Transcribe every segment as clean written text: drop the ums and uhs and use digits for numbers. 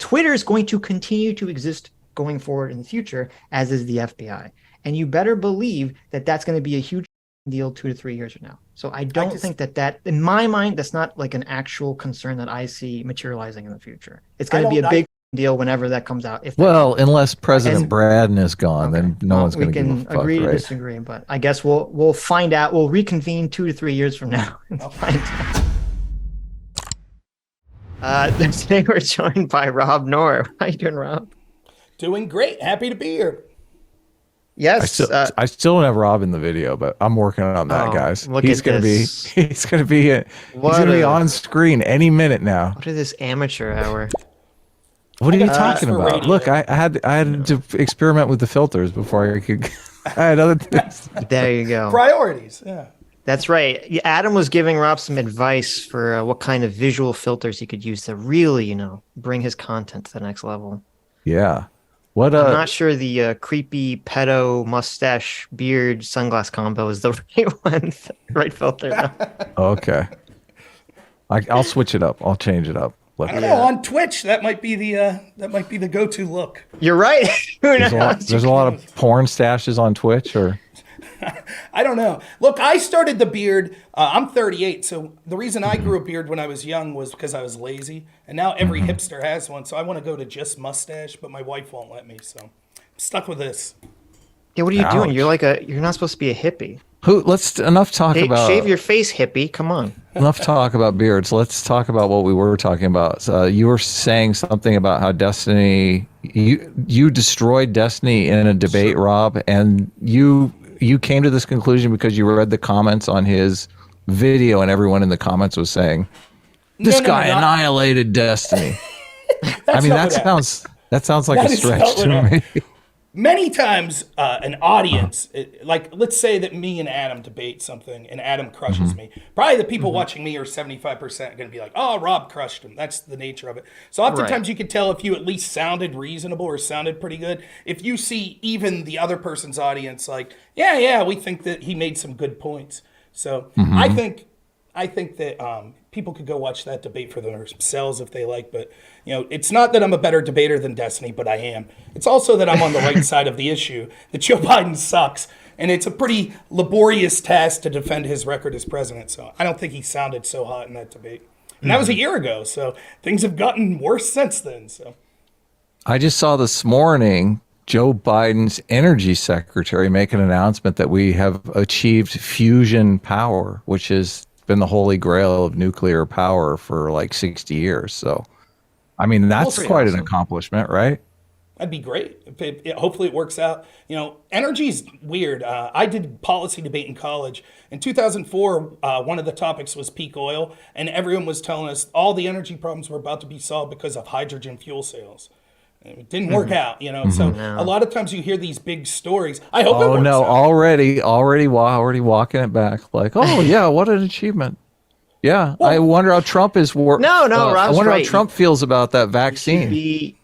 Twitter is going to continue to exist going forward in the future, as is the FBI. And you better believe that that's going to be a huge deal 2 to 3 years from now. So I don't think that, in my mind, that's not like an actual concern that I see materializing in the future. It's going to be a big deal whenever that comes out. Unless President Braden is gone, then no one's going to give a fuck, agree to right? disagree, but I guess we'll find out. We'll reconvene 2 to 3 years from now and find out. Today we're joined by Rob Noerr. How you doing, Rob? Doing great. Happy to be here. Yes, I still don't have Rob in the video, but I'm working on that, guys. He's gonna be on screen any minute now. What is this amateur hour? What are you talking about? Look, I had to experiment with the filters before I could. I had other things. There you go. Priorities. Yeah. That's right. Adam was giving Rob some advice for what kind of visual filters he could use to really, bring his content to the next level. Yeah. I'm not sure the creepy pedo mustache beard sunglass combo is the right one, right filter. No. Okay. I'll switch it up. I'll change it up. I don't know. On Twitch, that might be the go-to look. You're right. There's a lot of porn stashes on Twitch, or I don't know. Look, I started the beard. I'm 38, so the reason I grew a beard when I was young was because I was lazy, and now every hipster has one. So I want to go to just mustache, but my wife won't let me, so I'm stuck with this. Yeah, what are you doing? You're not supposed to be a hippie. Enough talk about shave your face, hippie. Come on. Enough talk about beards. Let's talk about what we were talking about. You were saying something about how Destiny, you destroyed Destiny in a debate, Rob, and you came to this conclusion because you read the comments on his video, and everyone in the comments was saying, "This guy annihilated Destiny." I mean, that sounds like a stretch to me. Many times, an audience, let's say that me and Adam debate something, and Adam crushes me. Probably the people watching me are 75% going to be like, "Oh, Rob crushed him." That's the nature of it. So oftentimes you can tell if you at least sounded reasonable or sounded pretty good. If you see even the other person's audience like, yeah, we think that he made some good points. So I think that people could go watch that debate for themselves if they like. But it's not that I'm a better debater than Destiny, but I am. It's also that I'm on the right side of the issue. That Joe Biden sucks, and it's a pretty laborious task to defend his record as president. So I don't think he sounded so hot in that debate. And that was a year ago, so things have gotten worse since then. So I just saw this morning Joe Biden's energy secretary make an announcement that we have achieved fusion power, which has been the holy grail of nuclear power for like 60 years. So, I mean, that's quite an accomplishment, right? That'd be great. Hopefully it works out. Energy's weird. I did policy debate in college. In 2004, one of the topics was peak oil, and everyone was telling us all the energy problems were about to be solved because of hydrogen fuel cells. It didn't work out, So a lot of times you hear these big stories. I hope it works out. already walking it back. Like, oh yeah, what an achievement. Yeah, well, I wonder how Trump is. Rob's I wonder right. how Trump feels about that vaccine.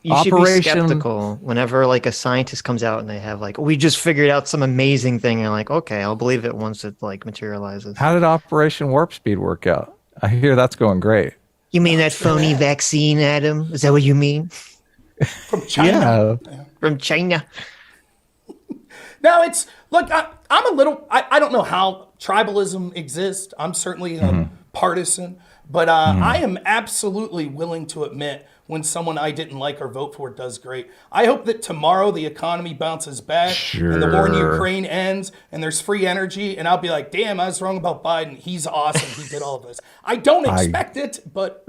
You should be skeptical whenever like a scientist comes out and they have like, we just figured out some amazing thing. And like, okay, I'll believe it once it like materializes. How did Operation Warp Speed work out? I hear that's going great. You mean that phony vaccine, Adam? Is that what you mean? From China. Yeah. From China. No, I'm a little, I don't know how tribalism exists. I'm certainly partisan, but I am absolutely willing to admit when someone I didn't like or vote for does great. I hope that tomorrow the economy bounces back and the war in Ukraine ends and there's free energy, and I'll be like, damn, I was wrong about Biden. He's awesome. He did all of this. I don't expect it, but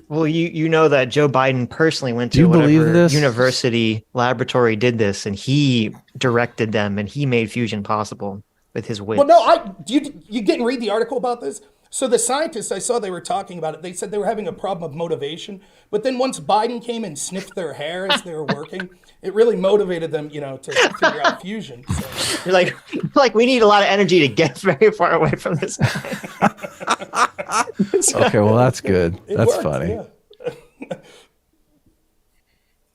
Well, you know that Joe Biden personally went to whatever university laboratory did this, and he directed them, and he made fusion possible with his wits. Well, no, you didn't read the article about this? So the scientists, I saw they were talking about it. They said they were having a problem of motivation, but then once Biden came and sniffed their hair as they were working, it really motivated them, to figure out fusion. So. You're like, we need a lot of energy to get very far away from this guy. Okay, well, that's good. That's worked, funny. Yeah.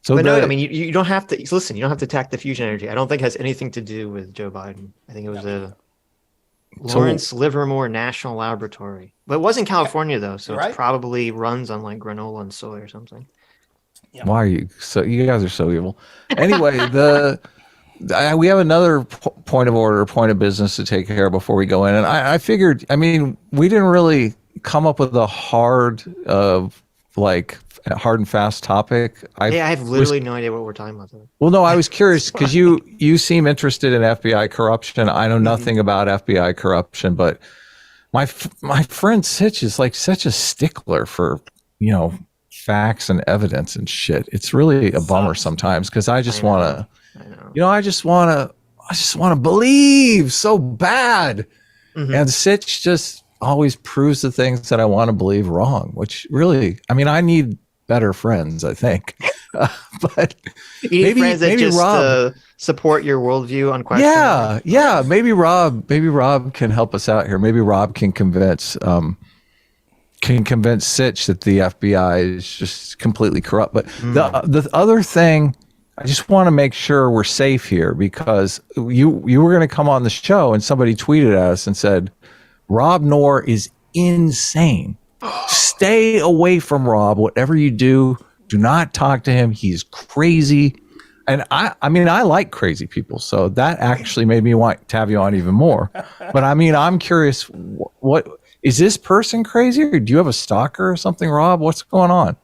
But no, I mean, you don't have to listen. You don't have to attack the fusion energy. I don't think it has anything to do with Joe Biden. I think it was a Lawrence Livermore National Laboratory, but it was in California though, so it probably runs on like granola and soy or something. Yeah. Why are you so? You guys are so evil. Anyway, we have another point of order, point of business to take care of before we go in, and I figured. I mean, we didn't really come up with a hard and fast topic. Hey, I have literally no idea what we're talking about. Though. Well, no, I was curious because you seem interested in FBI corruption. I know nothing about FBI corruption, but my friend Sitch is like such a stickler for facts and evidence and shit. It's really a bummer sometimes because I just want to, I just want to believe so bad, and Sitch just always proves the things that I want to believe wrong. Which really, I mean, I need better friends, I think. But you need friends that just Rob, support your worldview on questions. Yeah. Maybe Rob can help us out here. Maybe Rob can convince Sitch that the FBI is just completely corrupt. But the other thing, I just want to make sure we're safe here because you were going to come on the show and somebody tweeted at us and said, Rob Noer is insane. Stay away from Rob. Whatever you do not talk to him. He's crazy. And I mean, I like crazy people. So that actually made me want to have you on even more. But I mean, I'm curious, what is this person crazy or do you have a stalker or something, Rob? What's going on?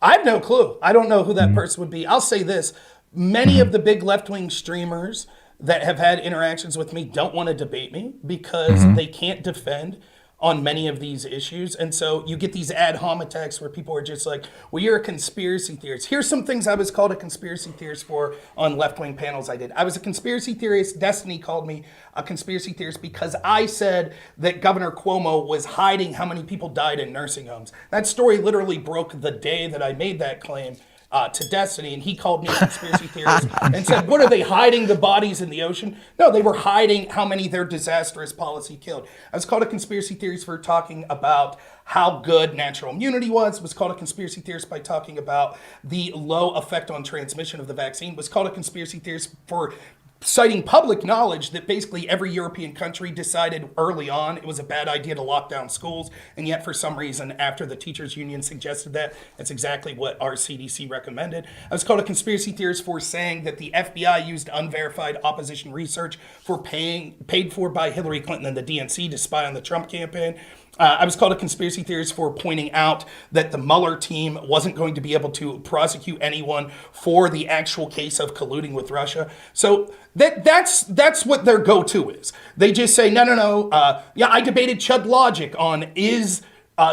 I have no clue. I don't know who that person would be. I'll say this. Many of the big left-wing streamers that have had interactions with me don't want to debate me because they can't defend on many of these issues. And so you get these ad hom attacks where people are just like, well, you're a conspiracy theorist. Here's some things I was called a conspiracy theorist for on left-wing panels I did. I was a conspiracy theorist. Destiny called me a conspiracy theorist because I said that Governor Cuomo was hiding how many people died in nursing homes. That story literally broke the day that I made that claim to Destiny, and he called me a conspiracy theorist and said, what are they hiding the bodies in the ocean? No, they were hiding how many their disastrous policy killed. I was called a conspiracy theorist for talking about how good natural immunity was called a conspiracy theorist by talking about the low effect on transmission of the vaccine, was called a conspiracy theorist for citing public knowledge that basically every European country decided early on it was a bad idea to lock down schools, and yet for some reason after the teachers union suggested that's exactly what our CDC recommended. I was called a conspiracy theorist for saying that the FBI used unverified opposition research paid for by Hillary Clinton and the DNC to spy on the Trump campaign. I was called a conspiracy theorist for pointing out that the Mueller team wasn't going to be able to prosecute anyone for the actual case of colluding with Russia. So that's what their go-to is. They just say, no. I debated Chud Logic on is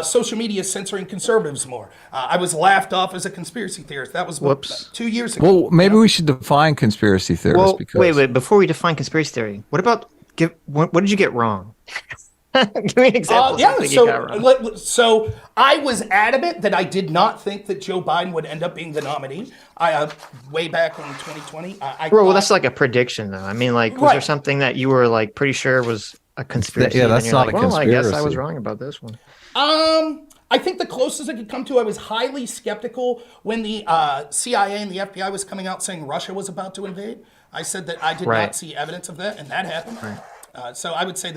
social media censoring conservatives more. I was laughed off as a conspiracy theorist. That was 2 years ago. Well, maybe we should define conspiracy theorists. Well, because... wait. Before we define conspiracy theory, what did you get wrong? Give me an example. So I was adamant that I did not think that Joe Biden would end up being the nominee. Way back in 2020. Well, that's like a prediction, though. I mean, was there something that you were like pretty sure was a conspiracy? Yeah, that's not a conspiracy. I guess I was wrong about this one. I think the closest I could come to, I was highly skeptical when the CIA and the FBI was coming out saying Russia was about to invade. I said that I did not see evidence of that, and that happened. Right. So I would say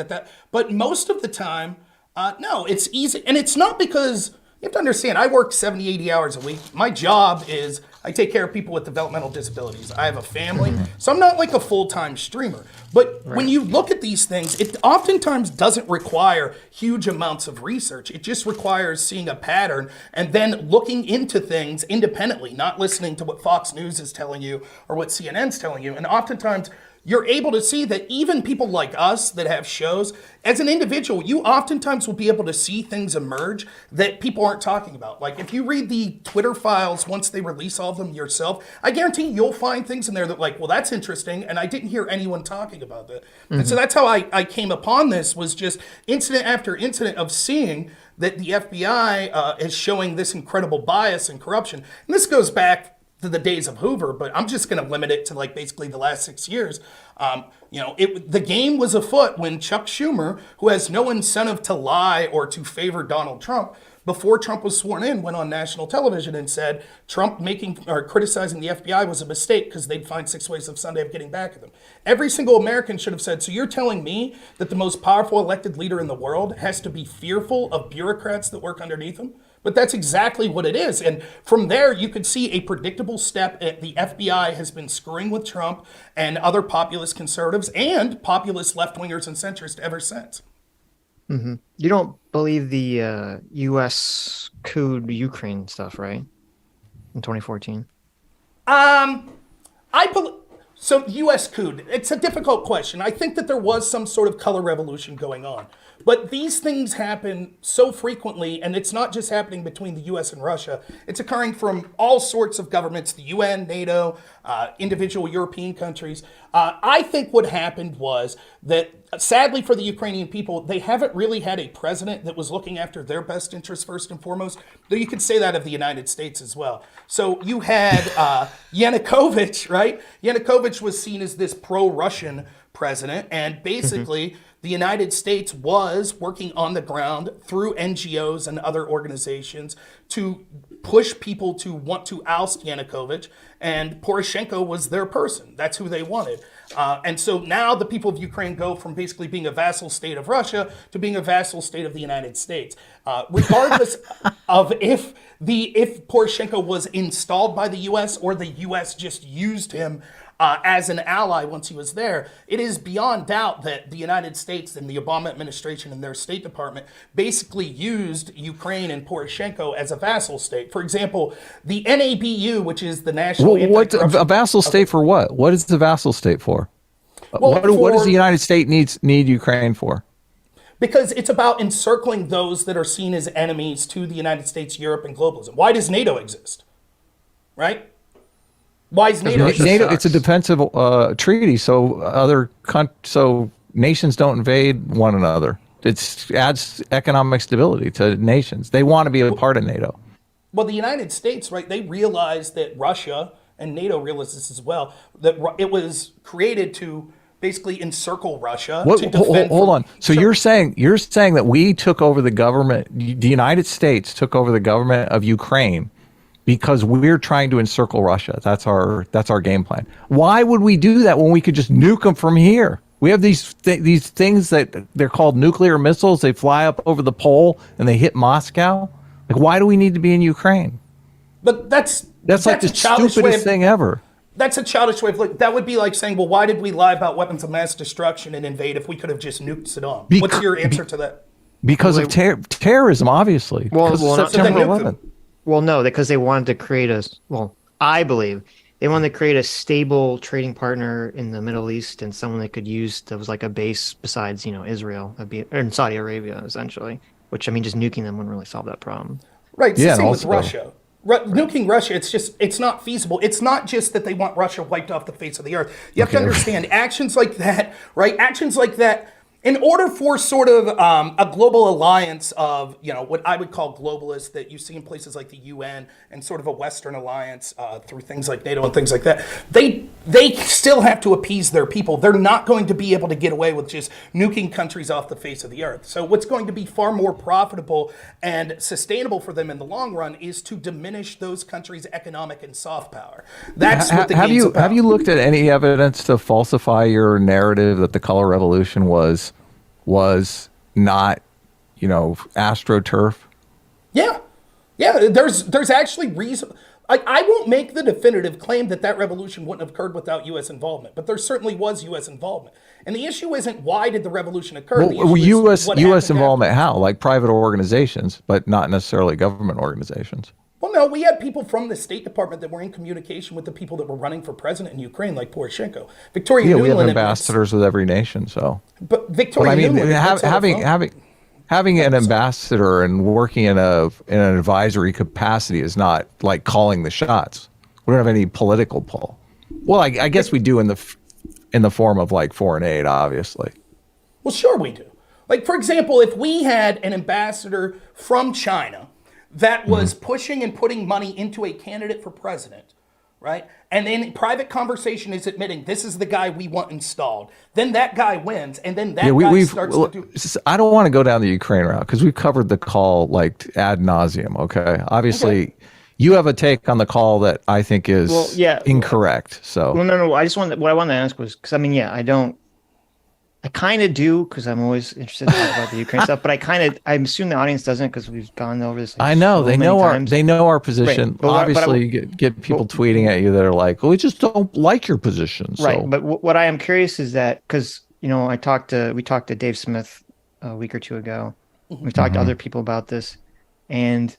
but most of the time, no, it's easy. And it's not because, you have to understand, I work 70, 80 hours a week. My job is, I take care of people with developmental disabilities. I have a family, so I'm not like a full-time streamer. But when you look at these things, it oftentimes doesn't require huge amounts of research. It just requires seeing a pattern and then looking into things independently, not listening to what Fox News is telling you or what CNN's telling you. And oftentimes, you're able to see that even people like us that have shows, as an individual, you oftentimes will be able to see things emerge that people aren't talking about. Like if you read the Twitter files once they release all of them yourself, I guarantee you'll find things in there that well, that's interesting, and I didn't hear anyone talking about that. And so that's how I came upon this, was just incident after incident of seeing that the FBI is showing this incredible bias and corruption. And this goes back to the days of Hoover, but I'm just going to limit it to basically the last 6 years. The game was afoot when Chuck Schumer, who has no incentive to lie or to favor Donald Trump, before Trump was sworn in, went on national television and said Trump criticizing the FBI was a mistake because they'd find 6 ways of Sunday of getting back at them. Every single American should have said, so you're telling me that the most powerful elected leader in the world has to be fearful of bureaucrats that work underneath him? But that's exactly what it is. And from there, you could see a predictable step. The FBI has been screwing with Trump and other populist conservatives and populist left-wingers and centrists ever since. Mm-hmm. You don't believe the U.S. cooed Ukraine stuff, right? In 2014. So U.S. coup, it's a difficult question. I think that there was some sort of color revolution going on. But these things happen so frequently, and it's not just happening between the U.S. and Russia. It's occurring from all sorts of governments, the UN, NATO, individual European countries. I think what happened was that, sadly for the Ukrainian people, they haven't really had a president that was looking after their best interests first and foremost, though you could say that of the United States as well. So you had Yanukovych, right? Yanukovych was seen as this pro-Russian president, and basically the United States was working on the ground through NGOs and other organizations to push people to want to oust Yanukovych, and Poroshenko was their person. That's who they wanted. And so now the people of Ukraine go from basically being a vassal state of Russia to being a vassal state of the United States. Regardless of if Poroshenko was installed by the U.S. or the U.S. just used him as an ally once he was there, it is beyond doubt that the United States and the Obama administration and their State Department basically used Ukraine and Poroshenko as a vassal state. For example, the NABU, which is the National What's a vassal state for what? What is the vassal state for? Well, what does the United States need Ukraine for? Because it's about encircling those that are seen as enemies to the United States, Europe, and globalism. Why does NATO exist? Right? Why is NATO? NATO, it's a defensive treaty, so nations don't invade one another. It adds economic stability to nations. They want to be a part of NATO. Well, the United States, right? They realized that Russia, and NATO realized this as well, that it was created to basically encircle Russia. Hold on. So you're saying that we took over the government. The United States took over the government of Ukraine because we're trying to encircle Russia. That's our game plan. Why would we do that when we could just nuke them from here? We have these things that they're called nuclear missiles. They fly up over the pole and they hit Moscow. Like, why do we need to be in Ukraine? But that's like the stupidest thing ever. That's a childish way of looking. That would be like saying, well, why did we lie about weapons of mass destruction and invade if we could have just nuked Saddam? What's your answer to that? Because of terrorism, obviously. September 11th. Well, no, because they wanted to create I believe they wanted to create a stable trading partner in the Middle East and someone they could use that was like a base besides, Israel, and Saudi Arabia, essentially. Which, I mean, just nuking them wouldn't really solve that problem. Right, it's the same with Russia. Nuking Russia, it's not feasible. It's not just that they want Russia wiped off the face of the earth. You have to understand actions like that, right? Actions like that, in order for sort of a global alliance of, what I would call globalists that you see in places like the UN and sort of a Western alliance through things like NATO and things like that, they still have to appease their people. They're not going to be able to get away with just nuking countries off the face of the earth. So what's going to be far more profitable and sustainable for them in the long run is to diminish those countries' economic and soft power. That's what the game's about. Have you looked at any evidence to falsify your narrative that the color revolution was not, astroturf? Yeah. There's actually reason. I won't make the definitive claim that revolution wouldn't have occurred without U.S. involvement, but there certainly was U.S. involvement. And the issue isn't why did the revolution occur. Well, U.S. involvement how? Like private organizations, but not necessarily government organizations. Well, no, we had people from the State Department that were in communication with the people that were running for president in Ukraine, like Poroshenko. Victoria Nuland. We have ambassadors with every nation, so. But Victoria Nuland. Having an ambassador and working in an advisory capacity is not like calling the shots. We don't have any political pull. Well, I guess we do in the form of like foreign aid, obviously. Well, sure we do. Like, for example, if we had an ambassador from China that was pushing and putting money into a candidate for president, right? And then private conversation is admitting this is the guy we want installed. Then that guy wins, and then that guy starts to do. I don't want to go down the Ukraine route because we've covered the call like ad nauseum. Okay, obviously, you have a take on the call that I think is incorrect. So no. What I wanted to ask was because I don't. I kind of do because I'm always interested to talk about the Ukraine stuff, but I assume the audience doesn't because we've gone over this. Like, I know so they many know times. our position. Right. But Obviously, you get people tweeting at you that are like, "Well, we just don't like your position." So. Right. But what I am curious is that because we talked to Dave Smith a week or two ago. We've talked to other people about this, and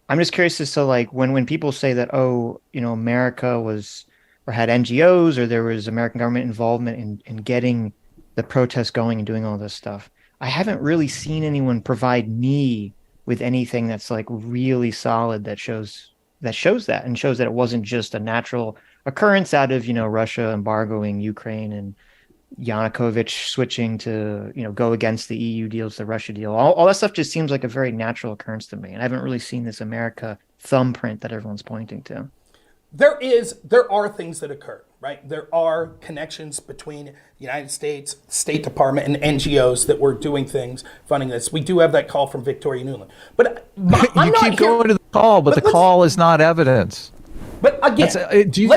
I'm just curious as to like when people say that, oh, America was or had NGOs or there was American government involvement in getting the protests going and doing all this stuff. I haven't really seen anyone provide me with anything that's like really solid that shows that and shows that it wasn't just a natural occurrence out of, Russia embargoing Ukraine and Yanukovych switching to, go against the EU deals, the Russia deal. All that stuff just seems like a very natural occurrence to me. And I haven't really seen this America thumbprint that everyone's pointing to. There are things that occur, right? There are connections between the United States, State Department, and NGOs that were doing things, funding this. We do have that call from Victoria Nuland. But I'm you not keep going to the call, but the call is not evidence. But again,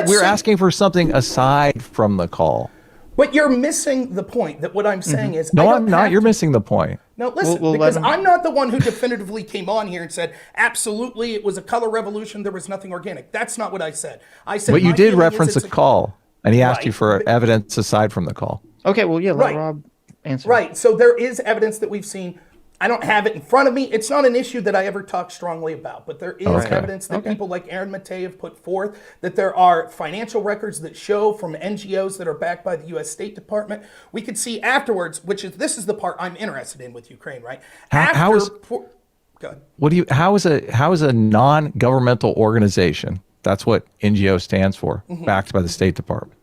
we're asking for something aside from the call. But you're missing the point that what I'm saying is... No, I'm not. You're missing the point. No, listen, because I'm not the one who definitively came on here and said, absolutely, it was a color revolution, there was nothing organic. That's not what I said. I said, but you did reference the call, and he asked you for evidence aside from the call. Okay, well, yeah, let Rob answer. Right, so there is evidence that we've seen. I don't have it in front of me. It's not an issue that I ever talk strongly about, but there is evidence that people like Aaron Matei have put forth, that there are financial records that show from NGOs that are backed by the U.S. State Department. We could see afterwards, this is the part I'm interested in with Ukraine, right? How is a non-governmental organization, that's what NGO stands for, backed by the State Department?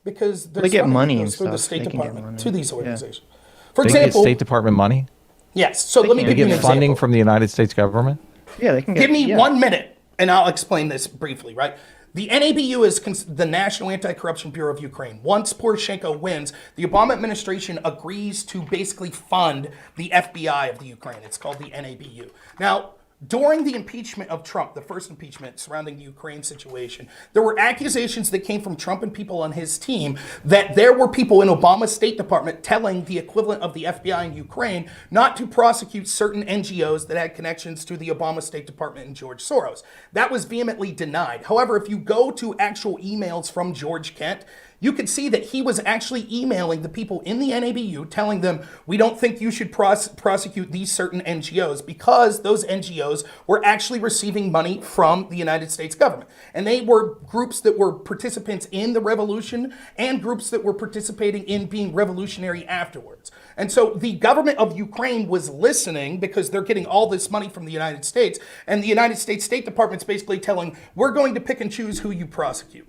Because they get money and through the State Department to these organizations. Yeah. For example, get State Department money? Yes. So let me give you an example. Funding from the United States government? Yeah, they can get. Give me 1 minute, and I'll explain this briefly, right? The NABU is the National Anti-Corruption Bureau of Ukraine. Once Poroshenko wins, the Obama administration agrees to basically fund the FBI of the Ukraine. It's called the NABU. Now, during the impeachment of Trump, the first impeachment surrounding the Ukraine situation, there were accusations that came from Trump and people on his team that there were people in Obama's State Department telling the equivalent of the FBI in Ukraine not to prosecute certain NGOs that had connections to the Obama State Department and George Soros. That was vehemently denied. However, if you go to actual emails from George Kent, you could see that he was actually emailing the people in the NABU telling them, we don't think you should prosecute these certain NGOs because those NGOs were actually receiving money from the United States government. And they were groups that were participants in the revolution and groups that were participating in being revolutionary afterwards. And so the government of Ukraine was listening because they're getting all this money from the United States. And the United States State Department's basically telling, we're going to pick and choose who you prosecute.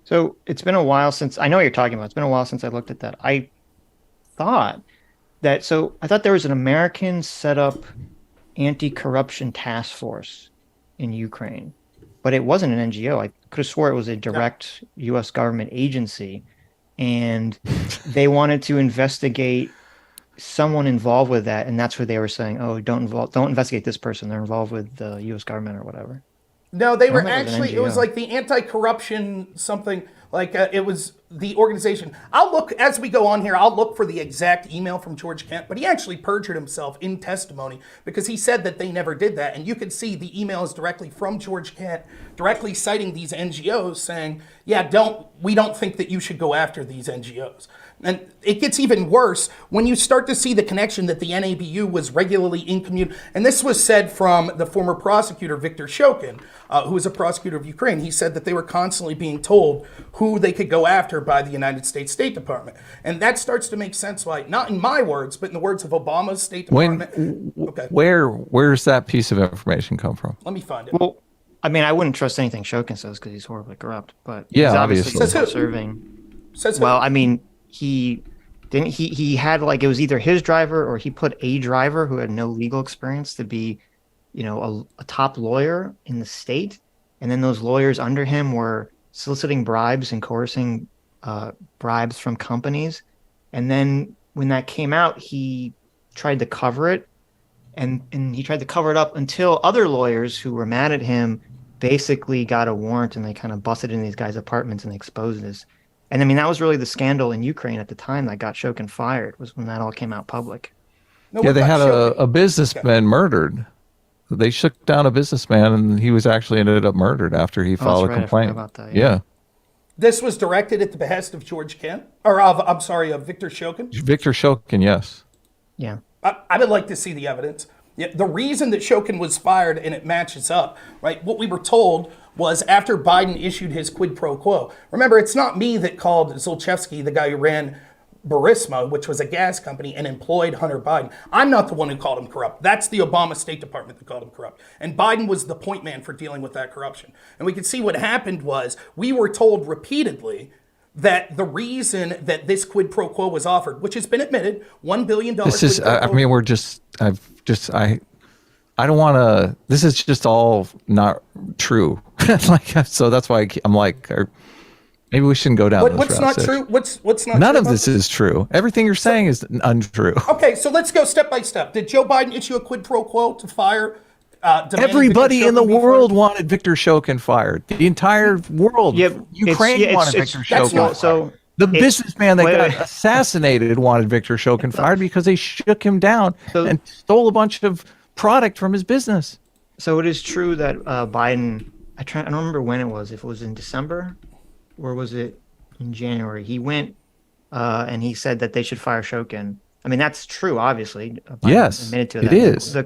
So it's been a while since I know what you're talking about. It's been a while since I looked at that. I thought there was an American set up anti-corruption task force in Ukraine, but it wasn't an NGO. I could have swore it was a direct U.S. government agency, and they wanted to investigate someone involved with that, and that's where they were saying, "Oh, don't investigate this person. They're involved with the U.S. government or whatever." No, they were actually, it was like the anti-corruption something, like it was the organization. I'll look, as we go on here, I'll look for the exact email from George Kent, but he actually perjured himself in testimony because he said that they never did that. And you can see the emails directly from George Kent, directly citing these NGOs saying, we don't think that you should go after these NGOs. And it gets even worse when you start to see the connection that the NABU was regularly in communication. And this was said from the former prosecutor, Viktor Shokin, who was a prosecutor of Ukraine. He said that they were constantly being told who they could go after by the United States State Department. And that starts to make sense why, not in my words, but in the words of Obama's State Department. Where's that piece of information come from? Let me find it. Well, I mean, I wouldn't trust anything Shokin says because he's horribly corrupt, but yeah, he's obviously serving. Well, I mean, he had like, it was either his driver or he put a driver who had no legal experience to be, a top lawyer in the state. And then those lawyers under him were soliciting bribes and coercing bribes from companies. And then when that came out, he tried to cover it. And he tried to cover it up until other lawyers who were mad at him basically got a warrant and they kind of busted in these guys' apartments and exposed this. And I mean, that was really the scandal in Ukraine at the time that got Shokin fired, was when that all came out public. No, Yeah, what they got had Shokin? a businessman murdered. They shook down a businessman, and he was actually ended up murdered after he Oh, that's filed a right. I forgot complaint. about that. Yeah. This was directed at the behest of George Kent, or of Victor Shokin. Victor Shokin, yes. Yeah. I would like to see the evidence. Yeah, the reason that Shokin was fired, and it matches up, right? What we were told was after Biden issued his quid pro quo. Remember, it's not me that called Zolchevsky, the guy who ran Burisma, which was a gas company, and employed Hunter Biden. I'm not the one who called him corrupt. That's the Obama State Department that called him corrupt. And Biden was the point man for dealing with that corruption. And we could see what happened was we were told repeatedly that the reason that this quid pro quo was offered, which has been admitted, $1 billion. This is, I mean, I don't want to, this is just all not true. Like, so that's why I'm like, maybe we shouldn't go down this What's route, not Sitch. true? What's not None true of about this is true. Everything you're saying is untrue. Okay, so let's go step by step. Did Joe Biden issue a quid pro quo to fire? Everybody in the world wanted Victor Shokin fired. The entire world. Yeah, Ukraine wanted Victor that's Shokin not fired. So The businessman that wait, got wait. assassinated wanted Victor Shokin fired because they shook him down and stole a bunch of product from his business. So it is true that Biden, I don't remember when it was, if it was in December or was it in January, he went and he said that they should fire Shokin. I mean, that's true, obviously. Biden Yes, admitted to it that. is. The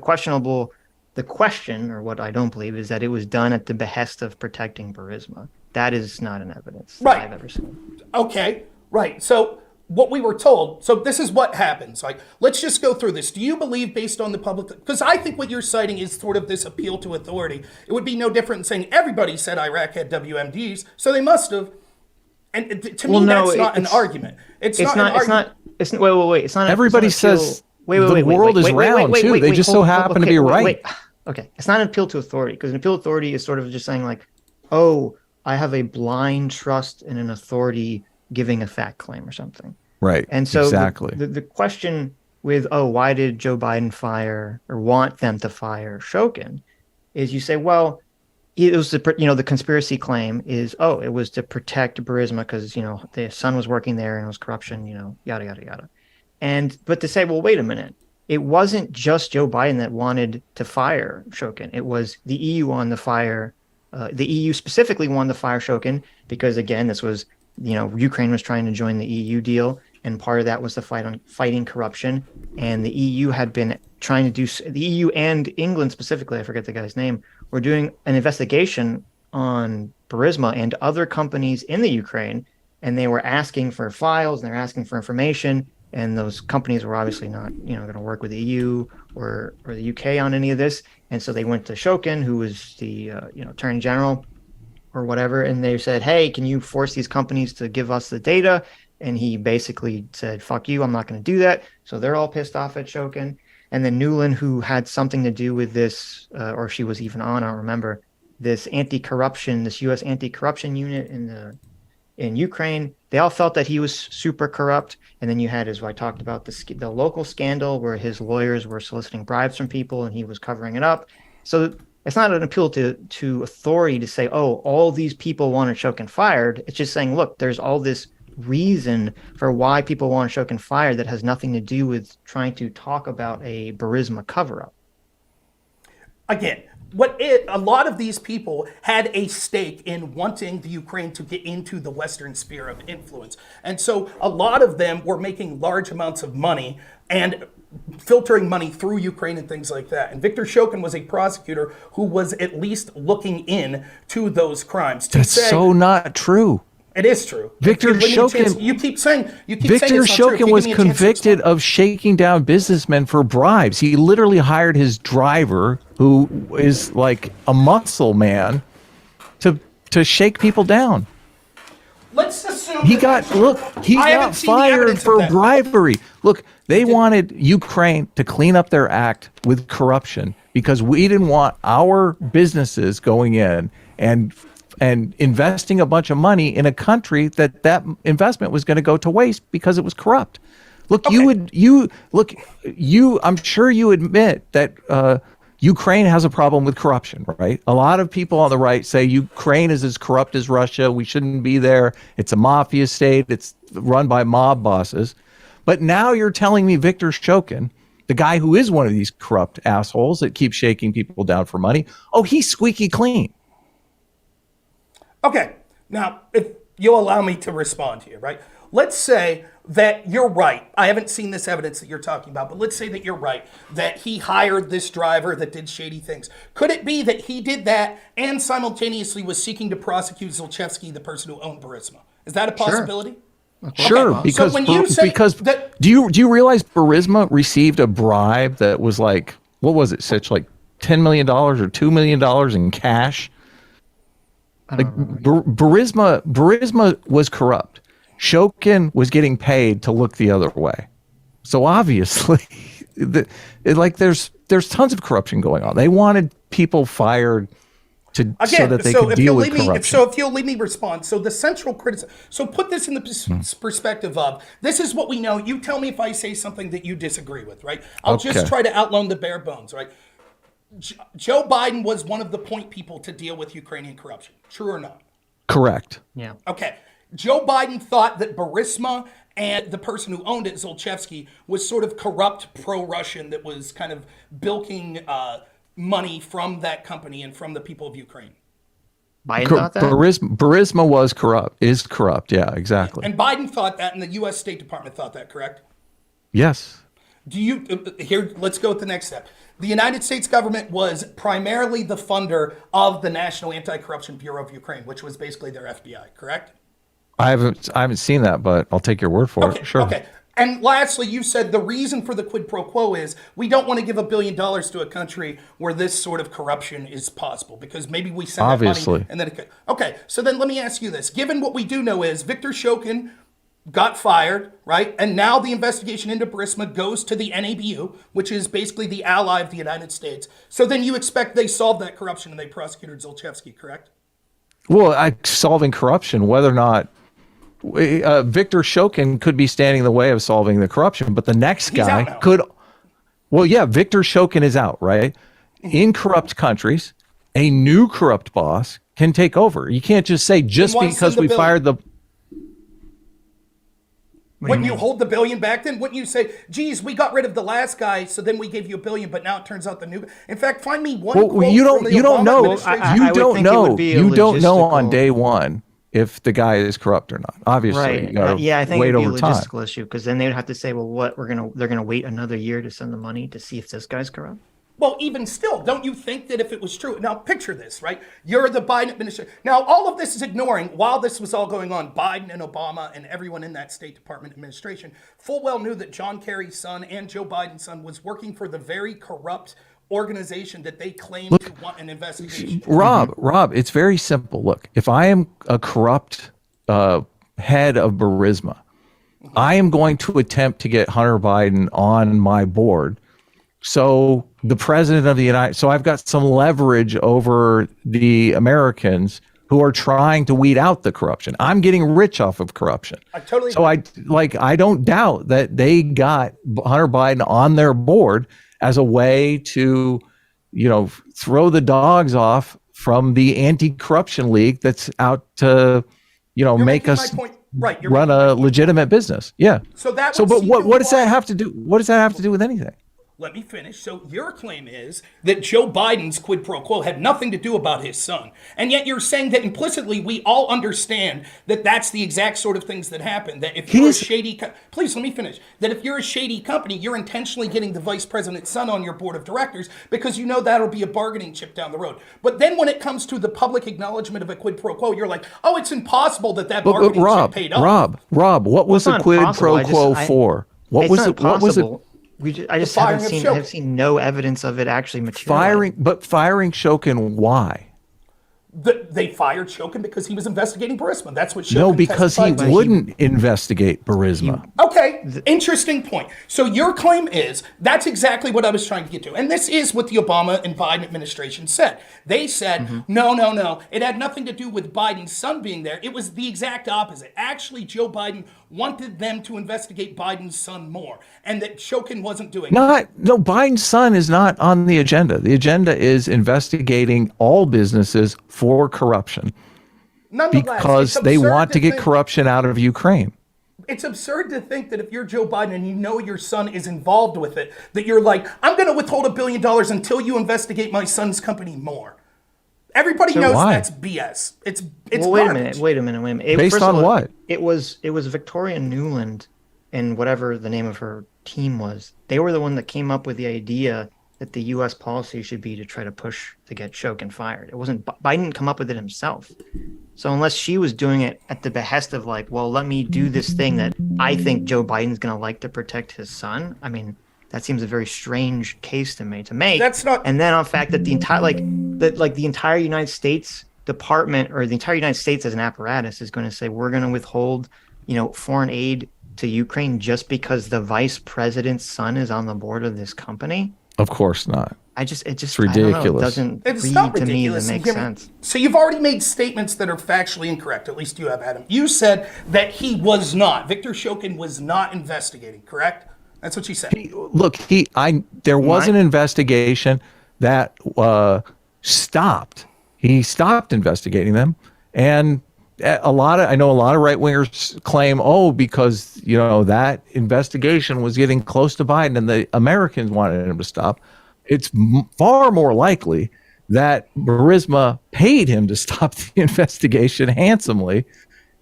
question, or what I don't believe, is that it was done at the behest of protecting Burisma. That is not an evidence that Right. I've ever seen. Okay, right. So what we were told, so this is what happens. Like, let's just go through this. Do you believe based on the public, because I think what you're citing is sort of this appeal to authority. It would be no different than saying everybody said Iraq had WMDs, so they must have. And to me, that's not an argument. It's not an argument. Wait. It's not. Everybody it's not an appeal- says the world is round, too. They just so happen to be right. Okay, it's not an appeal to authority, because an appeal to authority is sort of just saying like, oh, I have a blind trust in an authority giving a fact claim or something. Right. And so exactly. the question with, oh, why did Joe Biden fire or want them to fire Shokin, is you say, well, it was the conspiracy claim is, oh, it was to protect Burisma because, the son was working there and it was corruption, yada, yada, yada. But to say, well, wait a minute, it wasn't just Joe Biden that wanted to fire Shokin. It was the EU wanted to fire, the EU specifically wanted to fire Shokin because, again, this was, Ukraine was trying to join the EU deal. And part of that was the fight on fighting corruption. And the EU had been trying to do, the EU and England specifically, I forget the guy's name, were doing an investigation on Burisma and other companies in the Ukraine. And they were asking for files and they're asking for information. And those companies were obviously not, going to work with the EU or the UK on any of this. And so they went to Shokin, who was the, Attorney General or whatever. And they said, hey, can you force these companies to give us the data? And he basically said, fuck you, I'm not going to do that. So they're all pissed off at Shokin. And then Nuland, who had something to do with this, or she was even on, I don't remember, this U.S. anti-corruption unit in Ukraine, they all felt that he was super corrupt. And then you had, as I talked about, the local scandal where his lawyers were soliciting bribes from people and he was covering it up. So it's not an appeal to authority to say, oh, all these people wanted Shokin fired. It's just saying, look, there's all this reason for why people want Shokin fired that has nothing to do with trying to talk about a Burisma cover-up. Again, a lot of these people had a stake in wanting the Ukraine to get into the Western sphere of influence. And so a lot of them were making large amounts of money and filtering money through Ukraine and things like that. And Victor Shokin was a prosecutor who was at least looking in to those crimes. That's so not true. It is true. Victor Shokin. You keep saying Victor Shokin was convicted of shaking down businessmen for bribes. He literally hired his driver, who is like a muscle man, to shake people down. Let's assume He got fired for bribery. Look, they wanted Ukraine to clean up their act with corruption because we didn't want our businesses going in and investing a bunch of money in a country that investment was going to go to waste because it was corrupt. Look, Okay. I'm sure you admit that Ukraine has a problem with corruption, right? A lot of people on the right say Ukraine is as corrupt as Russia. We shouldn't be there. It's a mafia state. It's run by mob bosses. But now you're telling me Viktor Shokin, the guy who is one of these corrupt assholes that keeps shaking people down for money, oh, he's squeaky clean. Okay, now, if you'll allow me to respond here, right? Let's say that you're right. I haven't seen this evidence that you're talking about, but let's say that you're right, that he hired this driver that did shady things. Could it be that he did that and simultaneously was seeking to prosecute Zlochevsky, the person who owned Burisma? Is that a possibility? Sure, Okay. because So when you say that, do you realize Burisma received a bribe that was like, what was it, Sitch, like $10 million or $2 million in cash? Like Burisma was corrupt. Shokin was getting paid to look the other way. So obviously, there's tons of corruption going on. They wanted people fired so that they could deal with corruption. So if you'll let me respond. So the central criticism. So put this in the perspective of, this is what we know. You tell me if I say something that you disagree with, right? I'll just try to outline the bare bones, right? Joe Biden was one of the point people to deal with Ukrainian corruption. True or not? Correct. Yeah. Okay. Joe Biden thought that Burisma and the person who owned it, Zlochevsky, was sort of corrupt pro-Russian that was kind of bilking money from that company and from the people of Ukraine. Biden thought that? Burisma is corrupt. Yeah, exactly. And Biden thought that, and the U.S. State Department thought that, correct? Yes. Let's go with the next step. The United States government was primarily the funder of the National Anti-Corruption Bureau of Ukraine, which was basically their FBI, correct? I haven't seen that, but I'll take your word for it. Sure. Okay. And lastly, you said the reason for the quid pro quo is we don't want to give $1 billion to a country where this sort of corruption is possible, because maybe we send that money and then it could. Okay, so then let me ask you this. Given what we do know is Viktor Shokin got fired, right? And now the investigation into Burisma goes to the NABU, which is basically the ally of the United States. So then you expect they solved that corruption and they prosecuted Zlochevsky, correct? Well, solving corruption, whether or not Viktor Shokin could be standing in the way of solving the corruption, but the next guy could. Well, yeah, Viktor Shokin is out, right? In corrupt countries, a new corrupt boss can take over. You can't just say just because we fired the. Wouldn't you hold the $1 billion back then? Wouldn't you say, geez, we got rid of the last guy, so then we gave you $1 billion, but now it turns out the new. In fact, find me one. Well, you don't know. You don't know on day one if the guy is corrupt or not. Obviously, right? You gotta I think wait it'd be over a time. logistical issue, because then they'd have to say, well, they're gonna wait another year to send the money to see if this guy's corrupt. Well, even still, don't you think that if it was true? Now, picture this, right? You're the Biden administration. Now, all of this is ignoring, while this was all going on, Biden and Obama and everyone in that State Department administration full well knew that John Kerry's son and Joe Biden's son was working for the very corrupt organization that they claimed to want an investigation. Rob, it's very simple. Look, if I am a corrupt head of Burisma, I am going to attempt to get Hunter Biden on my board. So the president of the so I've got some leverage over the Americans who are trying to weed out the corruption. I'm getting rich off of corruption. I totally So I don't doubt that they got Hunter Biden on their board as a way to, throw the dogs off from the anti-corruption league that's out to, make us run a legitimate business. Yeah. But what does that have to do? What does that have to do with anything? Let me finish. So your claim is that Joe Biden's quid pro quo had nothing to do about his son. And yet you're saying that implicitly we all understand that that's the exact sort of things that happen. That if you're a shady... Please, let me finish. That if you're a shady company, you're intentionally getting the vice president's son on your board of directors because you know that'll be a bargaining chip down the road. But then when it comes to the public acknowledgement of a quid pro quo, you're like, oh, it's impossible that bargaining chip paid off. Rob, what was the quid pro quo for? What was it? I just have seen no evidence of it actually materializing. Firing Shokin, why? They fired Shokin because he was investigating Burisma. That's what Shokin No, because he testified to. wouldn't investigate Burisma. Okay, interesting point. So your claim is that's exactly what I was trying to get to. And this is what the Obama and Biden administration said. They said, no. It had nothing to do with Biden's son being there. It was the exact opposite. Actually, Joe Biden wanted them to investigate Biden's son more, and that Shokin wasn't doing it. No, Biden's son is not on the agenda. The agenda is investigating all businesses for corruption Nonetheless, because it's they absurd want to get think- corruption out of Ukraine. It's absurd to think that if you're Joe Biden and you know your son is involved with it, that you're like, I'm going to withhold $1 billion until you investigate my son's company more. Everybody knows why? that's BS. It's Well, wait a garbage. minute. Based First of on all, what? It was Victoria Nuland and whatever the name of her team was. They were the one that came up with the idea that the U.S. policy should be to try to push to get Shokin fired. It wasn't Biden didn't come up with it himself. So unless she was doing it at the behest of like, well, let me do this thing that I think Joe Biden's going to like to protect his son. I mean, that seems a very strange case to me to make. That's not. And then on fact that the entire United States department or the entire United States as an apparatus is going to say we're going to withhold, foreign aid to Ukraine just because the vice president's son is on the board of this company. Of course not. It's ridiculous. I don't know, it doesn't It's read not to me ridiculous. that makes sense. So you've already made statements that are factually incorrect. At least you have, Adam. You said that he was not. Victor Shokin was not investigating. Correct? That's what you said. There was an investigation that stopped. He stopped investigating them, and I know a lot of right wingers claim, because that investigation was getting close to Biden, and the Americans wanted him to stop. It's far more likely that Burisma paid him to stop the investigation handsomely,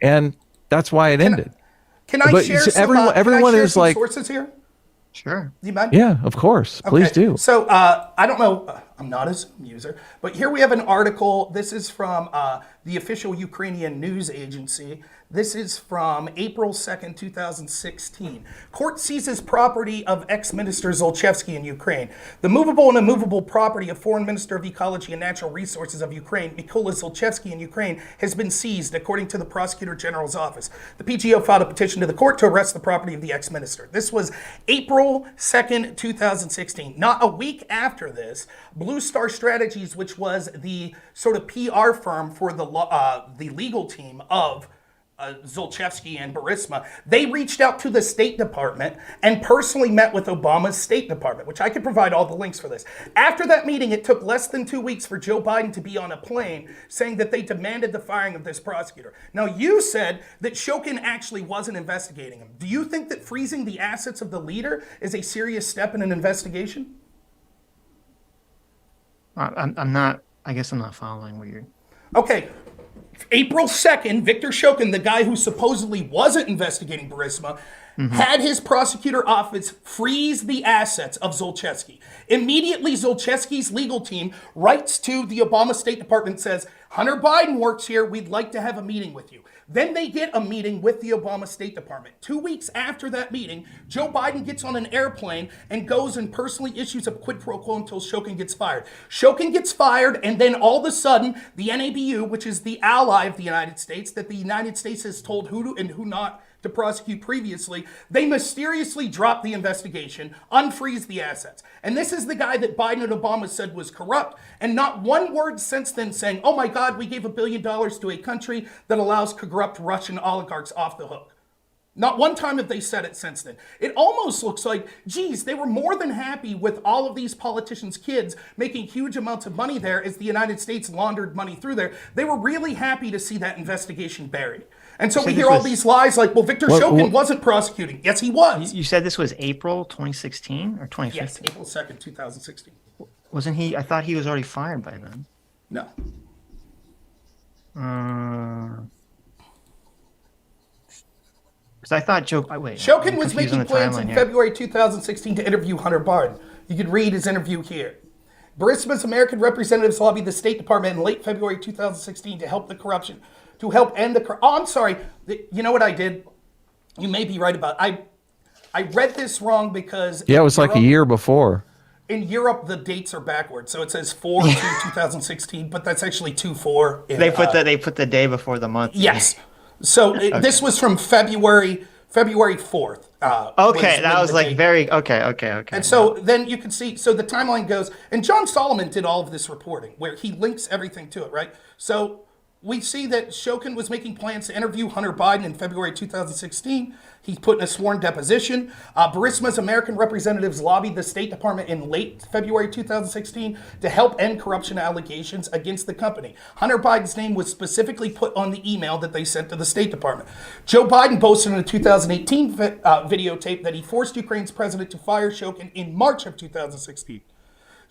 and that's why it ended. Can I share some like sources here? Sure. Do you mind? Yeah, of course. Please do. So I don't know. I'm not a Zoom user, but here we have an article. This is from the official Ukrainian news agency. This is from April 2nd, 2016. Court seizes property of ex-minister Zolchevsky in Ukraine. The movable and immovable property of Foreign Minister of Ecology and Natural Resources of Ukraine, Mykola Zolchevsky in Ukraine, has been seized, according to the Prosecutor General's office. The PGO filed a petition to the court to arrest the property of the ex-minister. This was April 2nd, 2016. Not a week after this, Blue Star Strategies, which was the sort of PR firm for the legal team of Zolchevsky and Burisma, they reached out to the State Department and personally met with Obama's State Department, which I could provide all the links for this. After that meeting, it took less than 2 weeks for Joe Biden to be on a plane saying that they demanded the firing of this prosecutor. Now, you said that Shokin actually wasn't investigating him. Do you think that freezing the assets of the leader is a serious step in an investigation? I guess I'm not following what you're... Okay. April 2nd, Victor Shokin, the guy who supposedly wasn't investigating Burisma, had his prosecutor office freeze the assets of Zolchevsky. Immediately, Zolchevsky's legal team writes to the Obama State Department and says, Hunter Biden works here. We'd like to have a meeting with you. Then they get a meeting with the Obama State Department. 2 weeks after that meeting, Joe Biden gets on an airplane and goes and personally issues a quid pro quo until Shokin gets fired. Shokin gets fired, and then all of a sudden, the NABU, which is the ally of the United States, that the United States has told who to and who not to prosecute previously, they mysteriously drop the investigation, unfreeze the assets. And this is the guy that Biden and Obama said was corrupt, and not one word since then saying, oh my God, we gave $1 billion to a country that allows corrupt Russian oligarchs off the hook. Not one time have they said it since then. It almost looks like, geez, they were more than happy with all of these politicians' kids making huge amounts of money there as the United States laundered money through there. They were really happy to see that investigation buried. And so we hear all these lies like, well, Victor Shokin wasn't prosecuting. Yes, he was. You said this was April 2016 or 2015? Yes, April 2nd, 2016. Wasn't he? I thought he was already fired by then. No. Because I thought Shokin was making plans in February 2016 to interview Hunter Biden. You can read his interview here. Burisma's American representatives lobbied the State Department in late February 2016 to help end the I'm sorry. You know what I did? You may be right about I read this wrong because... Yeah, it was like a year before. In Europe, the dates are backwards, so it says 4/2/2016, but that's actually 2/4. They put the day before the month. Yes. So this was from February 4th. Okay, that was like very okay. And so then you can see, so the timeline goes, and John Solomon did all of this reporting where he links everything to it, right? So we see that Shokin was making plans to interview Hunter Biden in February 2016. He's put in a sworn deposition. Burisma's American representatives lobbied the State Department in late February 2016 to help end corruption allegations against the company. Hunter Biden's name was specifically put on the email that they sent to the State Department. Joe Biden boasted in a 2018 videotape that he forced Ukraine's president to fire Shokin in March of 2016.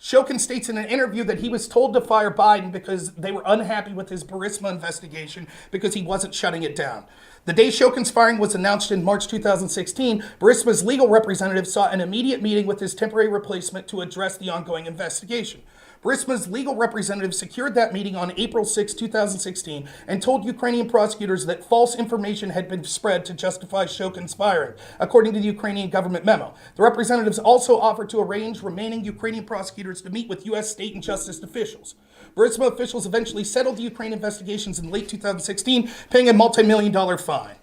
Shokin states in an interview that he was told to fire Biden because they were unhappy with his Burisma investigation because he wasn't shutting it down. The day Shokin's firing was announced in March 2016, Burisma's legal representative sought an immediate meeting with his temporary replacement to address the ongoing investigation. Burisma's legal representative secured that meeting on April 6, 2016, and told Ukrainian prosecutors that false information had been spread to justify Shokin's firing, according to the Ukrainian government memo. The representatives also offered to arrange remaining Ukrainian prosecutors to meet with U.S. state and justice officials. Burisma officials eventually settled the Ukraine investigations in late 2016, paying a multi-million-dollar fine.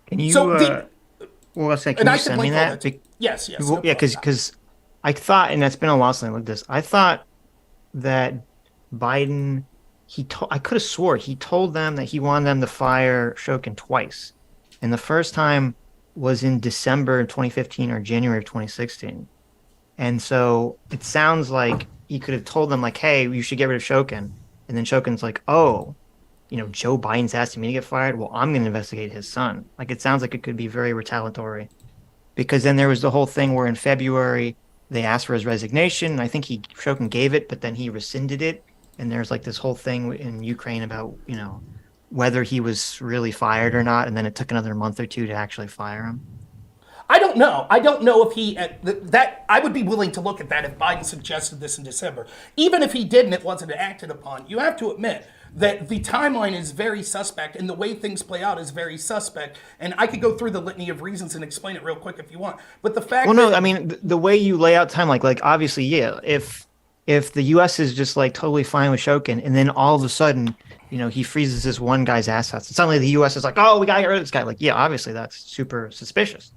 Can you? Can you send me that? Yes. Yeah, because I thought, and it's been a while since I looked at this, I thought that Biden, I could have swore he told them that he wanted them to fire Shokin twice. And the first time was in December 2015 or January of 2016. And so it sounds like he could have told them, like, hey, you should get rid of Shokin. And then Shokin's like, oh, Joe Biden's asking me to get fired. Well, I'm going to investigate his son. Like, it sounds like it could be very retaliatory. Because then there was the whole thing where in February, they asked for his resignation. I think Shokin gave it, but then he rescinded it. And there's like this whole thing in Ukraine about, whether he was really fired or not. And then it took another month or two to actually fire him. I don't know. I don't know if he, I would be willing to look at that if Biden suggested this in December. Even if he did and it wasn't acted upon, you have to admit that the timeline is very suspect and the way things play out is very suspect. And I could go through the litany of reasons and explain it real quick if you want. But the fact the way you lay out time, like obviously, yeah, if the U.S. is just like totally fine with Shokin and then all of a sudden, he freezes this one guy's assets, and suddenly the U.S. is like, oh, we got to get rid of this guy. Like, yeah, obviously that's super suspicious.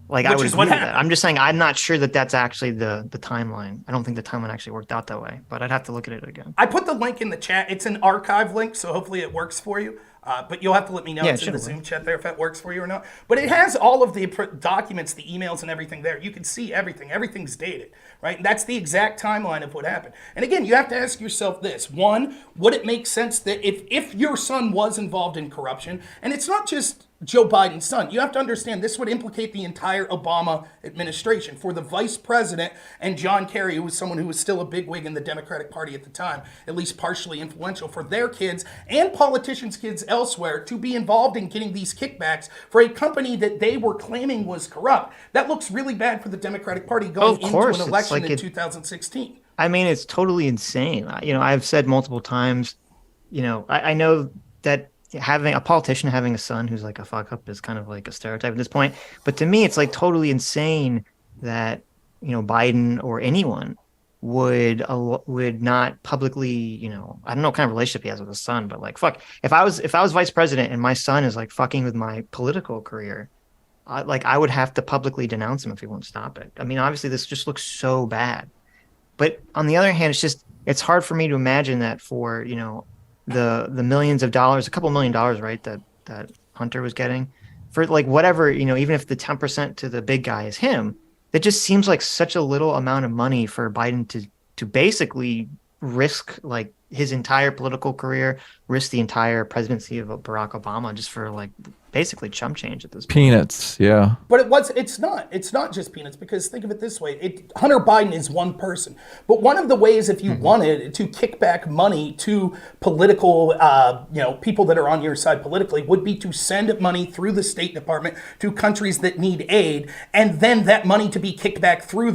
Like, I would agree with that. I'm just saying I'm not sure that that's actually the timeline. I don't think the timeline actually worked out that way, but I'd have to look at it again. I put the link in the chat. It's an archive link, so hopefully it works for you. But you'll have to let me know it's in the Zoom chat there if that works for you or not. But it has all of the documents, the emails and everything there. You can see everything. Everything's dated, right? And that's the exact timeline of what happened. And again, you have to ask yourself this. One, would it make sense that if your son was involved in corruption, and it's not just Joe Biden's son, you have to understand this would implicate the entire Obama administration. For the vice president and John Kerry, who was someone who was still a bigwig in the Democratic Party at the time, at least partially influential, for their kids and politicians' kids elsewhere to be involved in getting these kickbacks for a company that they were claiming was corrupt. That looks really bad for the Democratic Party going into an election in 2016. I mean, it's totally insane. I've said multiple times, I know that having a politician having a son who's like a fuck up is kind of like a stereotype at this point. But to me, it's like totally insane that, Biden or anyone would not publicly, I don't know what kind of relationship he has with his son, but like, fuck, if I was vice president and my son is like fucking with my political career, I would have to publicly denounce him if he won't stop it. I mean, obviously this just looks so bad, but on the other hand, it's hard for me to imagine that for, the millions of dollars, a couple $1 million, right, that Hunter was getting for like whatever, even if the 10% to the big guy is him, that just seems like such a little amount of money for Biden to basically risk like his entire political career, risk the entire presidency of Barack Obama just for like basically chump change at this point. Peanuts, yeah. But it's not just peanuts, because think of it this way. Hunter Biden is one person. But one of the ways, if you wanted to kick back money to political, people that are on your side politically, would be to send money through the State Department to countries that need aid, and then that money to be kicked back through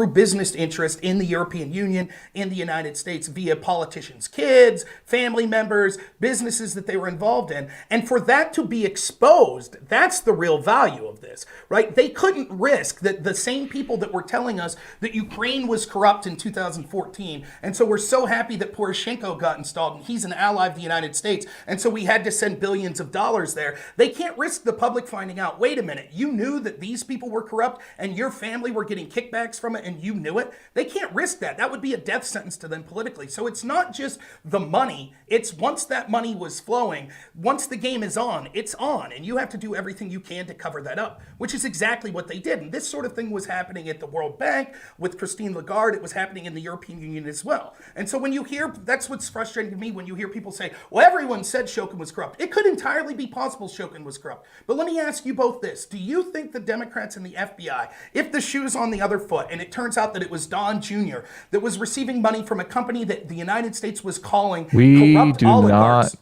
business interest in the European Union, in the United States, via politicians Biden's kids, family members, businesses that they were involved in. And for that to be exposed, that's the real value of this, right? They couldn't risk that the same people that were telling us that Ukraine was corrupt in 2014, and so we're so happy that Poroshenko got installed and he's an ally of the United States, and so we had to send billions of dollars there. They can't risk the public finding out, wait a minute, you knew that these people were corrupt and your family were getting kickbacks from it and you knew it? They can't risk that. That would be a death sentence to them politically. So it's not just the money, it's once that money was flowing, once the game is on, it's on, and you have to do everything you can to cover that up, which is exactly what they did. And this sort of thing was happening at the World Bank with Christine Lagarde. It was happening in the European Union as well. And so when you hear, that's what's frustrating to me, when you hear people say, well, everyone said Shokin was corrupt. It could entirely be possible Shokin was corrupt. But let me ask you both this. Do you think the Democrats and the FBI, if the shoe's on the other foot, and it turns out that it was Don Jr. that was receiving money from a company that the United States was calling corrupt oligarchs?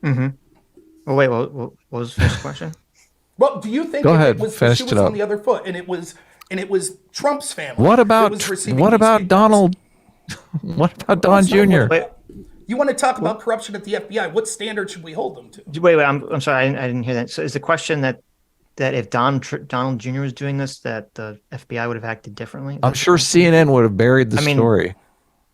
Well, wait, what was the first question? Well, do you think Go if ahead, it was the finish shoe it was up. on the other foot and it was Trump's family? What that about was receiving what these about kickbacks? Donald? What about Don Jr.? Wait, You want to talk about corruption at the FBI? What standard should we hold them to? wait, I'm sorry, I didn't hear that. So is the question that if Donald Jr. was doing this, that the FBI would have acted differently? I'm sure CNN would have buried the story.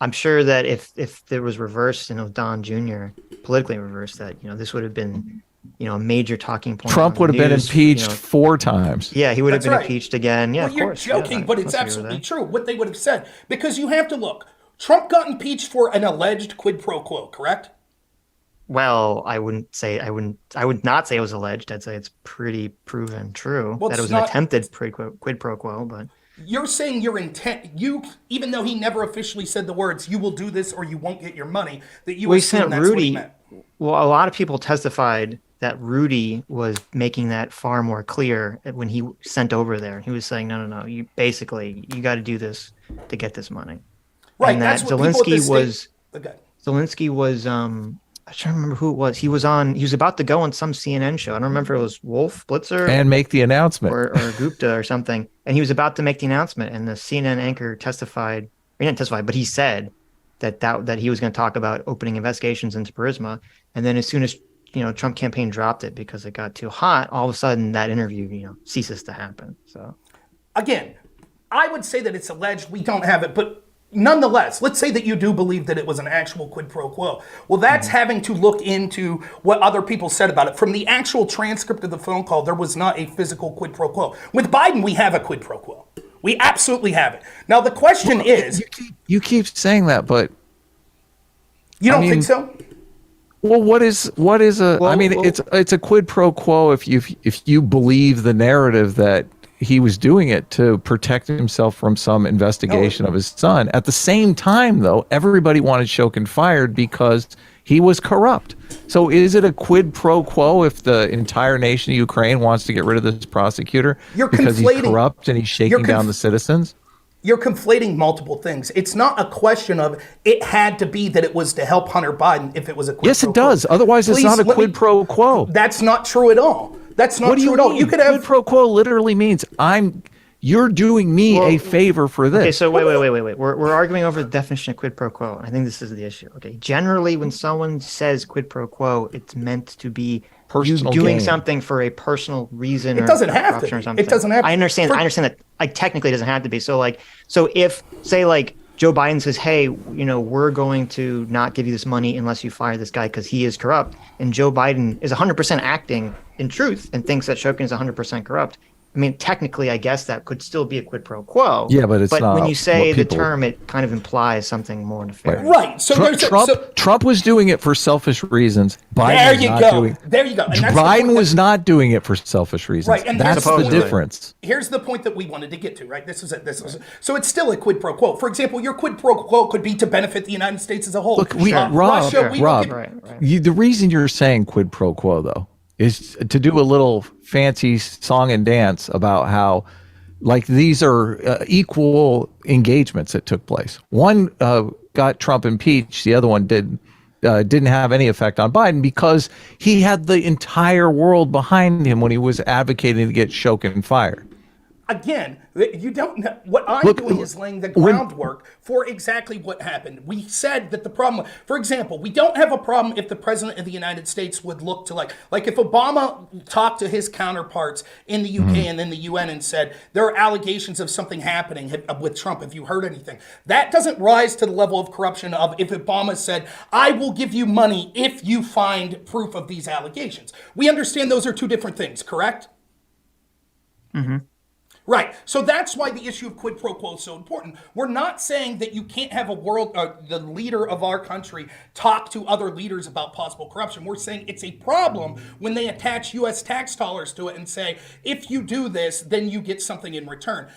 I'm sure that if there was reversed, Don Jr. politically reversed, that this would have been a major talking point. Trump would have been news, impeached 4 times. Yeah, he would have That's been right. impeached again. Yeah, Well, of you're course. joking, yeah, but it's let's agree with absolutely that. true what they would have said. Because you have to look. Trump got impeached for an alleged quid pro quo, correct? Well, I would not say it was alleged. I'd say it's pretty proven true Well, that it was it's an not- attempted quid pro quo. But You're saying your intent, even though he never officially said the words, you will do this or you won't get your money, that you we assume sent that's what he Rudy. meant. Well, a lot of people testified that Rudy was making that far more clear when he sent over there. He was saying, no, you got to do this to get this money. Right, And that's that what people at the Zelensky was I trying to remember who it was. He was about to go on some CNN show. I don't remember if it was Wolf Blitzer And make the announcement. or Gupta or something. And he was about to make the announcement, and the CNN anchor testified. He didn't testify, but he said that he was going to talk about opening investigations into Burisma. And then as soon as Trump campaign dropped it because it got too hot, all of a sudden that interview ceases to happen. So Again, I would say that it's alleged. We don't have it, but nonetheless, let's say that you do believe that it was an actual quid pro quo. Well, that's having to look into what other people said about it. From the actual transcript of the phone call, there was not a physical quid pro quo. With Biden, we have a quid pro quo. We absolutely have it. Now, the question is... You keep saying that, but... You don't think so? Well, what is a? Well, I mean, it's a quid pro quo if you believe the narrative that he was doing it to protect himself from some investigation of his son. At the same time, though, everybody wanted Shokin fired because he was corrupt. So is it a quid pro quo if the entire nation of Ukraine wants to get rid of this prosecutor because he's corrupt and he's shaking down the citizens? You're conflating multiple things. It's not a question of it had to be that it was to help Hunter Biden if it was a quid pro quo. Yes, it does. Otherwise, it's not a quid pro quo. That's not true at all. That's not true at all. You could have quid pro quo literally means you're doing me a favor for this. Okay, so wait. We're arguing over the definition of quid pro quo. I think this is the issue. Okay, generally, when someone says quid pro quo, it's meant to be Personal you doing gain. something for a personal reason. It doesn't have to corruption or be. something. It doesn't have to. I understand that. Technically, it doesn't have to be. So if Joe Biden says, "Hey, we're going to not give you this money unless you fire this guy because he is corrupt," and Joe Biden is 100% acting in truth and thinks that Shokin is 100% corrupt. I mean, technically, I guess that could still be a quid pro quo. Yeah, but it's not. But when you say what the people- term, it kind of implies something more nefarious. right. So Trump was doing it for selfish reasons. Biden there was you not go. doing- There you go. And that's the Biden point was not doing it for selfish reasons. Right, and that's the supposedly. difference. Here's the point that we wanted to get to, right? This is it. So it's still a quid pro quo. For example, your quid pro quo could be to benefit the United States as a whole. Look, Russia, we will Rob, give- Right. the reason you're saying quid pro quo, though, is to do a little fancy song and dance about how, these are equal engagements that took place. One got Trump impeached. The other one didn't have any effect on Biden because he had the entire world behind him when he was advocating to get Shokin fired. Again, you don't know. What I'm doing is laying the groundwork for exactly what happened. We said that the problem, for example, we don't have a problem if the president of the United States would look to like if Obama talked to his counterparts in the UK and then the UN and said, there are allegations of something happening with Trump. Have you heard anything? That doesn't rise to the level of corruption of if Obama said, I will give you money if you find proof of these allegations. We understand those are two different things, correct? Mm-hmm. Right. So that's why the issue of quid pro quo is so important. We're not saying that you can't have the leader of our country talk to other leaders about possible corruption. We're saying it's a problem when they attach U.S. tax dollars to it and say, if you do this, then you get something in return.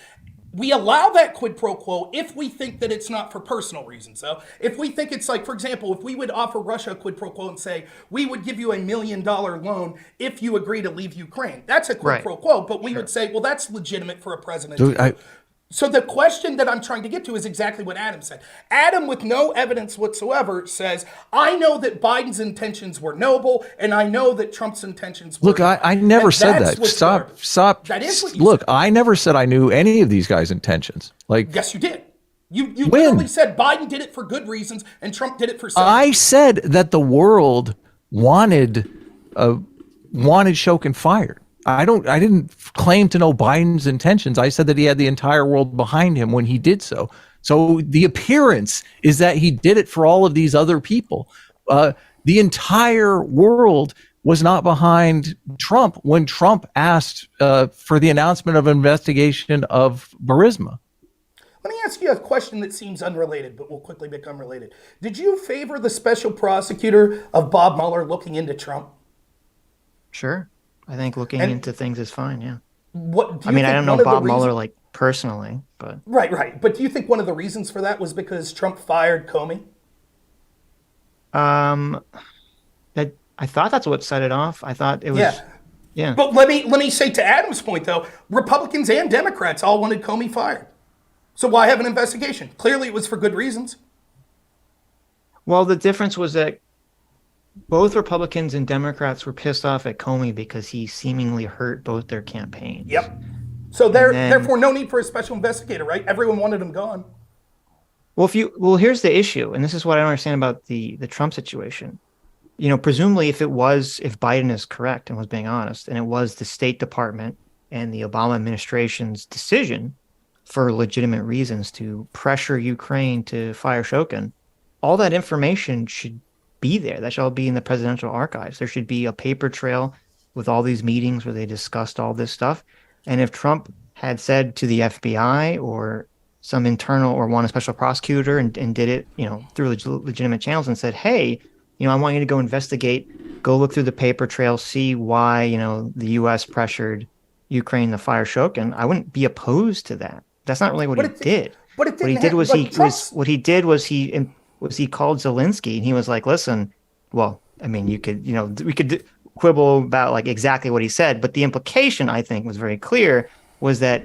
We allow that quid pro quo if we think that it's not for personal reasons. So if we think it's like, for example, if we would offer Russia a quid pro quo and say, we would give you $1 million loan if you agree to leave Ukraine. That's a quid pro quo, but we would say, well, that's legitimate for a president to do. So the question that I'm trying to get to is exactly what Adam said. Adam, with no evidence whatsoever, says, I know that Biden's intentions were noble, and I know that Trump's intentions were... Look, I never said that. Stop. That is what you Look, said. I never said I knew any of these guys' intentions. Like, yes, you did. You literally said Biden did it for good reasons, and Trump did it for some. I said that the world wanted Shokin fired. I didn't claim to know Biden's intentions. I said that he had the entire world behind him when he did so. So the appearance is that he did it for all of these other people. The entire world was not behind Trump when Trump asked for the announcement of investigation of Burisma. Let me ask you a question that seems unrelated, but will quickly become related. Did you favor the special prosecutor of Bob Mueller looking into Trump? Sure. I think looking into things is fine, yeah. I don't know Bob Mueller like personally, but... Right. But do you think one of the reasons for that was because Trump fired Comey? I thought that's what set it off. I thought it was... Yeah. But let me say to Adam's point, though, Republicans and Democrats all wanted Comey fired. So why have an investigation? Clearly it was for good reasons. Well, the difference was that both Republicans and Democrats were pissed off at Comey because he seemingly hurt both their campaigns. Yep. So therefore, no need for a special investigator, right? Everyone wanted him gone. Well, here's the issue, and this is what I don't understand about the Trump situation. You know, presumably, if Biden is correct and was being honest, and it was the State Department and the Obama administration's decision for legitimate reasons to pressure Ukraine to fire Shokin, all that information should be there. That should all be in the presidential archives. There should be a paper trail with all these meetings where they discussed all this stuff. And if Trump had said to the FBI or some internal or one a special prosecutor and did it, through legitimate channels and said, hey, I want you to go investigate, go look through the paper trail, see why, the U.S. pressured Ukraine to fire Shokin, I wouldn't be opposed to that. That's not really what he did. But it didn't what he did was he called Zelensky and he was like, listen, well, I mean, we could quibble about like exactly what he said, but the implication I think was very clear was that,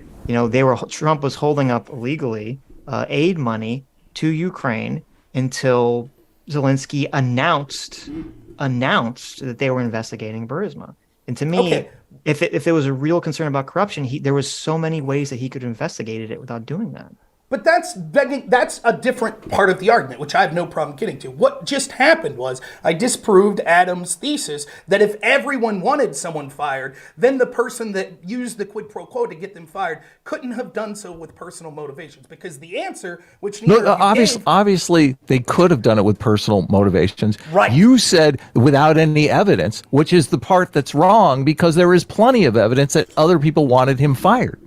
Trump was holding up illegally aid money to Ukraine until Zelensky announced that they were investigating Burisma. And to me, if there was a real concern about corruption, there was so many ways that he could have investigated it without doing that. But that's a different part of the argument, which I have no problem getting to. What just happened was I disproved Adam's thesis that if everyone wanted someone fired, then the person that used the quid pro quo to get them fired couldn't have done so with personal motivations. Because the answer, which obviously they could have done it with personal motivations. Right. You said without any evidence, which is the part that's wrong because there is plenty of evidence that other people wanted him fired.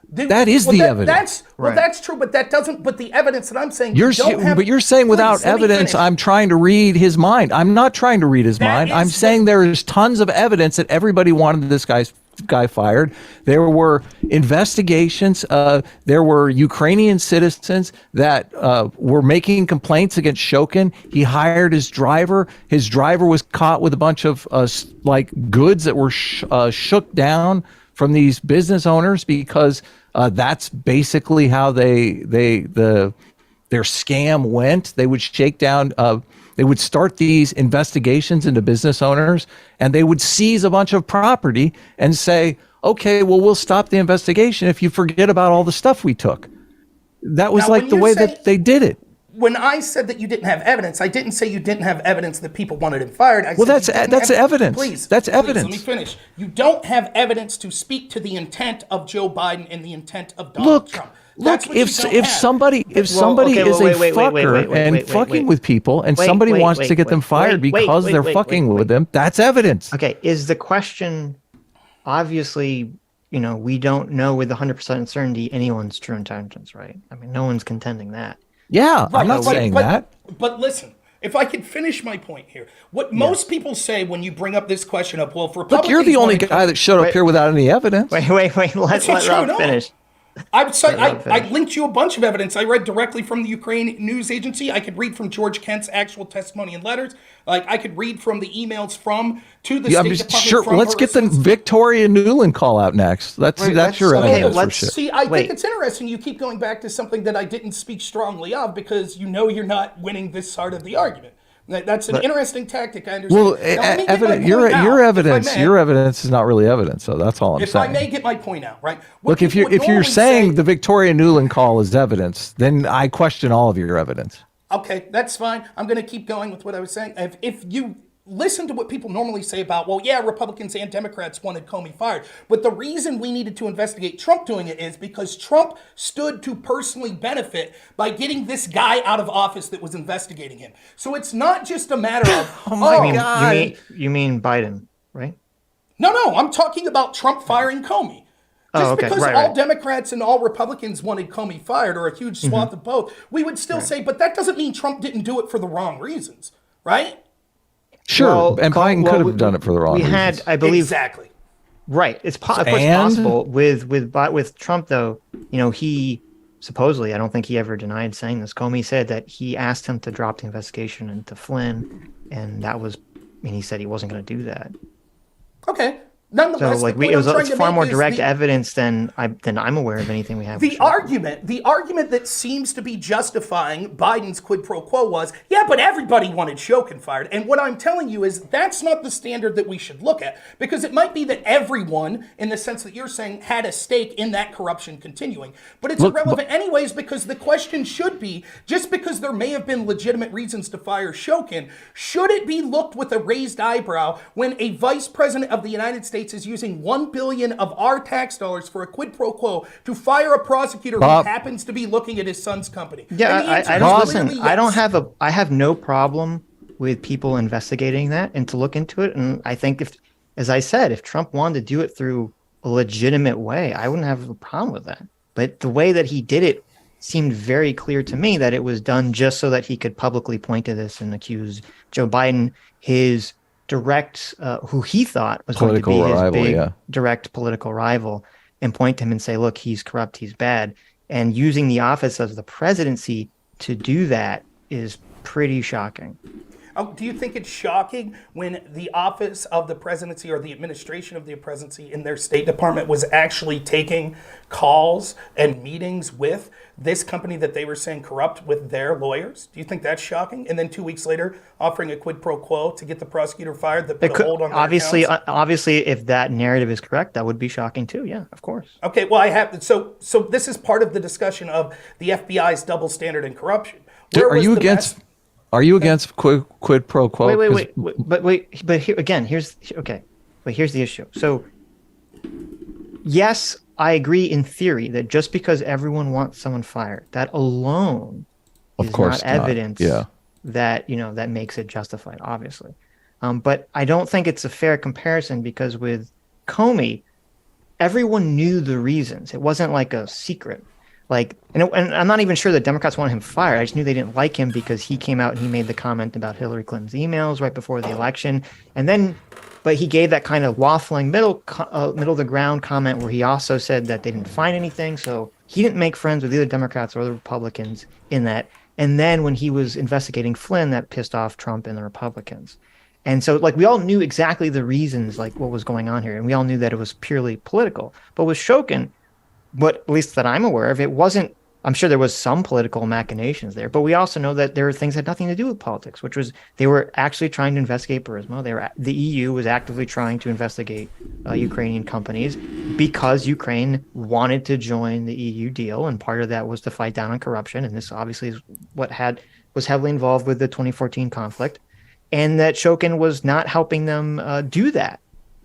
That is the evidence. That's true, but that doesn't. But the evidence that I'm saying, you're saying without evidence, I'm trying to read his mind. I'm not trying to read his mind. I'm saying there is tons of evidence that everybody wanted this guy fired. There were investigations. There were Ukrainian citizens that were making complaints against Shokin. He hired his driver. His driver was caught with a bunch of goods that were shook down from these business owners because that's basically how their scam went. They would shake down, they would start these investigations into business owners and they would seize a bunch of property and say, okay, well, we'll stop the investigation if you forget about all the stuff we took. That was Now, like when the you're way saying- that they did it. When I said that you didn't have evidence, I didn't say you didn't have evidence that people wanted him fired. I Well, said that's evidence. Please, That's please, evidence. let me finish. You don't have evidence to speak to the intent of Joe Biden and the intent of Donald Trump. That's what you don't If have. somebody okay, is well, a wait, fucker and fucking with people, and somebody wants to get them fired because they're fucking with them, that's evidence. Okay, is the question obviously, we don't know with 100% certainty anyone's true intentions, right? I mean, no one's contending that. Yeah, I'm not saying that. But listen, if I could finish my point here, what most people say when you bring up this question of, well, if Republicans... Look, you're the only guy that showed up here without any evidence. Wait, let Rob finish. I linked you a bunch of evidence. I read directly from the Ukraine news agency. I could read from George Kent's actual testimony and letters. Like, I could read from the emails to the State Department. Sure, from let's get the Victoria Nuland call out next. That's your evidence for shit. See, I think it's interesting you keep going back to something that I didn't speak strongly of because you're not winning this side of the argument. That's an interesting tactic. I understand. Well, your evidence is not really evidence, so that's all I'm saying. If I may get my point out, right? Look, if you're saying the Victoria Nuland call is evidence, then I question all of your evidence. Okay, that's fine. I'm going to keep going with what I was saying. If you listen to what people normally say about, well, yeah, Republicans and Democrats wanted Comey fired, but the reason we needed to investigate Trump doing it is because Trump stood to personally benefit by getting this guy out of office that was investigating him. So it's not just a matter of, oh my God. You mean Biden, right? No, I'm talking about Trump firing Comey. Just because all Democrats and all Republicans wanted Comey fired, or a huge swath of both, we would still say, but that doesn't mean Trump didn't do it for the wrong reasons, right? Sure, and Biden could have done it for the wrong reasons. We had, I believe, exactly. Right, it's possible with Trump though. He supposedly, I don't think he ever denied saying this. Comey said that he asked him to drop the investigation into Flynn, and that was, he said he wasn't going to do that. Okay. Nonetheless, so it's far more direct evidence than I'm aware of anything we have. The argument that seems to be justifying Biden's quid pro quo was, yeah, but everybody wanted Shokin fired. And what I'm telling you is that's not the standard that we should look at, because it might be that everyone, in the sense that you're saying, had a stake in that corruption continuing. But it's irrelevant anyways, because the question should be, just because there may have been legitimate reasons to fire Shokin, should it be looked with a raised eyebrow when a vice president of the United States is using $1 billion of our tax dollars for a quid pro quo to fire a prosecutor who happens to be looking at his son's company? Yeah, I have no problem with people investigating that and to look into it. And I think if Trump wanted to do it through a legitimate way, I wouldn't have a problem with that. But the way that he did it seemed very clear to me that it was done just so that he could publicly point to this and accuse Joe Biden, his direct, who he thought was going to be his big direct political rival, and point to him and say, look, he's corrupt, he's bad. And using the office of the presidency to do that is pretty shocking. Oh, do you think it's shocking when the office of the presidency or the administration of the presidency in their State Department was actually taking calls and meetings with this company that they were saying corrupt with their lawyers? Do you think that's shocking? And then 2 weeks later, offering a quid pro quo to get the prosecutor fired that put a hold on their accounts? Obviously, if that narrative is correct, that would be shocking too. Yeah, of course. Okay, well, so this is part of the discussion of the FBI's double standard and corruption. Are you against quid pro quo? Here's the issue. So, yes, I agree in theory that just because everyone wants someone fired, that alone is not evidence that makes it justified, obviously. But I don't think it's a fair comparison, because with Comey, everyone knew the reasons. It wasn't like a secret. And I'm not even sure that Democrats wanted him fired. I just knew they didn't like him because he came out and he made the comment about Hillary Clinton's emails right before the election. But he gave that kind of waffling middle of the ground comment where he also said that they didn't find anything. So he didn't make friends with either Democrats or the Republicans in that. And then when he was investigating Flynn, that pissed off Trump and the Republicans. And so we all knew exactly the reasons, what was going on here. And we all knew that it was purely political. But with Shokin, at least that I'm aware of, it wasn't. I'm sure there was some political machinations there, but we also know that there were things that had nothing to do with politics, which was they were actually trying to investigate Burisma. The EU was actively trying to investigate Ukrainian companies because Ukraine wanted to join the EU deal, and part of that was to fight down on corruption. And this obviously is what was heavily involved with the 2014 conflict, and that Shokin was not helping them do that,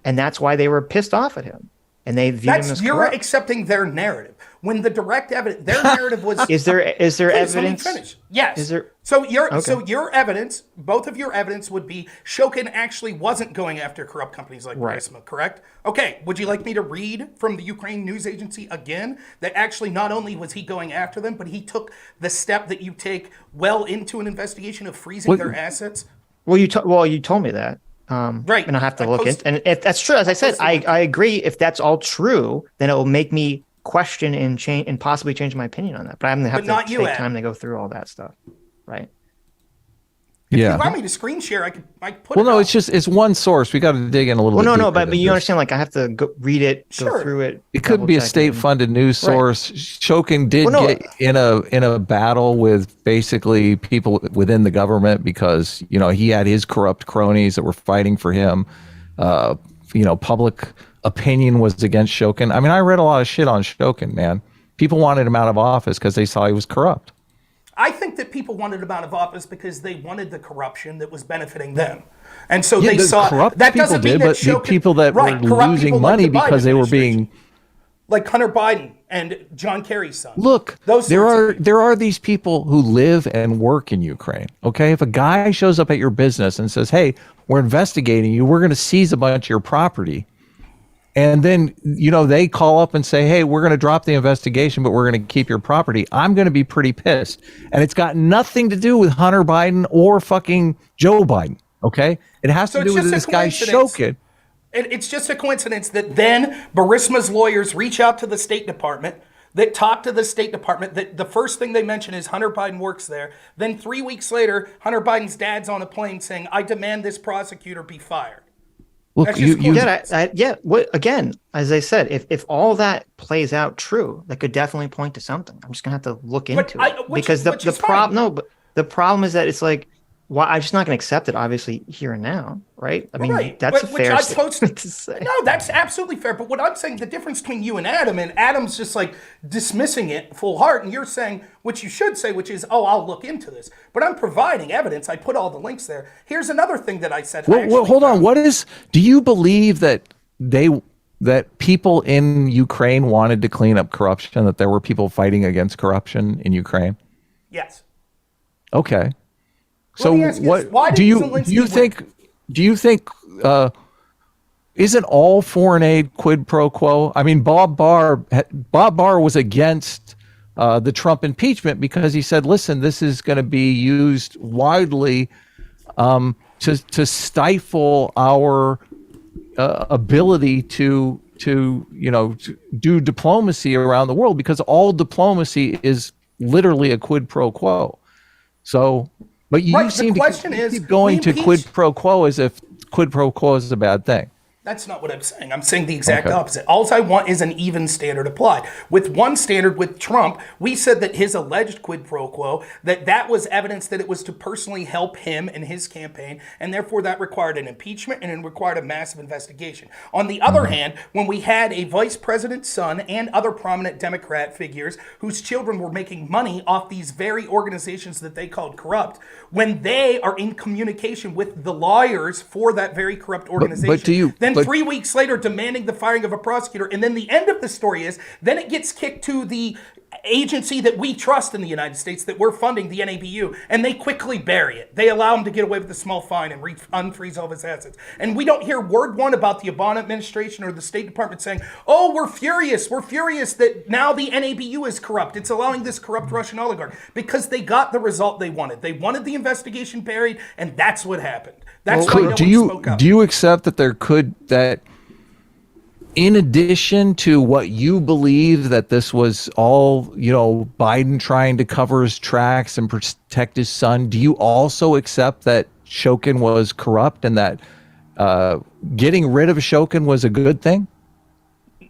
and that's why they were pissed off at him, and they viewed him as corrupt. You're accepting their narrative. When the direct evidence, their narrative was. Is there Please, evidence? let me finish. Yes. Is there? So your evidence, both of your evidence would be Shokin actually wasn't going after corrupt companies like Burisma, correct? Okay. Would you like me to read from the Ukraine news agency again that actually not only was he going after them, but he took the step that you take well into an investigation of freezing their assets? Well, you told me that. Right. And I have to look into. And if that's true, as I said, I agree. If that's all true, then it will make me question and change and possibly change my opinion on that. But I'm gonna have to take time to go through all that stuff, right? If you want me to screen share, I could put. Well, no, it's one source. We got to dig in a little. Well, bit no, but you understand. Like I have to read it, go through it. It could be a state-funded news source. Right. Shokin did get in a battle with basically people within the government because he had his corrupt cronies that were fighting for him. Public opinion was against Shokin. I mean, I read a lot of shit on Shokin, man. People wanted him out of office because they saw he was corrupt. I think that people wanted him out of office because they wanted the corruption that was benefiting them. And so they saw corrupt that people doesn't mean did, that but the Shokin, people that were losing money because they were being like Hunter Biden and John Kerry's son. Look, there are these people who live and work in Ukraine. Okay, if a guy shows up at your business and says, "Hey, we're investigating you. We're going to seize a bunch of your property," and then they call up and say, "Hey, we're going to drop the investigation, but we're going to keep your property," I'm going to be pretty pissed. And it's got nothing to do with Hunter Biden or fucking Joe Biden. Okay, it has to do with this guy Shokin. It's just a coincidence that then Burisma's lawyers reach out to the State Department, that talk to the State Department, that the first thing they mention is Hunter Biden works there. Then 3 weeks later, Hunter Biden's dad's on a plane saying, "I demand this prosecutor be fired." Look, again, as I said, if all that plays out true, that could definitely point to something. I'm just gonna have to look into it because the problem is that it's like, well, I'm just not going to accept it, obviously, here and now, right? I mean, that's a fair statement to say. No, that's absolutely fair. But what I'm saying, the difference between you and Adam's just like dismissing it full heart, and you're saying what you should say, which is, "Oh, I'll look into this." But I'm providing evidence. I put all the links there. Here's another thing that I said. Well, hold on. Do you believe that people in Ukraine wanted to clean up corruption, that there were people fighting against corruption in Ukraine? Yes. Okay. So what do you think isn't all foreign aid quid pro quo? I mean, Bob Barr was against the Trump impeachment because he said, "Listen, this is going to be used widely to stifle our ability to do diplomacy around the world because all diplomacy is literally a quid pro quo." So. But you seem to keep going to quid pro quo as if quid pro quo is a bad thing. That's not what I'm saying. I'm saying the exact opposite. All I want is an even standard applied. With one standard with Trump, we said that his alleged quid pro quo, that was evidence that it was to personally help him in his campaign, and therefore that required an impeachment and it required a massive investigation. On the other hand, when we had a vice president's son and other prominent Democrat figures whose children were making money off these very organizations that they called corrupt, when they are in communication with the lawyers for that very corrupt organization, then 3 weeks later demanding the firing of a prosecutor, and then the end of the story is, then it gets kicked to the agency that we trust in the United States that we're funding, the NABU, and they quickly bury it. They allow him to get away with a small fine and unfreeze all of his assets. And we don't hear word one about the Obama administration or the State Department saying, "Oh, we're furious that now the NABU is corrupt. It's allowing this corrupt Russian oligarch," because they got the result they wanted. They wanted the investigation buried, and that's what happened. That's why no one spoke up. Do you accept that in addition to what you believe that this was all, Biden trying to cover his tracks and protect his son, do you also accept that Shokin was corrupt and that getting rid of Shokin was a good thing?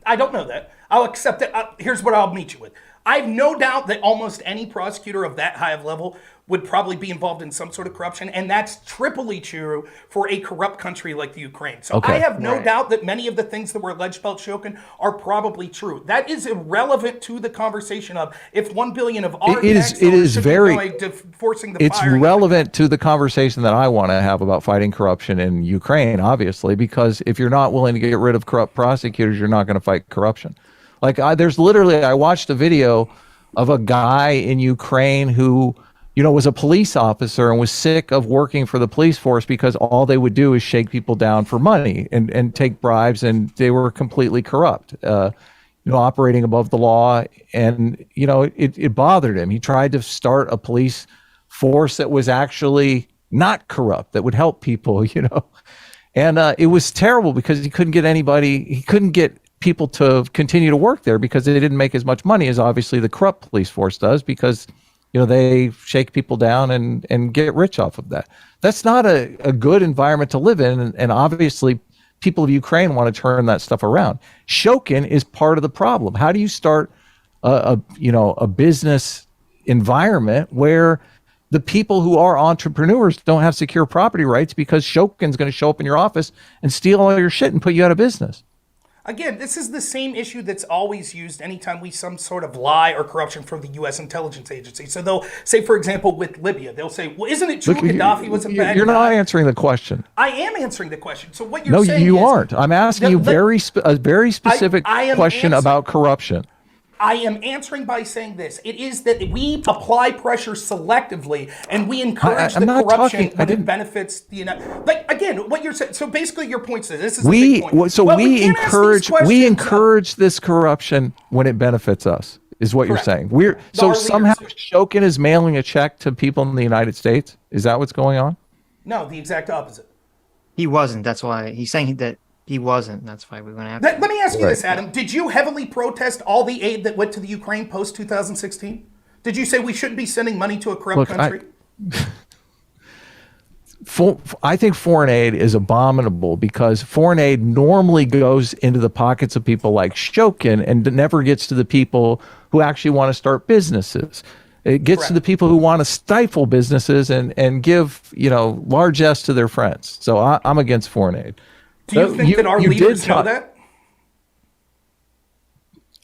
I don't know that. I'll accept it. Here's what I'll meet you with. I have no doubt that almost any prosecutor of that high of level would probably be involved in some sort of corruption, and that's triply true for a corrupt country like the Ukraine. So I have no doubt that many of the things that were alleged about Shokin are probably true. That is irrelevant to the conversation of if 1 billion of our tax dollars should be going to forcing the it's firing. relevant to the conversation that I want to have about fighting corruption in Ukraine, obviously, because if you're not willing to get rid of corrupt prosecutors, you're not going to fight corruption. Like I watched a video of a guy in Ukraine who, was a police officer and was sick of working for the police force because all they would do is shake people down for money and take bribes, and they were completely corrupt, operating above the law. And, it bothered him. He tried to start a police force that was actually not corrupt, that would help people, and it was terrible because he couldn't get people to continue to work there because they didn't make as much money as obviously the corrupt police force does, because they shake people down and get rich off of that. That's not a good environment to live in, and obviously people of Ukraine want to turn that stuff around. Shokin is part of the problem. How do you start a business environment where the people who are entrepreneurs don't have secure property rights because Shokin's going to show up in your office and steal all your shit and put you out of business? Again, this is the same issue that's always used anytime we some sort of lie or corruption from the U.S. intelligence agency. So they'll say, for example, with Libya, they'll say, well, isn't it true Gaddafi was a bad guy? You're not answering the question. I am answering the question. So what you're saying is... No, you aren't. I'm asking you a very specific question about corruption. I am answering by saying this. It is that we apply pressure selectively and we encourage the corruption when it benefits the United... Like, again, what you're saying... So basically your point is this is a big point. So we encourage this corruption when it benefits us, is what you're saying. Somehow Shokin is mailing a check to people in the United States? Is that what's going on? No, the exact opposite. He wasn't. That's why he's saying that he wasn't. That's why we went after him. Let me ask you this, Adam. Did you heavily protest all the aid that went to the Ukraine post-2016? Did you say we shouldn't be sending money to a corrupt country? I think foreign aid is abominable because foreign aid normally goes into the pockets of people like Shokin and never gets to the people who actually want to start businesses. It gets to the people who want to stifle businesses and give, largesse to their friends. So I'm against foreign aid. Do you think that our leaders know that?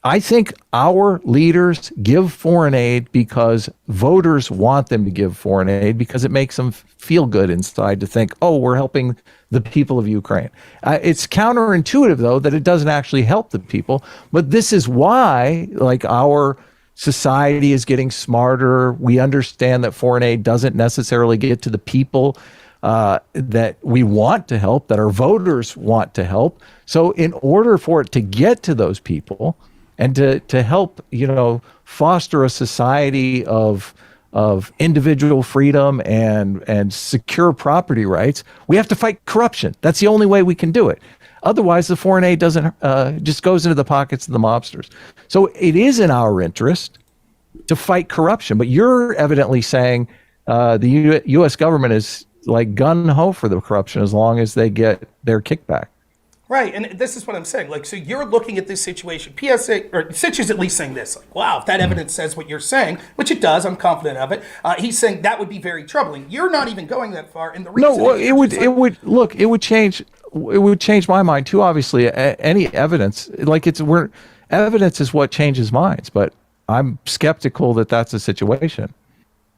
I think our leaders give foreign aid because voters want them to give foreign aid because it makes them feel good inside to think, oh, we're helping the people of Ukraine. It's counterintuitive, though, that it doesn't actually help the people. But this is why, our society is getting smarter. We understand that foreign aid doesn't necessarily get to the people that we want to help, that our voters want to help. So in order for it to get to those people and to help, foster a society of individual freedom and secure property rights, we have to fight corruption. That's the only way we can do it. Otherwise, the foreign aid doesn't just goes into the pockets of the mobsters. So it is in our interest to fight corruption. But you're evidently saying the U.S. government is like gun-ho for the corruption as long as they get their kickback. Right, and this is what I'm saying. So you're looking at this situation. PSA, or Sitch is at least saying this. Wow, if that evidence says what you're saying, which it does, I'm confident of it. He's saying that would be very troubling. You're not even going that far. And the reason it would change my mind too. Obviously, any evidence, evidence is what changes minds. But I'm skeptical that that's the situation.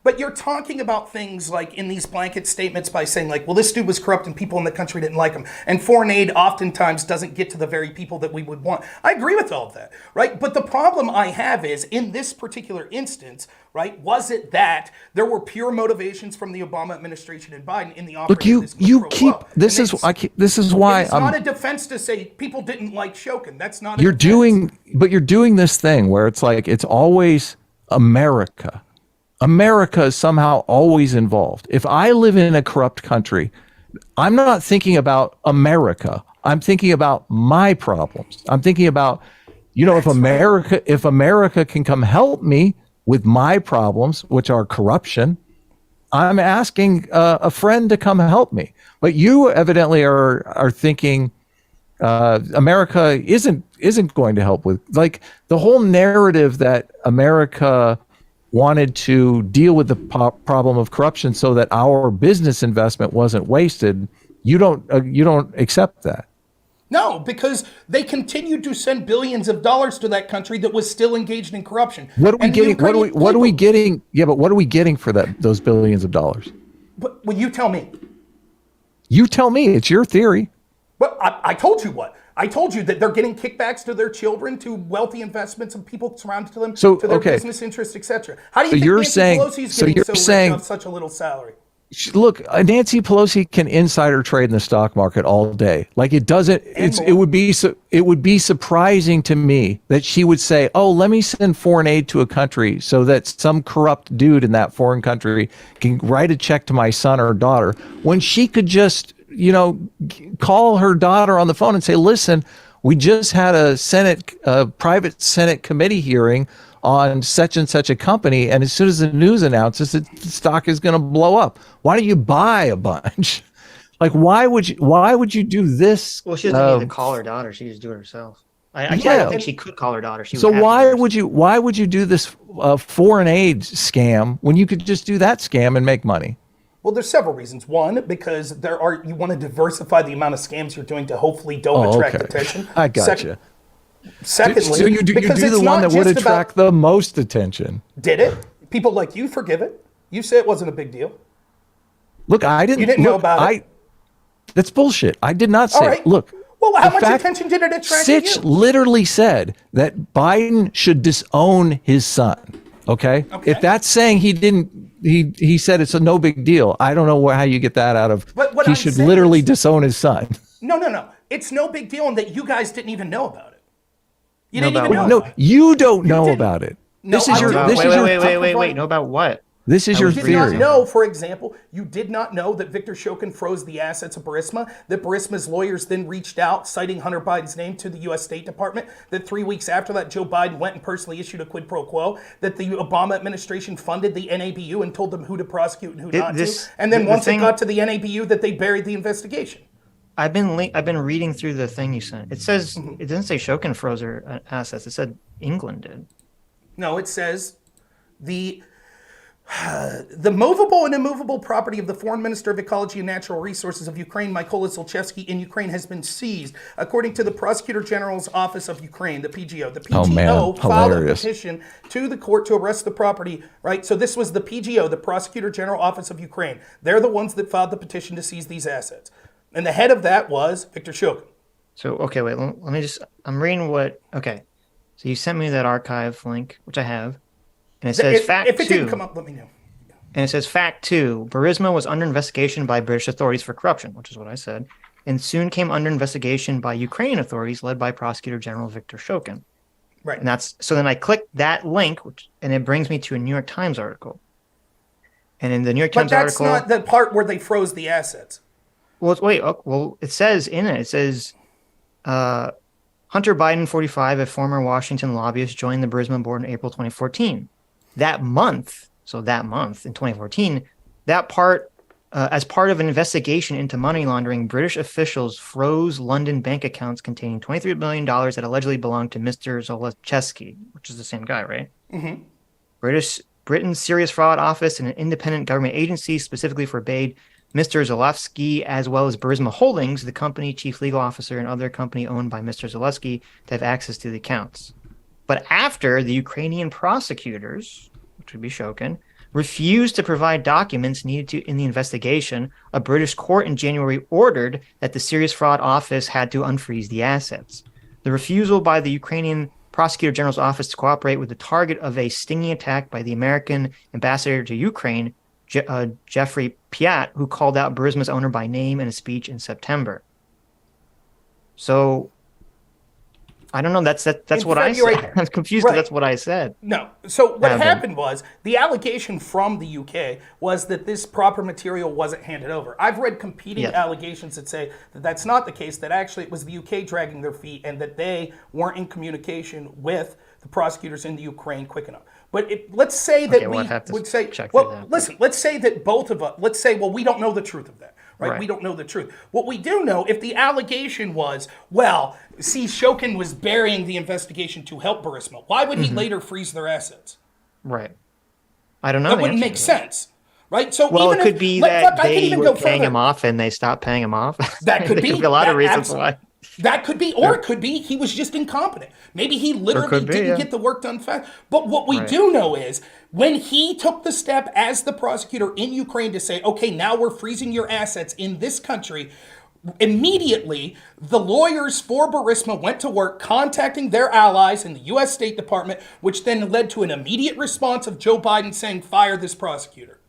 But you're talking about things like in these blanket statements by saying well, this dude was corrupt and people in the country didn't like him. And foreign aid oftentimes doesn't get to the very people that we would want. I agree with all of that, right? But the problem I have is in this particular instance, right, was it that there were pure motivations from the Obama administration and Biden in the operation? Look, this is why it's not a defense to say people didn't like Shokin. That's not. You're doing this thing where it's it's always America. America is somehow always involved. If I live in a corrupt country, I'm not thinking about America. I'm thinking about my problems. I'm thinking about, if America can come help me with my problems, which are corruption, I'm asking a friend to come help me. But you evidently are thinking America isn't going to help with, like, the whole narrative that America wanted to deal with the problem of corruption so that our business investment wasn't wasted. You don't accept that. No, because they continued to send billions of dollars to that country that was still engaged in corruption. What are we And getting? Ukrainian What are we people- getting? Yeah, but what are we getting for those billions of dollars? But, well, you tell me. You tell me. It's your theory. Well, I told you what. I told you that they're getting kickbacks to their children, to wealthy investments and people surrounded to them, So, to their okay. business interests, etc. How do you So think you're Nancy saying- Pelosi's so getting you're so rich saying- off such a little salary? Look, Nancy Pelosi can insider trade in the stock market all day. Like, it doesn't. It would be surprising to me that she would say, "Oh, let me send foreign aid to a country so that some corrupt dude in that foreign country can write a check to my son or daughter," when she could just, call her daughter on the phone and say, "Listen, we just had a private Senate committee hearing on such and such a company, and as soon as the news announces it, the stock is going to blow up. Why don't you buy a bunch?" Like, why would you do this? Well, she doesn't need to call her daughter. She just do it herself. I don't think she could call her daughter. She would So have to why would you do this foreign aid scam when you could just do that scam and make money? Well, there's several reasons. One, because you want to diversify the amount of scams you're doing to hopefully don't attract attention. I gotcha. Secondly, So you do because it's the one not that would just attract the most attention. Did it? People like you forgive it. You say it wasn't a big deal. Look, I didn't. You didn't know about it. That's bullshit. I did not say. All right. Look. Well, how the much fact- attention did it attract? Sitch to you? literally said that Biden should disown his son. Okay? If that's saying he said it's a no big deal. I don't know how you get that out of. But what he I'm should saying literally is- disown his son. No. It's no big deal in that you guys didn't even know about it. You Know didn't even about know. what? No, about it. you don't know didn't. about it. No, This is I your. don't. This wait, is your. wait. Know about what? This is your You did theory. not know, for example, you did not know that Victor Shokin froze the assets of Burisma, that Burisma's lawyers then reached out, citing Hunter Biden's name, to the U.S. State Department, that 3 weeks after that, Joe Biden went and personally issued a quid pro quo, that the Obama administration funded the NABU and told them who to prosecute and who not to. And then once it got to the NABU, that they buried the investigation. I've been reading through the thing you sent. It says it didn't say Shokin froze her assets. It said England did. No, it says the movable and immovable property of the Foreign Minister of Ecology and Natural Resources of Ukraine, Mykola Zlochevsky, in Ukraine has been seized, according to the Prosecutor General's Office of Ukraine, the PGO. The PGO filed a Hilarious. petition to the court to arrest the property, right? So this was the PGO, the Prosecutor General Office of Ukraine. They're the ones that filed the petition to seize these assets. And the head of that was Victor Shokin. So, okay, wait, let me just, I'm reading okay. So you sent me that archive link, which I have, and it says fact If it 2. didn't come up, let me know. And it says fact 2, Burisma was under investigation by British authorities for corruption, which is what I said, and soon came under investigation by Ukrainian authorities led by Prosecutor General Victor Shokin. Right. And so then I clicked that link, and it brings me to a New York Times article. And in the New York But Times that's article, not the part where they froze the assets. it says in it, Hunter Biden, 45, a former Washington lobbyist, joined the Burisma board in April 2014. That month in 2014, as part of an investigation into money laundering, British officials froze London bank accounts containing $23 million that allegedly belonged to Mr. Zlochevsky, which is the same guy, right? Mm-hmm. Britain's Serious Fraud Office, an independent government agency, specifically forbade Mr. Zalewski, as well as Burisma Holdings, the company, chief legal officer, and other company owned by Mr. Zalewski, to have access to the accounts. But after the Ukrainian prosecutors, which would be Shokin, refused to provide documents needed in the investigation, a British court in January ordered that the Serious Fraud Office had to unfreeze the assets. The refusal by the Ukrainian Prosecutor General's office to cooperate with the target of a stinging attack by the American ambassador to Ukraine, Jeffrey Piat, who called out Burisma's owner by name in a speech in September. So, I don't know. That's what I said. I'm confused because that's what I said. No. So what happened was the allegation from the UK was that this proper material wasn't handed over. I've read competing allegations that say that that's not the case, that actually it was the UK dragging their feet and that they weren't in communication with the prosecutors in the Ukraine quick enough. But let's say that we would say, well, listen, let's say that both of us, let's say, well, we don't know the truth of that, right? We don't know the truth. What we do know, if the allegation was, well, see, Shokin was burying the investigation to help Burisma, why would he later freeze their assets? Right. I don't know. That wouldn't make sense. Right? So well, even it could be that they were paying further. him off and they stopped paying him off. That could be. A lot of reasons why. That could be, or it could be he was just incompetent. Maybe he literally didn't get the work done fast. But what we do know is when he took the step as the prosecutor in Ukraine to say, okay, now we're freezing your assets in this country, immediately the lawyers for Burisma went to work contacting their allies in the U.S. State Department, which then led to an immediate response of Joe Biden saying, fire this prosecutor.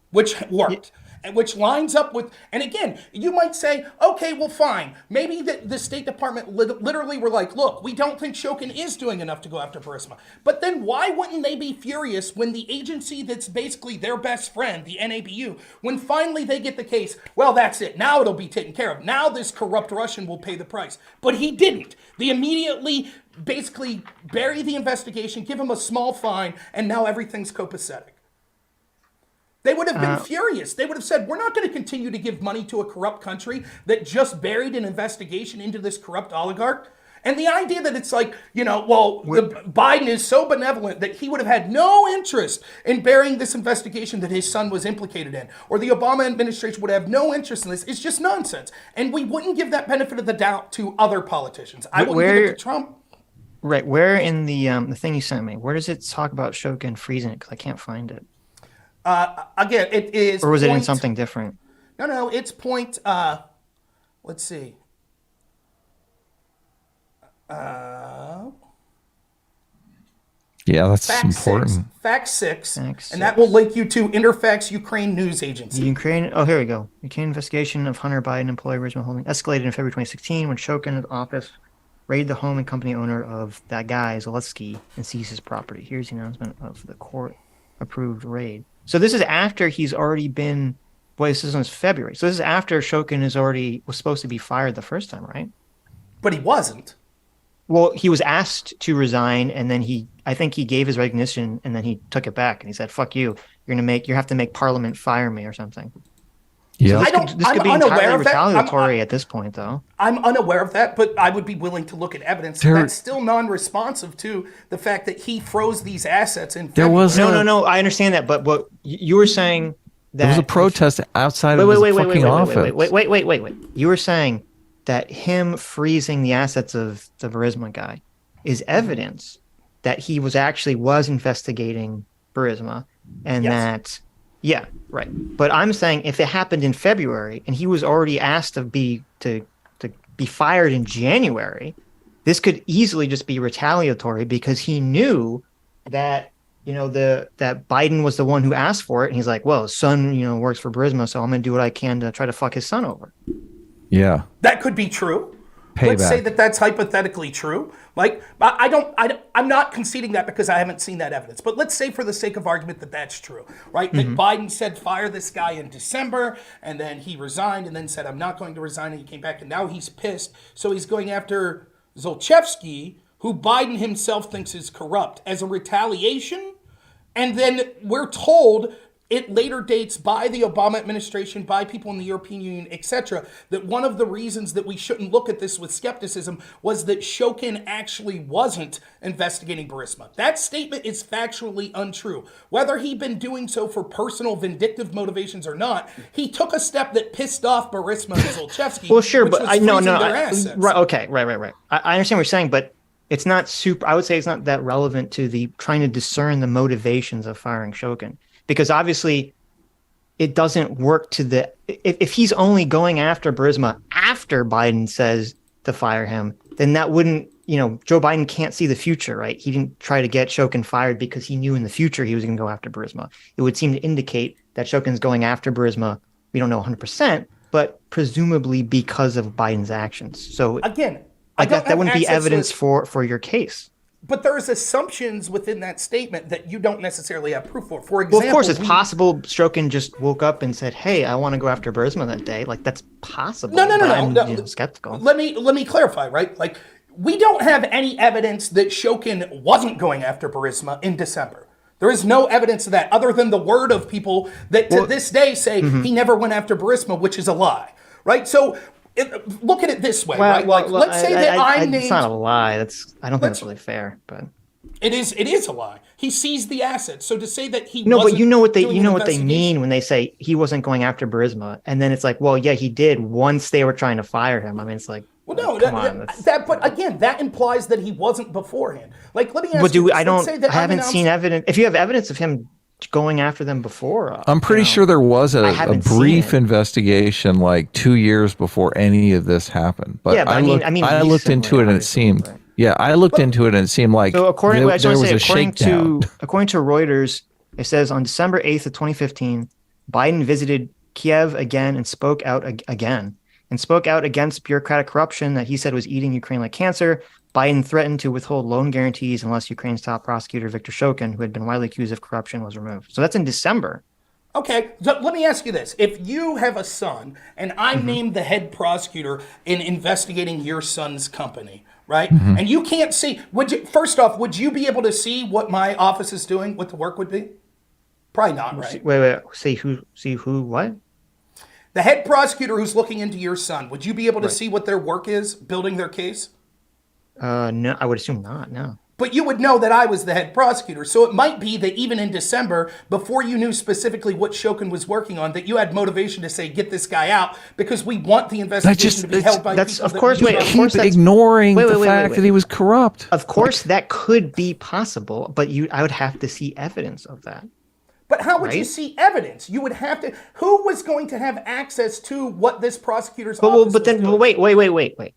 Which worked, and which lines up with, and again, you might say, okay, well, fine. Maybe the State Department literally were like, look, we don't think Shokin is doing enough to go after Burisma. But then why wouldn't they be furious when the agency that's basically their best friend, the NABU, when finally they get the case, well, that's it. Now it'll be taken care of. Now this corrupt Russian will pay the price. But he didn't. They immediately basically bury the investigation, give him a small fine, and now everything's copacetic. They would have been furious. They would have said, we're not going to continue to give money to a corrupt country that just buried an investigation into this corrupt oligarch. And the idea that it's like, Biden is so benevolent that he would have had no interest in burying this investigation that his son was implicated in, or the Obama administration would have no interest in this. It's just nonsense. And we wouldn't give that benefit of the doubt to other politicians. I wouldn't give it to Trump. Right. Where in the thing you sent me, where does it talk about Shokin freezing it? Because I can't find it. Again, it is. Or was it in something different? No, it's point. Let's see. Yeah, that's important. Fact 6, and that will link you to Interfax Ukraine News Agency. Ukraine. Oh, here we go. Ukraine investigation of Hunter Biden employee Burisma Holding escalated in February 2016 when Shokin's office raided the home and company owner of that guy Zelensky and seized his property. Here's the announcement of the court-approved raid. So this is after he's already been. Boy, this is February. So this is after Shokin was supposed to be fired the first time, right? But he wasn't. Well, he was asked to resign, and then I think he gave his resignation, and then he took it back, and he said, "Fuck you! You have to make Parliament fire me or something." Yeah, so this could be entirely retaliatory at this point, though. I'm unaware of that, but I would be willing to look at evidence. That's still non-responsive to the fact that he froze these assets in February. No. I understand that, but what you were saying that there was a protest outside of his fucking office. Wait. You were saying that him freezing the assets of the Burisma guy is evidence that he was investigating Burisma, and that. Yeah, right. But I'm saying if it happened in February and he was already asked to be fired in January, this could easily just be retaliatory because he knew that that Biden was the one who asked for it, and he's like, well, his son works for Burisma, so I'm going to do what I can to try to fuck his son over. Yeah, that could be true. Payback. Let's say that that's hypothetically true. Like, I'm not conceding that because I haven't seen that evidence. But let's say for the sake of argument that that's true, right? That Biden said fire this guy in December, and then he resigned, and then said I'm not going to resign, and he came back, and now he's pissed. So he's going after Zlochevsky, who Biden himself thinks is corrupt, as a retaliation. And then we're told it later dates by the Obama administration, by people in the European Union, etc., that one of the reasons that we shouldn't look at this with skepticism was that Shokin actually wasn't investigating Burisma. That statement is factually untrue. Whether he'd been doing so for personal vindictive motivations or not, he took a step that pissed off Burisma and Zlochevsky. Well, sure, but right. Okay, right. I understand what you're saying, but it's not super. I would say it's not that relevant to the trying to discern the motivations of firing Shokin. Because obviously it doesn't work if he's only going after Burisma after Biden says to fire him, then that wouldn't, Joe Biden can't see the future, right? He didn't try to get Shokin fired because he knew in the future he was going to go after Burisma. It would seem to indicate that Shokin's going after Burisma. We don't know 100%, but presumably because of Biden's actions. So again, that wouldn't be evidence for your case. But there's assumptions within that statement that you don't necessarily have proof for. For example, of course, it's possible Shokin just woke up and said, "Hey, I want to go after Burisma that day." Like that's possible. No. I'm skeptical. Let me clarify, right? Like we don't have any evidence that Shokin wasn't going after Burisma in December. There is no evidence of that other than the word of people that to this day say he never went after Burisma, which is a lie, right? So look at it this way, right? Like, let's say that I'm named. It's not a lie. I don't think that's really fair, but it is a lie. He seized the assets. So to say that he no, wasn't but you know what they investigation- mean when they say he wasn't going after Burisma, and then it's like, well, yeah, he did once they were trying to fire him. I mean, it's like, Well, no, come on, but again, that implies that he wasn't beforehand. Like, let me ask but you. I haven't seen evidence. If you have evidence of him going after them before, I'm pretty sure there was a brief seen it. investigation like 2 years before any of this happened. But Yeah, but I looked into it and it seemed, right. yeah, I looked into it and it seemed like So according there was a shakedown. according to Reuters, it says on December 8th of 2015, Biden visited Kiev again and spoke out against bureaucratic corruption that he said was eating Ukraine like cancer. Biden threatened to withhold loan guarantees unless Ukraine's top prosecutor, Viktor Shokin, who had been widely accused of corruption, was removed. So that's in December. Okay, so let me ask you this. If you have a son and I'm named the head prosecutor in investigating your son's company, right? And you can't see, first off, would you be able to see what my office is doing, what the work would be? Probably not, right? Wait. See who, what? The head prosecutor who's looking into your son, would you be able to see what their work is, building their case? No, I would assume not, no. But you would know that I was the head prosecutor. So it might be that even in December, before you knew specifically what Shokin was working on, that you had motivation to say, get this guy out, because we want the investigation to be held by people. Of course, ignoring the fact that he was corrupt. Of course, that could be possible, but I would have to see evidence of that. But how would you see evidence? You would have to. Who was going to have access to what this prosecutor's office was doing? Wait.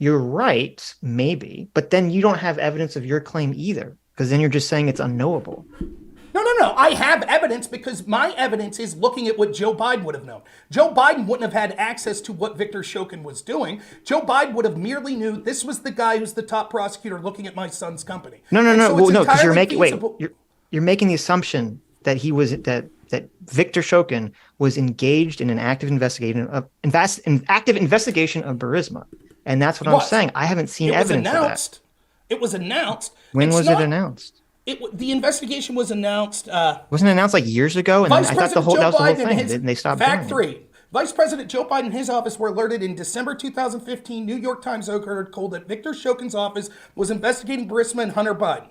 You're right, maybe, but then you don't have evidence of your claim either, because then you're just saying it's unknowable. No. I have evidence because my evidence is looking at what Joe Biden would have known. Joe Biden wouldn't have had access to what Viktor Shokin was doing. Joe Biden would have merely knew this was the guy who's the top prosecutor looking at my son's company. No, because you're making the assumption that he was that Viktor Shokin was engaged in an active investigation of Burisma. And that's what I'm saying. I haven't seen evidence of that. It was announced. When was it announced? The investigation was announced. Wasn't it announced like years ago? And I thought that was the whole thing. And they stopped doing it. Fact 3. Vice President Joe Biden and his office were alerted in December 2015. New York Times article that Viktor Shokin's office was investigating Burisma and Hunter Biden.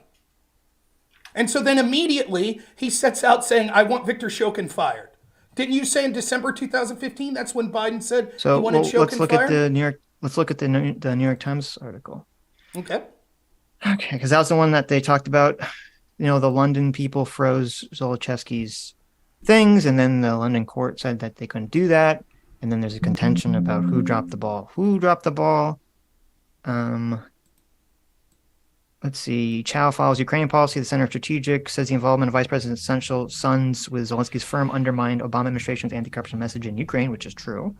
And so then immediately he sets out saying, I want Viktor Shokin fired. Didn't you say in December 2015? That's when Biden said he wanted Shokin fired? Let's look at the New York Times article. Okay, because that was the one that they talked about. You know, the London people froze Zlochevsky's things, and then the London court said that they couldn't do that. And then there's a contention about who dropped the ball. Let's see. Chow follows Ukrainian policy. The Center of Strategic says the involvement of Vice President Essential sons with Zelensky's firm undermined Obama administration's anti-corruption message in Ukraine, which is true.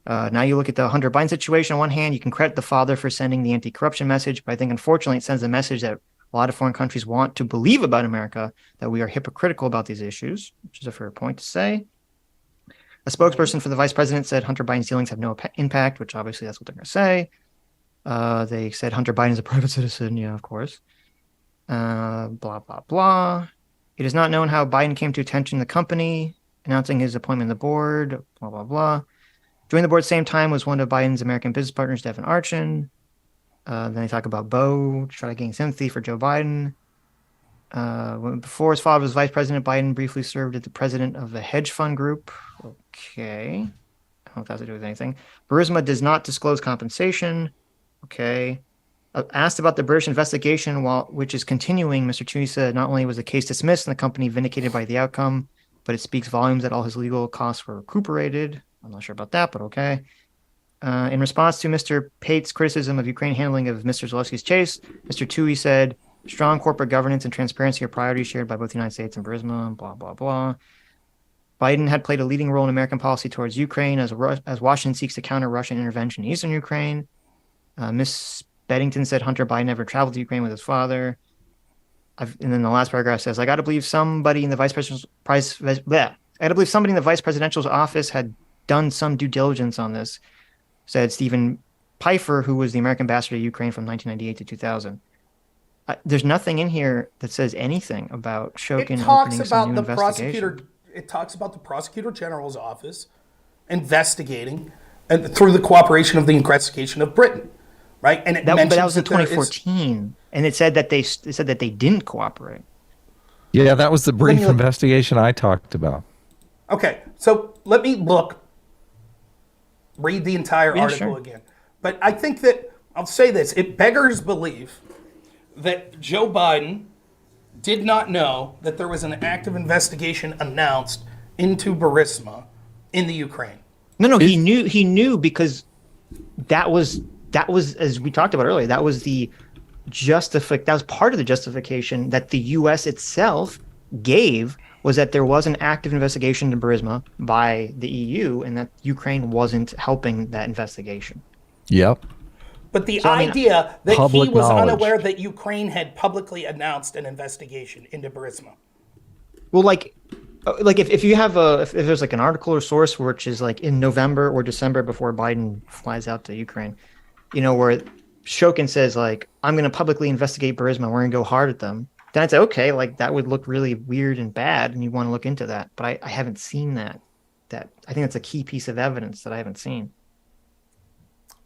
Now you look at the Hunter Biden situation. On one hand, you can credit the father for sending the anti-corruption message, but I think unfortunately it sends a message that a lot of foreign countries want to believe about America, that we are hypocritical about these issues, which is a fair point to say. A spokesperson for the vice president said Hunter Biden's dealings have no impact, which obviously that's what they're going to say. They said Hunter Biden is a private citizen. Yeah, of course. Blah, blah, blah. It is not known how Biden came to attention the company, announcing his appointment on the board, blah, blah, blah. Joining the board at the same time was one of Biden's American business partners, Devin Archin. Then they talk about Bo, to try to gain sympathy for Joe Biden. Before his father was vice president, Biden briefly served as the president of a hedge fund group. Okay. I don't know if that has to do with anything. Burisma does not disclose compensation. Okay. Asked about the British investigation, which is continuing, Mr. Cheney said not only was the case dismissed and the company vindicated by the outcome, but it speaks volumes that all his legal costs were recuperated. I'm not sure about that, but okay. In response to Mr. Pate's criticism of Ukraine handling of Mr. Zelensky's case, Mr. Tui said, strong corporate governance and transparency are priorities shared by both the United States and Burisma, blah, blah, blah. Biden had played a leading role in American policy towards Ukraine as Washington seeks to counter Russian intervention in eastern Ukraine. Ms. Beddington said Hunter Biden never traveled to Ukraine with his father. And then the last paragraph says, I got to believe somebody in the vice presidential's office had done some due diligence on this, said Stephen Pfeiffer, who was the American ambassador to Ukraine from 1998 to 2000. There's nothing in here that says anything about Shokin It talks opening some about new the investigation. prosecutor. It talks about the prosecutor general's office investigating, and through the cooperation of the investigation of Britain, right? And it But mentions that was in there is- 2014, and it said that they didn't cooperate. Yeah, that was the brief you- investigation I talked about. Okay, so let me read the entire Yeah, article sure. again. But I think that, I'll say this, it beggars belief that Joe Biden did not know that there was an active investigation announced into Burisma in the Ukraine. No, he knew because that was as we talked about earlier, that was part of the justification that the US itself gave, was that there was an active investigation into Burisma by the EU and that Ukraine wasn't helping that investigation. Yep. But the I mean, idea that he public was knowledge. unaware that Ukraine had publicly announced an investigation into Burisma. Well, like if you have if there's like an article or source which is like in November or December before Biden flies out to Ukraine, where Shokin says like, I'm going to publicly investigate Burisma, we're going to go hard at them, then I'd say, okay, like that would look really weird and bad and you want to look into that. But I haven't seen that. I think that's a key piece of evidence that I haven't seen.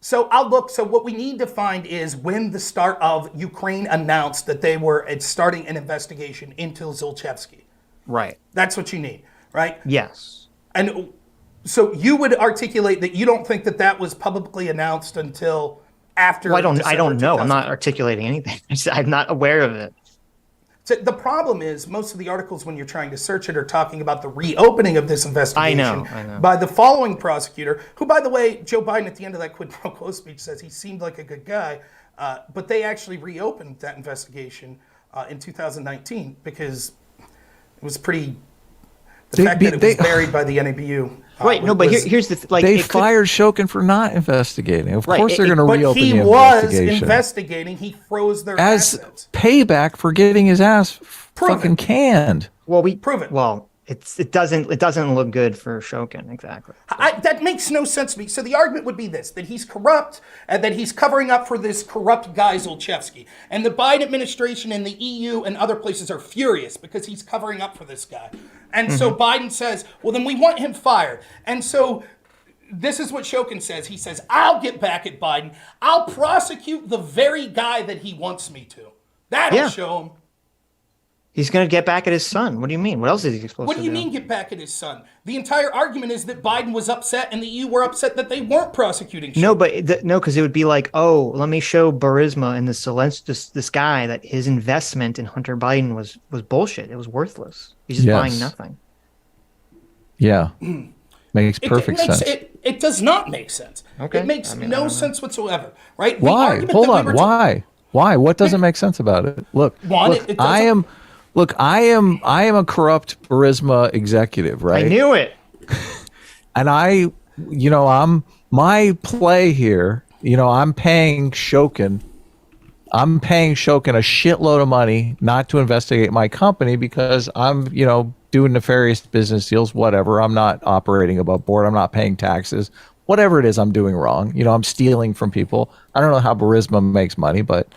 So I'll look. So what we need to find is when the start of Ukraine announced that they were starting an investigation into Zlochevsky. Right. That's what you need, right? Yes. And so you would articulate that you don't think that that was publicly announced until after. Well, I don't December know. I'm 2000. not articulating anything. I'm not aware of it. So the problem is most of the articles when you're trying to search it are talking about the reopening of this investigation I know. by the following prosecutor, who, by the way, Joe Biden at the end of that quid pro quo speech says he seemed like a good guy, but they actually reopened that investigation in 2019 because it was pretty. The fact that it was buried by the NABU. Right. No, but here's the They fired Shokin for not investigating. Of course, they're going to But reopen he the was investigation investigating. He froze their as assets. payback for getting his ass Prove fucking it. canned. Prove it. Well, it doesn't look good for Shokin, exactly. That makes no sense to me. So the argument would be this, that he's corrupt and that he's covering up for this corrupt guy Zlochevsky. And the Biden administration and the EU and other places are furious because he's covering up for this guy. And so Biden says, well, then we want him fired. And so this is what Shokin says. He says, I'll get back at Biden. I'll prosecute the very guy that he wants me to. That'll show him. He's going to get back at his son. What do you mean? What else is he supposed to do? What do you mean get back at his son? The entire argument is that Biden was upset and the EU were upset that they weren't prosecuting Shokin. No, but no, because it would be like, oh, let me show Burisma and this guy that his investment in Hunter Biden was bullshit. It was worthless. He's just buying nothing. Yeah. Makes perfect sense. It does not make sense. Okay. It makes no sense whatsoever, right? Why? Hold on. Why? Why? What doesn't make sense about it? Look, I am a corrupt Burisma executive, right? I knew it. And my play here, I'm paying Shokin a shitload of money not to investigate my company because I'm, doing nefarious business deals, whatever. I'm not operating above board. I'm not paying taxes. Whatever it is I'm doing wrong. I'm stealing from people. I don't know how Burisma makes money, but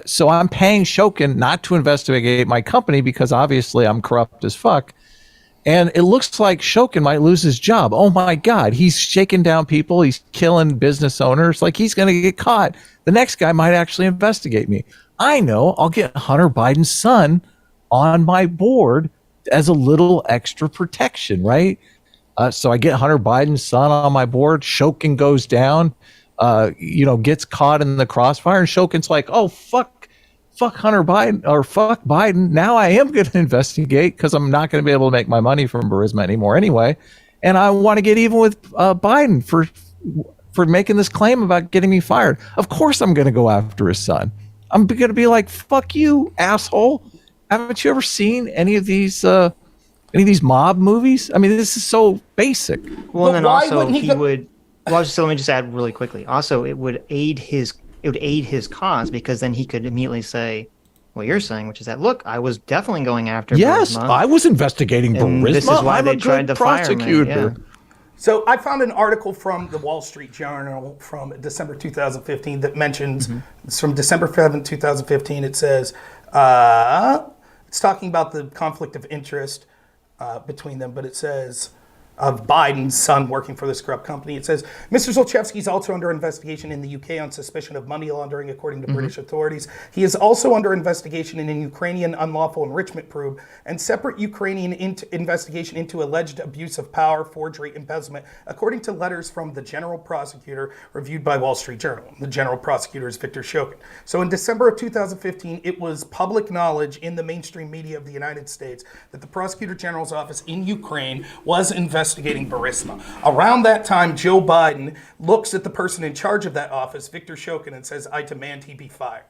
so I'm paying Shokin not to investigate my company because obviously I'm corrupt as fuck. And it looks like Shokin might lose his job. Oh my God, he's shaking down people. He's killing business owners. Like he's going to get caught. The next guy might actually investigate me. I know I'll get Hunter Biden's son on my board as a little extra protection, right? So I get Hunter Biden's son on my board. Shokin goes down, gets caught in the crossfire. And Shokin's like, oh, fuck Hunter Biden or fuck Biden. Now I am going to investigate because I'm not going to be able to make my money from Burisma anymore anyway. And I want to get even with Biden for making this claim about getting me fired. Of course I'm going to go after his son. I'm going to be like, fuck you, asshole. Haven't you ever seen any of these mob movies? I mean, this is so basic. Well, and then also let me just add really quickly. Also, it would aid his cause because then he could immediately say what you're saying, which is that, look, I was definitely going after Yes, Burisma, I was investigating Burisma. this is why I'm they a tried good to fire me. prosecutor. Yeah. So I found an article from the Wall Street Journal from December 2015 that mentions, it's from December 7th, 2015. It says, it's talking about the conflict of interest between them, but it says, of Biden's son working for this corrupt company. It says, Mr. Zlochevsky is also under investigation in the UK on suspicion of money laundering, according to British authorities. He is also under investigation in a Ukrainian unlawful enrichment probe and separate Ukrainian investigation into alleged abuse of power, forgery, embezzlement, according to letters from the general prosecutor reviewed by Wall Street Journal. The general prosecutor is Victor Shokin. So in December of 2015, it was public knowledge in the mainstream media of the United States that the Prosecutor General's office in Ukraine was investigating Burisma. Around that time, Joe Biden looks at the person in charge of that office, Victor Shokin, and says, I demand he be fired.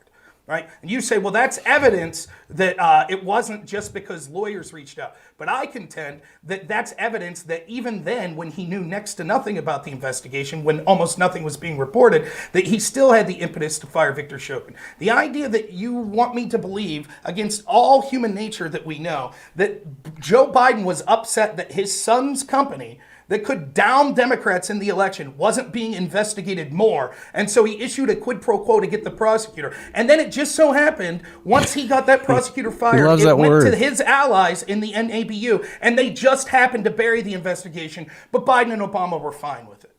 Right? And you say, well, that's evidence that it wasn't just because lawyers reached out. But I contend that that's evidence that even then, when he knew next to nothing about the investigation, when almost nothing was being reported, that he still had the impetus to fire Victor Shokin. The idea that you want me to believe, against all human nature that we know, that Joe Biden was upset that his son's company that could down Democrats in the election wasn't being investigated more. And so he issued a quid pro quo to get the prosecutor. And then it just so happened, once he got that prosecutor fired, it went to his allies in the NABU, and they just happened to bury the investigation. But Biden and Obama were fine with it.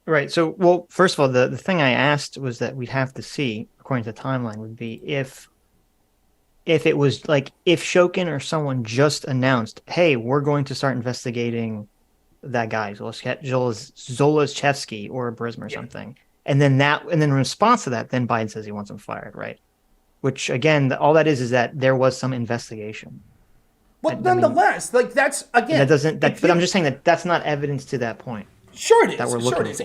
Right. So, well, first of all, the thing I asked was that we'd have to see, according to the timeline, would be if it was like, if Shokin or someone just announced, hey, we're going to start investigating that guy, Zolochevsky or Burisma or something. And then in response to that, then Biden says he wants him fired, right? Which, again, all that is that there was some investigation. Well, nonetheless, like that's, again... But I'm just saying that that's not evidence to that point. Sure it is. That we're looking for.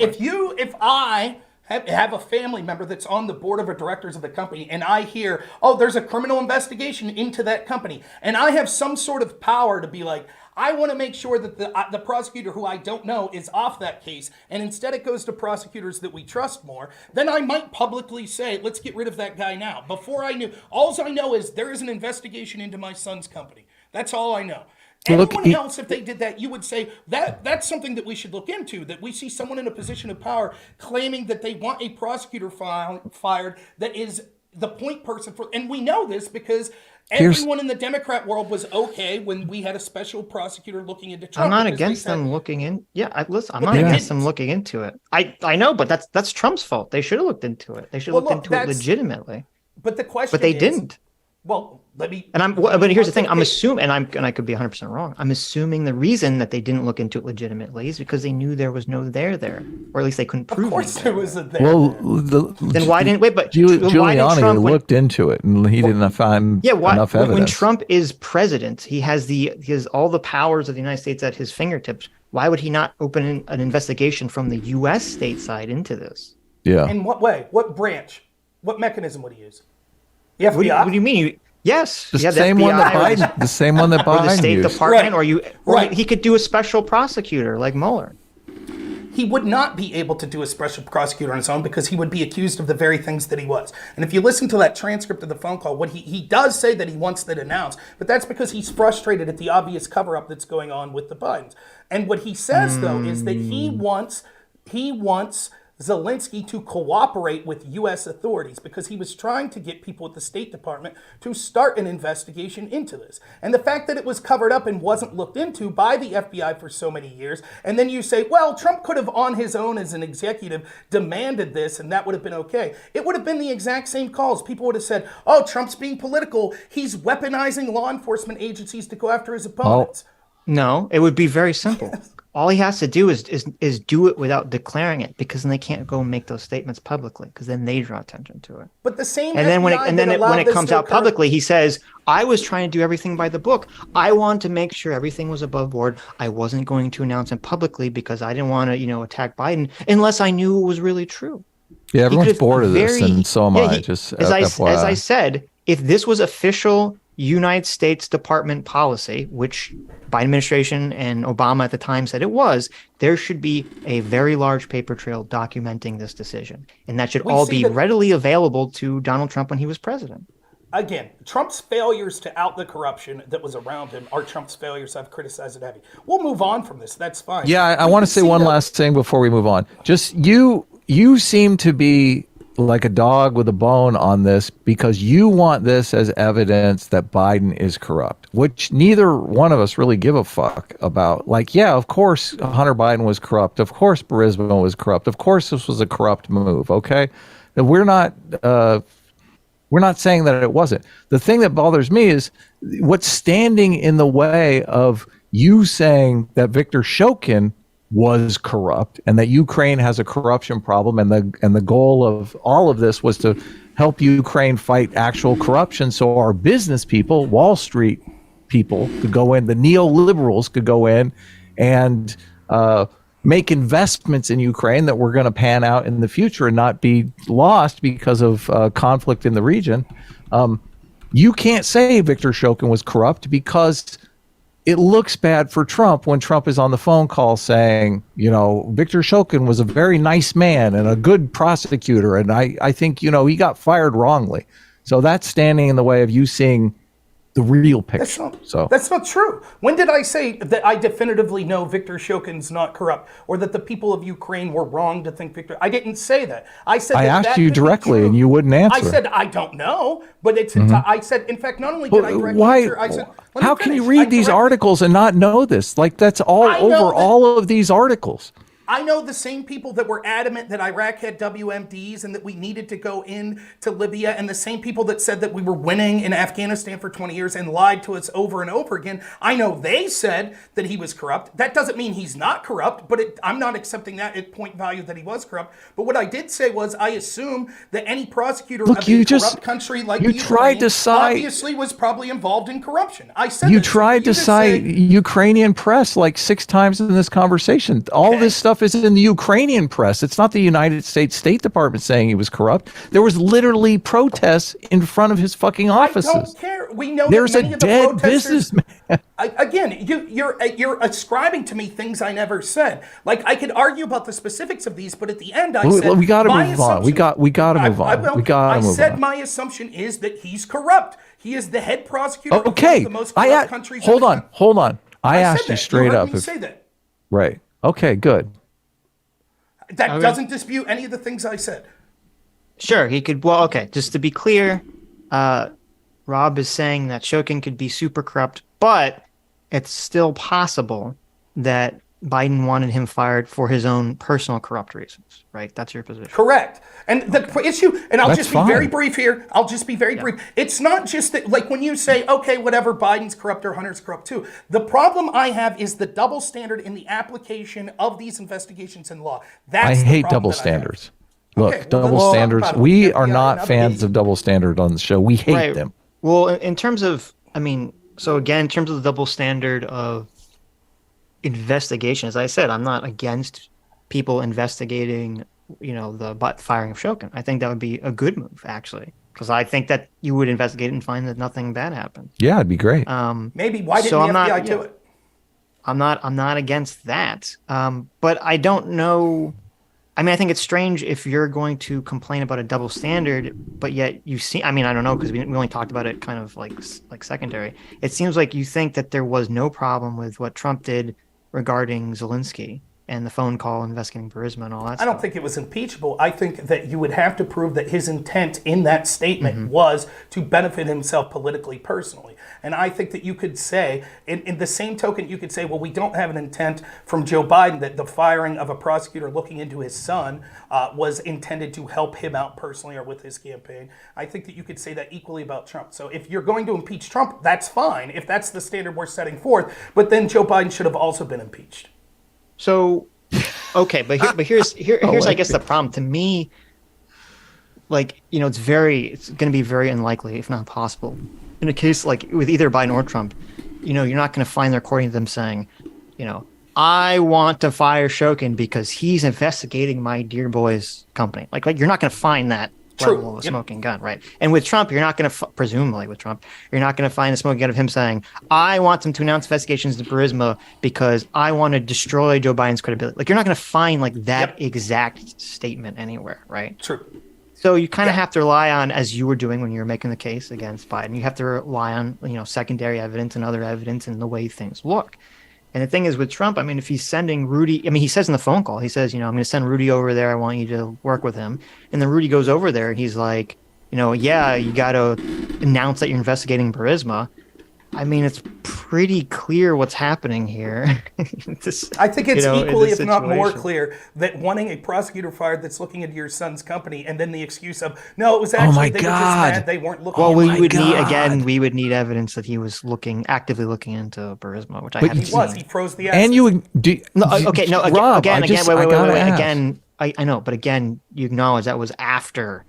If I have a family member that's on the board of directors of the company, and I hear, oh, there's a criminal investigation into that company, and I have some sort of power to be like, I want to make sure that the prosecutor who I don't know is off that case, and instead it goes to prosecutors that we trust more, then I might publicly say, let's get rid of that guy now. Before I knew, all I know is there is an investigation into my son's company. That's all I know. Anyone else, if they did that, you would say that's something that we should look into, that we see someone in a position of power claiming that they want a prosecutor fired that is the point person for, and we know this because everyone in the Democrat world was okay when we had a special prosecutor looking into Trump. I'm not against them looking in. Yeah, I'm not against them looking into it. I know, but that's Trump's fault. They should have looked into it. They should have looked into it legitimately. But the question, but they didn't. Well, let me. But here's the thing. I'm assuming, and I could be 100% wrong. I'm assuming the reason that they didn't look into it legitimately is because they knew there was no there, or at least they couldn't prove. Of course, there was a there. Well, then why didn't wait? But Giuliani Trump, looked into it, and he didn't find enough evidence. When Trump is president, he has all the powers of the United States at his fingertips. Why would he not open an investigation from the U.S. state side into this? Yeah. In what way? What branch? What mechanism would he use? The FBI? What do you mean? Yes, the same one that Biden, the same one that Biden or the State used. Department, right. He could do a special prosecutor like Mueller. He would not be able to do a special prosecutor on his own because he would be accused of the very things that he was. And if you listen to that transcript of the phone call, what he does say that he wants that announced, but that's because he's frustrated at the obvious cover-up that's going on with the Bidens. And what he says, though, is that he wants Zelensky to cooperate with U.S. authorities because he was trying to get people at the State Department to start an investigation into this. And the fact that it was covered up and wasn't looked into by the FBI for so many years, and then you say, well, Trump could have on his own as an executive demanded this and that would have been okay. It would have been the exact same calls. People would have said, oh, Trump's being political. He's weaponizing law enforcement agencies to go after his opponents. No, it would be very simple. All he has to do is do it without declaring it, because then they can't go and make those statements publicly, because then they draw attention to it. But the same, and then when it comes out publicly, he says, "I was trying to do everything by the book. I wanted to make sure everything was above board. I wasn't going to announce it publicly because I didn't want to, attack Biden unless I knew it was really true." Yeah, everyone's bored of this, and so am I. As I said, if this was official United States Department policy, which Biden administration and Obama at the time said it was, there should be a very large paper trail documenting this decision. And that should all be readily available to Donald Trump when he was president. again, Trump's failures to out the corruption that was around him are Trump's failures. I've criticized it heavy. We'll move on from this. That's fine. Yeah, I want to say one last thing before we move on. Just you seem to be like a dog with a bone on this because you want this as evidence that Biden is corrupt, which neither one of us really give a fuck about. Like, yeah, of course Hunter Biden was corrupt. Of course Burisma was corrupt. Of course this was a corrupt move. Okay, and we're not saying that it wasn't. The thing that bothers me is what's standing in the way of you saying that Viktor Shokin was corrupt and that Ukraine has a corruption problem, and the goal of all of this was to help Ukraine fight actual corruption so our business people, Wall Street people, could go in, the neoliberals could go in and make investments in Ukraine that were going to pan out in the future and not be lost because of conflict in the region. You can't say Viktor Shokin was corrupt because it looks bad for Trump when Trump is on the phone call saying, you know, Viktor Shokin was a very nice man and a good prosecutor. And I think, you know, he got fired wrongly. So that's standing in the way of you seeing the real picture. That's not true. When did I say that I definitively know Viktor Shokin's not corrupt, or that the people of Ukraine were wrong to think Viktor? I didn't say that. I said I asked you directly, and you wouldn't answer. I said I don't know, but it's. I said, in fact, not only did I directly answer, I said, how can you read these articles and not know this? Like that's all over all of these articles. I know the same people that were adamant that Iraq had WMDs and that we needed to go in to Libya, and the same people that said that we were winning in Afghanistan for 20 years and lied to us over and over again. I know they said that he was corrupt. That doesn't mean he's not corrupt, but I'm not accepting that at point value that he was corrupt. But what I did say was I assume that any prosecutor of a corrupt country like Ukraine obviously was probably involved in corruption. I said you tried to cite Ukrainian press like 6 times in this conversation. All this stuff is in the Ukrainian press. It's not the United States State Department saying he was corrupt. There was literally protests in front of his fucking offices. I don't care. We know there's that many a of the dead businessman. Again, you're ascribing to me things I never said. Like I could argue about the specifics of these, but at the end I said we got to move on. We got to move on. We got to move on. I said my assumption is that he's corrupt. He is the head prosecutor of one of the most corrupt countries. Hold on. I asked you straight up. You say that. Right. Okay. Good. That doesn't dispute any of the things I said. Sure, he could. Well, okay, just to be clear, Rob is saying that Shokin could be super corrupt, but it's still possible that Biden wanted him fired for his own personal corrupt reasons, right? That's your position. Correct. And the issue, and I'll just be very brief here. I'll just be very brief. It's not just that, like when you say, okay, whatever, Biden's corrupt or Hunter's corrupt too. The problem I have is the double standard in the application of these investigations in law. I hate double standards. Look, double standards. We are not fans of double standard on the show. We hate them. Well, in terms of, so again, in terms of the double standard of investigation, as I said, I'm not against people investigating, the firing of Shokin. I think that would be a good move, actually, because I think that you would investigate and find that nothing bad happened. Yeah, it'd be great. Maybe why didn't the FBI do it? I'm not against that, but I don't know. I think it's strange if you're going to complain about a double standard, but yet you see. I don't know, because we only talked about it kind of like secondary. It seems like you think that there was no problem with what Trump did regarding Zelensky and the phone call investigating Burisma and all that stuff. I don't think it was impeachable. I think that you would have to prove that his intent in that statement was to benefit himself politically, personally. And I think that you could say, in the same token, you could say, well, we don't have an intent from Joe Biden that the firing of a prosecutor looking into his son was intended to help him out personally or with his campaign. I think that you could say that equally about Trump. So if you're going to impeach Trump, that's fine, if that's the standard we're setting forth. But then Joe Biden should have also been impeached. So, okay, but here's I guess the problem to me. It's going to be very unlikely, if not possible, in a case like with either Biden or Trump. You're not going to find the recording of them saying, I want to fire Shokin because he's investigating my dear boy's company. Like you're not going to find that level of a smoking gun, right? And with Trump, you're not going to presumably with Trump, you're not going to find a smoking gun of him saying, I want them to announce investigations into Burisma because I want to destroy Joe Biden's credibility. Like you're not going to find that exact statement anywhere, right? True. So you kind of have to rely on, as you were doing when you were making the case against Biden, you have to rely on, secondary evidence and other evidence and the way things look. And the thing is with Trump, I mean, if he's sending Rudy, I mean, he says in the phone call, he says, I'm going to send Rudy over there. I want you to work with him. And then Rudy goes over there and he's like, yeah, you got to announce that you're investigating Burisma. I mean, it's pretty clear what's happening here. I think it's equally, if not more clear, that wanting a prosecutor fired that's looking into your son's company, and then the excuse of, no, it was actually, they were just mad, they weren't looking. Well, we would need evidence that he was actively looking into Burisma, which I haven't seen. He froze the assets. And you, Rob, wait, again, I know, but again, you acknowledge that was after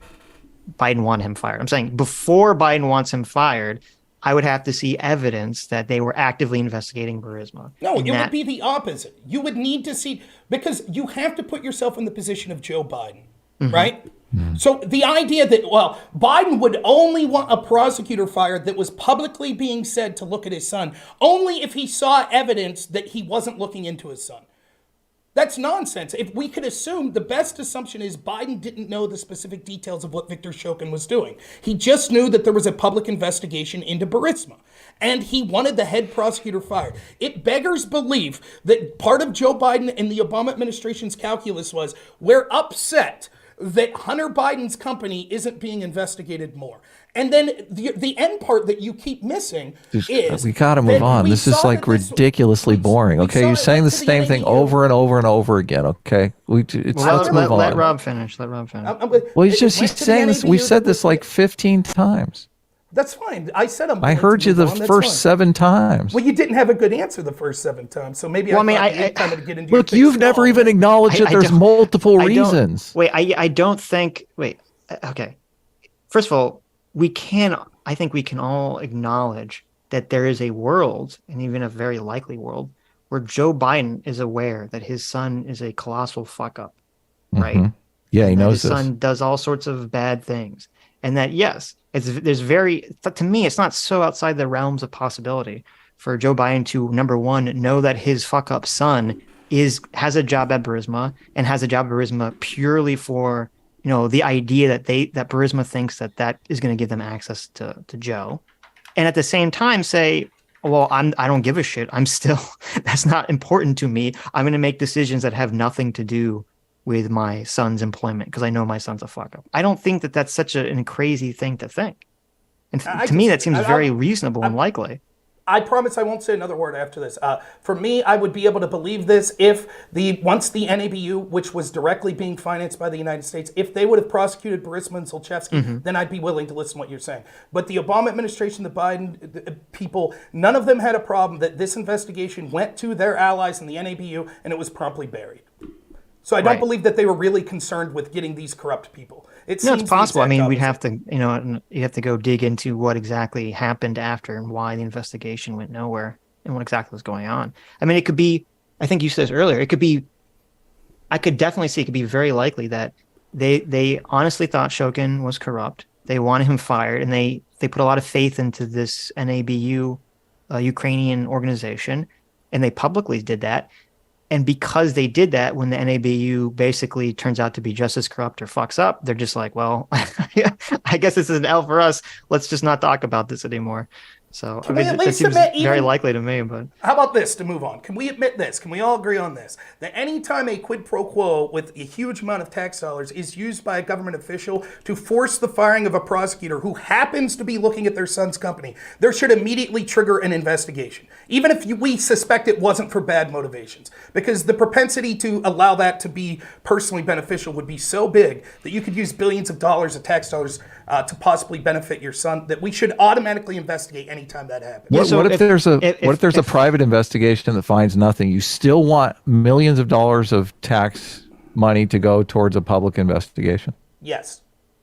Biden wanted him fired. I'm saying before Biden wants him fired, I would have to see evidence that they were actively investigating Burisma. No, it would be the opposite. You would need to see, because you have to put yourself in the position of Joe Biden, right? Mm-hmm. So the idea that, Biden would only want a prosecutor fired that was publicly being said to look at his son, only if he saw evidence that he wasn't looking into his son. That's nonsense. If we could assume, the best assumption is Biden didn't know the specific details of what Victor Shokin was doing. He just knew that there was a public investigation into Burisma, and he wanted the head prosecutor fired. It beggars belief that part of Joe Biden and the Obama administration's calculus was, we're upset that Hunter Biden's company isn't being investigated more. And then the end part that you keep missing is... We got to move on. This is like ridiculously boring, okay? You're saying the same thing over and over and over again, okay? Let's move on. Let Rob finish. Well, he's saying this. We've said this like 15 times. That's fine. I said I heard you the first 7 times. Well, you didn't have a good answer the first 7 times, so maybe I time to get into look, you've never even acknowledged that there's multiple reasons. I don't think... Wait, okay. First of all, I think we can all acknowledge that there is a world, and even a very likely world, where Joe Biden is aware that his son is a colossal fuck up, right? Mm-hmm. Yeah, he knows his son does all sorts of bad things. And that, yes, to me, it's not so outside the realms of possibility for Joe Biden to, number one, know that his fuck up son has a job at Burisma, and has a job at Burisma purely for the idea that Burisma thinks that is going to give them access to Joe, and at the same time say, well, I don't give a shit. That's not important to me. I'm going to make decisions that have nothing to do with my son's employment because I know my son's a fuck up. I don't think that that's such a crazy thing to think. And to me, that seems very reasonable and likely. I promise I won't say another word after this. For me, I would be able to believe this if once the NABU, which was directly being financed by the United States, if they would have prosecuted Burisma and Zlochevsky, then I'd be willing to listen to what you're saying. But the Obama administration, the Biden people, none of them had a problem that this investigation went to their allies in the NABU and it was promptly buried. So I don't believe that they were really concerned with getting these corrupt people. It's possible. I mean, we'd have to, you have to go dig into what exactly happened after and why the investigation went nowhere and what exactly was going on. I mean, it could be, I think you said this earlier, I could definitely see it could be very likely that they honestly thought Shokin was corrupt. They wanted him fired, and they put a lot of faith into this NABU Ukrainian organization, and they publicly did that. And because they did that, when the NABU basically turns out to be just as corrupt or fucks up, they're just like, well, I guess this is an L for us. Let's just not talk about this anymore. So that seems very likely to me. But how about this to move on? Can we admit this? Can we all agree on this? That anytime a quid pro quo with a huge amount of tax dollars is used by a government official to force the firing of a prosecutor who happens to be looking at their son's company, there should immediately trigger an investigation, even if we suspect it wasn't for bad motivations, because the propensity to allow that to be personally beneficial would be so big that you could use billions of dollars of tax dollars to possibly benefit your son, that we should automatically investigate anytime that happens. What if there's a private investigation that finds nothing? You still want millions of dollars of tax money to go towards a public investigation? Yes.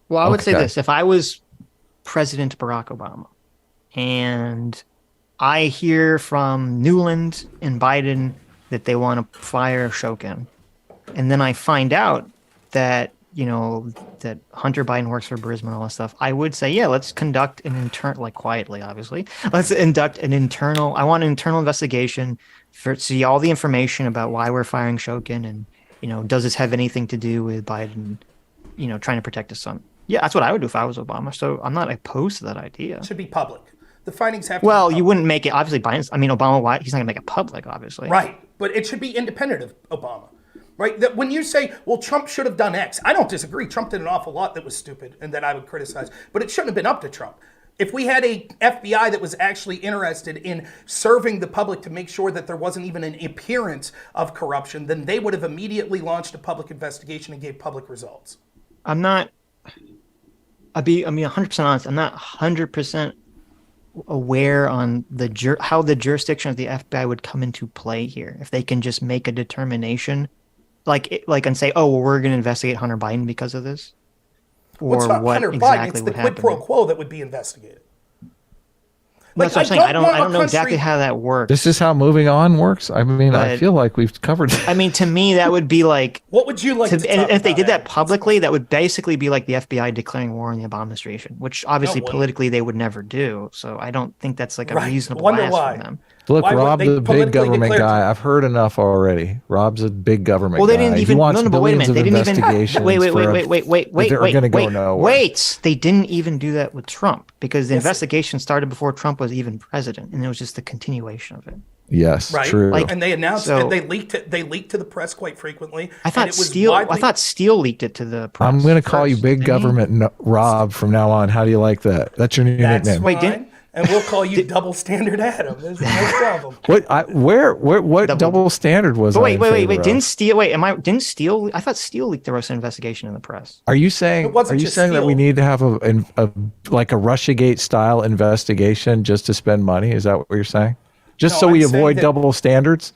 Well, I would say this. If I was President Barack Obama and I hear from Newland and Biden that they want to fire Shokin, and then I find out that that Hunter Biden works for Burisma and all that stuff, I would say, yeah, let's conduct an quietly, obviously. Let's conduct I want an internal investigation to see all the information about why we're firing Shokin, and, does this have anything to do with Biden, trying to protect his son? Yeah, that's what I would do if I was Obama. So I'm not opposed to that idea. It should be public. The findings have to Well, be you public. wouldn't make it obviously Biden's. I mean, Obama. Why he's not gonna make it public, obviously. Right, but it should be independent of Obama. Right? That when you say, well, Trump should have done X, I don't disagree. Trump did an awful lot that was stupid and that I would criticize, but it shouldn't have been up to Trump. If we had a FBI that was actually interested in serving the public to make sure that there wasn't even an appearance of corruption, then they would have immediately launched a public investigation and gave public results. I'm not. I mean, 100% honest. I'm not 100% aware on how the jurisdiction of the FBI would come into play here. If they can just make a determination, and say, oh, well, we're going to investigate Hunter Biden because of this, Well, it's or not what Hunter Biden, exactly it's the would quid happen. pro quo that would be investigated. That's what I'm saying. I don't know exactly how that works. This is how moving on works. I mean, I But- feel like we've covered that. I mean, to me, that would be like. What would you like to talk And if they about, did that Adam? publicly, that would basically be like the FBI declaring war on the Obama administration, which obviously wouldn't. politically they would never do. So I don't think that's like a Right. reasonable Wonder ask why. from them. Look, Why would Rob, they the big politically government declare- guy. I've heard enough already. Rob's a big government Well, they guy. didn't He even. wants No, but wait a billions minute. They of didn't even. investigations Wait. that are gonna go nowhere. Wait. They didn't even do that with Trump because the investigation started before Trump was even president, and it was just the continuation of it. Yes, Right, true. and they announced So- it. They leaked it. They leaked to the press quite frequently. I and thought it was Steele. widely- I thought Steele leaked it to the press. I'm going to call you first, Big didn't he? Government Rob from now on. How do you like that? That's your new that's nickname. Wait, fine, didn't- and we'll call you Double Standard Adam. There's no problem. What double standard was? But I in favor of? Didn't Steele? Didn't Steele? I thought Steele leaked the Russian investigation in the press. Are you saying? It wasn't Are you just saying that we Steele. need to have a Russiagate style investigation just to spend money? Is that what you're saying? Just No, so we I'm saying avoid that- double standards?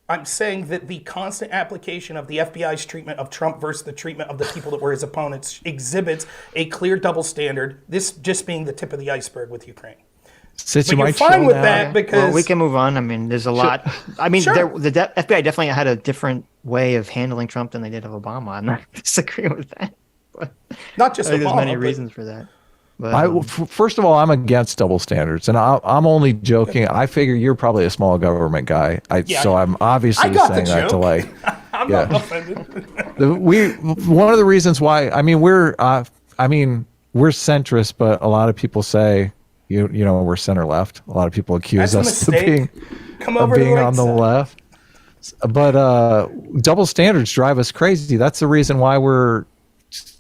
I'm saying that the constant application of the FBI's treatment of Trump versus the treatment of the people that were his opponents exhibits a clear double standard. This just being the tip of the iceberg with Ukraine. Sitch, But you you're might fine chill with down. that because Well, we can move on. I mean, there's a lot. I mean, Sure. FBI definitely had a different way of handling Trump than they did of Obama. I'm not disagreeing with that. But not just I think Obama, there's many but- reasons for that. But, First of all, I'm against double standards, and I'm only joking. I figure you're probably a small government guy, Yeah, so I'm obviously I got the saying that to joke. like. I'm Yeah. not offended. One of the reasons why we're centrist, but a lot of people say you know we're center left. A lot of people accuse That's a us of mistake. being Come over to the right on the side. left. But double standards drive us crazy. That's the reason why we're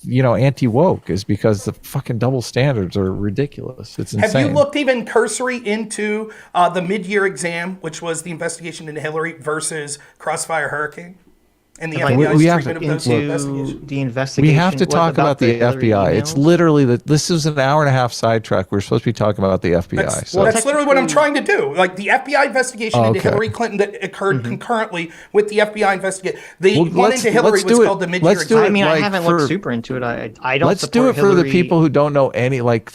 anti woke, is because the fucking double standards are ridiculous. It's insane. Have you looked even cursory into the mid-year exam, which was the investigation into Hillary versus Crossfire Hurricane, and the Like, FBI's we have treatment to- of those into investigations? the investigation. We have to what talk about the Hillary FBI. It's emails? literally this is an hour and a half sidetrack. We're supposed to be talking about the FBI. That's, so that's literally what I'm trying to do. Like the FBI investigation into Okay. Hillary Clinton that occurred concurrently with the FBI investigation. The Well, one into Hillary let's was do it. called the mid-year Let's do exam. it. I mean, I like, haven't for- looked super into it. I don't. Let's do support it for the Hillary. people who don't know any. Like,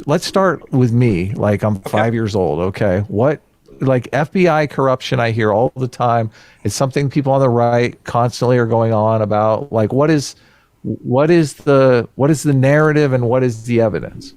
let's start with me. Like, I'm 5 years old. Okay, what? Like FBI corruption, I hear all the time. It's something people on the right constantly are going on about. Like, what is the narrative and what is the evidence?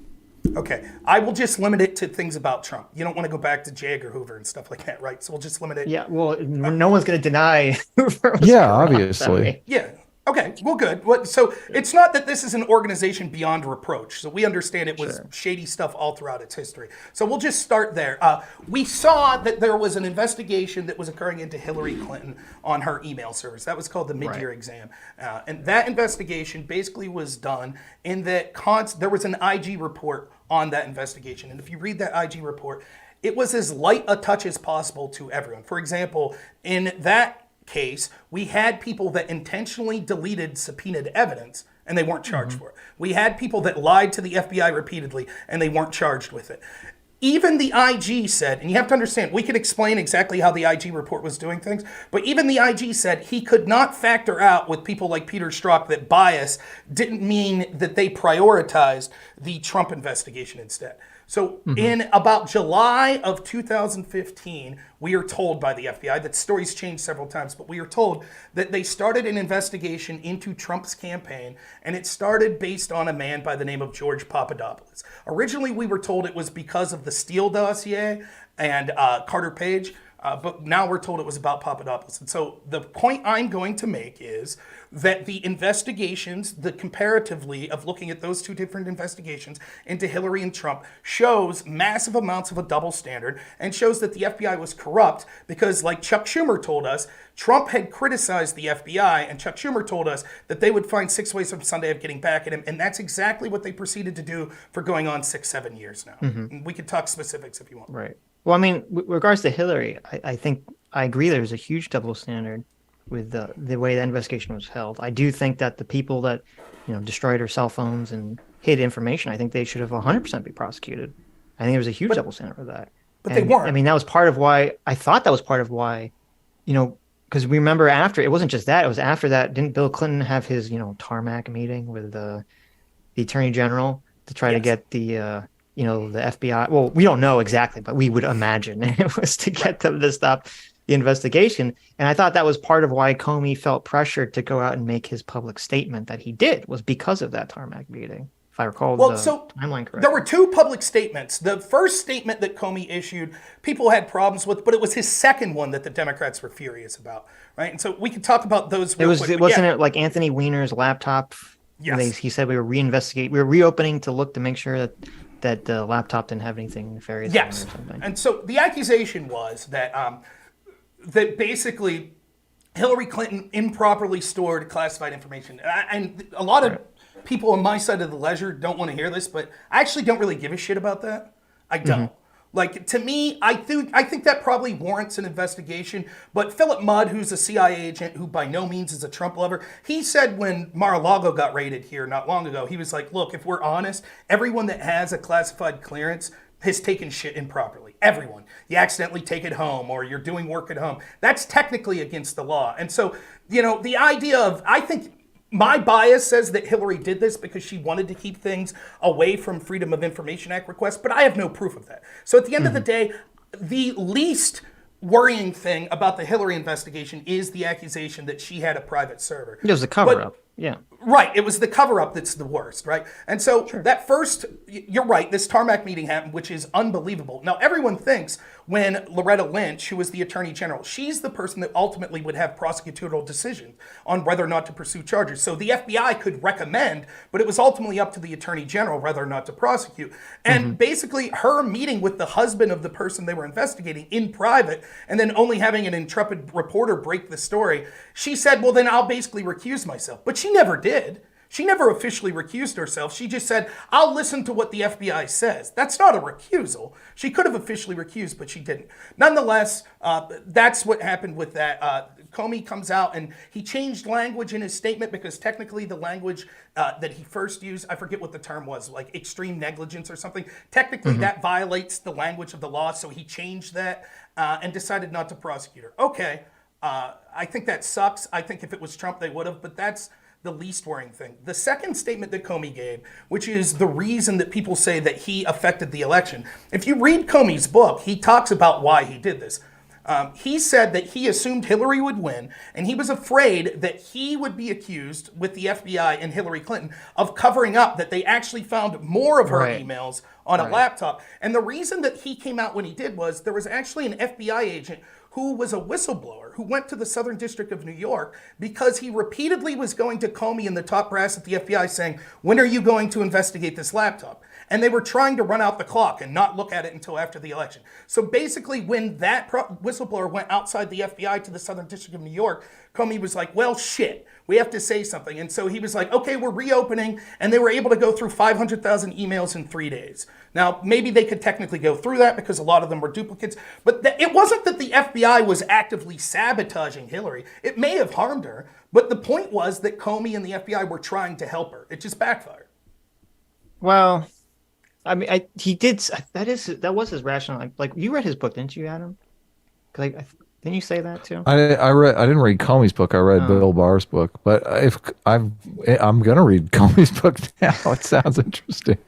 Okay, I will just limit it to things about Trump. You don't want to go back to J. Edgar Hoover and stuff like that, right? So we'll just limit it. Yeah, well, no one's going to deny. Hoover was Yeah, corrupt, obviously. I mean. Yeah. Okay. Well, good. So it's not that this is an organization beyond reproach. So we understand it was shady stuff all throughout its history. So we'll just start there. We saw that there was an investigation that was occurring into Hillary Clinton on her email servers. That was called the mid-year exam. And that investigation basically was done in that there was an IG report on that investigation. And if you read that IG report, it was as light a touch as possible to everyone. For example, in that case, we had people that intentionally deleted subpoenaed evidence and they weren't charged for it. We had people that lied to the FBI repeatedly and they weren't charged with it. Even the IG said, and you have to understand, we can explain exactly how the IG report was doing things, but even the IG said he could not factor out with people like Peter Strzok that bias didn't mean that they prioritized the Trump investigation instead. So in about July of 2015, we are told by the FBI, that stories changed several times, but we are told that they started an investigation into Trump's campaign, and it started based on a man by the name of George Papadopoulos. Originally, we were told it was because of the Steele dossier and Carter Page. But now we're told it was about Papadopoulos. And so the point I'm going to make is that the investigations, the comparatively of looking at those two different investigations into Hillary and Trump, shows massive amounts of a double standard and shows that the FBI was corrupt because, like Chuck Schumer told us, Trump had criticized the FBI, and Chuck Schumer told us that they would find 6 ways from Sunday of getting back at him, and that's exactly what they proceeded to do for going on 6-7 years now. And we could talk specifics if you want. Right. Well, I mean, with regards to Hillary, I think I agree there's a huge double standard with the way that investigation was held. I do think that the people that, destroyed her cell phones and hid information, I think they should have 100% be prosecuted. I think there was a huge double standard for that. But they weren't. I mean, that was part of why, I thought that was part of why, because we remember after, it wasn't just that, it was after that, didn't Bill Clinton have his, tarmac meeting with the Attorney General to try to get the FBI, well, we don't know exactly, but we would imagine it was to get them to stop the investigation. And I thought that was part of why Comey felt pressured to go out and make his public statement that he did, was because of that tarmac meeting, if I recall the timeline correctly. There were two public statements. The first statement that Comey issued, people had problems with, but it was his second one that the Democrats were furious about, right? And so we could talk about those real quick. Wasn't it like Anthony Weiner's laptop? Yes. He said we were reopening to look to make sure that the laptop didn't have anything nefarious. Yes. Or something. And so the accusation was that that basically Hillary Clinton improperly stored classified information. And a lot of people on my side of the ledger don't want to hear this, but I actually don't really give a shit about that. I don't. Like, to me, I think that probably warrants an investigation. But Philip Mudd, who's a CIA agent who by no means is a Trump lover, he said when Mar-a-Lago got raided here not long ago, he was like, look, if we're honest, everyone that has a classified clearance has taken shit improperly. Everyone. You accidentally take it home or you're doing work at home. That's technically against the law. And so, the idea of, I think, my bias says that Hillary did this because she wanted to keep things away from Freedom of Information Act requests, but I have no proof of that. So at the end of the day, the least worrying thing about the Hillary investigation is the accusation that she had a private server. It was a cover-up. Yeah. Right. It was the cover-up that's the worst, right? And so that first, you're right, this tarmac meeting happened, which is unbelievable. Now, everyone thinks when Loretta Lynch, who was the Attorney General, she's the person that ultimately would have prosecutorial decision on whether or not to pursue charges. So the FBI could recommend, but it was ultimately up to the Attorney General whether or not to prosecute. And basically her meeting with the husband of the person they were investigating in private, and then only having an intrepid reporter break the story, she said, well, then I'll basically recuse myself. But she never did. She never officially recused herself. She just said, I'll listen to what the FBI says. That's not a recusal. She could have officially recused, but she didn't. Nonetheless, that's what happened with that. Comey comes out and he changed language in his statement because technically the language that he first used, I forget what the term was, like extreme negligence or something. Technically that violates the language of the law, so he changed that and decided not to prosecute her. Okay, I think that sucks. I think if it was Trump, they would have, but that's the least worrying thing. The second statement that Comey gave, which is the reason that people say that he affected the election. If you read Comey's book, he talks about why he did this. He said that he assumed Hillary would win, and he was afraid that he would be accused with the FBI and Hillary Clinton of covering up, that they actually found more of her emails on a laptop. And the reason that he came out when he did was there was actually an FBI agent who was a whistleblower who went to the Southern District of New York because he repeatedly was going to Comey and the top brass at the FBI saying, when are you going to investigate this laptop? And they were trying to run out the clock and not look at it until after the election. So basically, when that whistleblower went outside the FBI to the Southern District of New York, Comey was like, well, shit, we have to say something. And so he was like, okay, we're reopening. And they were able to go through 500,000 emails in 3 days. Now, maybe they could technically go through that because a lot of them were duplicates. But it wasn't that the FBI was actively sabotaging Hillary. It may have harmed her. But the point was that Comey and the FBI were trying to help her. It just backfired. Well, I mean, he did. That was his rationale. Like you read his book, didn't you, Adam? Didn't you say that too? I didn't read Comey's book. I read Bill Barr's book. But I'm gonna read Comey's book now. It sounds interesting.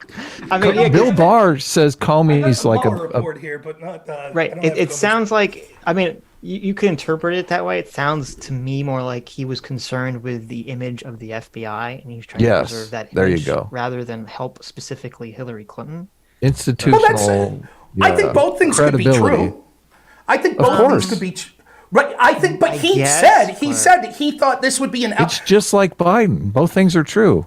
I mean, Bill Barr says Comey's like a report here, but not right. It sounds like, I mean, you could interpret it that way. It sounds to me more like he was concerned with the image of the FBI, and he's trying to preserve that image there you go, rather than help specifically Hillary Clinton. Institutional. I think both things could be true. I think both of these could be right. I think, but he said that he thought this would be an. It's just like Biden. Both things are true.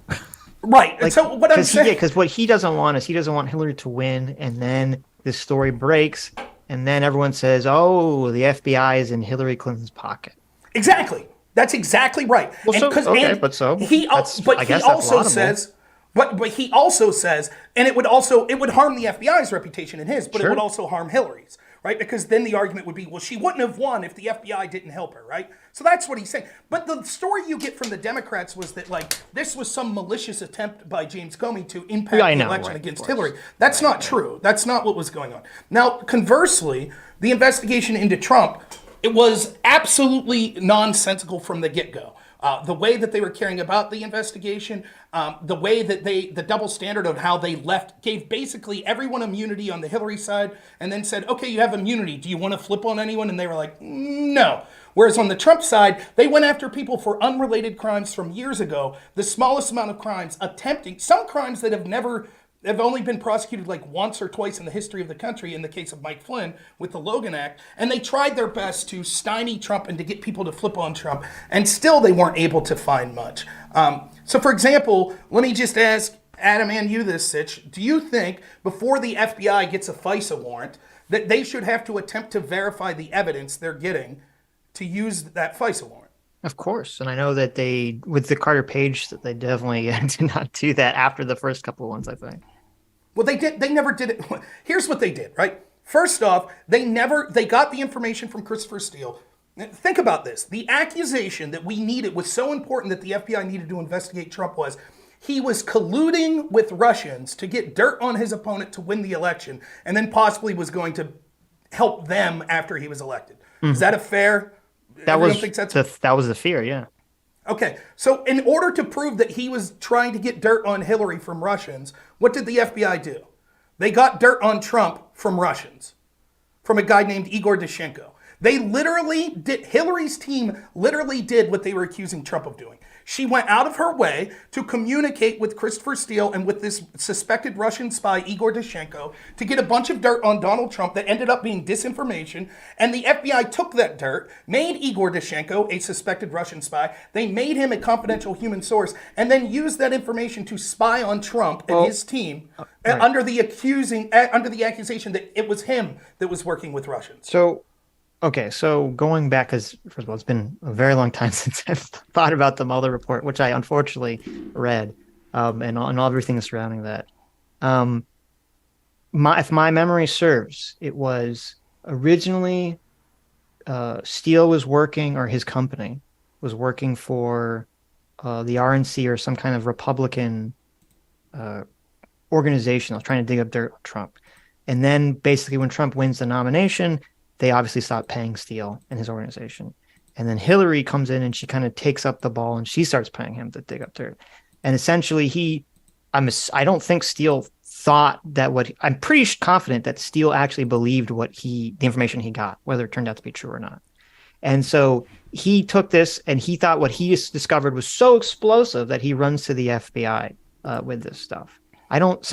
Right. Like, so what I'm saying, because what he doesn't want is he doesn't want Hillary to win, and then this story breaks, and then everyone says, "Oh, the FBI is in Hillary Clinton's pocket." Exactly. That's exactly right. Well, he also says, but he also says, and it would harm the FBI's reputation and his, but it would also harm Hillary's. Right? Because then the argument would be, well, she wouldn't have won if the FBI didn't help her, right? So that's what he's saying. But the story you get from the Democrats was that, like, this was some malicious attempt by James Comey to impact the election against Hillary. That's not true. That's not what was going on. Now, conversely, the investigation into Trump, it was absolutely nonsensical from the get-go. The way that they were caring about the investigation, the way that the double standard of how they gave basically everyone immunity on the Hillary side and then said, okay, you have immunity. Do you want to flip on anyone? And they were like, no. Whereas on the Trump side, they went after people for unrelated crimes from years ago, the smallest amount of crimes, some crimes that have only been prosecuted like once or twice in the history of the country, in the case of Mike Flynn with the Logan Act, and they tried their best to stymie Trump and to get people to flip on Trump, and still they weren't able to find much. So for example, let me just ask Adam and you this, Sitch, do you think before the FBI gets a FISA warrant that they should have to attempt to verify the evidence they're getting to use that FISA warrant? Of course. And I know that with the Carter Page, that they definitely did not do that after the first couple of ones, I think. Well, they never did it. Here's what they did, right? First off, they got the information from Christopher Steele. Think about this. The accusation that we needed was so important that the FBI needed to investigate Trump was he was colluding with Russians to get dirt on his opponent to win the election, and then possibly was going to help them after he was elected. Mm-hmm. Is that a fair... That was the fear, yeah. Okay, so in order to prove that he was trying to get dirt on Hillary from Russians, what did the FBI do? They got dirt on Trump from Russians, from a guy named Igor Dushenko. Hillary's team literally did what they were accusing Trump of doing. She went out of her way to communicate with Christopher Steele and with this suspected Russian spy, Igor Dushenko, to get a bunch of dirt on Donald Trump that ended up being disinformation. And the FBI took that dirt, made Igor Dushenko a suspected Russian spy. They made him a confidential human source, and then used that information to spy on Trump and his team under the accusation that it was him that was working with Russians. So going back, because first of all, it's been a very long time since I've thought about the Mueller report, which I unfortunately read, and all everything surrounding that. If my memory serves, it was originally Steele was working, or his company was working for the RNC or some kind of Republican organization that was trying to dig up dirt on Trump. And then basically when Trump wins the nomination, they obviously stopped paying Steele and his organization. And then Hillary comes in and she kind of takes up the ball and she starts paying him to dig up dirt. And essentially I don't think Steele thought that I'm pretty confident that Steele actually believed the information he got, whether it turned out to be true or not. And so he took this and he thought what he discovered was so explosive that he runs to the FBI with this stuff. I don't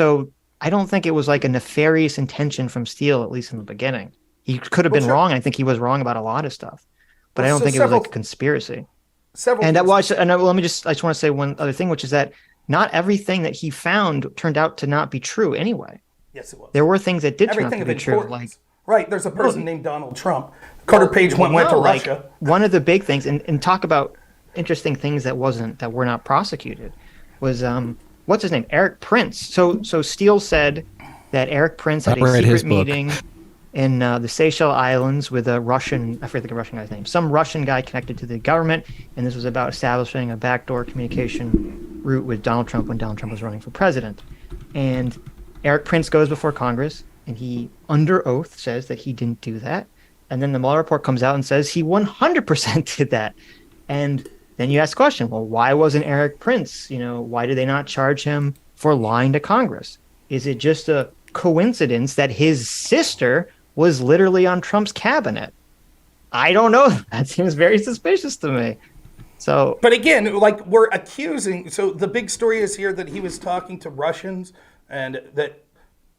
think it was like a nefarious intention from Steele, at least in the beginning. He could have been wrong. I think he was wrong about a lot of stuff, but I don't think it was like a conspiracy. I just want to say one other thing, which is that not everything that he found turned out to not be true anyway. Yes, it was. There were things that did turn out to be true. Right. There's a person named Donald Trump. Carter Page went to Russia. One of the big things, and talk about interesting things that were not prosecuted, was what's his name? Eric Prince. So Steele said that Eric Prince had a secret meeting in the Seychelles Islands with a Russian, I forget the Russian guy's name, some Russian guy connected to the government, and this was about establishing a backdoor communication route with Donald Trump when Donald Trump was running for president. And Eric Prince goes before Congress, and he, under oath, says that he didn't do that. And then the Mueller report comes out and says he 100% did that. And then you ask the question, well, why wasn't Eric Prince, why did they not charge him for lying to Congress? Is it just a coincidence that his sister was literally on Trump's cabinet? I don't know. That seems very suspicious to me. So, but again, we're accusing. So the big story is here that he was talking to Russians, and that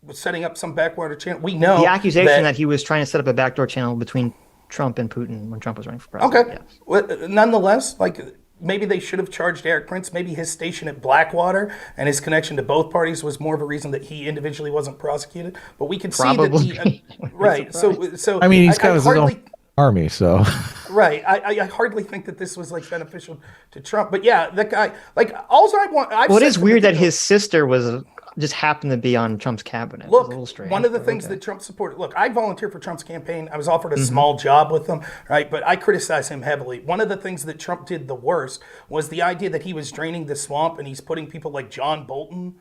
was setting up some backwater channel. We know the accusation that he was trying to set up a backdoor channel between Trump and Putin when Trump was running for president. Okay. Yes. Well, nonetheless, like maybe they should have charged Eric Prince. Maybe his station at Blackwater and his connection to both parties was more of a reason that he individually wasn't prosecuted. But we can Probably. see that right. So I mean, he's got his hardly, own army, so right. I hardly think that this was like beneficial to Trump. But yeah, that guy, like, all I want. Well, it is weird that his sister was just happened to be on Trump's cabinet. Look, a little strange, one of the things that Trump supported. Look, I volunteered for Trump's campaign. I was offered a small job with him, right? But I criticize him heavily. One of the things that Trump did the worst was the idea that he was draining the swamp and he's putting people like John Bolton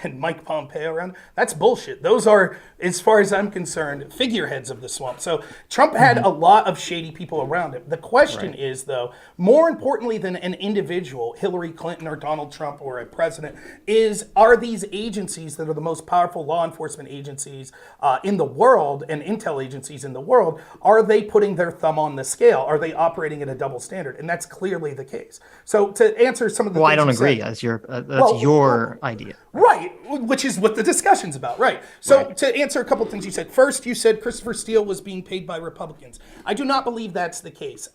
and Mike Pompeo around. That's bullshit. Those are, as far as I'm concerned, figureheads of the swamp. So Trump had a lot of shady people around him. The question is, though, more importantly than an individual, Hillary Clinton or Donald Trump or a president, are these agencies that are the most powerful law enforcement agencies in the world and intel agencies in the world, are they putting their thumb on the scale? Are they operating at a double standard? And that's clearly the case. So to answer some of the Well, things I don't you agree. said, That's your idea. right, which is what the discussion's about, right? So to answer a couple things you said. First, you said Christopher Steele was being paid by Republicans. I do not believe that's the case.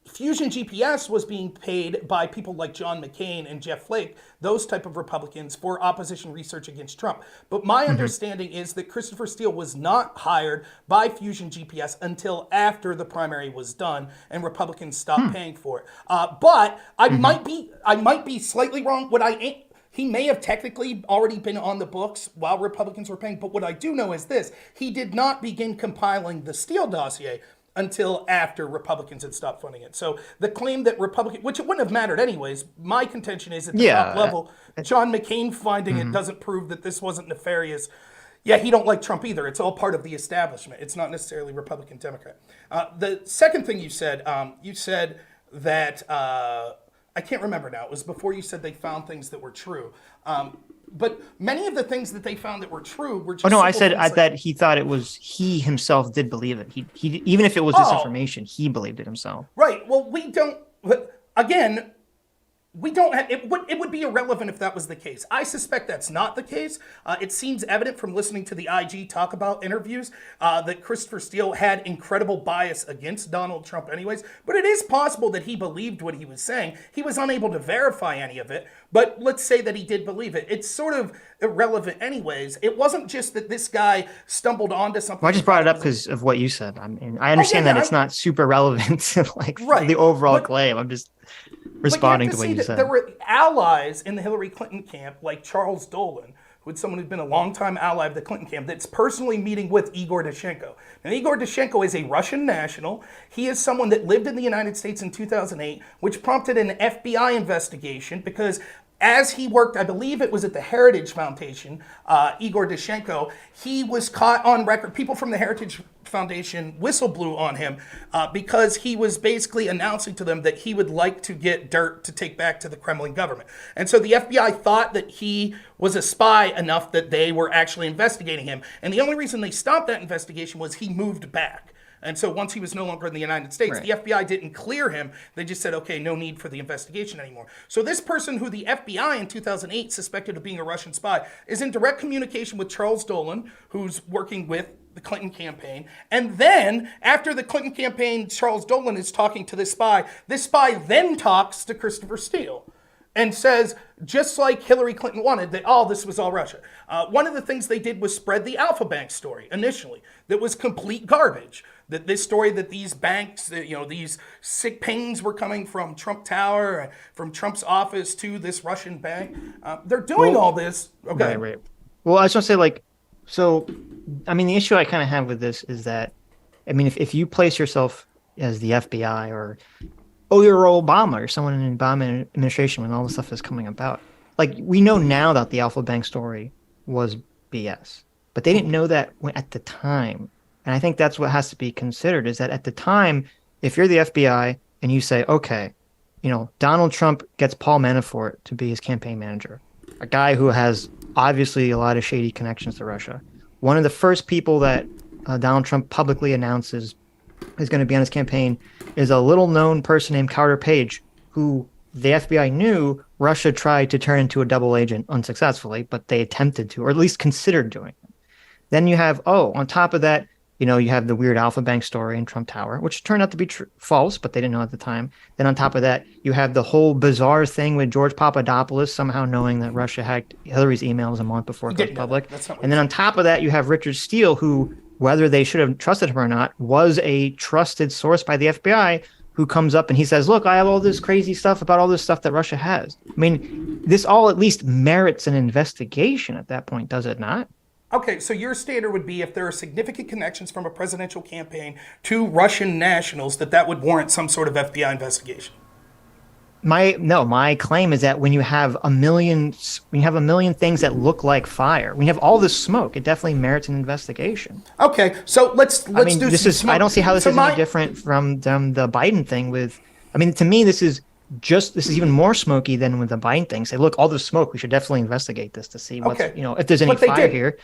Fusion GPS was being paid by people like John McCain and Jeff Flake, those type of Republicans, for opposition research against Trump. But my understanding is that Christopher Steele was not hired by Fusion GPS until after the primary was done and Republicans stopped paying for it. But I might be slightly wrong. He may have technically already been on the books while Republicans were paying, but what I do know is this: he did not begin compiling the Steele dossier until after Republicans had stopped funding it. So the claim that which it wouldn't have mattered anyways, my contention is at the top level, John McCain finding it doesn't prove that this wasn't nefarious. Yeah, he don't like Trump either. It's all part of the establishment. It's not necessarily Republican, Democrat. The second thing you said that, I can't remember now. It was before you said they found things that were true. But many of the things that they found that were true were just. Oh no, I said that he thought it was. He himself did believe it. He even if it was disinformation, he believed it himself. Right. Well, we don't. Again, we don't. It would be irrelevant if that was the case. I suspect that's not the case. It seems evident from listening to the IG talk about interviews that Christopher Steele had incredible bias against Donald Trump, anyways. But it is possible that he believed what he was saying. He was unable to verify any of it. But let's say that he did believe it. It's sort of irrelevant anyways. It wasn't just that this guy stumbled onto something. Well, I just brought it up because of what you said. I mean, I understand that it's not super relevant to the overall claim. I'm just responding to what you said. There were allies in the Hillary Clinton camp, like Charles Dolan, who's someone who's been a longtime ally of the Clinton camp, that's personally meeting with Igor Dashchenko. Now, Igor Dashchenko is a Russian national. He is someone that lived in the United States in 2008, which prompted an FBI investigation because as he worked, I believe it was at the Heritage Foundation, Igor Dashchenko, he was caught on record. People from the Heritage Foundation whistle blew on him because he was basically announcing to them that he would like to get dirt to take back to the Kremlin government. And so the FBI thought that he was a spy enough that they were actually investigating him. And the only reason they stopped that investigation was he moved back. And so once he was no longer in the United States, the FBI didn't clear him. They just said, okay, no need for the investigation anymore. So this person who the FBI in 2008 suspected of being a Russian spy is in direct communication with Charles Dolan, who's working with the Clinton campaign. And then after the Clinton campaign, Charles Dolan is talking to this spy then talks to Christopher Steele and says, just like Hillary Clinton wanted, that, this was all Russia. One of the things they did was spread the Alpha Bank story initially that was complete garbage. That this story that these banks, these sick pings were coming from Trump Tower, from Trump's office to this Russian bank. They're doing all this. Okay. Right. Well, I just want to say, the issue I kind of have with this is that, if you place yourself as the FBI or you're Obama or someone in the Obama administration when all this stuff is coming about, we know now that the Alpha Bank story was BS, but they didn't know that at the time. And I think that's what has to be considered is that at the time, if you're the FBI and you say, okay, Donald Trump gets Paul Manafort to be his campaign manager, a guy who has obviously a lot of shady connections to Russia. One of the first people that Donald Trump publicly announces is going to be on his campaign is a little known person named Carter Page, who the FBI knew Russia tried to turn into a double agent unsuccessfully, but they attempted to, or at least considered doing it. Then you have, oh, on top of that, you have the weird Alpha Bank story in Trump Tower, which turned out to be false, but they didn't know at the time. Then on top of that, you have the whole bizarre thing with George Papadopoulos somehow knowing that Russia hacked Hillary's emails a month before it goes public. And then on top of that, you have Richard Steele, who, whether they should have trusted him or not, was a trusted source by the FBI, who comes up and he says, look, I have all this crazy stuff about all this stuff that Russia has. I mean, this all at least merits an investigation at that point, does it not? Okay, so your standard would be if there are significant connections from a presidential campaign to Russian nationals, that would warrant some sort of FBI investigation. My claim is that when you have a million things that look like fire, when you have all this smoke, it definitely merits an investigation. Okay, so let's do this. I don't see how this is any different from the Biden thing. To me, this is even more smoky than with the Biden thing. Say, look, all this smoke, we should definitely investigate this to see what's if there's any fire here.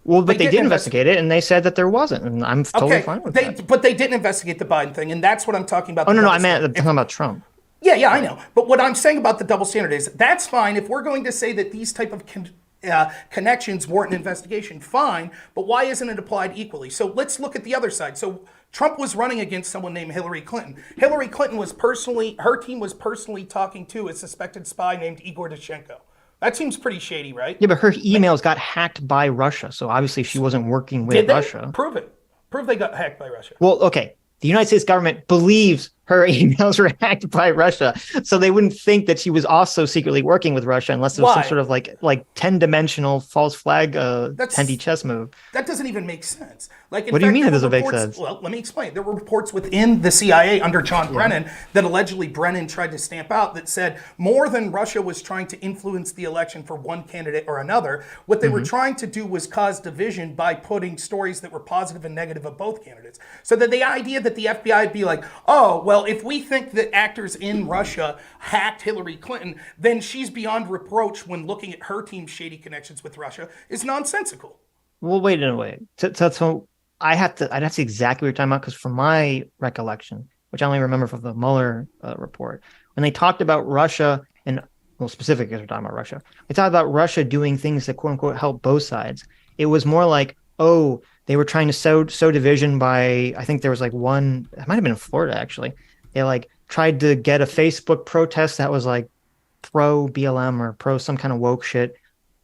Well, but they did investigate it, and they said that there wasn't, and I'm totally fine with that. But they didn't investigate the Biden thing, and that's what I'm talking about. Oh no, I'm talking about Trump. Yeah, I know. But what I'm saying about the double standard is that's fine if we're going to say that these type of connections warrant an investigation, fine, but why isn't it applied equally? So let's look at the other side. So Trump was running against someone named Hillary Clinton. Hillary Clinton her team was personally talking to a suspected spy named Igor Dashchenko. That seems pretty shady, right? Yeah, but her emails got hacked by Russia, so obviously she wasn't working with Russia. Prove it. Prove they got hacked by Russia. Well, okay. The United States government believes her emails were hacked by Russia, so they wouldn't think that she was also secretly working with Russia unless there was some sort of like 10-dimensional false flag 10D chess move. That doesn't even make sense. What do you mean it doesn't make sense? Well, let me explain. There were reports within the CIA under John Brennan that allegedly Brennan tried to stamp out that said more than Russia was trying to influence the election for one candidate or another, what they were trying to do was cause division by putting stories that were positive and negative of both candidates. So that the idea that the FBI would be like, oh, well, if we think that actors in Russia hacked Hillary Clinton, then she's beyond reproach when looking at her team's shady connections with Russia is nonsensical. Well, wait. So I'd have to see exactly what you're talking about, because from my recollection, which I only remember from the Mueller report, when they talked about Russia specifically because we're talking about Russia, they talked about Russia doing things that quote unquote help both sides. It was more like, oh, they were trying to sow division by, I think there was one, it might have been in Florida actually. They tried to get a Facebook protest that was pro BLM or pro some kind of woke shit,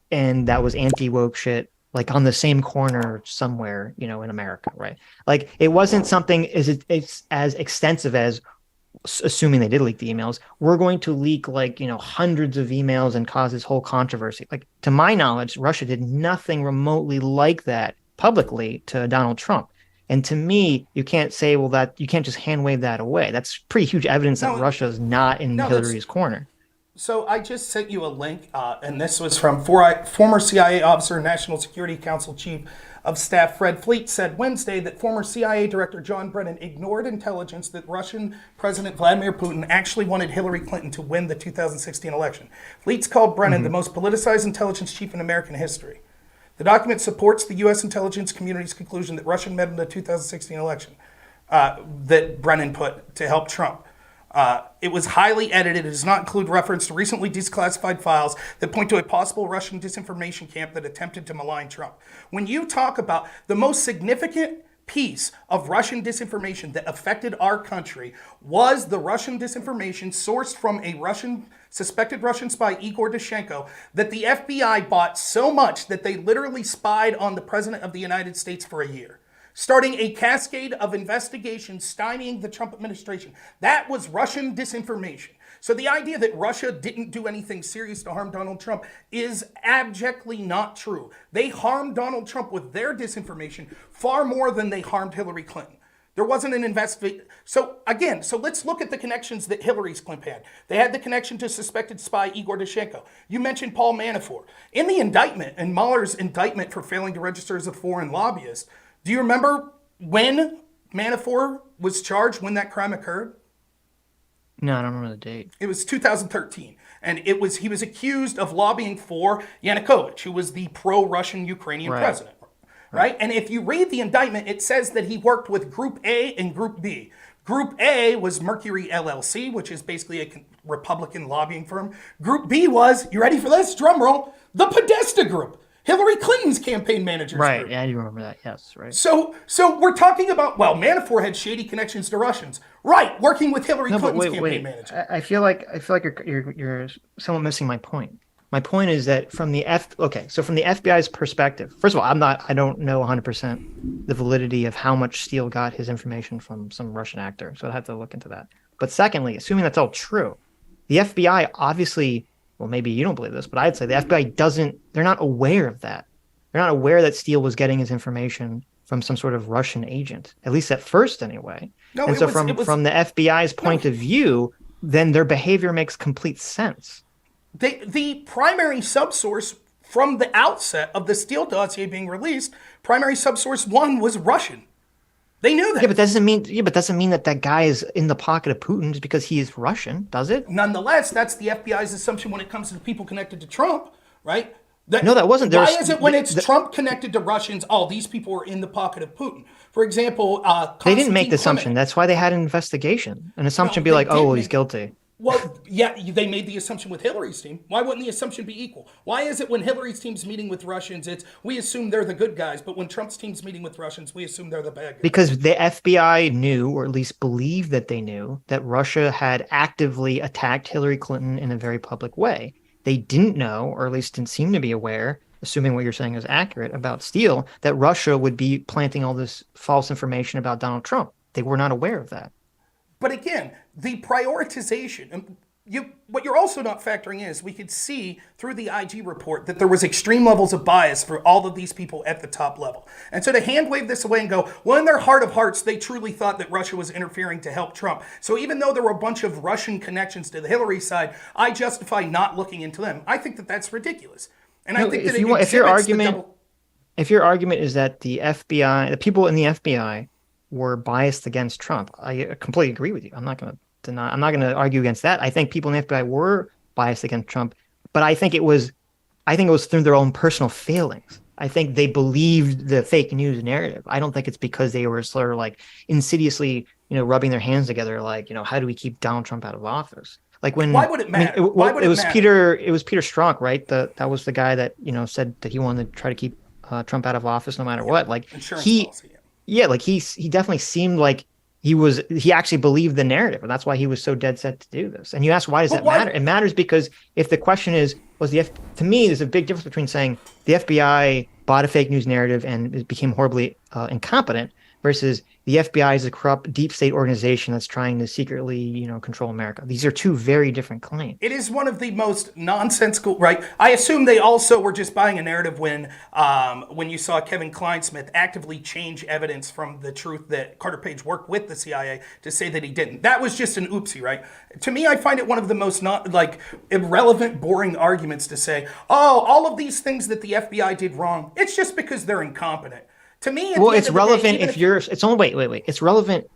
and that was anti woke shit, on the same corner somewhere, in America, right? It wasn't something as extensive as, assuming they did leak the emails, we're going to leak hundreds of emails and cause this whole controversy. To my knowledge, Russia did nothing remotely like that publicly to Donald Trump. And to me, you can't say, that you can't just hand wave that away. That's pretty huge evidence that Russia is not in Hillary's corner. So I just sent you a link, and this was from former CIA officer, National Security Council Chief of Staff Fred Fleet said Wednesday that former CIA Director John Brennan ignored intelligence that Russian President Vladimir Putin actually wanted Hillary Clinton to win the 2016 election. Fleet's called Brennan the most politicized intelligence chief in American history. The document supports the U.S. intelligence community's conclusion that Russia meddled in the 2016 election that Brennan put to help Trump. It was highly edited. It does not include reference to recently declassified files that point to a possible Russian disinformation camp that attempted to malign Trump. When you talk about the most significant piece of Russian disinformation that affected our country was the Russian disinformation sourced from a suspected Russian spy, Igor Dashchenko, that the FBI bought so much that they literally spied on the President of the United States for a year, starting a cascade of investigations stymieing the Trump administration. That was Russian disinformation. So the idea that Russia didn't do anything serious to harm Donald Trump is abjectly not true. They harmed Donald Trump with their disinformation far more than they harmed Hillary Clinton. There wasn't an investigation. So let's look at the connections that Hillary's Clinton had. They had the connection to suspected spy Igor Dashchenko. You mentioned Paul Manafort. In the indictment, in Mueller's indictment for failing to register as a foreign lobbyist, do you remember when Manafort was charged, when that crime occurred? No, I don't remember the date. It was 2013. And he was accused of lobbying for Yanukovych, who was the pro-Russian Ukrainian president. Right? And if you read the indictment, it says that he worked with Group A and Group B. Group A was Mercury LLC, which is basically a Republican lobbying firm. Group B was, you ready for this? Drum roll, the Podesta Group. Hillary Clinton's campaign managers Right. group. Yeah, you remember that. Yes. Right. So we're talking about, well, Manafort had shady connections to Russians, right? Working with Hillary No, but Clinton's wait. campaign manager. I feel like you're somewhat missing my point. My point is that from the FBI's perspective, first of all, I don't know 100% the validity of how much Steele got his information from some Russian actor, so I'd have to look into that. But secondly, assuming that's all true, the FBI obviously, well, maybe you don't believe this, but I'd say the FBI they're not aware of that. They're not aware that Steele was getting his information from some sort of Russian agent, at least at first anyway. No, and so from the FBI's point of view, then their behavior makes complete sense. The primary subsource from the outset of the Steele dossier being released, primary subsource one was Russian. They knew that. Yeah, but doesn't mean that guy is in the pocket of Putin just because he is Russian, does it? Nonetheless, that's the FBI's assumption when it comes to the people connected to Trump, right? No, that wasn't. Why is it when it's Trump connected to Russians, these people are in the pocket of Putin? For example, they didn't make the assumption. That's why they had an investigation. An assumption be like, oh, he's guilty. Well, yeah, they made the assumption with Hillary's team. Why wouldn't the assumption be equal? Why is it when Hillary's team's meeting with Russians, we assume they're the good guys, but when Trump's team's meeting with Russians, we assume they're the bad guys? Because the FBI knew, or at least believed that they knew, that Russia had actively attacked Hillary Clinton in a very public way. They didn't know, or at least didn't seem to be aware, assuming what you're saying is accurate about Steele, that Russia would be planting all this false information about Donald Trump. They were not aware of that. But again, the prioritization, what you're also not factoring in is we could see through the IG report that there was extreme levels of bias for all of these people at the top level. And so to hand wave this away and go, well, in their heart of hearts, they truly thought that Russia was interfering to help Trump. So even though there were a bunch of Russian connections to the Hillary side, I justify not looking into them. I think that that's ridiculous. And I think if your argument is that the FBI, the people in the FBI were biased against Trump, I completely agree with you. I'm not going to argue against that. I think people in the FBI were biased against Trump, but I think it was through their own personal failings. I think they believed the fake news narrative. I don't think it's because they were sort of like insidiously, rubbing their hands together, like, how do we keep Donald Trump out of office? Like why would it matter? It was Peter Strzok, right? That was the guy that, said that he wanted to try to keep Trump out of office no matter what. Like policy. Yeah, like he definitely seemed like he actually believed the narrative, and that's why he was so dead set to do this. And you ask, why does that matter? It matters because if the question is, to me, there's a big difference between saying the FBI bought a fake news narrative and it became horribly incompetent versus the FBI is a corrupt deep state organization that's trying to secretly, control America. These are two very different claims. It is one of the most nonsensical, right? I assume they also were just buying a narrative when you saw Kevin Kleinsmith actively change evidence from the truth that Carter Page worked with the CIA to say that he didn't. That was just an oopsie, right? To me, I find it one of the most irrelevant, boring arguments to say, all of these things that the FBI did wrong, it's just because they're incompetent. To me, it's relevant if you're. It's only wait. It's relevant.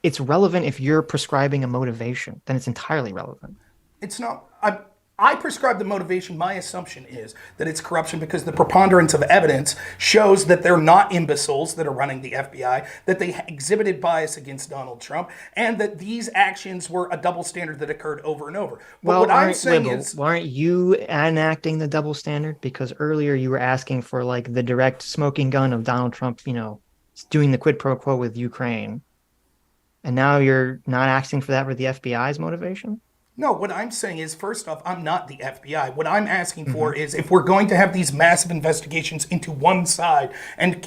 It's relevant if you're prescribing a motivation. Then it's entirely relevant. It's not. I prescribe the motivation. My assumption is that it's corruption because the preponderance of evidence shows that they're not imbeciles that are running the FBI, that they exhibited bias against Donald Trump, and that these actions were a double standard that occurred over and over. But what I'm saying is, why aren't you enacting the double standard? Because earlier you were asking for like the direct smoking gun of Donald Trump, doing the quid pro quo with Ukraine, and now you're not asking for that with the FBI's motivation. No, what I'm saying is, first off, I'm not the FBI. What I'm asking for is if we're going to have these massive investigations into one side and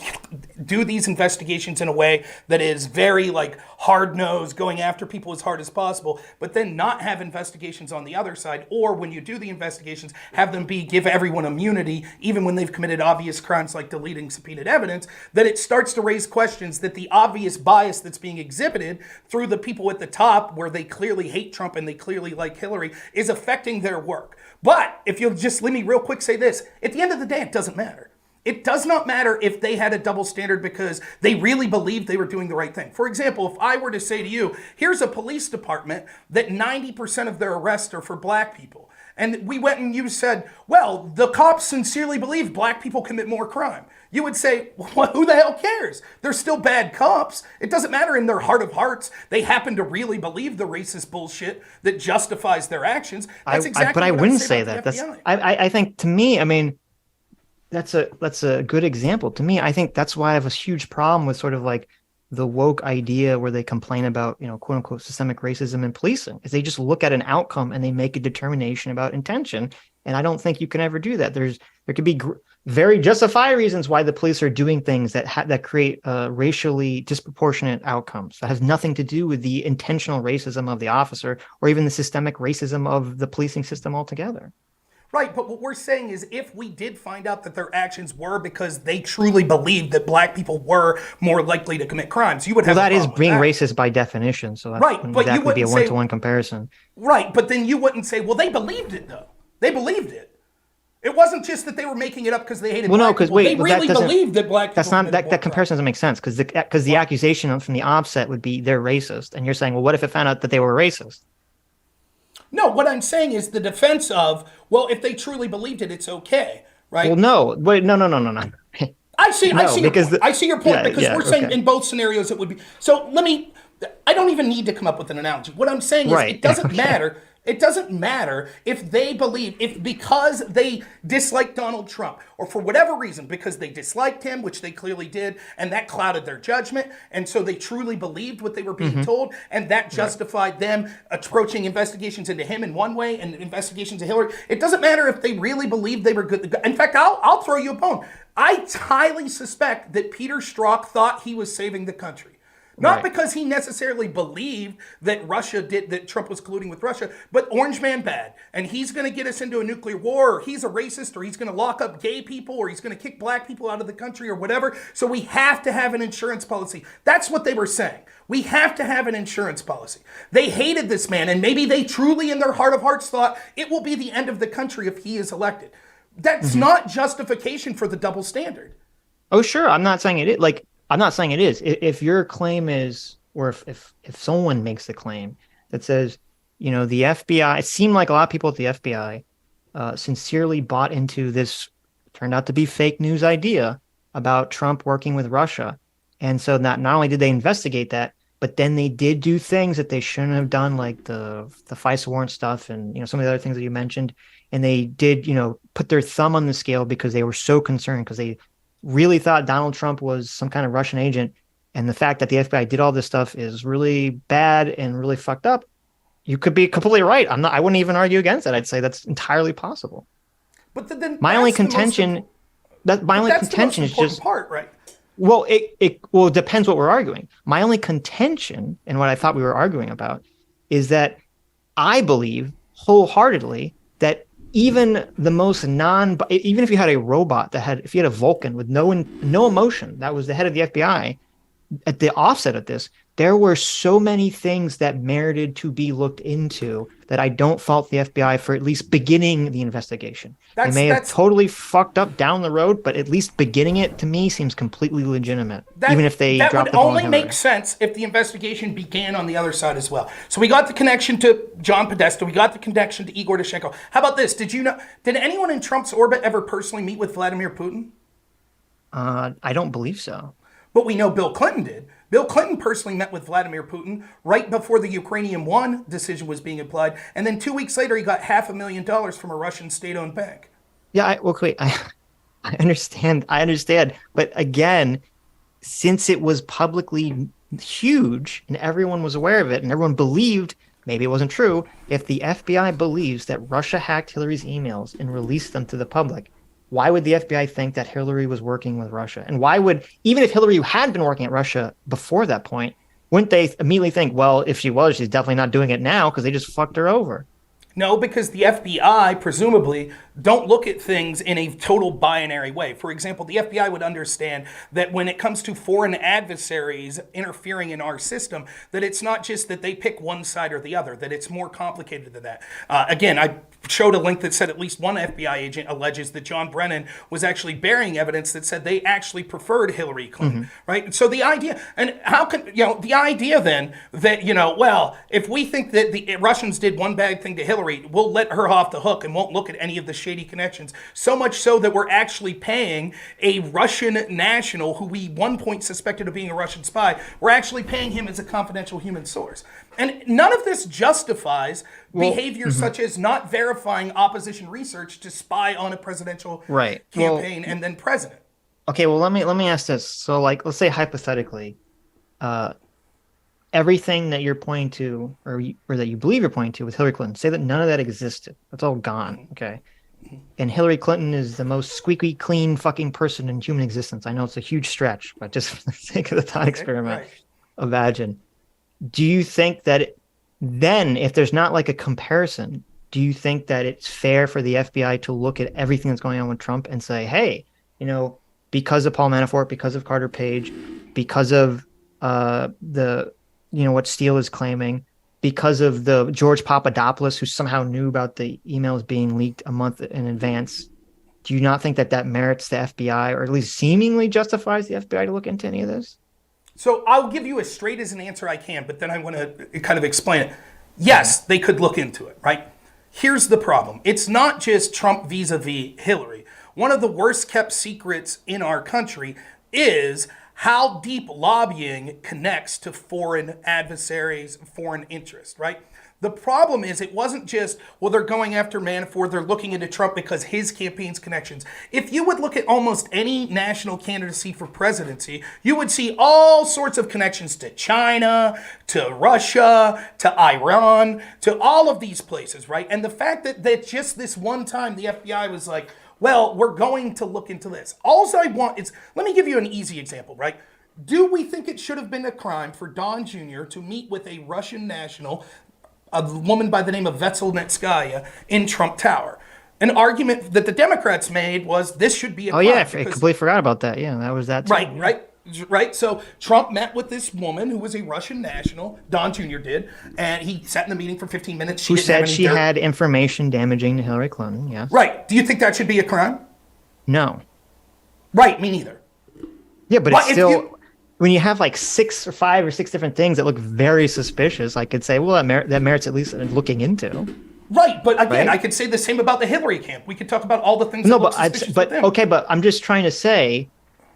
do these investigations in a way that is very hard-nosed, going after people as hard as possible, but then not have investigations on the other side, or when you do the investigations, have them give everyone immunity, even when they've committed obvious crimes like deleting subpoenaed evidence, that it starts to raise questions that the obvious bias that's being exhibited through the people at the top, where they clearly hate Trump and they clearly like Hillary, is affecting their work. But if you'll just let me real quick say this, at the end of the day, it doesn't matter. It does not matter if they had a double standard because they really believed they were doing the right thing. For example, if I were to say to you, here's a police department that 90% of their arrests are for black people. And we went and you said, well, the cops sincerely believe black people commit more crime. You would say, well, who the hell cares? They're still bad cops. It doesn't matter in their heart of hearts. They happen to really believe the racist bullshit that justifies their actions. That's exactly but I what wouldn't say say about that. the FBI. I think, to me, that's a good example to me. I think that's why I have a huge problem with sort of like the woke idea where they complain about, quote unquote, systemic racism in policing, is they just look at an outcome and they make a determination about intention. And I don't think you can ever do that. There could be very justified reasons why the police are doing things that create racially disproportionate outcomes that has nothing to do with the intentional racism of the officer or even the systemic racism of the policing system altogether. Right, but what we're saying is if we did find out that their actions were because they truly believed that black people were more likely to commit crimes, you would have Well, a that is problem with being that. racist by definition. So that Right, wouldn't but you exactly be a wouldn't say- one-to-one comparison. Right, but then you wouldn't say, well, they believed it, though. They believed it. It wasn't just that they were making it up because they hated Well, no, black because people. wait, They well, really that doesn't. believed that black people That's not committed more that comparison doesn't make sense because the accusation from the offset would be they're racist, and you're saying, well, what if it found out that they were racist? No, what I'm saying is the defense of, well, if they truly believed it, it's okay, right? Well, no, wait, no. I see your because point. I see your point because yeah, we're saying okay. in both scenarios it would be. So I don't even need to come up with an analogy. What I'm saying is Right, it doesn't okay. matter. It doesn't matter if they believe, if because they dislike Donald Trump or for whatever reason, because they disliked him, which they clearly did, and that clouded their judgment. And so they truly believed what they were being told. And that justified them approaching investigations into him in one way and investigations of Hillary. It doesn't matter if they really believed they were good. In fact, I'll throw you a bone. I highly suspect that Peter Strzok thought he was saving the country. Not Right. because he necessarily believed that that Trump was colluding with Russia, but Orange Man bad. And he's going to get us into a nuclear war, or he's a racist, or he's going to lock up gay people, or he's going to kick black people out of the country, or whatever. So we have to have an insurance policy. That's what they were saying. We have to have an insurance policy. They hated this man, and maybe they truly in their heart of hearts thought it will be the end of the country if he is elected. That's not justification for the double standard. Oh, sure. I'm not saying it is. Like, I'm not saying it is. If your claim is, or if someone makes the claim that says, the FBI, it seemed like a lot of people at the FBI sincerely bought into this, turned out to be fake news idea about Trump working with Russia. And so not only did they investigate that, but then they did do things that they shouldn't have done, like the FISA warrant stuff and some of the other things that you mentioned. And they did, put their thumb on the scale because they were so concerned because they really thought Donald Trump was some kind of Russian agent. And the fact that the FBI did all this stuff is really bad and really fucked up. You could be completely right. I wouldn't even argue against that. I'd say that's entirely possible. But then My only contention is just part, right? Well, it depends what we're arguing. My only contention and what I thought we were arguing about is that I believe wholeheartedly that even the most even if you had a robot if you had a Vulcan with no emotion, that was the head of the FBI, at the offset of this, there were so many things that merited to be looked into that I don't fault the FBI for at least beginning the investigation. They may have totally fucked up down the road, but at least beginning it to me seems completely legitimate, even if they dropped the ball on That would only Hillary. make sense if the investigation began on the other side as well. So we got the connection to John Podesta, we got the connection to Igor Dushenko. How about this? Did anyone in Trump's orbit ever personally meet with Vladimir Putin? I don't believe so. But we know Bill Clinton did. Bill Clinton personally met with Vladimir Putin right before the Ukrainian One decision was being applied. And then 2 weeks later, he got $500,000 from a Russian state-owned bank. Yeah, I understand. But again, since it was publicly huge and everyone was aware of it and everyone believed, maybe it wasn't true, if the FBI believes that Russia hacked Hillary's emails and released them to the public, why would the FBI think that Hillary was working with Russia? And why would, even if Hillary had been working at Russia before that point, wouldn't they immediately think, well, if she was, she's definitely not doing it now because they just fucked her over? No, because the FBI, presumably, don't look at things in a total binary way. For example, the FBI would understand that when it comes to foreign adversaries interfering in our system, that it's not just that they pick one side or the other, that it's more complicated than that. Again, I showed a link that said at least one FBI agent alleges that John Brennan was actually bearing evidence that said they actually preferred Hillary Clinton, right? So the idea, and how can, the idea then that, well, if we think that the Russians did one bad thing to Hillary, we'll let her off the hook and won't look at any of the shady connections. So much so that we're actually paying a Russian national who we one point suspected of being a Russian spy. We're actually paying him as a confidential human source. And none of this justifies behavior such as not verifying opposition research to spy on a presidential Right. campaign and then president. Okay, well let me ask this. So like let's say hypothetically, everything that you're pointing to or that you believe you're pointing to with Hillary Clinton, say that none of that existed. That's all gone, okay? And Hillary Clinton is the most squeaky clean fucking person in human existence. I know it's a huge stretch, but just for the sake of the thought experiment, imagine. Do you think that then, if there's not like a comparison, do you think that it's fair for the FBI to look at everything that's going on with Trump and say, hey, because of Paul Manafort, because of Carter Page, because of what Steele is claiming, because of the George Papadopoulos, who somehow knew about the emails being leaked a month in advance, do you not think that merits the FBI, or at least seemingly justifies the FBI to look into any of this? So I'll give you as straight as an answer I can, but then I want to kind of explain it. Yes, they could look into it, right? Here's the problem. It's not just Trump vis-a-vis Hillary. One of the worst kept secrets in our country is how deep lobbying connects to foreign adversaries, foreign interests, right? The problem is it wasn't just, well, they're going after Manafort, they're looking into Trump because his campaign's connections. If you would look at almost any national candidacy for presidency, you would see all sorts of connections to China, to Russia, to Iran, to all of these places, right? And the fact that just this one time the FBI was like, well, we're going to look into this. All I want is, let me give you an easy example, right? Do we think it should have been a crime for Don Jr. to meet with a Russian national, a woman by the name of Vetselnetskaya, in Trump Tower? An argument that the Democrats made was this should be a crime. Oh, yeah, I completely forgot about that. Yeah, that was that. Right. So Trump met with this woman who was a Russian national, Don Jr. did, and he sat in the meeting for 15 minutes. Who said she had information damaging to Hillary Clinton, yes. Right. Do you think that should be a crime? No. Right, me neither. Yeah, but it's still, when you have like 5 or 6 different things that look very suspicious, I could say, well, that merits at least looking into. Right, but again, I could say the same about the Hillary camp. We could talk about all the things that look suspicious with them. Okay, but I'm just trying to say,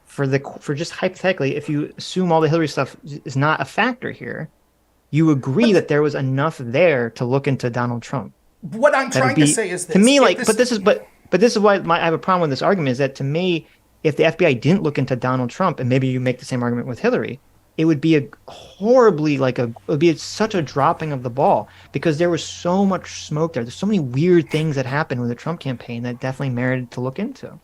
for just hypothetically, if you assume all the Hillary stuff is not a factor here, you agree that there was enough there to look into Donald Trump. What I'm trying to say is this. To me, but this is why I have a problem with this argument, is that to me, if the FBI didn't look into Donald Trump, and maybe you make the same argument with Hillary, it would be such a dropping of the ball, because there was so much smoke there. There's so many weird things that happened with the Trump campaign that definitely merited to look into.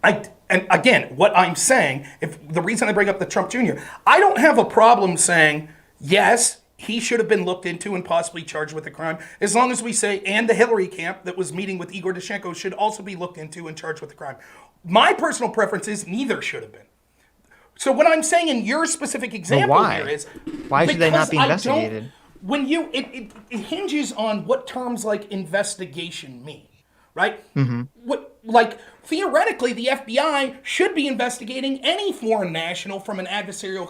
And again, what I'm saying, if the reason I bring up the Trump Jr., I don't have a problem saying, yes, he should have been looked into and possibly charged with a crime, as long as we say, and the Hillary camp that was meeting with Igor Dushenko should also be looked into and charged with a crime. My personal preference is neither should have been. So what I'm saying in your specific example here is, why should they not be investigated? It hinges on what terms like investigation mean, right? Mm-hmm. Theoretically, the FBI should be investigating any foreign national from an adversarial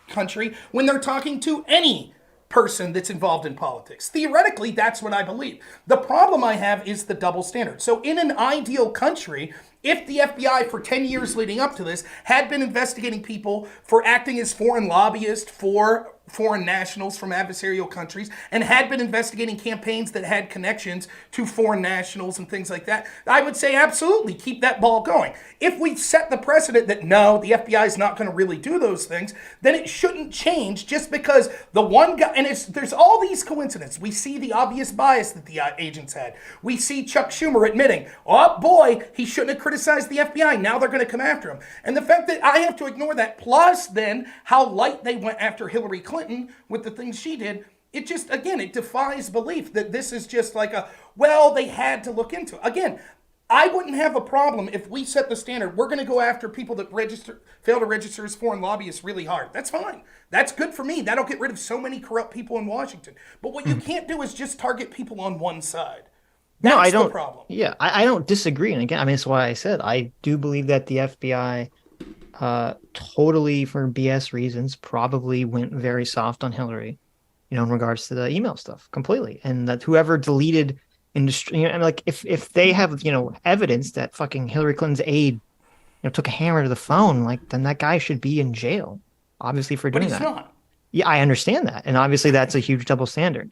country when they're talking to any person that's involved in politics. Theoretically, that's what I believe. The problem I have is the double standard. So in an ideal country, if the FBI for 10 years leading up to this had been investigating people for acting as foreign lobbyists for foreign nationals from adversarial countries, and had been investigating campaigns that had connections to foreign nationals and things like that, I would say absolutely keep that ball going. If we set the precedent that no, the FBI is not going to really do those things, then it shouldn't change just because the one guy, and there's all these coincidences. We see the obvious bias that the agents had. We see Chuck Schumer admitting, oh boy, he shouldn't have criticized the FBI. Now they're going to come after him. And the fact that I have to ignore that, plus then how light they went after Hillary Clinton with the things she did, it just, again, it defies belief that this is just like they had to look into it. Again, I wouldn't have a problem if we set the standard. We're going to go after people that fail to register as foreign lobbyists really hard. That's fine. That's good for me. That'll get rid of so many corrupt people in Washington. But what you can't do is just target people on one side. That's the problem. Yeah, I don't disagree. And again, I mean, that's why I said I do believe that the FBI totally for BS reasons probably went very soft on Hillary, in regards to the email stuff completely. And that whoever deleted industry, and like if they have, evidence that fucking Hillary Clinton's aide, took a hammer to the phone, like then that guy should be in jail, obviously, for doing that. But he's not. Yeah, I understand that. And obviously that's a huge double standard.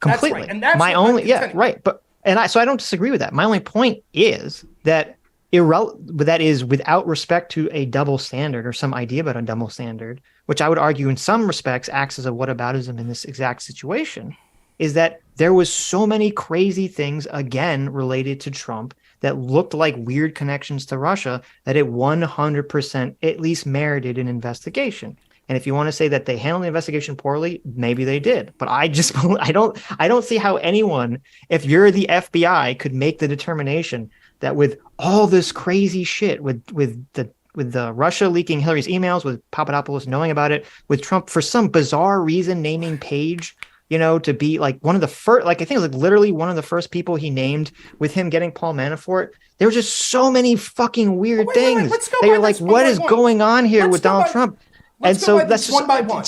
That's Completely. right. And that's My what I'm only, yeah, contending. right. So I don't disagree with that. My only point is that that is without respect to a double standard or some idea about a double standard, which I would argue in some respects acts as a whataboutism in this exact situation, is that there was so many crazy things again related to Trump that looked like weird connections to Russia that it 100% at least merited an investigation. And if you want to say that they handled the investigation poorly, maybe they did. But I don't see how anyone, if you're the FBI, could make the determination that with all this crazy shit, with the Russia leaking Hillary's emails, with Papadopoulos knowing about it, with Trump for some bizarre reason naming Page, to be like one of the first, like I think it was like literally one of the first people he named, with him getting Paul Manafort. There were just so many fucking weird things Let's go that by you're like, this one what by is one. going on here Let's with go Donald by- Trump? Let's And go so by that's this one by one.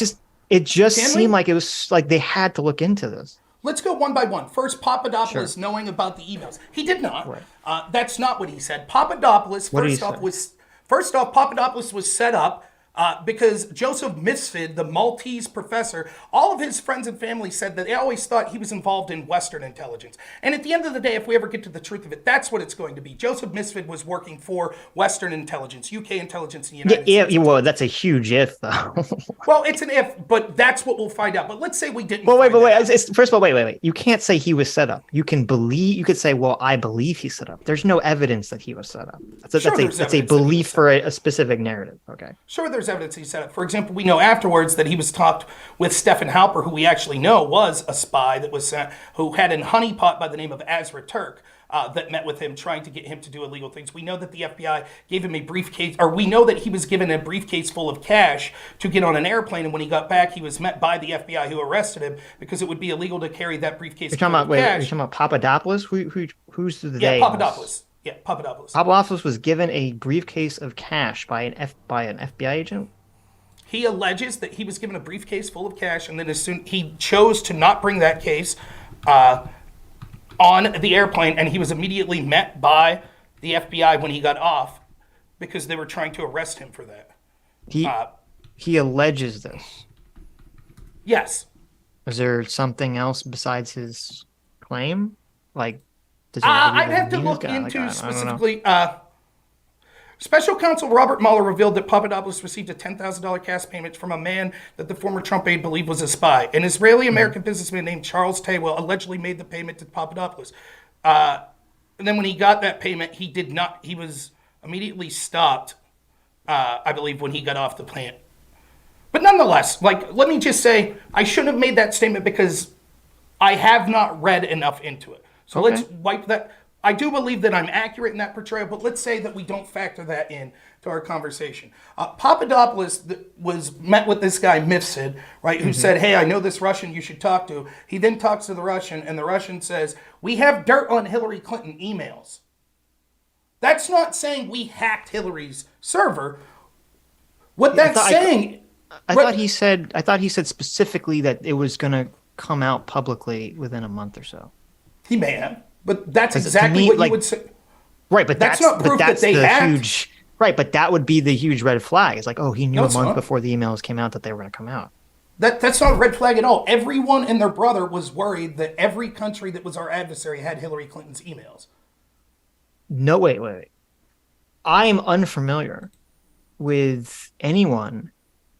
it just Can seemed we? like it was like they had to look into this. Let's go one by one. First, Papadopoulos Sure. knowing about the emails. He did not. Right. That's not what he said. Papadopoulos, What did he first off, Papadopoulos was set up because Joseph Misfit, the Maltese professor, all of his friends and family said that they always thought he was involved in Western intelligence. And at the end of the day, if we ever get to the truth of it, that's what it's going to be. Joseph Misfit was working for Western intelligence, UK intelligence in the United States. Well, that's a huge if, though. Well, it's an if, but that's what we'll find out. But let's say we didn't. Well, wait. find that out. First of all, wait. You can't say he was set up. You could say, well, I believe he's set up. There's no evidence that he was set up. That's Sure, a there's evidence that he belief was for a specific narrative. Okay. Sure, there's evidence he set up. For example, we know afterwards that he was talked with Stefan Halper, who we actually know was a spy that was sent, who had a honeypot by the name of Azra Turk that met with him, trying to get him to do illegal things. We know that the FBI gave him a briefcase, or we know that he was given a briefcase full of cash to get on an airplane, and when he got back, he was met by the FBI, who arrested him because it would be illegal to carry that briefcase You're full talking of about cash. You're talking about Papadopoulos? Who's the Yeah, they? Papadopoulos. Yeah, Papadopoulos. Papadopoulos was given a briefcase of cash by an FBI agent. He alleges that he was given a briefcase full of cash, and then as soon he chose to not bring that case on the airplane, and he was immediately met by the FBI when he got off because they were trying to arrest him for that. He alleges this. Yes. Is there something else besides his claim? Like, does he have I'd have to look into specifically. Special counsel Robert Mueller revealed that Papadopoulos received a $10,000 cash payment from a man that the former Trump aide believed was a spy. An Israeli-American businessman named Charles Taywell allegedly made the payment to Papadopoulos. And then when he got that payment, he did not. He was immediately stopped, I believe, when he got off the plane. But nonetheless, let me just say, I shouldn't have made that statement because I have not read enough into it. So let's wipe that. I do believe that I'm accurate in that portrayal, but let's say that we don't factor that in to our conversation. Papadopoulos was met with this guy, Mifsud, right, who said, hey, I know this Russian you should talk to. He then talks to the Russian, and the Russian says, we have dirt on Hillary Clinton emails. That's not saying we hacked Hillary's server. What that's saying... I thought he said specifically that it was going to come out publicly within a month or so. He may have. But that's exactly what you would say. Right, but that's not proof that they hacked. Huge. Right, but that would be the huge red flag. It's like, oh, he knew a month before the emails came out that they were going to come out. That's not a red flag at all. Everyone and their brother was worried that every country that was our adversary had Hillary Clinton's emails. No, wait. I am unfamiliar with anyone,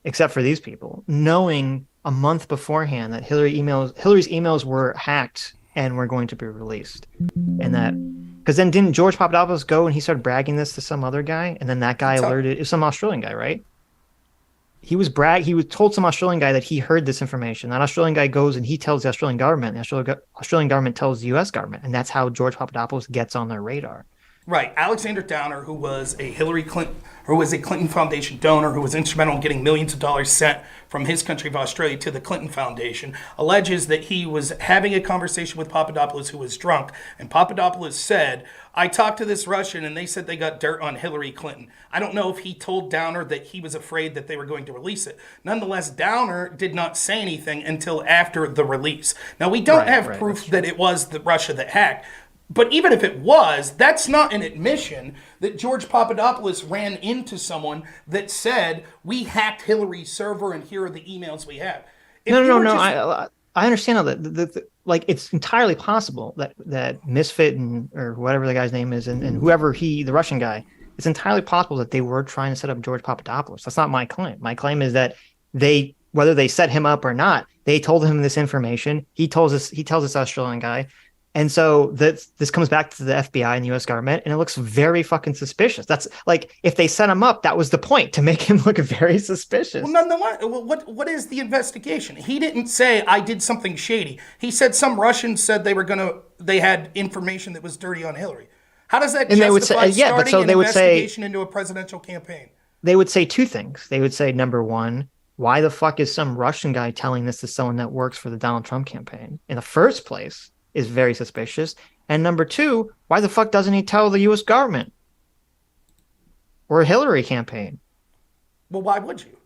except for these people, knowing a month beforehand that Hillary's emails were hacked and were going to be released. And that, because then didn't George Papadopoulos go and he started bragging this to some other guy, and then that guy alerted, it was some Australian guy, right? He was told some Australian guy that he heard this information. That Australian guy goes and he tells the Australian government, the Australian government tells the US government, and that's how George Papadopoulos gets on their radar. Right. Alexander Downer, who was a Clinton Foundation donor, who was instrumental in getting millions of dollars sent from his country of Australia to the Clinton Foundation, alleges that he was having a conversation with Papadopoulos, who was drunk. And Papadopoulos said, I talked to this Russian and they said they got dirt on Hillary Clinton. I don't know if he told Downer that he was afraid that they were going to release it. Nonetheless, Downer did not say anything until after the release. Now, we don't have proof that it was the Russia that hacked. But even if it was, that's not an admission that George Papadopoulos ran into someone that said, we hacked Hillary's server and here are the emails we have. No. I understand all that. Like, it's entirely possible that Misfit or whatever the guy's name is, and whoever the Russian guy, it's entirely possible that they were trying to set up George Papadopoulos. That's not my claim. My claim is that whether they set him up or not, they told him this information. He tells this Australian guy. And so this comes back to the FBI and the U.S. government, and it looks very fucking suspicious. That's like, if they set him up, that was the point, to make him look very suspicious. Well, nonetheless, what is the investigation? He didn't say I did something shady. He said some Russians said they had information that was dirty on Hillary. How does that justify starting an investigation into a presidential campaign? They would say two things. They would say, number one, why the fuck is some Russian guy telling this to someone that works for the Donald Trump campaign in the first place? Is very suspicious. And number two, why the fuck doesn't he tell the U.S. government or a Hillary campaign? Well, why would you?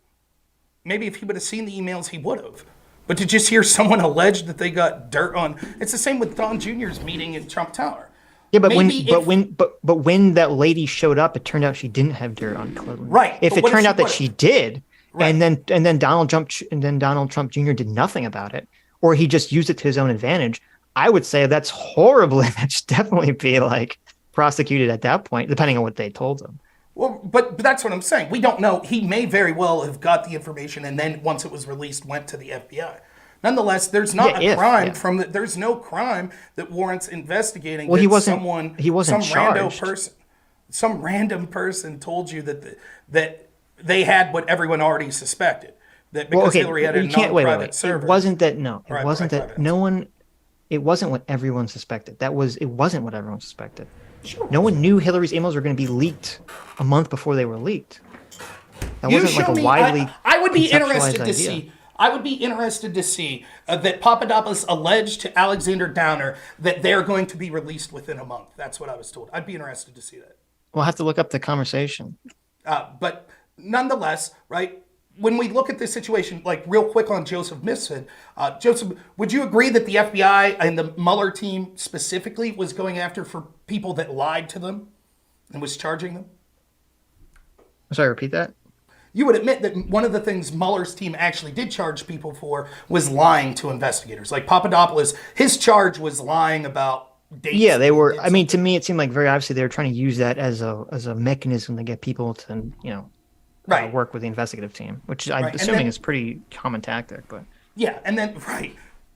Maybe if he would have seen the emails, he would have. But to just hear someone allege that they got dirt on, it's the same with Don Jr.'s meeting in Trump Tower. Yeah, but when that lady showed up, it turned out she didn't have dirt on Clinton. Right. If it turned out that she did, right. and then Donald Trump Jr. did nothing about it, or he just used it to his own advantage, I would say that's horrible. That should definitely be like prosecuted at that point, depending on what they told him. Well, but that's what I'm saying. We don't know. He may very well have got the information and then once it was released, went to the FBI. Nonetheless, there's not a crime from that. There's no crime that warrants investigating. Well, he wasn't charged. Some random person told you that they had what everyone already suspected. That because Hillary had a non-private server. It wasn't that. It wasn't what everyone suspected. It wasn't what everyone suspected. Sure. No one knew Hillary's emails were going to be leaked a month before they were leaked. That wasn't like a widely I would be interested idea. to see. I would be interested to see that Papadopoulos alleged to Alexander Downer that they're going to be released within a month. That's what I was told. I'd be interested to see that. We'll have to look up the conversation. But nonetheless, right? When we look at this situation, like real quick on Joseph Misfit, Joseph, would you agree that the FBI and the Mueller team specifically was going after for people that lied to them and was charging them? Sorry, repeat that? You would admit that one of the things Mueller's team actually did charge people for was lying to investigators. Like Papadopoulos, his charge was lying about dates. Yeah, they were. I mean, to me, it seemed like very obviously they were trying to use that as a mechanism to get people to, work with the investigative team, which I'm assuming is pretty common tactic. But yeah, and then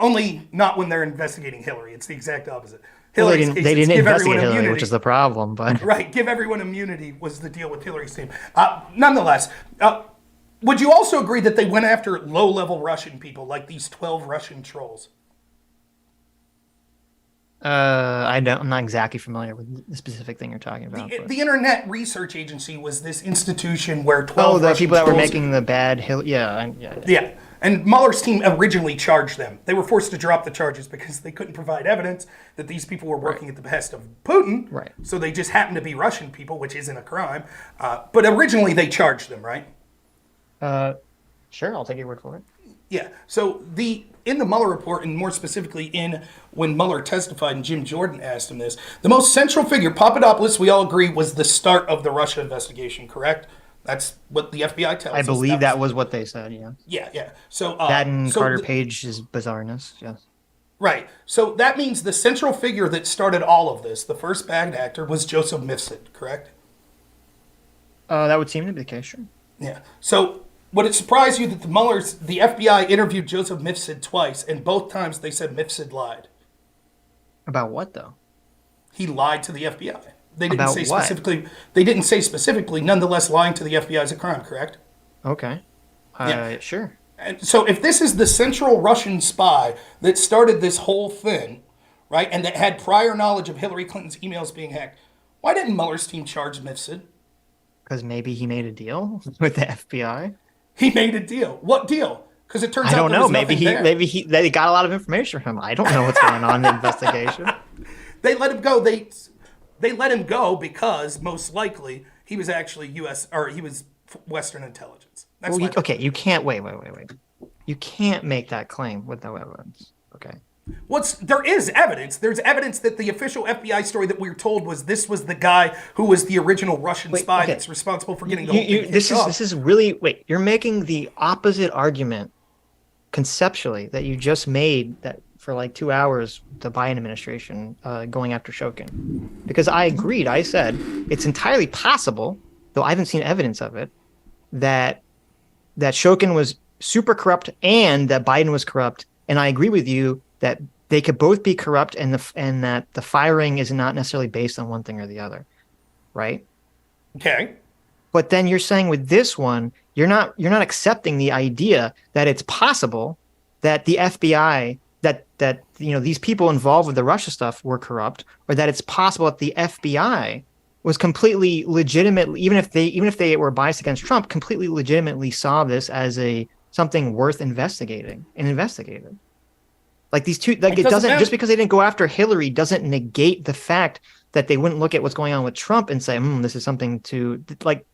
only not when they're investigating Hillary. It's the exact opposite. Well, they didn't investigate Hillary, which is the problem. But give everyone immunity was the deal with Hillary's team. Nonetheless, would you also agree that they went after low-level Russian people, like these 12 Russian trolls? I'm not exactly familiar with the specific thing you're talking about. The Internet Research Agency was this institution where 12 the people that were making the bad yeah. And Mueller's team originally charged them. They were forced to drop the charges because they couldn't provide evidence that these people were working at the behest of Putin. Right. So they just happened to be Russian people, which isn't a crime. But originally they charged them, right? Sure, I'll take your word for it. Yeah. So in the Mueller report, and more specifically when Mueller testified and Jim Jordan asked him this, the most central figure, Papadopoulos, we all agree, was the start of the Russia investigation, correct? That's what the FBI tells us. I believe that was what they said, yeah. Yeah. So that and Carter Page's bizarreness, yes. Right. So that means the central figure that started all of this, the first bad actor, was Joseph Misfit, correct? That would seem to be the case, sure. Yeah. So would it surprise you that the FBI interviewed Joseph Mifsud twice, and both times they said Mifsud lied? About what, though? He lied to the FBI. They didn't About say what? specifically. They didn't say specifically. Nonetheless, lying to the FBI is a crime, correct? Okay. Sure. And so if this is the central Russian spy that started this whole thing, right, and that had prior knowledge of Hillary Clinton's emails being hacked, why didn't Mueller's team charge Mifsud? Because maybe he made a deal with the FBI. He made a deal. What deal? Because it turns out I don't there know. was Maybe nothing there. they got a lot of information from him. I don't know what's going on in the investigation. They let him go. They let him go because most likely he was actually U.S. or he was Western intelligence. That's you can't wait. You can't make that claim with no evidence. Okay. There is evidence. There's evidence that the official FBI story that we were told was this was the guy who was the original Russian spy that's responsible for getting the whole thing kicked off. This is really, wait, you're making the opposite argument conceptually that you just made that for like 2 hours, the Biden administration going after Shokin. Because I agreed. I said it's entirely possible, though I haven't seen evidence of it, that Shokin was super corrupt and that Biden was corrupt. And I agree with you that they could both be corrupt and that the firing is not necessarily based on one thing or the other, right? Okay. But then you're saying with this one, you're not accepting the idea that it's possible that the FBI, that these people involved with the Russia stuff were corrupt, or that it's possible that the FBI was completely legitimate, even if they were biased against Trump, completely legitimately saw this as something worth investigating and investigated. Like these two, like it doesn't just because they didn't go after Hillary doesn't negate the fact that they wouldn't look at what's going on with Trump and say, this is something to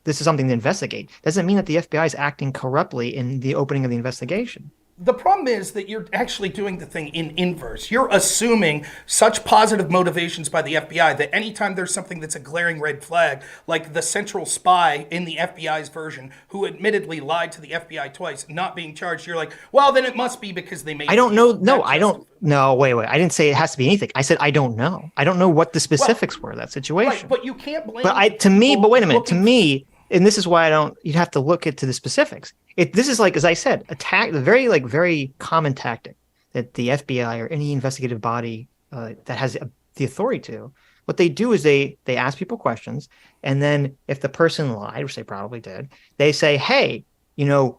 investigate. Doesn't mean that the FBI is acting corruptly in the opening of the investigation. The problem is that you're actually doing the thing in inverse. You're assuming such positive motivations by the FBI that anytime there's something that's a glaring red flag, like the central spy in the FBI's version, who admittedly lied to the FBI twice, not being charged, you're like, well, then it must be because they made. I don't know. No, I don't. No, wait. I didn't say it has to be anything. I said I don't know. I don't know what the specifics were of that situation. Right, but you can't blame. But wait a minute. To me, and this is why you'd have to look into the specifics. This is like, as I said, the very common tactic that the FBI or any investigative body that has the authority to. What they do is they ask people questions, and then if the person lied, which they probably did, they say, "Hey,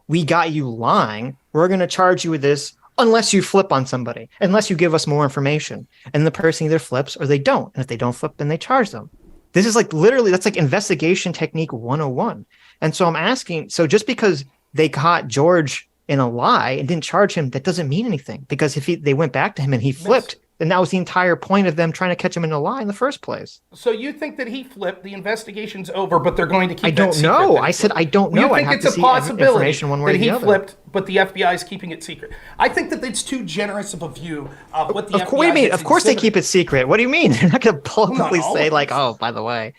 we got you lying. We're going to charge you with this unless you flip on somebody, unless you give us more information." And the person either flips or they don't. And if they don't flip, then they charge them. This is like literally that's like investigation technique 101. And so I'm asking, so just because they caught George in a lie and didn't charge him, that doesn't mean anything, because if they went back to him and he flipped, then that was the entire point of them trying to catch him in a lie in the first place. So you think that he flipped, the investigation's over, but they're going to keep I don't know. I said I don't know. You think it's a possibility that he other. flipped, but the FBI is keeping it secret? I think that it's too generous of a view of what the FBI Wait a minute. Of course they keep it secret. What do you mean? They're not going to publicly say like, oh, by the way.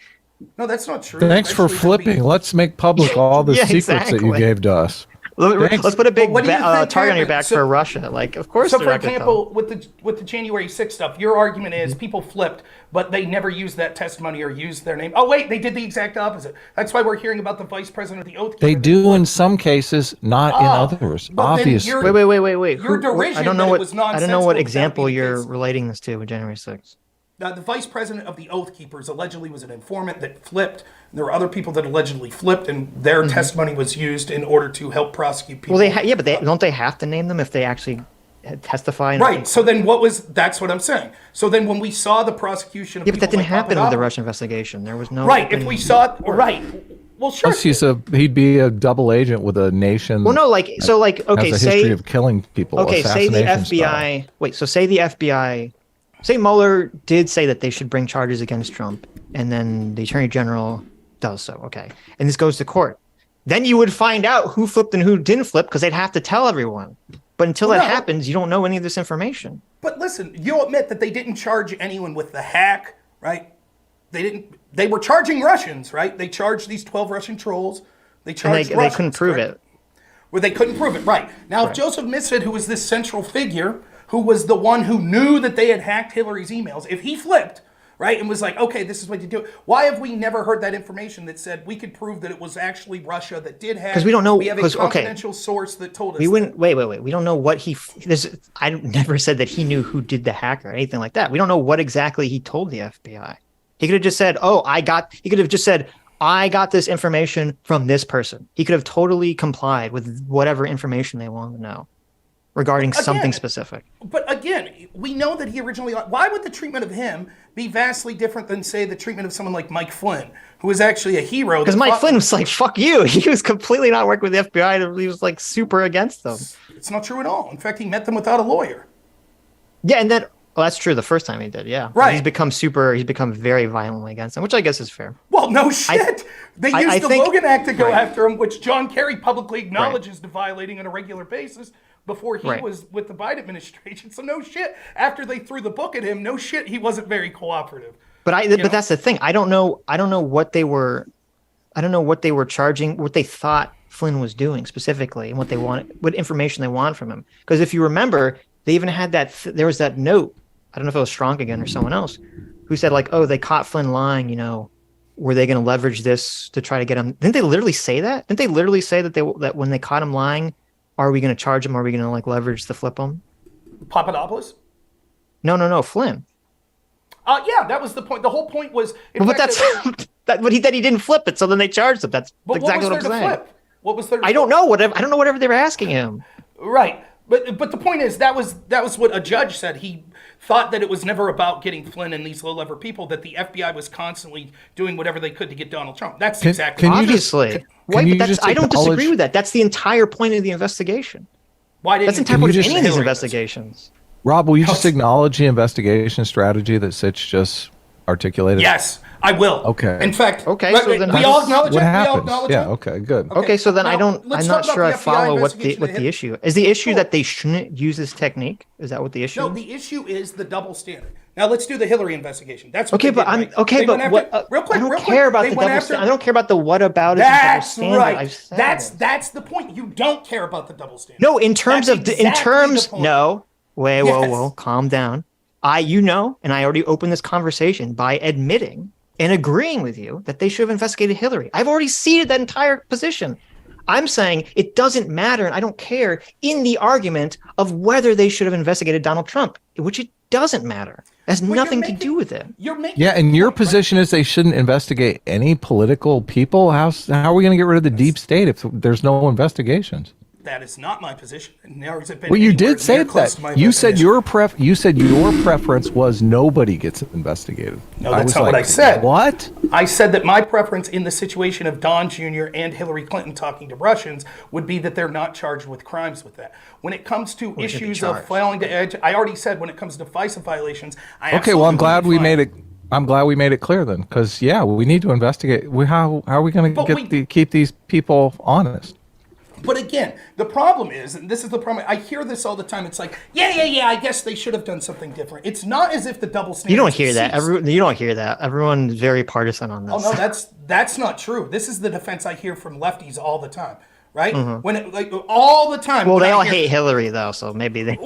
No, that's not true. Thanks for flipping. Let's make public all the secrets that you gave to us. Let's put a big target on your back for Russia. Like, of course. So, for example, with the January 6th stuff, your argument is people flipped, but they never used that testimony or used their name. Oh, wait, they did the exact opposite. That's why we're hearing about the vice president of the Oath Keeper. They do in some cases, not in others. Obviously. Wait. Your derision I don't know what what example you're relating this to with January 6th. The vice president of the Oath Keepers allegedly was an informant that flipped. There were other people that allegedly flipped, and their testimony was used in order to help prosecute people. Well, but don't they have to name them if they actually testify? Right. So then that's what I'm saying. So then when we saw the prosecution of but that didn't happen with the Russian investigation. There was no... Right. If we saw it... Right. Well, sure. Plus he'd be a double agent with a nation. Well, no, okay, has a history of killing people. Okay, say the FBI... Style. Wait, so say the FBI... Say Mueller did say that they should bring charges against Trump, and then the Attorney General does so, okay. And this goes to court. Then you would find out who flipped and who didn't flip, because they'd have to tell everyone. But until that happens, you don't know any of this information. But listen, you'll admit that they didn't charge anyone with the hack, right? They were charging Russians, right? They charged these 12 Russian trolls. They charged Russians, they couldn't prove it. Well, they couldn't prove it, right. Now, if Joseph Misfit, who was this central figure, who was the one who knew that they had hacked Hillary's emails, if he flipped, right, and was like, okay, this is what you do, why have we never heard that information that said we could prove that it was actually Russia that did hack? Because we don't know. We have a confidential source that told us. Wait. We don't know what I never said that he knew who did the hack or anything like that. We don't know what exactly he told the FBI. He could have just said, he could have just said, I got this information from this person. He could have totally complied with whatever information they wanted to know regarding something specific. But again, we know that he originally... Why would the treatment of him be vastly different than, say, the treatment of someone like Mike Flynn, who was actually a hero? Because Mike Flynn was like, fuck you. He was completely not working with the FBI. He was like super against them. It's not true at all. In fact, he met them without a lawyer. Yeah, and then... Well, that's true. The first time he did, yeah. Right. He's become very violently against them, which I guess is fair. Well, no shit. They used the Logan Act to go after him, which John Kerry publicly acknowledges to violating on a regular basis. before he Right. was with the Biden administration. So no shit. After they threw the book at him, no shit, he wasn't very cooperative. But that's the thing. I don't know what they were. I don't know what they were charging, what they thought Flynn was doing specifically, and what they wanted, what information they want from him. Because if you remember, they even had there was that note. I don't know if it was Strong again or someone else, who said like, "Oh, they caught Flynn lying. Were they going to leverage this to try to get him?" Didn't they literally say that? Didn't they literally say that when they caught him lying, are we going to charge him? Are we going to like leverage to flip him? Papadopoulos? No, Flynn. Yeah, that was the point. The whole point was. But that's but he didn't flip it, so then they charged him. That's exactly what I'm saying. Flip? What was there? I don't know whatever they were asking him. Right, but the point is that was what a judge said. He thought that it was never about getting Flynn and these low-level people. That the FBI was constantly doing whatever they could to get Donald Trump. That's exactly obviously. I don't disagree with that. That's the entire point of the investigation. Why didn't that's the entire point of any of these investigations? Rob, will you just acknowledge the investigation strategy that Sitch just articulated? Yes, I will. Okay. In fact, so then we all acknowledge what it. happens? We all acknowledge yeah. it. Okay. Good. Okay. So then Now, I'm let's not talk sure I about the FBI follow what the investigation issue is. The issue that they shouldn't use this technique? Is that what the issue? No, is? the issue is the double standard. Now let's do the Hillary investigation. That's what Okay, they but did, I'm right? okay, They but went what? after, real quick, I don't real care quick. about They the went double after- standard. I don't care about the what about it. That's double standard. right. I've said That's the point. You don't care about the double standard. No, in terms That's of exactly the point. no. Wait, Yes. whoa, calm down. And I already opened this conversation by admitting and agreeing with you that they should have investigated Hillary. I've already ceded that entire position. I'm saying it doesn't matter, and I don't care in the argument of whether they should have investigated Donald Trump, which it doesn't matter. It has nothing to do with it. Yeah, and your position is they shouldn't investigate any political people. How are we going to get rid of the deep state if there's no investigations? That is not my position. Nor has it been Well, you anywhere did say near close to that. my You said definition. your preference was nobody gets investigated. No, that's not what I said. What? I said that my preference in the situation of Don Jr. and Hillary Clinton talking to Russians would be that they're not charged with crimes with that. When it comes to issues of failing to edge, I already said when it comes to FISA violations, Okay, well, I'm glad we made it. I'm glad we made it clear then, because we need to investigate. How are we going to keep these people honest? But again, the problem is, and this is the problem, I hear this all the time. It's like, yeah, I guess they should have done something different. It's not as if the double standard. You don't hear that. You don't hear that. Everyone's very partisan on this. Oh no, that's not true. This is the defense I hear from lefties all the time, right? Mm-hmm. All the time. Well, they all hate Hillary though, so maybe they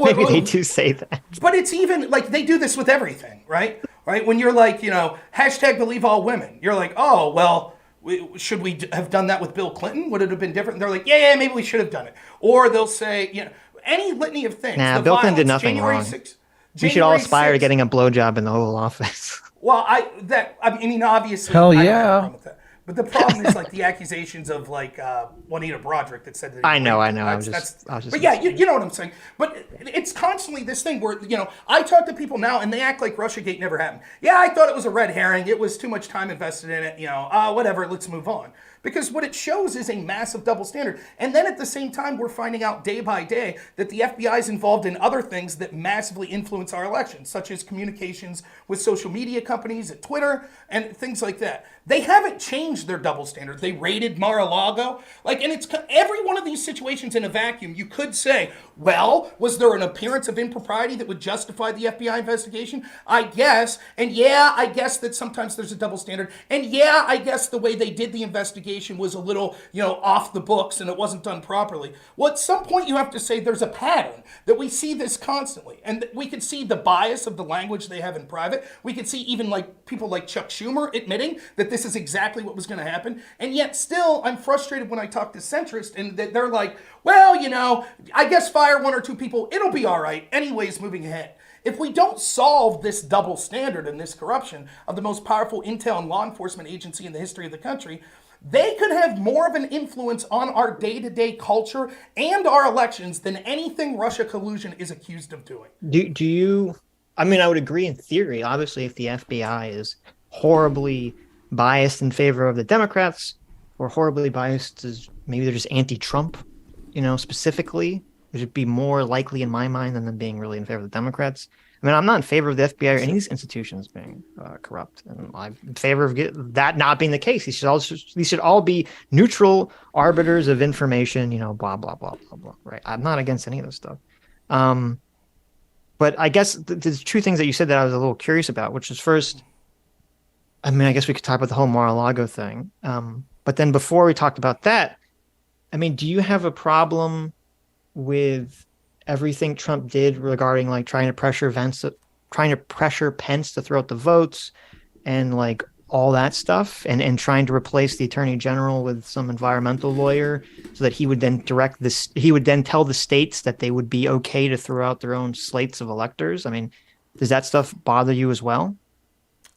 do say that. But it's even like they do this with everything, right? Right? When you're like, hashtag believe all women, you're like, oh well. Should we have done that with Bill Clinton? Would it have been different? And they're like, yeah, maybe we should have done it. Or they'll say, any litany of things. Nah, Bill Clinton did nothing wrong. We should all aspire to getting a blowjob in the Oval Office. Well, obviously. Hell I don't have a yeah. problem with that. But the problem is like the accusations of like Juanita Broderick that said that. I know. But yeah, you know what I'm saying. But it's constantly this thing where I talk to people now and they act like Russiagate never happened. Yeah, I thought it was a red herring. It was too much time invested in it. Whatever. Let's move on. Because what it shows is a massive double standard. And then at the same time, we're finding out day by day that the FBI is involved in other things that massively influence our elections, such as communications with social media companies at Twitter and things like that. They haven't changed their double standard. They raided Mar-a-Lago. And it's every one of these situations in a vacuum, you could say, well, was there an appearance of impropriety that would justify the FBI investigation? I guess. And yeah, I guess that sometimes there's a double standard. And yeah, I guess the way they did the investigation was a little, off the books and it wasn't done properly. Well, at some point you have to say there's a pattern that we see this constantly. And we can see the bias of the language they have in private. We can see even like people like Chuck Schumer admitting that this is exactly what was going to happen. And yet still, I'm frustrated when I talk to centrists and they're like, well, I guess fire one or two people, it'll be all right. Anyways, moving ahead. If we don't solve this double standard and this corruption of the most powerful intel and law enforcement agency in the history of the country, they could have more of an influence on our day-to-day culture and our elections than anything Russia collusion is accused of doing. Do you? I mean, I would agree in theory. Obviously, if the FBI is horribly biased in favor of the Democrats, or horribly biased as maybe they're just anti-Trump, specifically, it would be more likely in my mind than them being really in favor of the Democrats. I mean, I'm not in favor of the FBI or any of these institutions being corrupt, and I'm in favor of that not being the case. These should all be neutral arbiters of information. Blah blah blah blah blah. Right? I'm not against any of this stuff. But I guess there's two things that you said that I was a little curious about, which is first, I mean, I guess we could talk about the whole Mar-a-Lago thing. But then before we talked about that, I mean, do you have a problem with everything Trump did regarding like trying to pressure Pence to throw out the votes and like all that stuff and trying to replace the attorney general with some environmental lawyer so that he would then tell the states that they would be okay to throw out their own slates of electors? I mean, does that stuff bother you as well?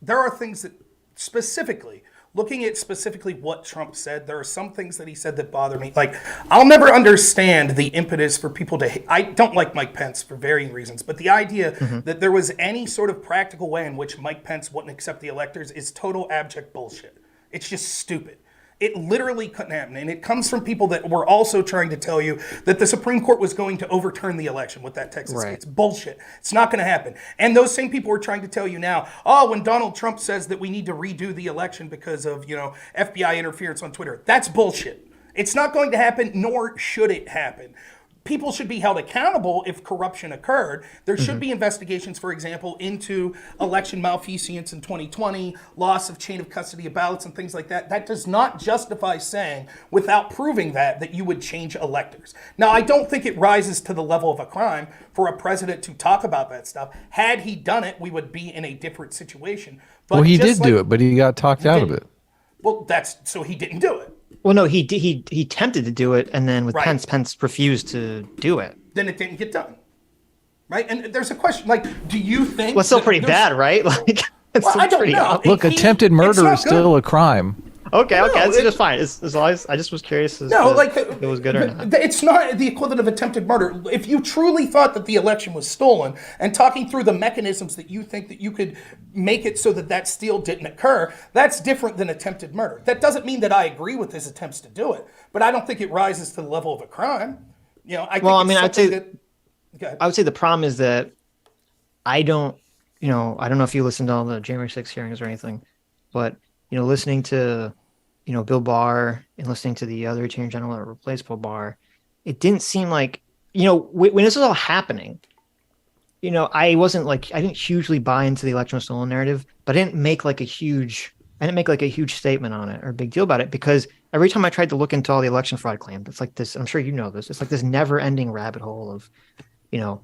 There are things that specifically, looking at specifically what Trump said, there are some things that he said that bother me. Like, I'll never understand the impetus for people to I don't like Mike Pence for varying reasons, but the idea that there was any sort of practical way in which Mike Pence wouldn't accept the electors is total abject bullshit. It's just stupid. It literally couldn't happen. And it comes from people that were also trying to tell you that the Supreme Court was going to overturn the election with that Texas case. It's bullshit. It's not going to happen. And those same people are trying to tell you now, when Donald Trump says that we need to redo the election because of, FBI interference on Twitter, that's bullshit. It's not going to happen, nor should it happen. People should be held accountable if corruption occurred. There should be investigations, for example, into election malfeasance in 2020, loss of chain of custody of ballots and things like that. That does not justify saying, without proving that you would change electors. Now, I don't think it rises to the level of a crime for a president to talk about that stuff. Had he done it, we would be in a different situation. But well, he did do it, but he got talked out of it. Well, so he didn't do it. Well, no, he attempted to do it, and then with Pence refused to do it. Then it didn't get done, right? And there's a question, like, do you think? Well, it's still pretty bad, right? Like, I don't know. Look, attempted murder is still a crime. Okay, that's just fine. As long as I just was curious if it was good or not. It's not the equivalent of attempted murder. If you truly thought that the election was stolen and talking through the mechanisms that you think that you could make it so that steal didn't occur, that's different than attempted murder. That doesn't mean that I agree with his attempts to do it, but I don't think it rises to the level of a crime. I would say the problem is that I don't know if you listened to all the January 6th hearings or anything, but listening to, Bill Barr and listening to the other attorney general that replaced Bill Barr, it didn't seem like, when this was all happening, I didn't hugely buy into the election was stolen narrative, but I didn't make like a huge statement on it or a big deal about it, because every time I tried to look into all the election fraud claims, it's like this, I'm sure you know this, it's like this never ending rabbit hole of,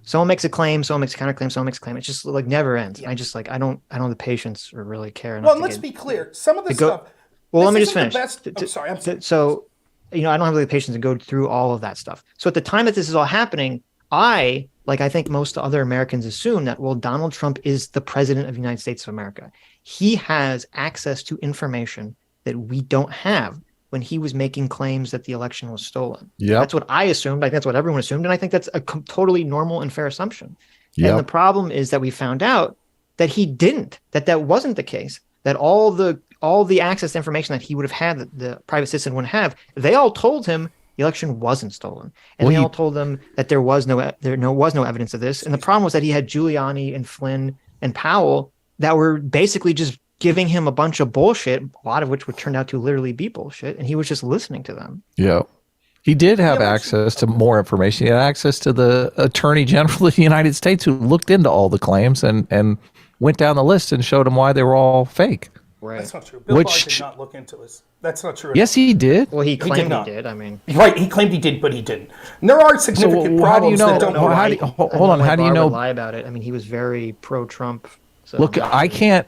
someone makes a claim, someone makes a counterclaim, someone makes a claim. It's just like never ends. Yeah. I just I don't have the patience or really care enough. Well, let's be clear. Some of the stuff. Well, let me just finish. I'm sorry. So, I don't have the patience to go through all of that stuff. So at the time that this is all happening, I think most other Americans assume that, well, Donald Trump is the president of the United States of America. He has access to information that we don't have when he was making claims that the election was stolen. Yeah, that's what I assumed. I think that's what everyone assumed. And I think that's a totally normal and fair assumption. Yep. And the problem is that we found out that he didn't, that wasn't the case, that all the access to information that he would have had, that the private citizen wouldn't have, they all told him the election wasn't stolen. And they all told them that there was no evidence of this. And the problem was that he had Giuliani and Flynn and Powell that were basically just giving him a bunch of bullshit, a lot of which would turn out to literally be bullshit, and he was just listening to them. Yeah. He did have access to more information. He had access to the Attorney General of the United States, who looked into all the claims and went down the list and showed him why they were all fake. Right. That's not true. Bill Barr did not look into this. That's not true. Yes, he did. Well, he claimed he did. I mean, right. He claimed he did, but he didn't. And there are significant problems that don't know. Hold on. How do you know? Lie about it. I mean, he was very pro-Trump. So look, I can't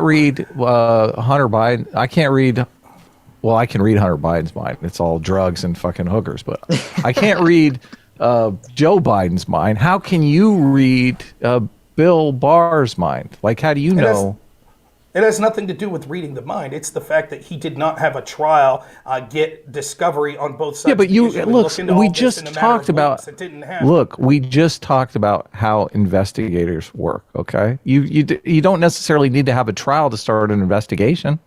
read Hunter Biden. I can't read. Well, I can read Hunter Biden's mind. It's all drugs and fucking hookers. But I can't read Joe Biden's mind. How can you read Bill Barr's mind? Like, how do you know? It has nothing to do with reading the mind. It's the fact that he did not have a trial, get discovery on both sides. Yeah, but we just talked about. Look, we just talked about how investigators work. Okay, you don't necessarily need to have a trial to start an investigation.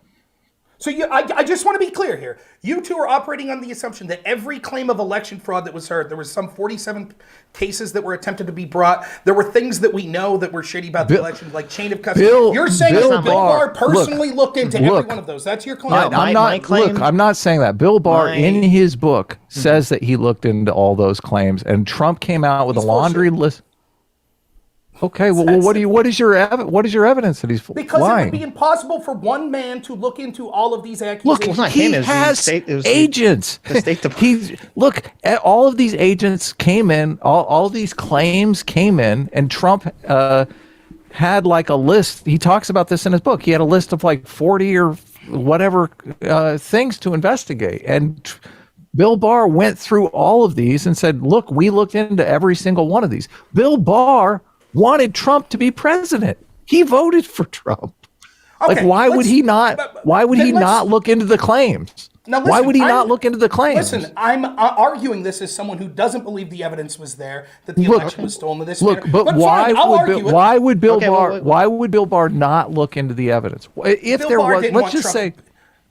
So I just want to be clear here. You two are operating on the assumption that every claim of election fraud that was heard, there was some 47 cases that were attempted to be brought. There were things that we know that were shady about the election, like chain of custody. You're saying that Bill Barr personally looked into every one of those. That's your claim. I'm not saying that. Bill Barr, in his book, says that he looked into all those claims, and Trump came out with a laundry list. Okay, well, what is your evidence that he's because lying? It would be impossible for one man to look into all of these accusations. Look, he has agents. All of these agents came in, all these claims came in, and Trump had like a list. He talks about this in his book. He had a list of like 40 or whatever things to investigate, and Bill Barr went through all of these and said, "Look, we looked into every single one of these." Bill Barr wanted Trump to be president. He voted for Trump. Okay, like, why would he not? Why would he not look into the claims? Now listen, why would he not look into the claims? Listen, I'm arguing this as someone who doesn't believe the evidence was there, that the election was stolen. But why would Bill Barr not look into the evidence? If Bill there Barr was, didn't let's want just Trump- say.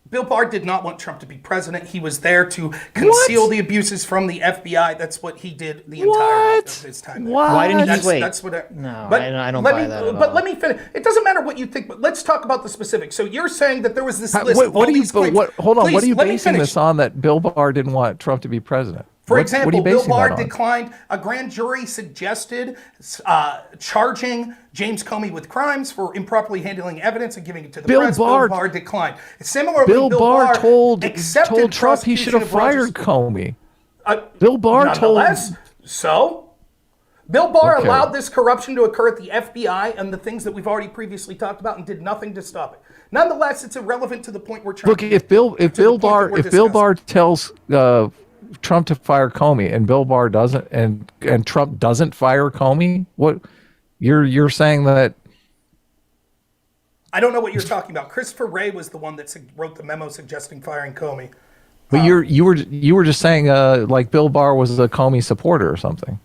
Bill Barr did not want Trump to be president. He was there to conceal the abuses from the FBI. That's what he did the entire of his time there. Why didn't he wait? That's what I don't buy that at all. But let me finish. It doesn't matter what you think, but let's talk about the specifics. So you're saying that there was this list of all these claims. Hold on. Please, what are you let me basing finish. this on, that Bill Barr didn't want Trump to be president? For example, Bill Barr that on? declined. A grand jury suggested charging James Comey with crimes for improperly handling evidence and giving it to the press. Bill Barr declined. Similarly, Bill Barr told accepted Trump he should have fired Comey. Bill Barr nonetheless, so Bill Barr Okay. allowed this corruption to occur at the FBI and the things that we've already previously talked about, and did nothing to stop it. Nonetheless, it's irrelevant to the point we're trying. Look, if Bill Barr tells Trump to fire Comey, and Bill Barr doesn't, and Trump doesn't fire Comey, what you're saying that? I don't know what you're talking about. Christopher Wray was the one that wrote the memo suggesting firing Comey. But you were just saying like Bill Barr was a Comey supporter or something.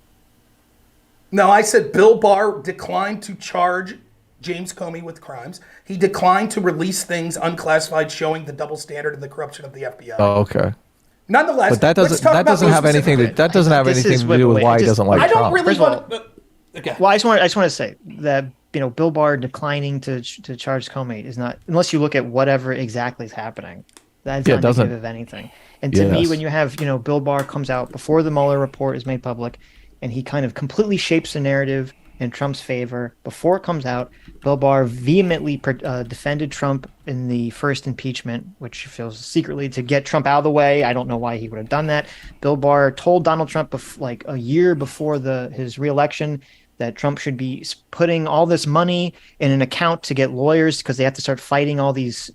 No, I said Bill Barr declined to charge James Comey with crimes. He declined to release things unclassified showing the double standard and the corruption of the FBI. Oh, okay. Nonetheless, But that doesn't have anything to do with why he doesn't like Trump. I don't really want to. Okay. Well, I just want to say that Bill Barr declining to charge Comey is not, unless you look at whatever exactly is happening. That's not indicative of anything. And to me, when you have Bill Barr comes out before the Mueller report is made public, and he kind of completely shapes the narrative in Trump's favor before it comes out. Bill Barr vehemently defended Trump in the first impeachment, which feels secretly to get Trump out of the way. I don't know why he would have done that. Bill Barr told Donald Trump like a year before his reelection that Trump should be putting all this money in an account to get lawyers because they have to start fighting all these,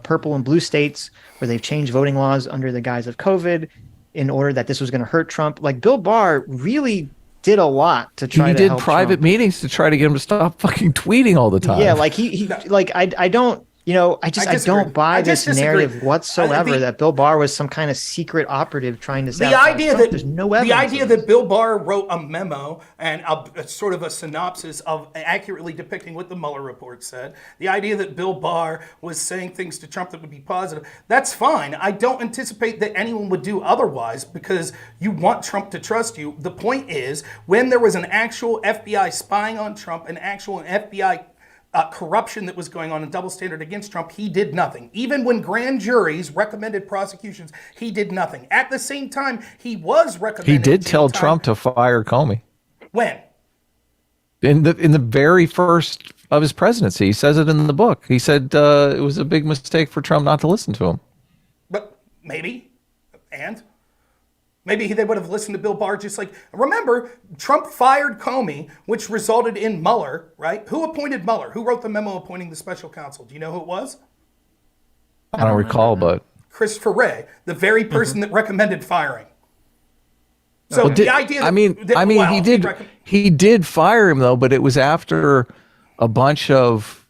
purple and blue states where they've changed voting laws under the guise of COVID in order that this was going to hurt Trump. Like, Bill Barr really did a lot to try to help Trump. He did private meetings to try to get him to stop fucking tweeting all the time. Yeah, like I don't buy this narrative whatsoever that Bill Barr was some kind of secret operative trying to the idea that there's no evidence. The idea that Bill Barr wrote a memo and a sort of a synopsis of accurately depicting what the Mueller report said. The idea that Bill Barr was saying things to Trump that would be positive. That's fine. I don't anticipate that anyone would do otherwise because you want Trump to trust you. The point is, when there was an actual FBI spying on Trump, an actual FBI corruption that was going on, a double standard against Trump, he did nothing. Even when grand juries recommended prosecutions, he did nothing. At the same time, he was recommending. He did tell Trump to fire Comey. When? In the very first of his presidency, he says it in the book. He said it was a big mistake for Trump not to listen to him. But maybe, and maybe they would have listened to Bill Barr just like, remember, Trump fired Comey, which resulted in Mueller, right? Who appointed Mueller? Who wrote the memo appointing the special counsel? Do you know who it was? I don't recall, but Christopher Wray, the very person that recommended firing. So the idea that, he did fire him though, but it was after a bunch of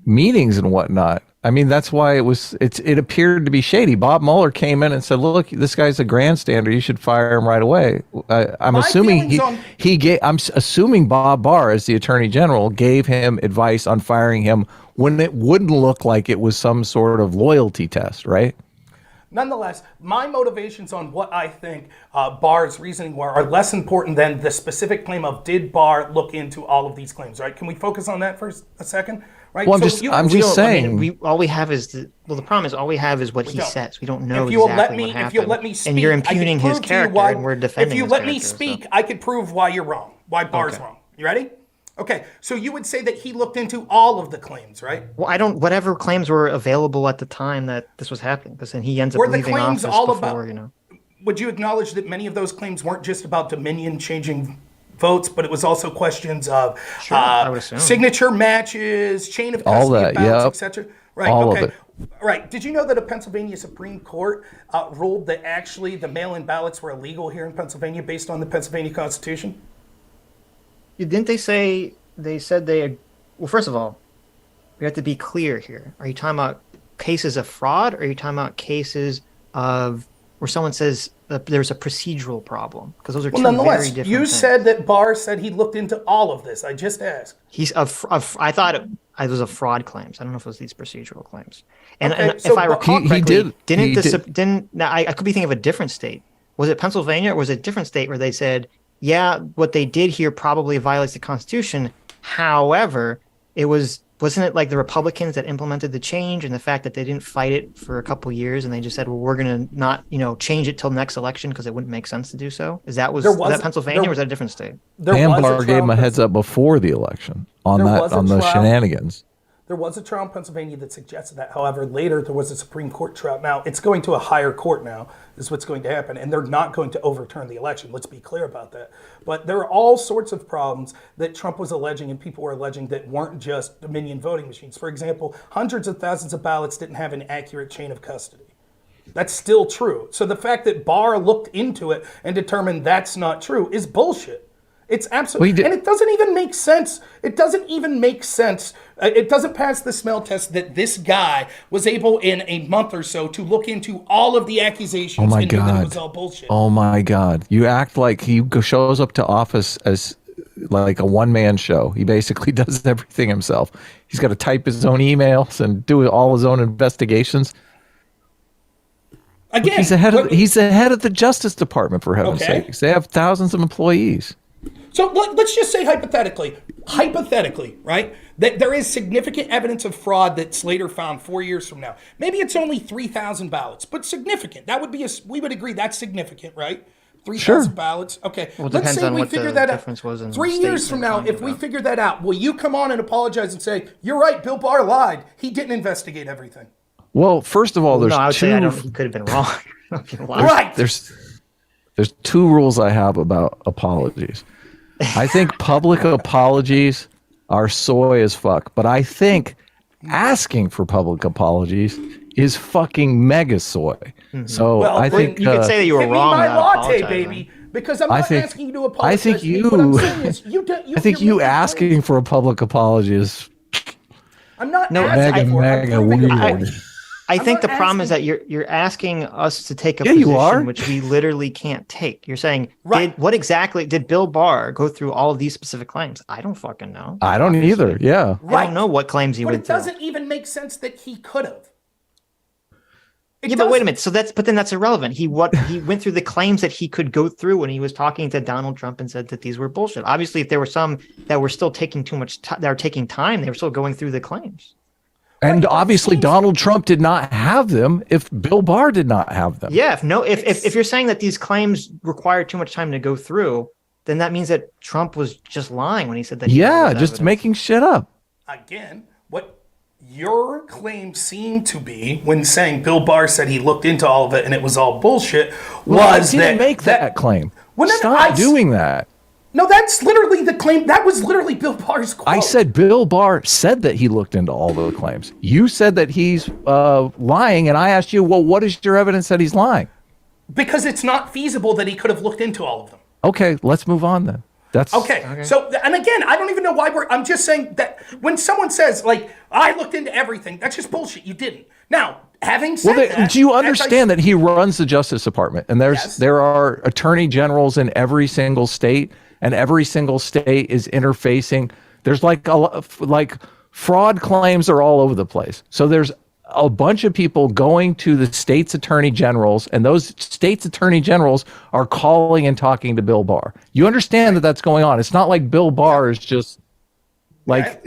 meetings and whatnot. I mean, that's why it appeared to be shady. Bob Mueller came in and said, "Look, this guy's a grandstander. You should fire him right away." I'm assuming I'm assuming Bob Barr, as the Attorney General, gave him advice on firing him when it wouldn't look like it was some sort of loyalty test, right? Nonetheless, my motivations on what I think Barr's reasoning were are less important than the specific claim of did Barr look into all of these claims, right? Can we focus on that for a second? Right? Well, I'm just saying. The problem is all we have is what he says. We don't know what happened. If you'll let me speak, and you're impugning his character, and we're defending his character. If you let me speak, I could prove why you're wrong, why Barr's wrong. You ready? Okay, so you would say that he looked into all of the claims, right? Well, whatever claims were available at the time that this was happening, because then he ends up leaving office before, Would you acknowledge that many of those claims weren't just about Dominion changing votes, but it was also questions of signature matches, chain of custody ballots, etc.? Right, okay. Right. Did you know that a Pennsylvania Supreme Court ruled that actually the mail-in ballots were illegal here in Pennsylvania based on the Pennsylvania Constitution? Didn't they say, well, first of all, we have to be clear here. Are you talking about cases of fraud, or are you talking about cases of where someone says that there's a procedural problem? Because those are two very different things. You said that Barr said he looked into all of this. I just asked. I thought it was a fraud claims. I don't know if it was these procedural claims. And if I recall correctly, I could be thinking of a different state. Was it Pennsylvania, or was it a different state where they said, yeah, what they did here probably violates the Constitution. However, wasn't it like the Republicans that implemented the change, and the fact that they didn't fight it for a couple of years, and they just said, well, we're going to not, change it till next election because it wouldn't make sense to do so? Was that Pennsylvania, or was that a different state? Barr gave him a heads up before the election on those shenanigans. There was a trial in Pennsylvania that suggested that. However, later there was a Supreme Court trial. Now, it's going to a higher court now, is what's going to happen. And they're not going to overturn the election. Let's be clear about that. But there are all sorts of problems that Trump was alleging and people were alleging that weren't just Dominion voting machines. For example, hundreds of thousands of ballots didn't have an accurate chain of custody. That's still true. So the fact that Barr looked into it and determined that's not true is bullshit. It's absolutely, and it doesn't even make sense. It doesn't even make sense. It doesn't pass the smell test that this guy was able in a month or so to look into all of the accusations and knew that it was all bullshit. Oh my God. You act like he shows up to office as like a one-man show. He basically does everything himself. He's got to type his own emails and do all his own investigations. Again, he's the head of the Justice Department, for heaven's sakes. They have thousands of employees. So let's just say hypothetically, right, that there is significant evidence of fraud that's later found 4 years from now. Maybe it's only 3,000 ballots, but significant. That would be we would agree that's significant, right? 3,000 ballots. Okay. Well, let's say we figure that out. 3 years from now, if we figure that out, will you come on and apologize and say, you're right, Bill Barr lied. He didn't investigate everything. Well, first of all, he could have been wrong. Right. There's two rules I have about apologies. I think public apologies are soy as fuck, but I think asking for public apologies is fucking mega soy. Mm-hmm. So I think you could say that you were wrong. My latte, baby, because I'm not asking you to apologize. I think you asking for a public apology is. I'm not asking for it. I think the problem is that you're asking us to take a position which we literally can't take. You're saying, did Bill Barr go through all of these specific claims? I don't fucking know. I don't either. Yeah. I don't know what claims he went through. But it doesn't even make sense that he could have. But wait a minute. But then that's irrelevant. He went through the claims that he could go through when he was talking to Donald Trump and said that these were bullshit. Obviously, if there were some that were still taking too much time, that were taking time, they were still going through the claims. And obviously Donald Trump did not have them if Bill Barr did not have them. Yeah, if you're saying that these claims require too much time to go through, then that means that Trump was just lying when he said that. Just making shit up. Again, what your claim seemed to be when saying Bill Barr said he looked into all of it and it was all bullshit was he didn't make that claim. Stop doing that. No, that's literally the claim. That was literally Bill Barr's quote. I said Bill Barr said that he looked into all the claims. You said that he's lying, and I asked you, well, what is your evidence that he's lying? Because it's not feasible that he could have looked into all of them. Okay, let's move on then. That's okay. So, and again, I don't even know why I'm just saying that when someone says, like, I looked into everything, that's just bullshit. You didn't. Now, having said that. Do you understand that he runs the Justice Department, and there are attorney generals in every single state, and every single state is interfacing. There's like fraud claims are all over the place. So there's a bunch of people going to the state's attorney generals, and those state's attorney generals are calling and talking to Bill Barr. You understand that that's going on. It's not like Bill Barr is just like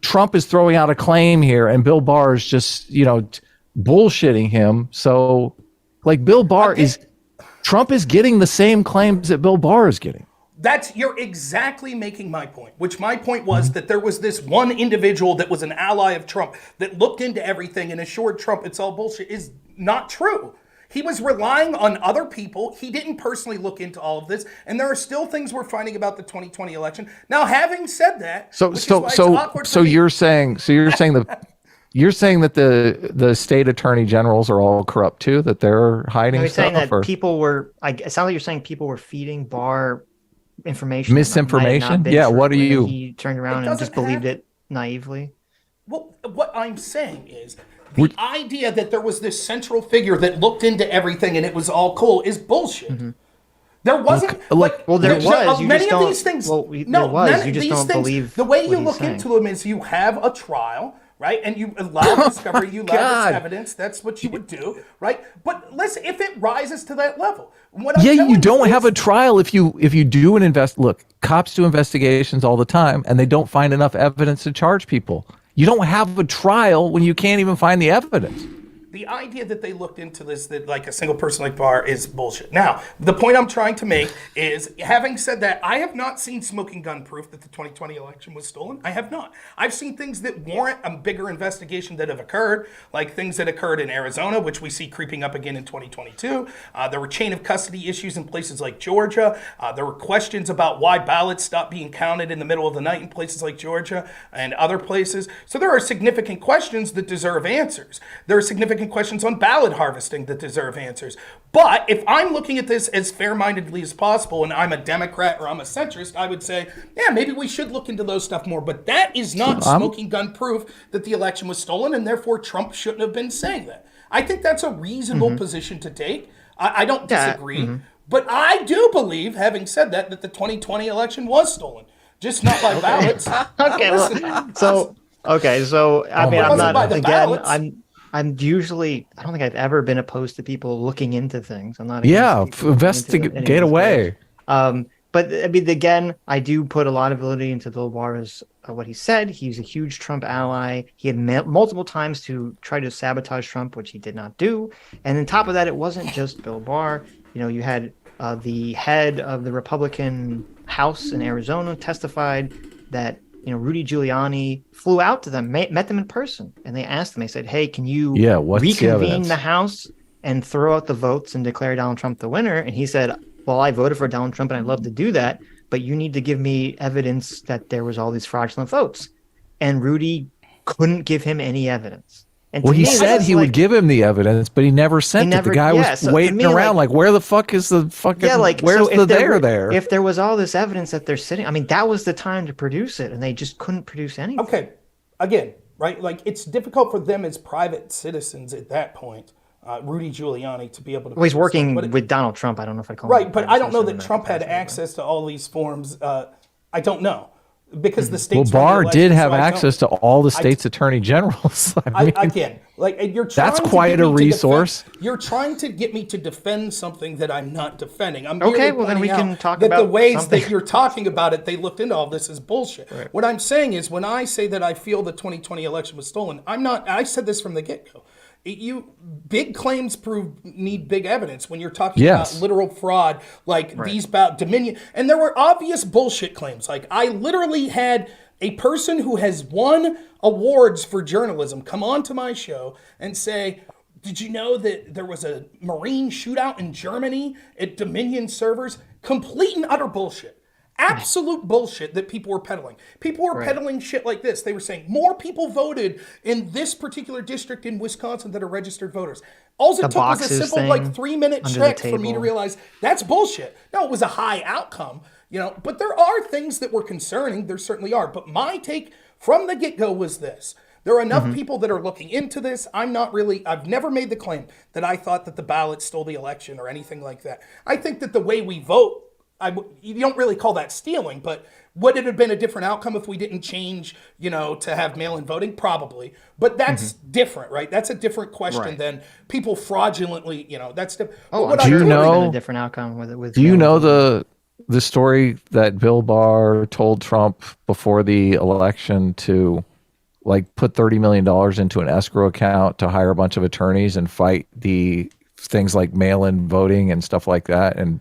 Trump is throwing out a claim here and Bill Barr is just, bullshitting him. So like Trump is getting the same claims that Bill Barr is getting. You're exactly making my point, which my point was that there was this one individual that was an ally of Trump that looked into everything and assured Trump it's all bullshit is not true. He was relying on other people. He didn't personally look into all of this. And there are still things we're finding about the 2020 election. Now, having said that, so you're saying that the state attorney generals are all corrupt too, that they're hiding You're stuff? saying that people were, it sounds like you're saying people were feeding Barr information. Misinformation? Yeah, what are you? He turned around and just believed it naively. Well, what I'm saying is the idea that there was this central figure that looked into everything and it was all cool is bullshit. Mm-hmm. There wasn't there was. You many just of don't, these things. Well, there was. You just don't believe the way you what look he's into them is you have a trial. Right, and you allow discovery, you allow this evidence. That's what you would do, right? But listen, if it rises to that level, you don't have a trial if you do an Look, cops do investigations all the time, and they don't find enough evidence to charge people. You don't have a trial when you can't even find the evidence. The idea that they looked into this, that like a single person like Barr is bullshit. Now, the point I'm trying to make is, having said that, I have not seen smoking gun proof that the 2020 election was stolen. I have not. I've seen things that warrant a bigger investigation that have occurred, like things that occurred in Arizona, which we see creeping up again in 2022. There were chain of custody issues in places like Georgia. There were questions about why ballots stopped being counted in the middle of the night in places like Georgia and other places. So there are significant questions that deserve answers. There are significant questions on ballot harvesting that deserve answers. But if I'm looking at this as fair-mindedly as possible and I'm a Democrat or I'm a centrist, I would say, yeah, maybe we should look into those stuff more. But that is not smoking gun proof that the election was stolen, and therefore Trump shouldn't have been saying that. I think that's a reasonable position to take. I don't disagree. But I do believe, having said that, that the 2020 election was stolen. Just not by ballots. So I mean, I'm not, again, I'm usually, I don't think I've ever been opposed to people looking into things. I'm not. Investigate away. But I mean, again, I do put a lot of validity into Bill Barr's what he said. He's a huge Trump ally. He had multiple times to try to sabotage Trump, which he did not do. And on top of that, it wasn't just Bill Barr. You had the head of the Republican House in Arizona testified that Rudy Giuliani flew out to them, met them in person, and they asked him. They said, "Hey, can you reconvene the House and throw out the votes and declare Donald Trump the winner?" And he said, "Well, I voted for Donald Trump, and I'd love to do that, but you need to give me evidence that there was all these fraudulent votes." And Rudy couldn't give him any evidence. And he said he would give him the evidence, but he never sent it. The guy was waiting around like, where the fuck is the fucking, where's the there? If there was all this evidence that they're sitting, I mean, that was the time to produce it, and they just couldn't produce anything. Okay, again, right? Like, it's difficult for them as private citizens at that point, Rudy Giuliani, to be able to... Well, he's working with Donald Trump. I don't know if I call him... Right, but I don't know that Trump had access to all these forms. I don't know. Because the states... Well, Barr did have access to all the states' attorney generals. I mean, again, like, you're trying that's quite a resource. You're trying to get me to defend something that I'm not defending. I'm okay, well, then we can talk that about the ways something. that you're talking about it, they looked into all this is bullshit. Right. What I'm saying is, when I say that I feel the 2020 election was stolen, I'm not... I said this from the get-go. Big claims need big evidence when you're talking about literal fraud, like these about Dominion. And there were obvious bullshit claims. Like, I literally had a person who has won awards for journalism come on to my show and say, did you know that there was a Marine shootout in Germany at Dominion servers? Complete and utter bullshit. Absolute bullshit that people were peddling. People were peddling shit like this. They were saying more people voted in this particular district in Wisconsin that are registered voters. All it took was a simple 3-minute check for me to realize that's bullshit. No, it was a high outcome, but there are things that were concerning. There certainly are. But my take from the get-go was this. There are enough people that are looking into this. I've never made the claim that I thought that the ballot stole the election or anything like that. I think that the way we vote, you don't really call that stealing, but would it have been a different outcome if we didn't change, to have mail-in voting? Probably. But that's different, right? That's a different question than people fraudulently, that's different. Do you know a different outcome with do you know the story that Bill Barr told Trump before the election to put $30 million into an escrow account to hire a bunch of attorneys and fight the things like mail-in voting and stuff like that, and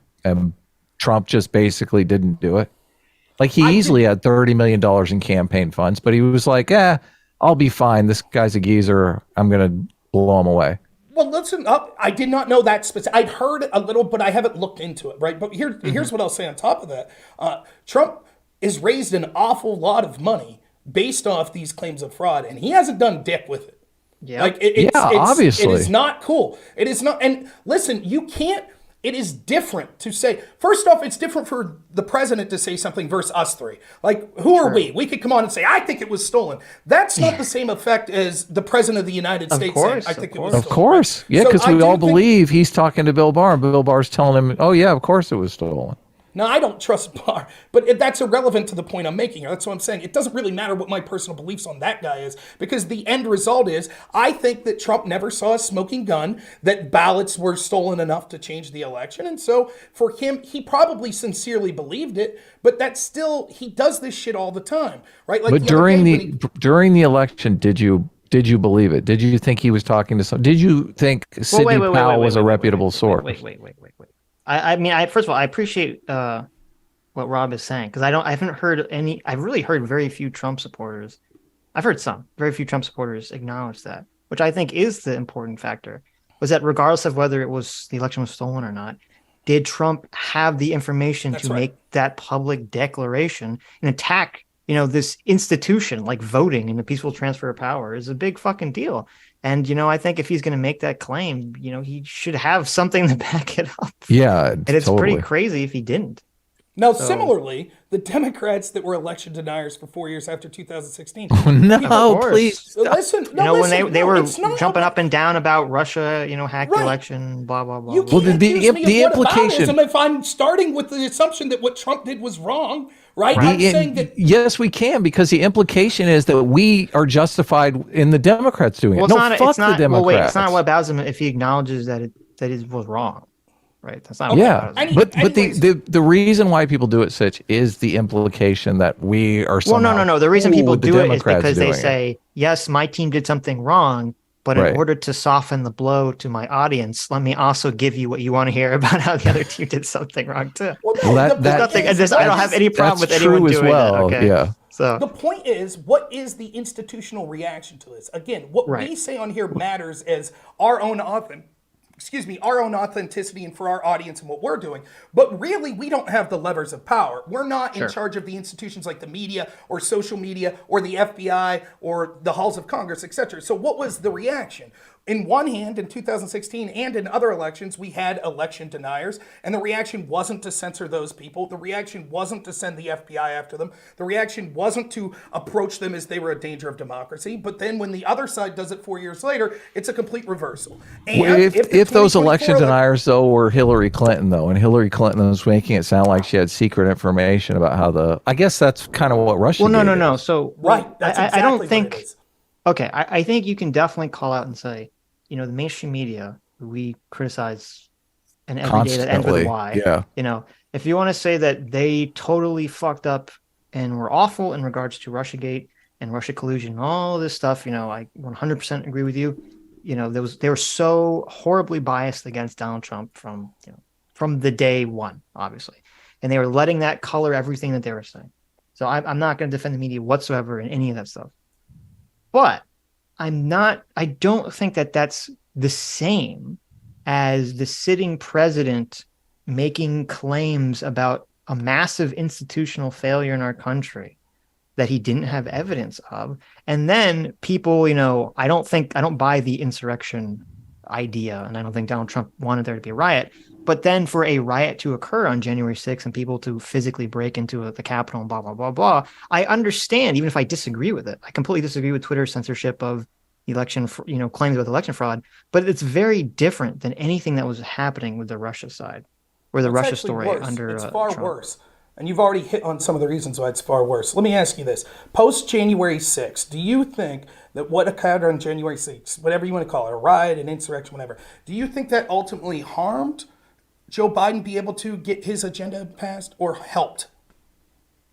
Trump just basically didn't do it? He easily had $30 million in campaign funds, but he was like, I'll be fine. This guy's a geezer. I'm going to blow him away. Well, listen up. I did not know that specific. I'd heard a little, but I haven't looked into it, right? But here's what I'll say on top of that. Trump has raised an awful lot of money based off these claims of fraud, and he hasn't done dick with it. Yeah. Obviously. It is not cool. It is not. And listen, you can't. It is different to say, first off, it's different for the president to say something versus us three. Who are we? We could come on and say, I think it was stolen. That's not the same effect as the president of the United States saying, I think it was stolen. Of course. Yeah, because we all believe he's talking to Bill Barr, and Bill Barr's telling him, oh, yeah, of course it was stolen. Now, I don't trust Barr, but that's irrelevant to the point I'm making here. That's what I'm saying. It doesn't really matter what my personal beliefs on that guy is, because the end result is I think that Trump never saw a smoking gun, that ballots were stolen enough to change the election. And so for him, he probably sincerely believed it, but that's still, he does this shit all the time, right? But during the election, did you believe it? Did you think he was talking to did you think Sidney Powell was a reputable source? Wait. I mean, first of all, I appreciate what Rob is saying, because I haven't heard any. I've really heard very few Trump supporters. I've heard very few Trump supporters acknowledge that, which I think is the important factor. Was that regardless of whether the election was stolen or not, did Trump have the information to make that public declaration and attack, this institution like voting and the peaceful transfer of power is a big fucking deal. And, I think if he's going to make that claim, he should have something to back it up. Yeah. And it's pretty crazy if he didn't. Now, similarly, the Democrats that were election deniers for 4 years after 2016. No, please. Listen. When they were jumping up and down about Russia, hacked the election, blah, blah, blah. You can't the implication. If I'm starting with the assumption that what Trump did was wrong, right? I'm saying that. Yes, we can, because the implication is that we are justified in the Democrats doing it. Fuck the Democrats. Well, wait, it's not what about him if he acknowledges that it was wrong. Right. That's not but the reason why people do it, Sitch, is the implication that we are somehow. No. The reason people do it is because they say, yes, my team did something wrong, but in order to soften the blow to my audience, let me also give you what you want to hear about how the other team did something wrong too. I don't have any problem with anyone doing that. Okay. Yeah. So the point is, what is the institutional reaction to this? Again, what we say on here matters as our own authenticity and for our audience and what we're doing. But really, we don't have the levers of power. We're not in charge of the institutions like the media or social media or the FBI or the halls of Congress, etc. So what was the reaction? In one hand, in 2016 and in other elections, we had election deniers, and the reaction wasn't to censor those people. The reaction wasn't to send the FBI after them. The reaction wasn't to approach them as they were a danger of democracy. But then when the other side does it 4 years later, it's a complete reversal. And if those election deniers, though, were Hillary Clinton, though, and Hillary Clinton was making it sound like she had secret information about how I guess that's kind of what Russia did. No. So, that's exactly I don't what think, it is. Okay, I think you can definitely call out and say, the mainstream media, we criticize and every day that ends with Y. Yeah. If you want to say that they totally fucked up and were awful in regards to Russiagate and Russia collusion, all this stuff, I 100% agree with you. They were so horribly biased against Donald Trump from the day one, obviously. And they were letting that color everything that they were saying. So I'm not going to defend the media whatsoever in any of that stuff. But I don't think that that's the same as the sitting president making claims about a massive institutional failure in our country that he didn't have evidence of. And then people, I don't buy the insurrection idea, and I don't think Donald Trump wanted there to be a riot. But then for a riot to occur on January 6th and people to physically break into the Capitol and blah, blah, blah, blah, I understand, even if I disagree with it. I completely disagree with Twitter's censorship of election, claims about election fraud. But it's very different than anything that was happening with the Russia side, or the Russia story under It's far Trump. worse. And you've already hit on some of the reasons why it's far worse. Let me ask you this. Post January 6th, do you think that what occurred on January 6th, whatever you want to call it, a riot, an insurrection, whatever, do you think that ultimately harmed Joe Biden be able to get his agenda passed, or helped?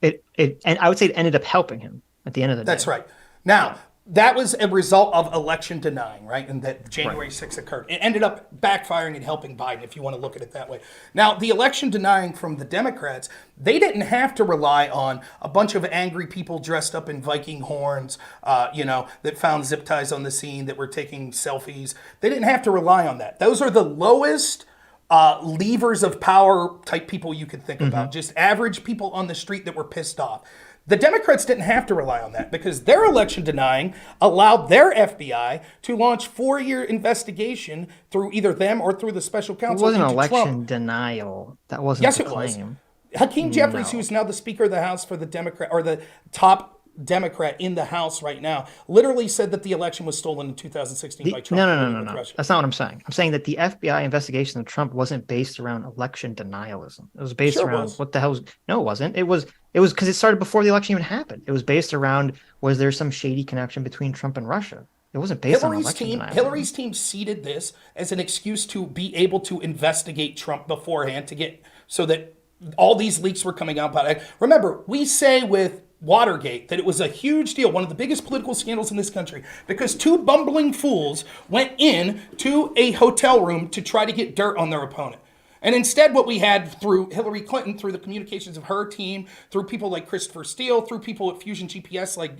And I would say it ended up helping him at the end of the day. That's right. Now, that was a result of election denying, right? And that January 6th occurred. It ended up backfiring and helping Biden, if you want to look at it that way. Now, the election denying from the Democrats, they didn't have to rely on a bunch of angry people dressed up in Viking horns, that found zip ties on the scene, that were taking selfies. They didn't have to rely on that. Those are the lowest levers of power type people you could think about. Just average people on the street that were pissed off. The Democrats didn't have to rely on that because their election denying allowed their FBI to launch 4-year investigation through either them or through the special counsel. It wasn't election denial. That wasn't yes, the it claim. was. Hakeem Jeffries, who's now the Speaker of the House for the Democrat, or the top Democrat in the House right now, literally said that the election was stolen in 2016 by Trump. No. That's not what I'm saying. I'm saying that the FBI investigation of Trump wasn't based around election denialism. It was based around what the hell was. No, it wasn't. It was because it started before the election even happened. It was based around, was there some shady connection between Trump and Russia? It wasn't based on election denialism. Hillary's team seeded this as an excuse to be able to investigate Trump beforehand, to get so that all these leaks were coming out. But remember, we say with Watergate that it was a huge deal, one of the biggest political scandals in this country, because 2 bumbling fools went in to a hotel room to try to get dirt on their opponent. And instead, what we had through Hillary Clinton, through the communications of her team, through people like Christopher Steele, through people at Fusion GPS like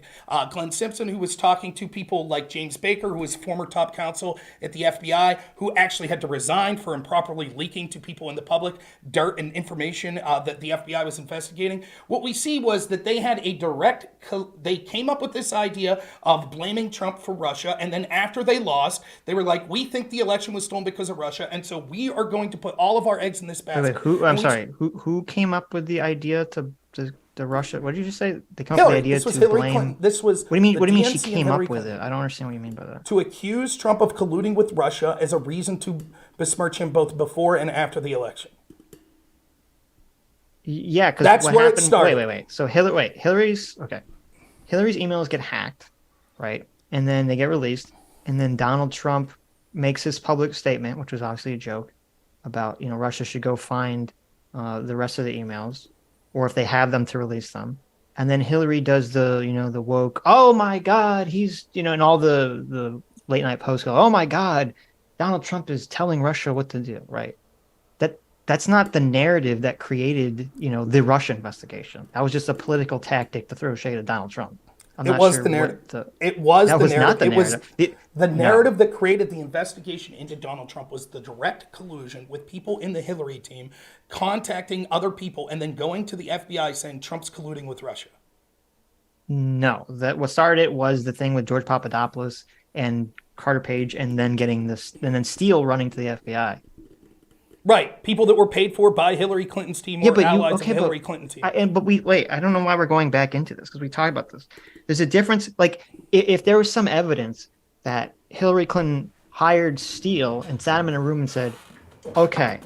Glenn Simpson, who was talking to people like James Baker, who was former top counsel at the FBI, who actually had to resign for improperly leaking to people in the public dirt and information that the FBI was investigating. What we see was that they had they came up with this idea of blaming Trump for Russia. And then after they lost, they were like, we think the election was stolen because of Russia. And so we are going to put all of our eggs in this basket. Who came up with the idea to Russia? What did you just say? They came up with the idea to blame. Clinton. This was. What do you mean she came up with it? I don't understand what you mean by that. To accuse Trump of colluding with Russia as a reason to besmirch him both before and after the election. Yeah, because that's what where happened, it started. Wait. So Hillary's emails get hacked, right? And then they get released, and then Donald Trump makes his public statement, which was obviously a joke, about Russia should go find the rest of the emails, or if they have them, to release them. And then Hillary does the the woke, oh my God, he's and all the late night posts go, oh my God, Donald Trump is telling Russia what to do, right? That's not the narrative that created the Russia investigation. That was just a political tactic to throw shade at Donald Trump. It was the narrative. It was the narrative. The narrative that created the investigation into Donald Trump was the direct collusion with people in the Hillary team contacting other people and then going to the FBI saying Trump's colluding with Russia. No, what started it was the thing with George Papadopoulos and Carter Page, and then getting this, and then Steele running to the FBI. Right, people that were paid for by Hillary Clinton's team or allies of the Hillary Clinton team. I don't know why we're going back into this, because we talked about this. There's a difference. Like, if there was some evidence that Hillary Clinton hired Steele and sat him in a room and said, okay,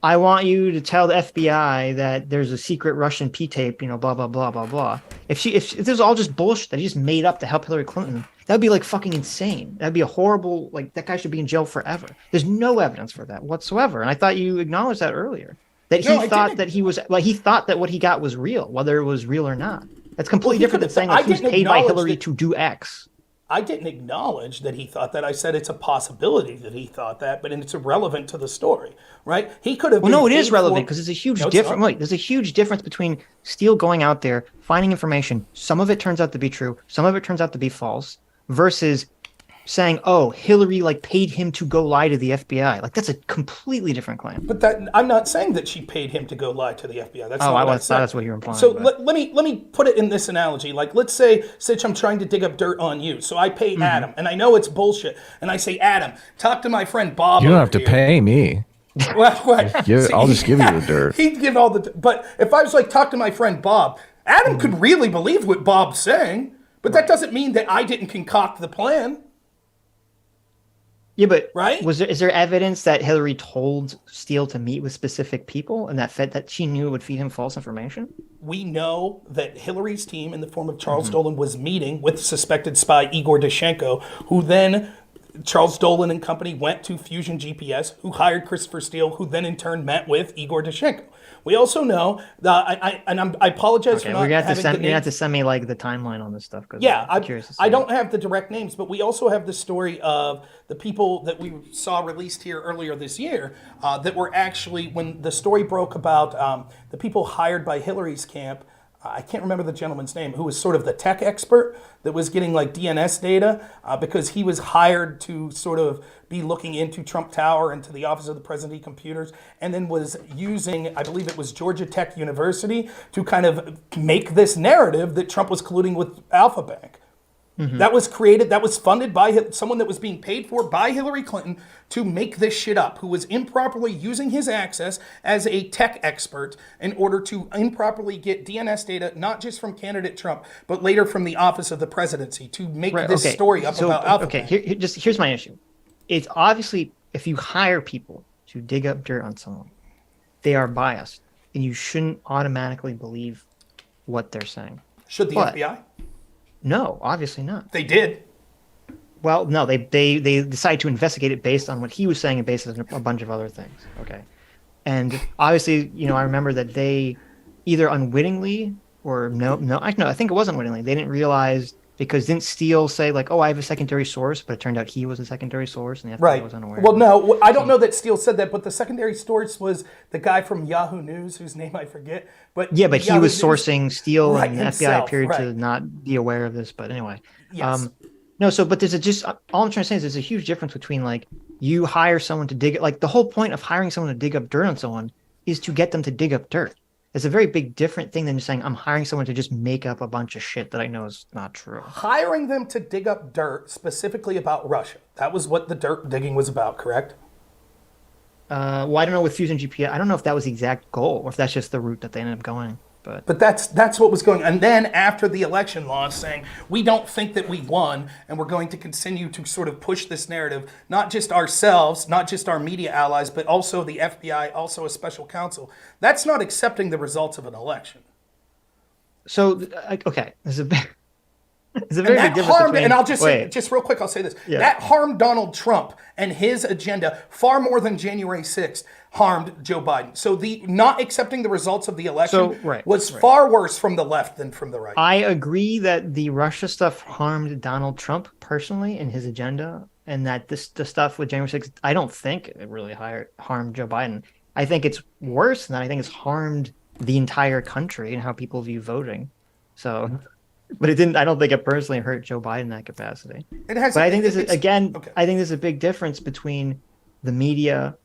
I want you to tell the FBI that there's a secret Russian P-tape, blah, blah, blah, blah, blah. If this was all just bullshit that he just made up to help Hillary Clinton, that would be like fucking insane. That'd be a horrible, that guy should be in jail forever. There's no evidence for that whatsoever. And I thought you acknowledged that earlier. That he thought that he thought that what he got was real, whether it was real or not. That's completely different than saying he was paid by Hillary to do X. I didn't acknowledge that he thought that. I said it's a possibility that he thought that, but it's irrelevant to the story, right? He could have. Well, no, it is relevant because there's a huge difference. Wait, there's a huge difference between Steele going out there, finding information. Some of it turns out to be true. Some of it turns out to be false. Versus saying, "Oh, Hillary like paid him to go lie to the FBI." Like that's a completely different claim. But that I'm not saying that she paid him to go lie to the FBI. That's Oh, not what I thought said. that's what you're implying. So but- let me put it in this analogy. Like, let's say, Sitch, I'm trying to dig up dirt on you. So I pay Adam, and I know it's bullshit. And I say, Adam, talk to my friend Bob. You don't over have to here. pay me. Well, I'll just give you the dirt. He'd give all the. But if I was like, talk to my friend Bob, Adam could really believe what Bob's saying. But that doesn't mean that I didn't concoct the plan. Yeah, but Right? is there evidence that Hillary told Steele to meet with specific people and that she knew it would feed him false information? We know that Hillary's team, in the form of Charles Dolan, was meeting with suspected spy Igor Dushenko, who then Charles Dolan and company went to Fusion GPS, who hired Christopher Steele, who then in turn met with Igor Dushenko. We also know that I apologize for Okay, not we're gonna have to having send the you have names. to send me like the timeline on this stuff. Cause Yeah, I'm curious to see I don't have the direct names, but we also have the story of the people that we saw released here earlier this year that were actually, when the story broke about the people hired by Hillary's camp, I can't remember the gentleman's name, who was sort of the tech expert that was getting like DNS data because he was hired to sort of be looking into Trump Tower and to the Office of the President computers, and then was using, I believe it was Georgia Tech University, to kind of make this narrative that Trump was colluding with Alpha Bank. That was created, that was funded by someone that was being paid for by Hillary Clinton to make this shit up, who was improperly using his access as a tech expert in order to improperly get DNS data, not just from candidate Trump, but later from the Office of the Presidency to make this story up about Alpha Bank. Here's my issue. It's obviously, if you hire people to dig up dirt on someone, they are biased, and you shouldn't automatically believe what they're saying. Should the FBI? No, obviously not. They did. Well, no, they decided to investigate it based on what he was saying and based on a bunch of other things. Okay. And obviously, I remember that they either unwittingly or I think it was unwittingly. They didn't realize, because didn't Steele say like, "Oh, I have a secondary source," but it turned out he was a secondary source and the FBI was unaware. Well, no, I don't know that Steele said that, but the secondary source was the guy from Yahoo News, whose name I forget. But yeah, but he was sourcing Steele, and the FBI himself, appeared to not be aware of this. But anyway, Yes. no. So, but all I'm trying to say is there's a huge difference between like you hire someone to dig, like the whole point of hiring someone to dig up dirt on someone is to get them to dig up dirt. It's a very big different thing than just saying I'm hiring someone to just make up a bunch of shit that I know is not true. Hiring them to dig up dirt specifically about Russia. That was what the dirt digging was about, correct? Well, I don't know with Fusion GPS. I don't know if that was the exact goal or if that's just the route that they ended up going. But that's what was going on. And then after the election laws saying, we don't think that we won, and we're going to continue to sort of push this narrative, not just ourselves, not just our media allies, but also the FBI, also a special counsel. That's not accepting the results of an election. So, okay, there's a very big difference between... And I'll just say, just real quick, I'll say this. Yeah. That harmed Donald Trump and his agenda far more than January 6th harmed Joe Biden. So the not accepting the results of the election was far worse from the left than from the right. I agree that the Russia stuff harmed Donald Trump personally and his agenda, and that the stuff with January 6th, I don't think it really harmed Joe Biden. I think it's worse than that. I think it's harmed the entire country and how people view voting. So... But it didn't. I don't think it personally hurt Joe Biden in that capacity. It has. But I think this is again. Okay. I think there's a big difference between the media,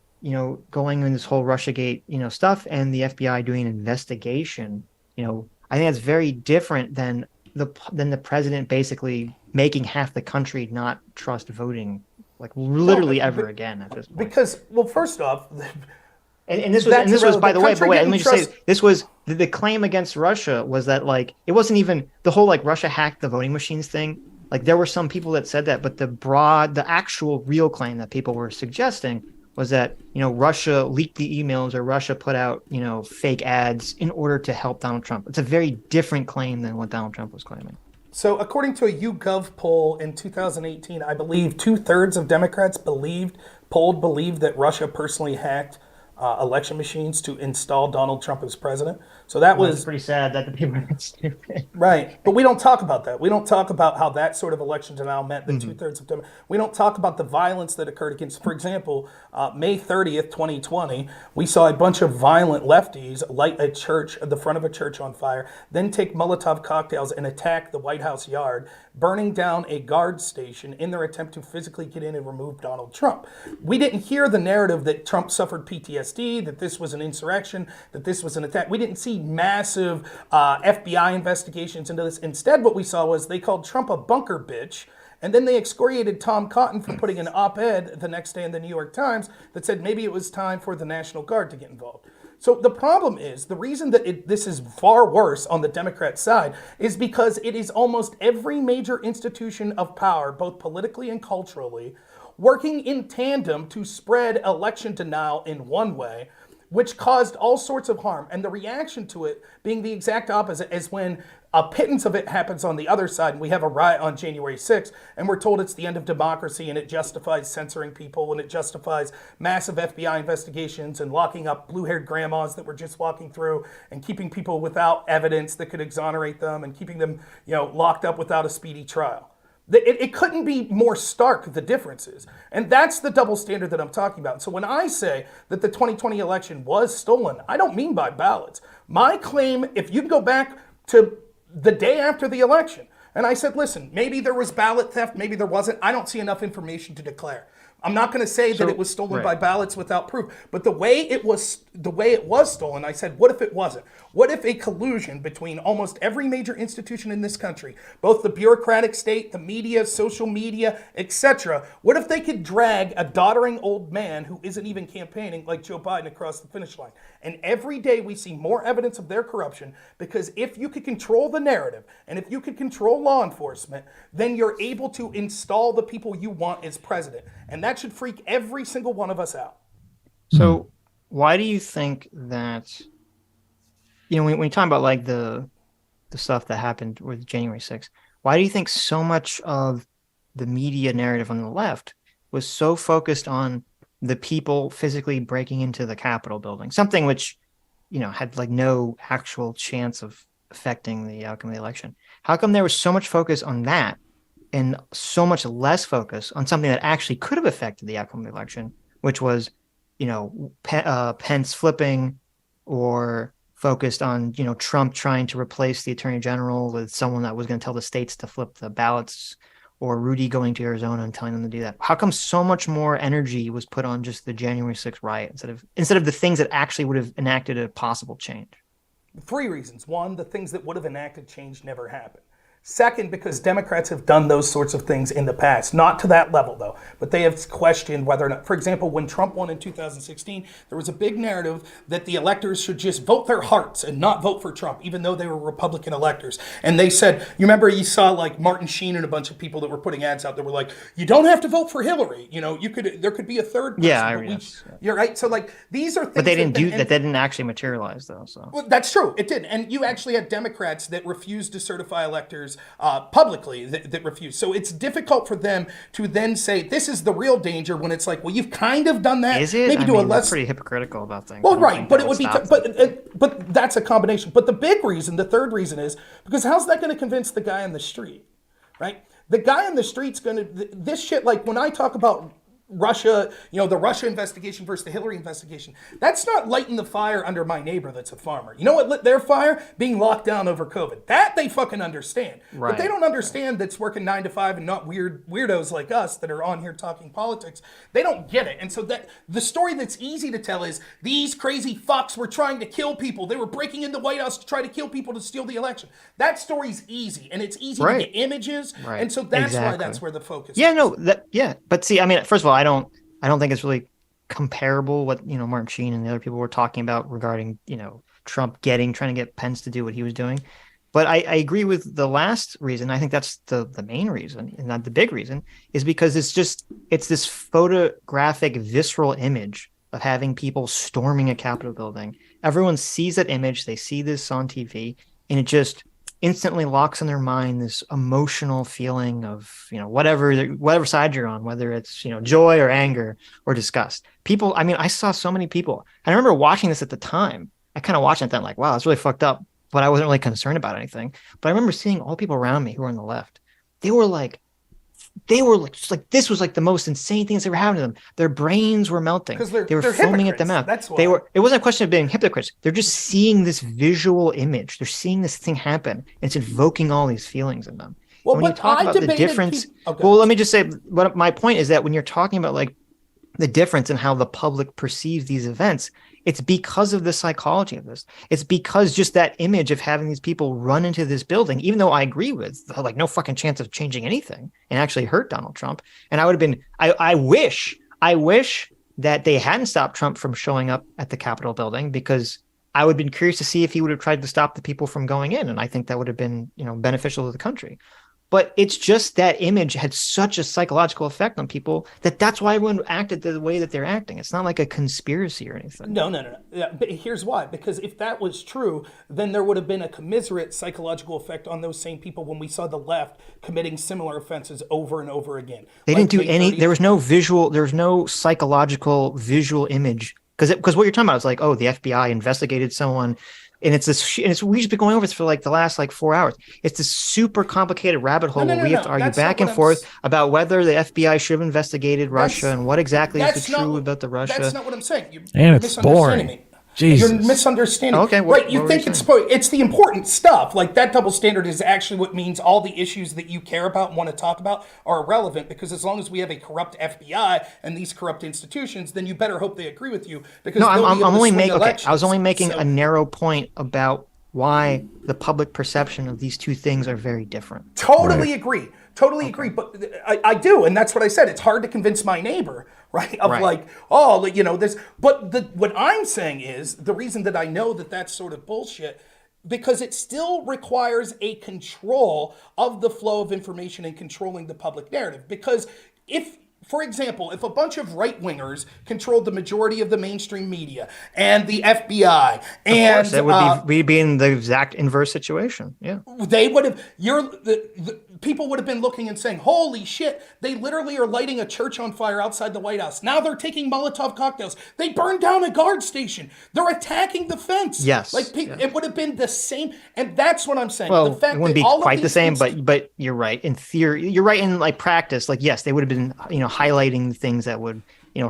going in this whole RussiaGate, stuff, and the FBI doing an investigation. I think that's very different than the president basically making half the country not trust voting, like literally ever again at this point. Because, well, first off. And this was, by the way, let me just say, this was the claim against Russia was that like it wasn't even the whole like Russia hacked the voting machines thing. Like there were some people that said that, but the actual real claim that people were suggesting was that Russia leaked the emails or Russia put out fake ads in order to help Donald Trump. It's a very different claim than what Donald Trump was claiming. So according to a YouGov poll in 2018, I believe 2/3 of Democrats believed that Russia personally hacked election machines to install Donald Trump as president. So that Well, was it's pretty sad that the people are that stupid. right. But we don't talk about that. We don't talk about how that sort of election denial meant that two-thirds of them. We don't talk about the violence that occurred against, for example, May 30th, 2020, we saw a bunch of violent lefties light a church, the front of a church on fire, then take Molotov cocktails and attack the White House yard, burning down a guard station in their attempt to physically get in and remove Donald Trump. We didn't hear the narrative that Trump suffered PTSD, that this was an insurrection, that this was an attack. We didn't see massive FBI investigations into this. Instead, what we saw was they called Trump a bunker bitch, and then they excoriated Tom Cotton for putting an op-ed the next day in the New York Times that said maybe it was time for the National Guard to get involved. So the problem is, the reason that this is far worse on the Democrat side is because it is almost every major institution of power, both politically and culturally, working in tandem to spread election denial in one way, which caused all sorts of harm. And the reaction to it being the exact opposite is when a pittance of it happens on the other side, and we have a riot on January 6th, and we're told it's the end of democracy, and it justifies censoring people, and it justifies massive FBI investigations and locking up blue-haired grandmas that we're just walking through, and keeping people without evidence that could exonerate them, and keeping them, locked up without a speedy trial. It couldn't be more stark, the differences. And that's the double standard that I'm talking about. So when I say that the 2020 election was stolen, I don't mean by ballots. My claim, if you go back to the day after the election, and I said, listen, maybe there was ballot theft, maybe there wasn't. I don't see enough information to declare. I'm not going to say that it was stolen by ballots without proof, but the way it was stolen, I said, what if it wasn't? What if a collusion between almost every major institution in this country, both the bureaucratic state, the media, social media, etc., what if they could drag a doddering old man who isn't even campaigning like Joe Biden across the finish line? And every day we see more evidence of their corruption, because if you could control the narrative and if you could control law enforcement, then you're able to install the people you want as president. And that should freak every single one of us out. So why do you think that, when you talk about like the stuff that happened with January 6th, why do you think so much of the media narrative on the left was so focused on the people physically breaking into the Capitol building, something which, had like no actual chance of affecting the outcome of the election? How come there was so much focus on that and so much less focus on something that actually could have affected the outcome of the election, which was, Pence flipping, or focused on, Trump trying to replace the attorney general with someone that was going to tell the states to flip the ballots, or Rudy going to Arizona and telling them to do that? How come so much more energy was put on just the January 6th riot instead of the things that actually would have enacted a possible change? 3 reasons. 1, the things that would have enacted change never happened. Second, because Democrats have done those sorts of things in the past. Not to that level, though, but they have questioned whether or not, for example, when Trump won in 2016, there was a big narrative that the electors should just vote their hearts and not vote for Trump, even though they were Republican electors. And they said, you remember you saw like Martin Sheen and a bunch of people that were putting ads out that were like, you don't have to vote for Hillary. There could be a third person. Yeah, you're right. So like, these are things but they didn't do that. That didn't actually materialize, though. So well, that's true. It did. And you actually had Democrats that refused to certify electors publicly that refuse. So it's difficult for them to then say this is the real danger, when it's like, well, you've kind of done that. Is it? Maybe that's pretty hypocritical about things. Well, right, but it would be, but that's a combination. But the big reason, the third reason is because how's that going to convince the guy on the street, right? The guy on the street's going to, this shit, like when I talk about Russia, the Russia investigation versus the Hillary investigation, that's not lighting the fire under my neighbor that's a farmer. You know what lit their fire? Being locked down over COVID. That they fucking understand. Right. But they don't understand that's working 9 to 5 and not weirdos like us that are on here talking politics. They don't get it. And so that the story that's easy to tell is these crazy fucks were trying to kill people. They were breaking into the White House to try to kill people to steal the election. That story's easy, and it's easy to get images. Right. And so that's why that's where the focus is. But see, I mean, first of all, I don't think it's really comparable what, Martin Sheen and the other people were talking about regarding, Trump trying to get Pence to do what he was doing. But I agree with the last reason. I think that's the main reason, and not the big reason, is because it's this photographic, visceral image of having people storming a Capitol building. Everyone sees that image. They see this on TV, and it just instantly locks in their mind this emotional feeling of, whatever side you're on, whether it's, joy or anger or disgust. People, I mean, I saw so many people. I remember watching this at the time. I kind of watched it then like, wow, that's really fucked up. But I wasn't really concerned about anything. But I remember seeing all the people around me who were on the left. They were like, just like this was like the most insane thing that's ever happened to them. Their brains were melting. Because they were they're foaming at the mouth. That's why. It wasn't a question of being hypocrites. They're just seeing this visual image. They're seeing this thing happen. And it's invoking all these feelings in them. Well, and when you talk about the difference, well, let me just say, what my point is that when you're talking about like the difference in how the public perceives these events, it's because of the psychology of this. It's because just that image of having these people run into this building, even though I agree with like no fucking chance of changing anything and actually hurt Donald Trump. And I would have been, I wish that they hadn't stopped Trump from showing up at the Capitol building, because I would have been curious to see if he would have tried to stop the people from going in. And I think that would have been, beneficial to the country. But it's just that image had such a psychological effect on people that's why everyone acted the way that they're acting. It's not like a conspiracy or anything. No. Yeah, but here's why. Because if that was true, then there would have been a commiserate psychological effect on those same people when we saw the left committing similar offenses over and over again. They didn't do any. There was no psychological visual image. Because what you're talking about is like, oh, the FBI investigated someone. And we've just been going over this for like the last 4 hours. It's this super complicated rabbit hole where we have to argue back and forth about whether the FBI should have investigated Russia and what exactly is true about the Russia. That's not what I'm saying. And it's boring. Me. Jesus. You're misunderstanding. Okay, right? You think it's the important stuff. Like that double standard is actually what means all the issues that you care about and want to talk about are irrelevant. Because as long as we have a corrupt FBI and these corrupt institutions, then you better hope they agree with you. Because no, I was only making a narrow point about why the public perception of these two things are very different. Totally agree. But I do, and that's what I said. It's hard to convince my neighbor, right? This. But what I'm saying is the reason that I know that that's sort of bullshit, because it still requires a control of the flow of information and controlling the public narrative. Because for example, if a bunch of right-wingers controlled the majority of the mainstream media and the FBI, and of course, we'd be in the exact inverse situation. Yeah, they would have. People would have been looking and saying, "Holy shit! They literally are lighting a church on fire outside the White House. Now they're taking Molotov cocktails. They burned down a guard station. They're attacking the fence." Yes, It would have been the same, and that's what I'm saying. Well, the fact it wouldn't be quite the same, but you're right. In theory, you're right in practice. Yes, they would have been highlighting things that would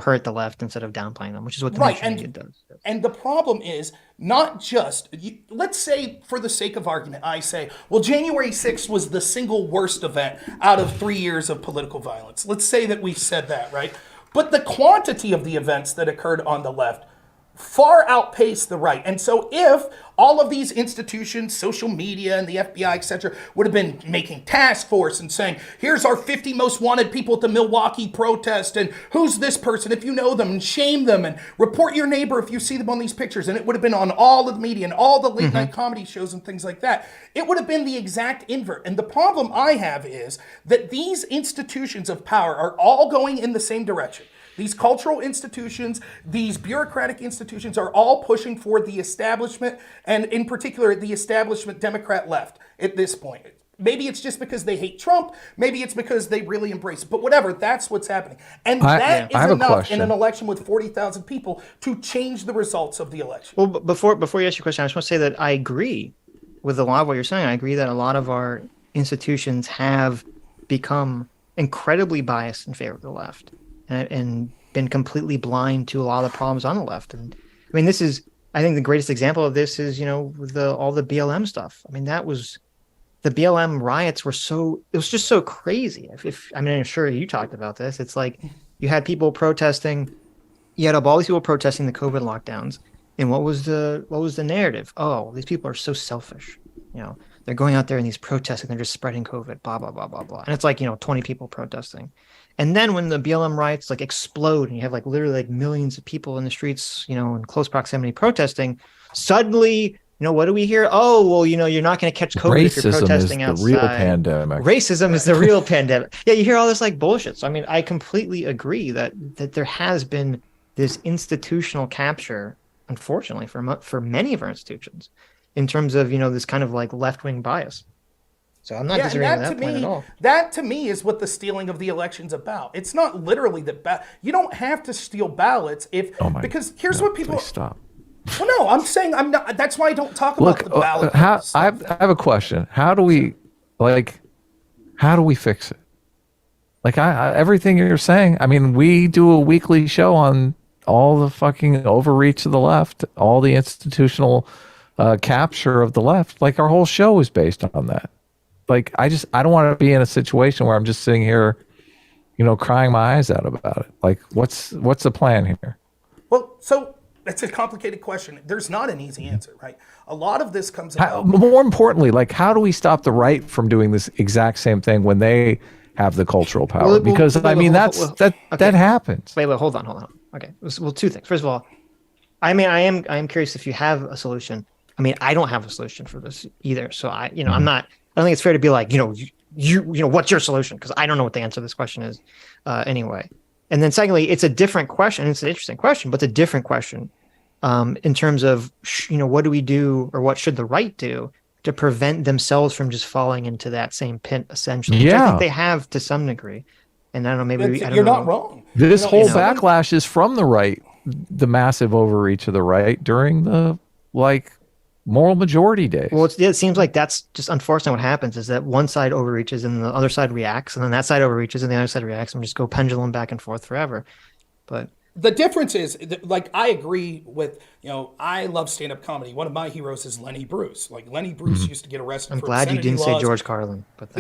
hurt the left instead of downplaying them, which is what the mainstream media does. And the problem is not just, let's say for the sake of argument, I say, well, January 6th was the single worst event out of 3 years of political violence. Let's say that we've said that, right? But the quantity of the events that occurred on the left far outpaced the right. And so if all of these institutions, social media and the FBI, etc., would have been making task force and saying, here's our 50 most wanted people at the Milwaukee protest, and who's this person if you know them, and shame them, and report your neighbor if you see them on these pictures, and it would have been on all of the media and all the late night comedy shows and things like that, it would have been the exact invert. And the problem I have is that these institutions of power are all going in the same direction. These cultural institutions, these bureaucratic institutions are all pushing for the establishment, and in particular, the establishment Democrat left at this point. Maybe it's just because they hate Trump. Maybe it's because they really embrace it. But whatever, that's what's happening. And that is enough in an election with 40,000 people to change the results of the election. Well, before you ask your question, I just want to say that I agree with a lot of what you're saying. I agree that a lot of our institutions have become incredibly biased in favor of the left. And been completely blind to a lot of the problems on the left. And I mean, I think the greatest example of this is, all the BLM stuff. I mean, the BLM riots it was just so crazy. I'm sure you talked about this. It's like you had people protesting, you had all these people protesting the COVID lockdowns. And what was the narrative? Oh, these people are so selfish. They're going out there in these protests and they're just spreading COVID, blah, blah, blah, blah, blah. And it's 20 people protesting. And then when the BLM riots explode and you have literally millions of people in the streets, in close proximity protesting, suddenly, what do we hear? Oh, well, you're not going to catch COVID if you're protesting outside. Racism is the real pandemic. Racism is the real pandemic. Yeah, you hear all this bullshit. So, I mean, I completely agree that there has been this institutional capture, unfortunately, for many of our institutions. in terms of, this kind of like left-wing bias. So I'm not disagreeing with that point at all. That to me is what the stealing of the election's about. It's not literally that you don't have to steal ballots because here's what people stop. Well, no, I'm saying I'm not. That's why I don't talk about the ballot. I have a question. How do we fix it? Like everything you're saying. I mean, we do a weekly show on all the fucking overreach of the left, all the institutional capture of the left. Like our whole show is based on that. Like I don't want to be in a situation where I'm just sitting here, crying my eyes out about it. Like what's the plan here? Well, so it's a complicated question. There's not an easy answer, right? A lot of this comes about. More importantly, like how do we stop the right from doing this exact same thing when they have the cultural power? Because that happens. Wait, hold on. Okay, well, two things. First of all, I am curious if you have a solution. I mean, I don't have a solution for this either. So I don't think it's fair to be like, what's your solution? Because I don't know what the answer to this question is anyway. And then secondly, it's a different question. It's an interesting question, but it's a different question in terms of, what do we do or what should the right do to prevent themselves from just falling into that same pit, essentially? Yeah. Which I think they have to some degree. And I don't know, maybe you're not wrong. This whole backlash is from the right, the massive overreach of the right during the moral majority days. Well, it seems like that's just unfortunately what happens is that one side overreaches and the other side reacts, and then that side overreaches and the other side reacts, and we just go pendulum back and forth forever. But the difference is, I agree with, I love stand-up comedy. One of my heroes is Lenny Bruce. Like, Lenny Bruce used to get arrested I'm for glad you didn't laws. say George Carlin. But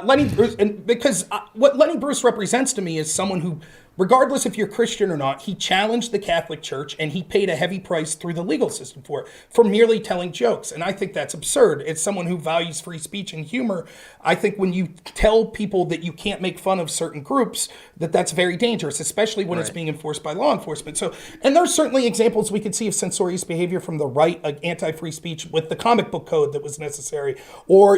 Lenny Bruce, and because what Lenny Bruce represents to me is someone who, regardless if you're Christian or not, he challenged the Catholic Church and he paid a heavy price through the legal system for merely telling jokes. And I think that's absurd. It's someone who values free speech and humor. I think when you tell people that you can't make fun of certain groups, that's very dangerous, especially when it's being enforced by law enforcement. So, and there's certainly examples we could see of censorious behavior from the right, like anti-free speech with the comic book code that was necessary. Or,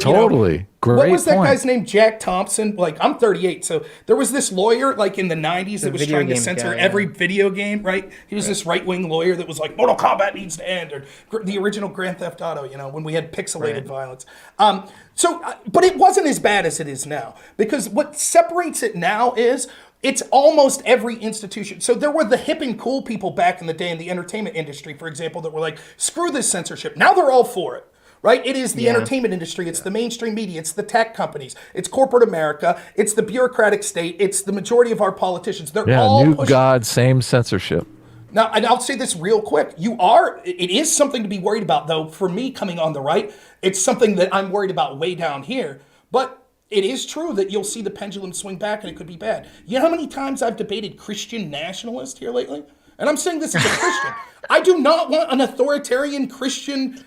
Great what was that point. guy's name? Jack Thompson. Like, I'm 38. So there was this lawyer like in the 90s that was trying to censor every video game, right? He was this right-wing lawyer that was like, Mortal Kombat needs to end, or the original Grand Theft Auto, when we had pixelated violence. But it wasn't as bad as it is now, because what separates it now is it's almost every institution. So there were the hip and cool people back in the day in the entertainment industry, for example, that were like, screw this censorship. Now they're all for it. Right? It is the entertainment industry. It's the mainstream media. It's the tech companies. It's corporate America. It's the bureaucratic state. It's the majority of our politicians. They're all new God, same censorship. Now, and I'll say this real quick. It is something to be worried about, though. For me, coming on the right, it's something that I'm worried about way down here. But it is true that you'll see the pendulum swing back and it could be bad. You know how many times I've debated Christian nationalist here lately? And I'm saying this as a Christian. I do not want an authoritarian Christian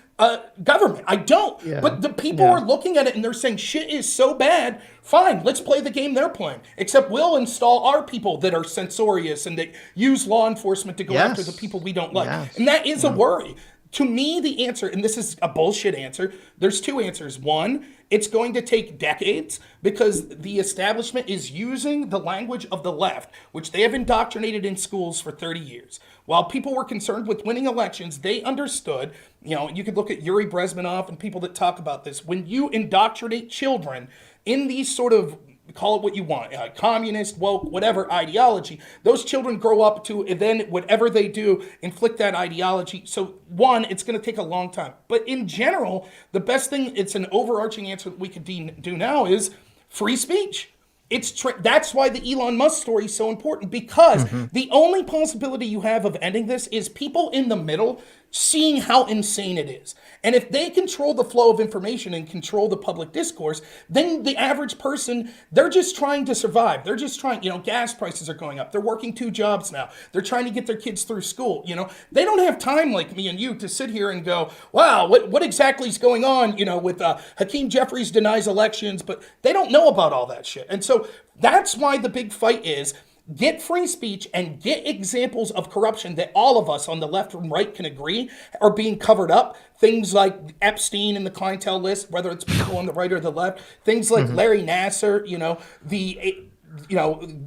government. I don't. Yeah. But the people are looking at it and they're saying shit is so bad. Fine, let's play the game they're playing. Except we'll install our people that are censorious and that use law enforcement to go after the people we don't like. Yes. And that is a worry. To me, the answer, and this is a bullshit answer, there's two answers. One, it's going to take decades because the establishment is using the language of the left, which they have indoctrinated in schools for 30 years. While people were concerned with winning elections, they understood, you could look at Yuri Brezhnev and people that talk about this. When you indoctrinate children in these sort of, call it what you want, communist, woke, whatever ideology, those children grow up to then whatever they do, inflict that ideology. So one, it's going to take a long time. But in general, the best thing, it's an overarching answer that we could do now is free speech. That's why the Elon Musk story is so important, because the only possibility you have of ending this is people in the middle seeing how insane it is. And if they control the flow of information and control the public discourse, then the average person, they're just trying to survive. They're just trying, gas prices are going up. They're working 2 jobs now. They're trying to get their kids through school. They don't have time like me and you to sit here and go, wow, what exactly is going on, with Hakeem Jeffries denies elections, but they don't know about all that shit. And so that's why the big fight is get free speech and get examples of corruption that all of us on the left and right can agree are being covered up. Things like Epstein and the clientele list, whether it's people on the right or the left. Things like Larry Nassar,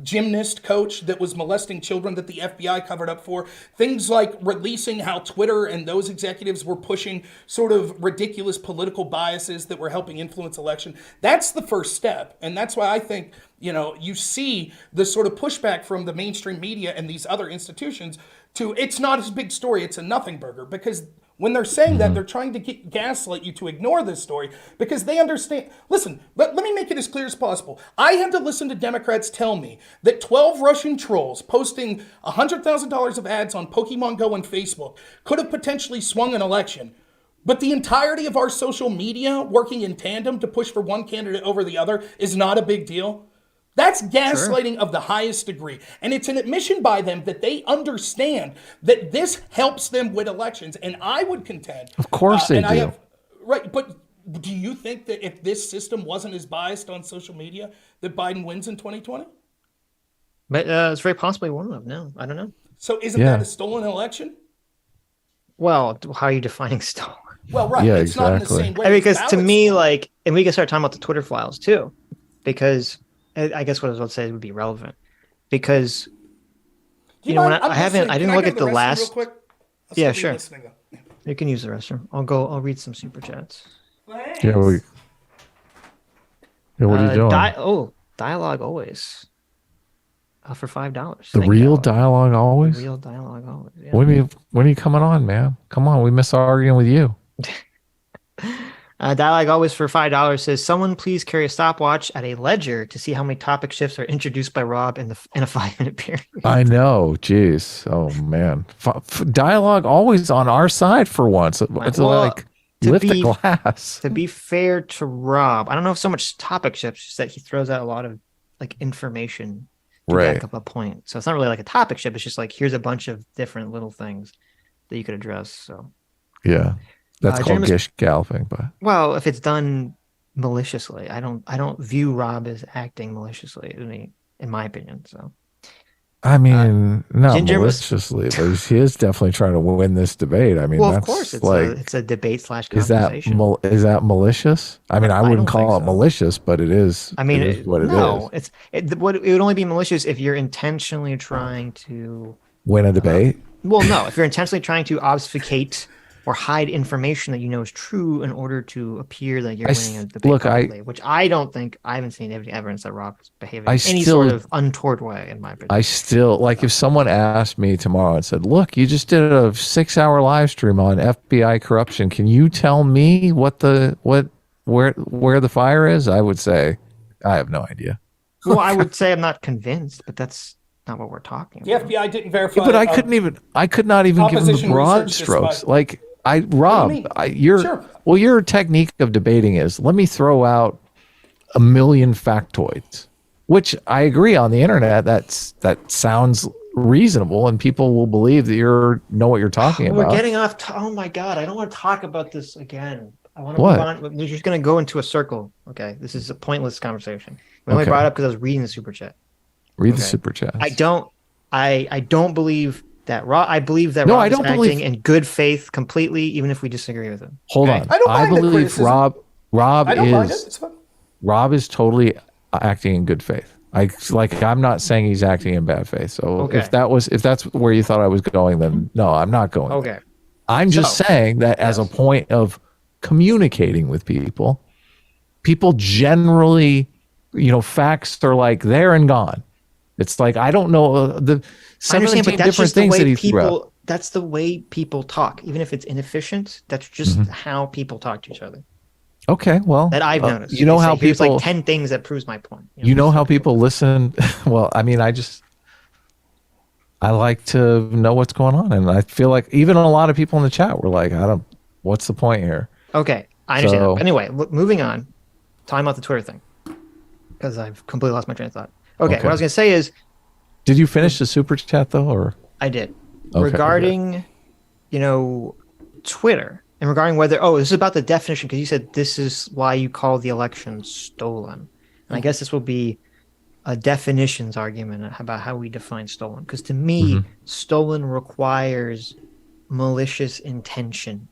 gymnast coach that was molesting children that the FBI covered up for. Things like releasing how Twitter and those executives were pushing sort of ridiculous political biases that were helping influence election. That's the first step. And that's why I think, you see the sort of pushback from the mainstream media and these other institutions to, it's not a big story, it's a nothing burger. Because when they're saying that, they're trying to gaslight you to ignore this story because they understand. Listen, let me make it as clear as possible. I had to listen to Democrats tell me that 12 Russian trolls posting $100,000 of ads on Pokemon Go and Facebook could have potentially swung an election. But the entirety of our social media working in tandem to push for one candidate over the other is not a big deal. That's gaslighting of the highest degree. And it's an admission by them that they understand that this helps them win elections. And I would contend. Of course they do. Right. But do you think that if this system wasn't as biased on social media, that Biden wins in 2020? But it's very possibly one of them. No, I don't know. So isn't that a stolen election? Well, how are you defining stolen? Well, right. Yeah, it's not in the exactly. same way. Because to me, like, and we can start talking about the Twitter files too, because I guess what I was about to say would be relevant because when I didn't look at the last. Real quick? Yeah, sure. You can use the restroom. I'll read some super chats. Thanks. Yeah, what are you doing? Dialogue always. For $5. The real dialogue always. The real dialogue always. Yeah. When are you coming on, man? Come on, we miss arguing with you. Dialogue always for $5 says, someone please carry a stopwatch at a ledger to see how many topic shifts are introduced by Rob in a 5-minute period. I know. Jeez. Oh, man. Dialogue always on our side for once. It's like lift the glass. To be fair to Rob, I don't know if so much topic shifts, just that he throws out a lot of like information to back up a point. So it's not really like a topic shift. It's just like, here's a bunch of different little things that you could address. So yeah. That's called gish galloping, but if it's done maliciously, I don't view Rob as acting maliciously, in my opinion. So, I mean, not maliciously. He is definitely trying to win this debate. I mean, of course, it's a debate / conversation. Is that malicious? I mean, I wouldn't call it malicious, but it is. I mean, it is what it is. It would only be malicious if you're intentionally trying to win a debate. No, if you're intentionally trying to obfuscate or hide information that you know is true in order to appear that you're winning a debate. Which I don't think, I haven't seen any evidence that Rob is behaving in any sort of untoward way, in my opinion. I still, like, if someone asked me tomorrow and said, look, you just did a 6-hour live stream on FBI corruption. Can you tell me where the fire is? I would say, I have no idea. Well, I would say I'm not convinced, but that's not what we're talking about. The FBI didn't verify. Yeah, but I could not even give them the broad strokes. Like, Rob, your technique of debating is, let me throw out a million factoids, which I agree on the internet. That sounds reasonable and people will believe that you know what you're talking about. We're getting off. Oh my God. I don't want to talk about this again. I want to move on. We're just going to go into a circle. Okay. This is a pointless conversation. We only brought it up because I was reading the super chat. Read the super chat. I don't believe that Rob. I believe that Rob is acting in good faith completely, even if we disagree with him. Hold on. I believe Rob is totally acting in good faith. I'm not saying he's acting in bad faith. So if that's where you thought I was going, then no, I'm not going. Okay. There. I'm just saying that as a point of communicating with people generally, facts are like there and gone. It's like, I don't know the 17 different things that he threw out. That's the way people talk. Even if it's inefficient, that's just how people talk to each other. Okay, well, that I've noticed. You know how people, here's like 10 things that proves my point. You know how people listen. Well, I mean, I like to know what's going on, and I feel like even a lot of people in the chat were like, what's the point here? Okay, I understand. So, anyway, moving on. Talking about the Twitter thing, because I've completely lost my train of thought. Okay, what I was going to say is... Did you finish the super chat, though? Or I did. Okay, regarding, Twitter, and regarding whether... this is about the definition, because you said this is why you call the election stolen. And I guess this will be a definitions argument about how we define stolen. Because to me, stolen requires malicious intention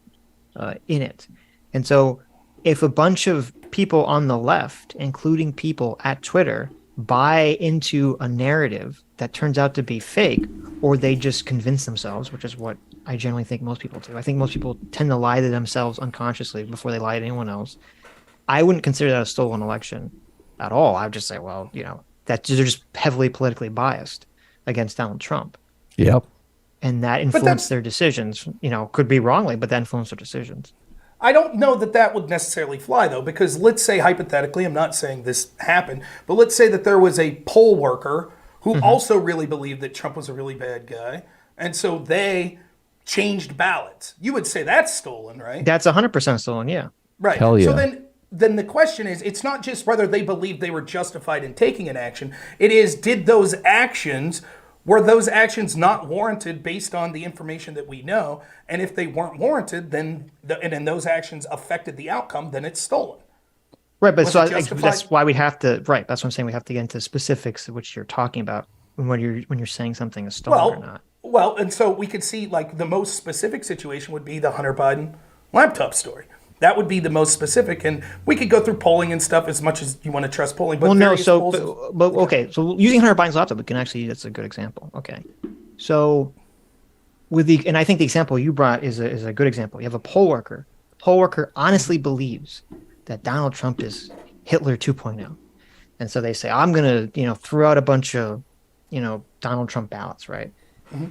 in it. And so if a bunch of people on the left, including people at Twitter, buy into a narrative that turns out to be fake, or they just convince themselves, which is what I generally think most people do. I think most people tend to lie to themselves unconsciously before they lie to anyone else. I wouldn't consider that a stolen election at all. I would just say, well, that they're just heavily politically biased against Donald Trump. Yep. And that influenced their decisions, could be wrongly, but that influenced their decisions. I don't know that would necessarily fly, though, because let's say, hypothetically, I'm not saying this happened, but let's say that there was a poll worker who also really believed that Trump was a really bad guy, and so they changed ballots. You would say that's stolen, right? That's 100% stolen, yeah. Right. Hell yeah. So then the question is, it's not just whether they believed they were justified in taking an action. It is, were those actions not warranted based on the information that we know? And if they weren't warranted, then those actions affected the outcome, then it's stolen. Right, but that's why we have to. Right, that's what I'm saying. We have to get into specifics of which you're talking about when you're saying something is stolen or not. Well, and so we could see, like, the most specific situation would be the Hunter Biden laptop story. That would be the most specific, and we could go through polling and stuff as much as you want to trust polling. But okay, so using Hunter Biden's laptop, that's a good example. Okay, so and I think the example you brought is a good example. You have a poll worker. Poll worker honestly believes that Donald Trump is Hitler 2.0, and so they say, I'm gonna throw out a bunch of Donald Trump ballots, right?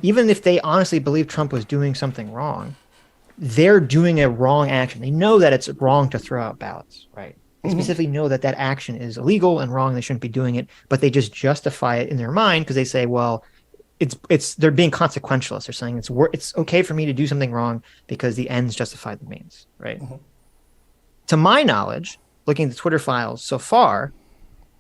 Even if they honestly believe Trump was doing something wrong, they're doing a wrong action. They know that it's wrong to throw out ballots, right? They specifically know that action is illegal and wrong. They shouldn't be doing it, but they just justify it in their mind because they say, well, they're being consequentialist. They're saying it's okay for me to do something wrong because the ends justify the means, right? To my knowledge, looking at the Twitter files so far,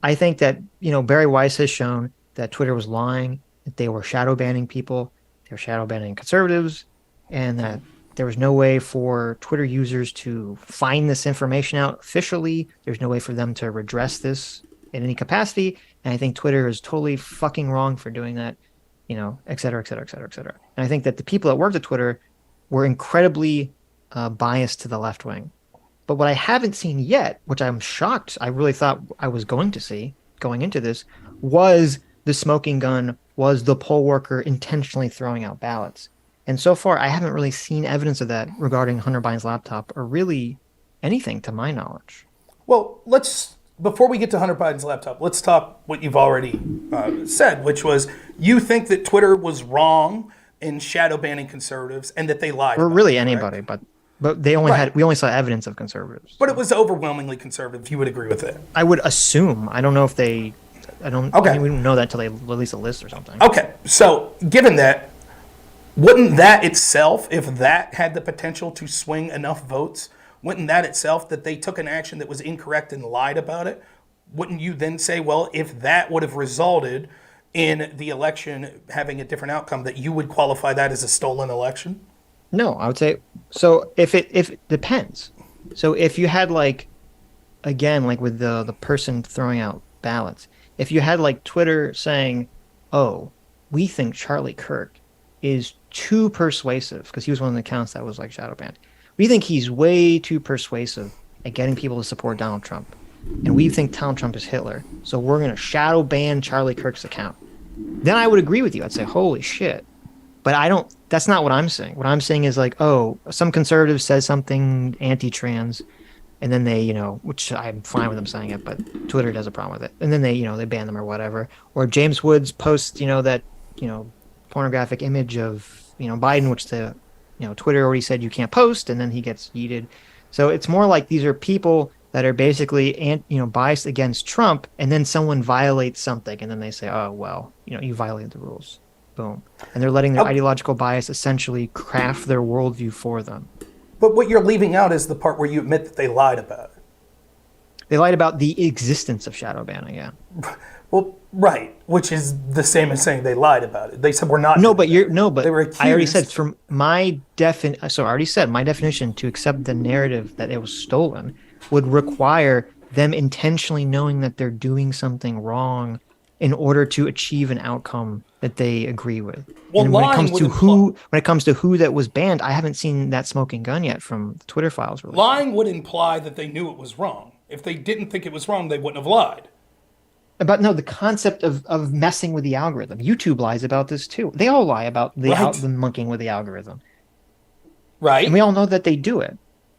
I think that Barry Weiss has shown that Twitter was lying, that they were shadow banning people, they were shadow banning conservatives, and that there was no way for Twitter users to find this information out officially. There's no way for them to redress this in any capacity. And I think Twitter is totally fucking wrong for doing that, et cetera, et cetera, et cetera, et cetera. And I think that the people that worked at Twitter were incredibly biased to the left wing. But what I haven't seen yet, which I'm shocked, I really thought I was going to see going into this, was the smoking gun, was the poll worker intentionally throwing out ballots. And so far, I haven't really seen evidence of that regarding Hunter Biden's laptop or really anything to my knowledge. Well, before we get to Hunter Biden's laptop, let's talk what you've already said, which was you think that Twitter was wrong in shadow banning conservatives and that they lied. Or really anybody, but we only saw evidence of conservatives. But it was overwhelmingly conservative. You would agree with it? I would assume. I don't know if we don't know that until they release a list or something. Okay, so given that, wouldn't that itself, if that had the potential to swing enough votes, wouldn't that itself, that they took an action that was incorrect and lied about it, wouldn't you then say, well, if that would have resulted in the election having a different outcome, that you would qualify that as a stolen election? No, I would say, so if it depends. So if you had with the person throwing out ballots, if you had Twitter saying, oh, we think Charlie Kirk is too persuasive, because he was one of the accounts that was shadow banned. We think he's way too persuasive at getting people to support Donald Trump. And we think Donald Trump is Hitler. So we're going to shadow ban Charlie Kirk's account. Then I would agree with you. I'd say, holy shit. But that's not what I'm saying. What I'm saying is some conservative says something anti-trans, and then they, which I'm fine with them saying it, but Twitter does a problem with it. And then they ban them or whatever. Or James Woods posts, that, pornographic image of Biden, which Twitter already said you can't post, and then he gets yeeted. So it's more like these are people that are basically biased against Trump, and then someone violates something, and then they say, oh well, you violated the rules, boom, and they're letting their ideological bias essentially craft their worldview for them. But what you're leaving out is the part where you admit that they lied about it. They lied about the existence of shadow banning, yeah. Well, right, which is the same as saying they lied about it. They said we're not. They were accused. I already said from my definition to accept the narrative that it was stolen would require them intentionally knowing that they're doing something wrong in order to achieve an outcome that they agree with. Well, and when it comes to who that was banned, I haven't seen that smoking gun yet from the Twitter files. Lying would imply that they knew it was wrong. If they didn't think it was wrong, they wouldn't have lied. about no the concept of messing with the algorithm. YouTube lies about this too. They all lie about the monkeying with the algorithm, and we Right. all know that they do it.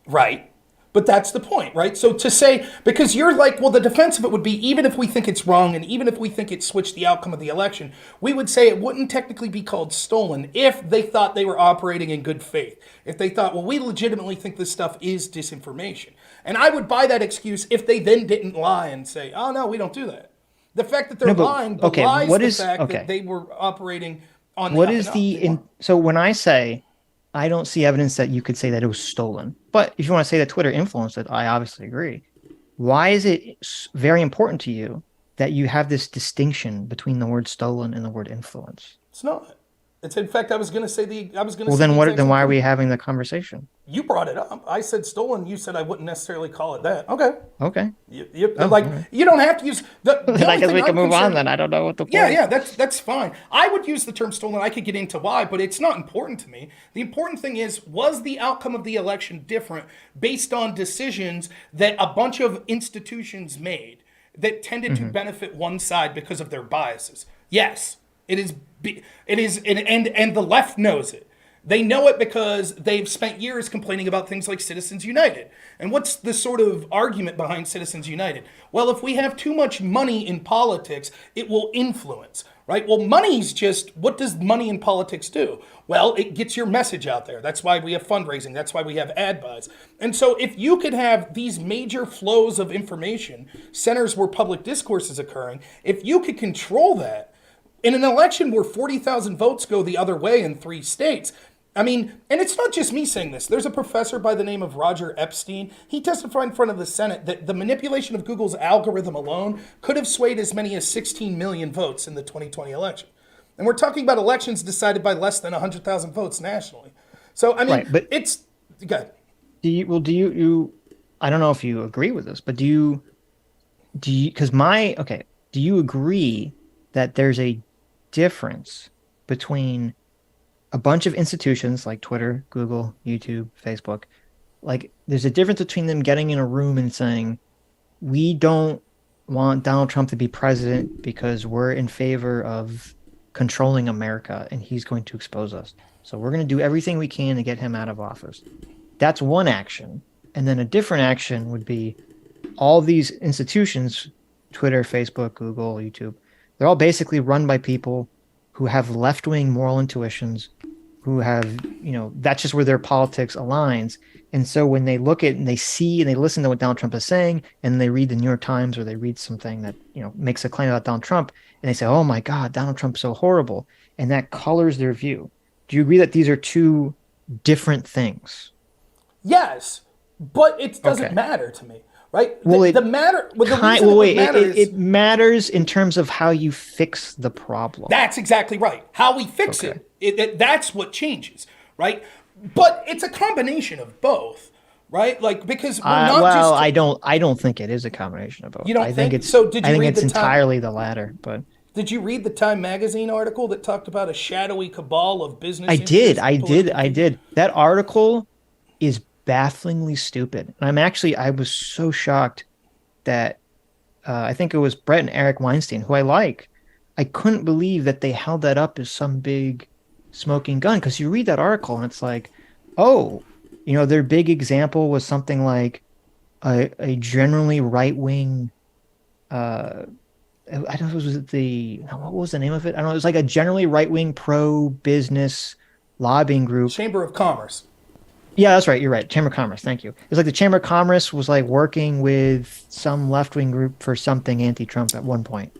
Right. But that's the point, right? So to say, because you're like, well, the defense of it would be even if we think it's wrong and even if we think it switched the outcome of the election, we would say it wouldn't technically be called stolen if they thought they were operating in good faith. If they thought, well, we legitimately think this stuff is disinformation. And I would buy that excuse if they then didn't lie and say, oh, no, we don't do that. The fact that they're No, but lying okay, belies what the is fact okay? that they were operating on the What up is and up. the They weren't. so when I say I don't see evidence that you could say that it was stolen, but if you want to say that Twitter influenced it, I obviously agree. Why is it very important to you that you have this distinction between the word stolen and the word influence? It's not. It's in fact, I was going to Well, say then the what? exact Then same why are thing. we having the conversation? You brought it up. I said stolen. You said I wouldn't necessarily call it that. Okay. Okay. You Oh, like all right. you don't have to use the Then I only guess thing we can I'm move on. concerned. Then I don't know what the Yeah, point. yeah, that's fine. I would use the term stolen. I could get into why, but it's not important to me. The important thing is, was the outcome of the election different based on decisions that a bunch of institutions made that tended to Hmm. benefit one side because of their biases? Yes, it is. It is, and the left knows it. They know it because they've spent years complaining about things like Citizens United. And what's the sort of argument behind Citizens United? Well, if we have too much money in politics, it will influence, right? Well, money's just, what does money in politics do? Well, it gets your message out there. That's why we have fundraising. That's why we have ad buys. And so if you could have these major flows of information, centers where public discourse is occurring, if you could control that, in an election where 40,000 votes go the other way in 3 states, I mean, and it's not just me saying this. There's a professor by the name of Roger Epstein. He testified in front of the Senate that the manipulation of Google's algorithm alone could have swayed as many as 16 million votes in the 2020 election. And we're talking about elections decided by less than 100,000 votes nationally. So, I mean, Right, but it's good. do you I don't know if you agree with this, but because do you agree that there's a difference between a bunch of institutions like Twitter, Google, YouTube, Facebook? Like, there's a difference between them getting in a room and saying, we don't want Donald Trump to be president because we're in favor of controlling America and he's going to expose us. So we're going to do everything we can to get him out of office. That's one action. And then a different action would be all these institutions, Twitter, Facebook, Google, YouTube, they're all basically run by people who have left-wing moral intuitions, who have, that's just where their politics aligns. And so when they look at and they see and they listen to what Donald Trump is saying, and they read the New York Times or they read something that, makes a claim about Donald Trump, and they say, oh my God, Donald Trump's so horrible. And that colors their view. Do you agree that these are two different things? Yes, but it doesn't Okay. matter to me, right? Well, The matter, well, the reason well, it would wait, matter is it matters in terms of how you fix the problem. that's exactly right. How we fix Okay. that's what changes, right? But it's a combination of both, right? Like because we're not Well, just. I don't think it is a combination of both. You don't I think think? it's So did I you think read it's the Time? entirely the latter, but Did you read the Time magazine article that talked about a shadowy cabal of business? I did. interests I and did. political I people? did. That article is bafflingly stupid. And I was so shocked that I think it was Brett and Eric Weinstein, who I like. I couldn't believe that they held that up as some big smoking gun, because you read that article and it's like, oh, their big example was something like a generally right-wing, I don't know, what was the name of it? I don't know. It was like a generally right-wing pro-business lobbying group. Chamber of Commerce. Yeah, that's right. You're right. Chamber of Commerce. Thank you. It's like the Chamber of Commerce was like working with some left-wing group for something anti-Trump at one point.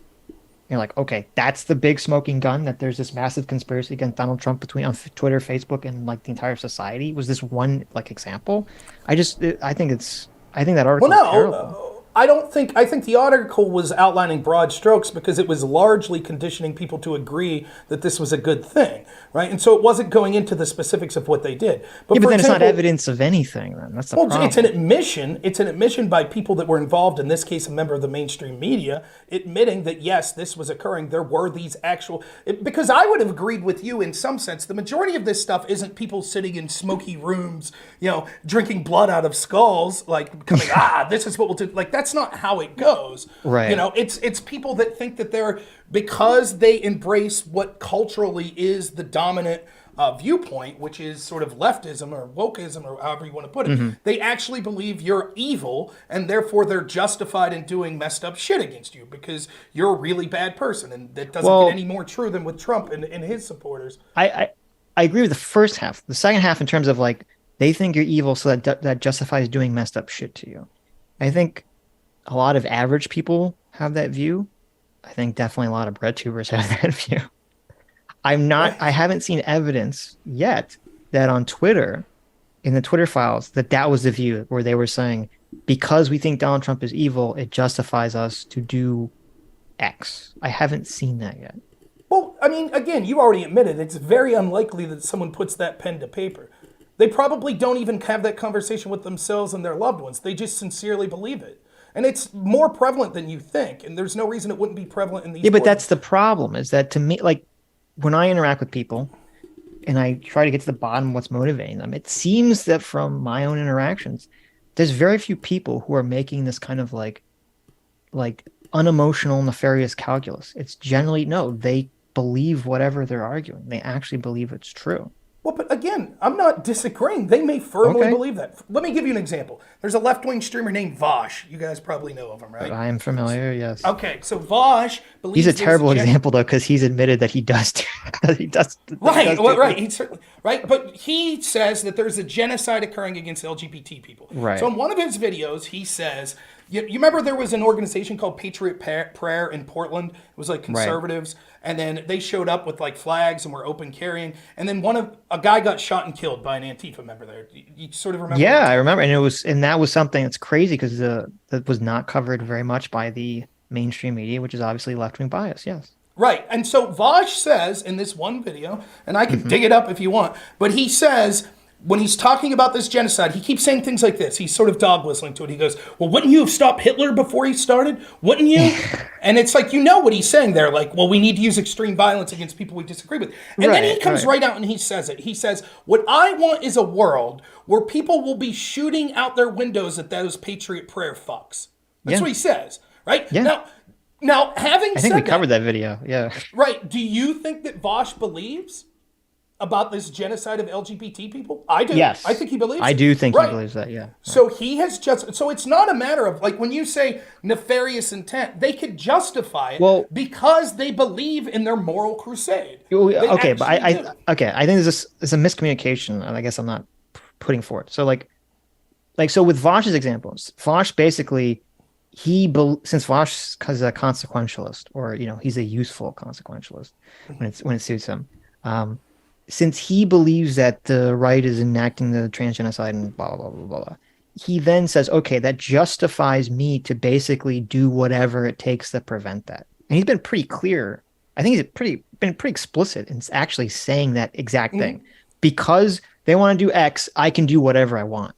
You're like, okay, that's the big smoking gun, that there's this massive conspiracy against Donald Trump between on Twitter, Facebook, and like the entire society. Was this one like example? I think that article Well, is no, terrible. I don't think. I think the article was outlining broad strokes because it was largely conditioning people to agree that this was a good thing, right? And so it wasn't going into the specifics of what they did. Yeah, for but then it's not example, evidence of anything. Then that's the Well, problem. it's an admission. It's an admission by people that were involved, in this case, a member of the mainstream media, admitting that yes, this was occurring. There were these actual. Because I would have agreed with you in some sense. The majority of this stuff isn't people sitting in smoky rooms, drinking blood out of skulls, like coming, this is what we'll do. Like that's that's not how it goes. Right. You know, it's people that think that they're, because they embrace what culturally is the dominant viewpoint, which is sort of leftism or wokeism or however you want to put it, they actually believe you're evil, and therefore they're justified in doing messed up shit against you because you're a really bad person. And that doesn't get any more true than with Trump and his supporters. I agree with the first half. The second half, in terms of like, they think you're evil, so that justifies doing messed up shit to you. I think a lot of average people have that view. I think definitely a lot of bread tubers have that view. I haven't seen evidence yet that on Twitter, in the Twitter files, that was the view where they were saying, because we think Donald Trump is evil, it justifies us to do X. I haven't seen that yet. Well, I mean, again, you already admitted it's very unlikely that someone puts that pen to paper. They probably don't even have that conversation with themselves and their loved ones. They just sincerely believe it. And it's more prevalent than you think. And there's no reason it wouldn't be prevalent in these. Yeah, but that's the problem, is that to me, like, when I interact with people and I try to get to the bottom of what's motivating them, it seems that from my own interactions, there's very few people who are making this kind of like unemotional, nefarious calculus. It's generally, no, they believe whatever they're arguing. They actually believe it's true. Well, but again, I'm not disagreeing. They may firmly believe that. Let me give you an example. There's a left-wing streamer named Vosh. You guys probably know of him, right? I am familiar, yes. Okay, so Vosh believes he's a terrible example, though, because he's admitted that he does. Right. He's certainly right. But he says that there's a genocide occurring against LGBT people. Right. So in one of his videos, he says, you remember there was an organization called Patriot Prayer in Portland? It was like conservatives. Right. And then they showed up with like flags and were open carrying. And then a guy got shot and killed by an Antifa member there. You sort of remember? Yeah, I remember. And that was something that's crazy because that was not covered very much by the mainstream media, which is obviously left-wing bias. Yes. Right. And so Vosh says in this one video, and I can dig it up if you want, but he says, when he's talking about this genocide, he keeps saying things like this. He's sort of dog whistling to it. He goes, well, wouldn't you have stopped Hitler before he started? Wouldn't you? And it's like, you know what he's saying there. Like, well, we need to use extreme violence against people we disagree with. And then he comes right out and he says it. He says, what I want is a world where people will be shooting out their windows at those Patriot Prayer fucks. That's what he says, right? Yeah. Now, having said I think we covered that video. Yeah. Right. Do you think that Vosh believes about this genocide of LGBT people? I do. Yes. I think he believes I do think he believes that, yeah. So he has so it's not a matter of, like, when you say nefarious intent, they could justify it because they believe in their moral crusade. Okay, but I think there's a miscommunication, and I guess I'm not putting forward. So so with Vosh's examples, Vosh basically, since Vosh is a consequentialist, or he's a useful consequentialist when it suits him. Since he believes that the right is enacting the transgenocide and blah, blah, blah, blah, blah, he then says, okay, that justifies me to basically do whatever it takes to prevent that. And he's been pretty clear. I think he's been pretty explicit in actually saying that exact thing. Because they want to do X, I can do whatever I want.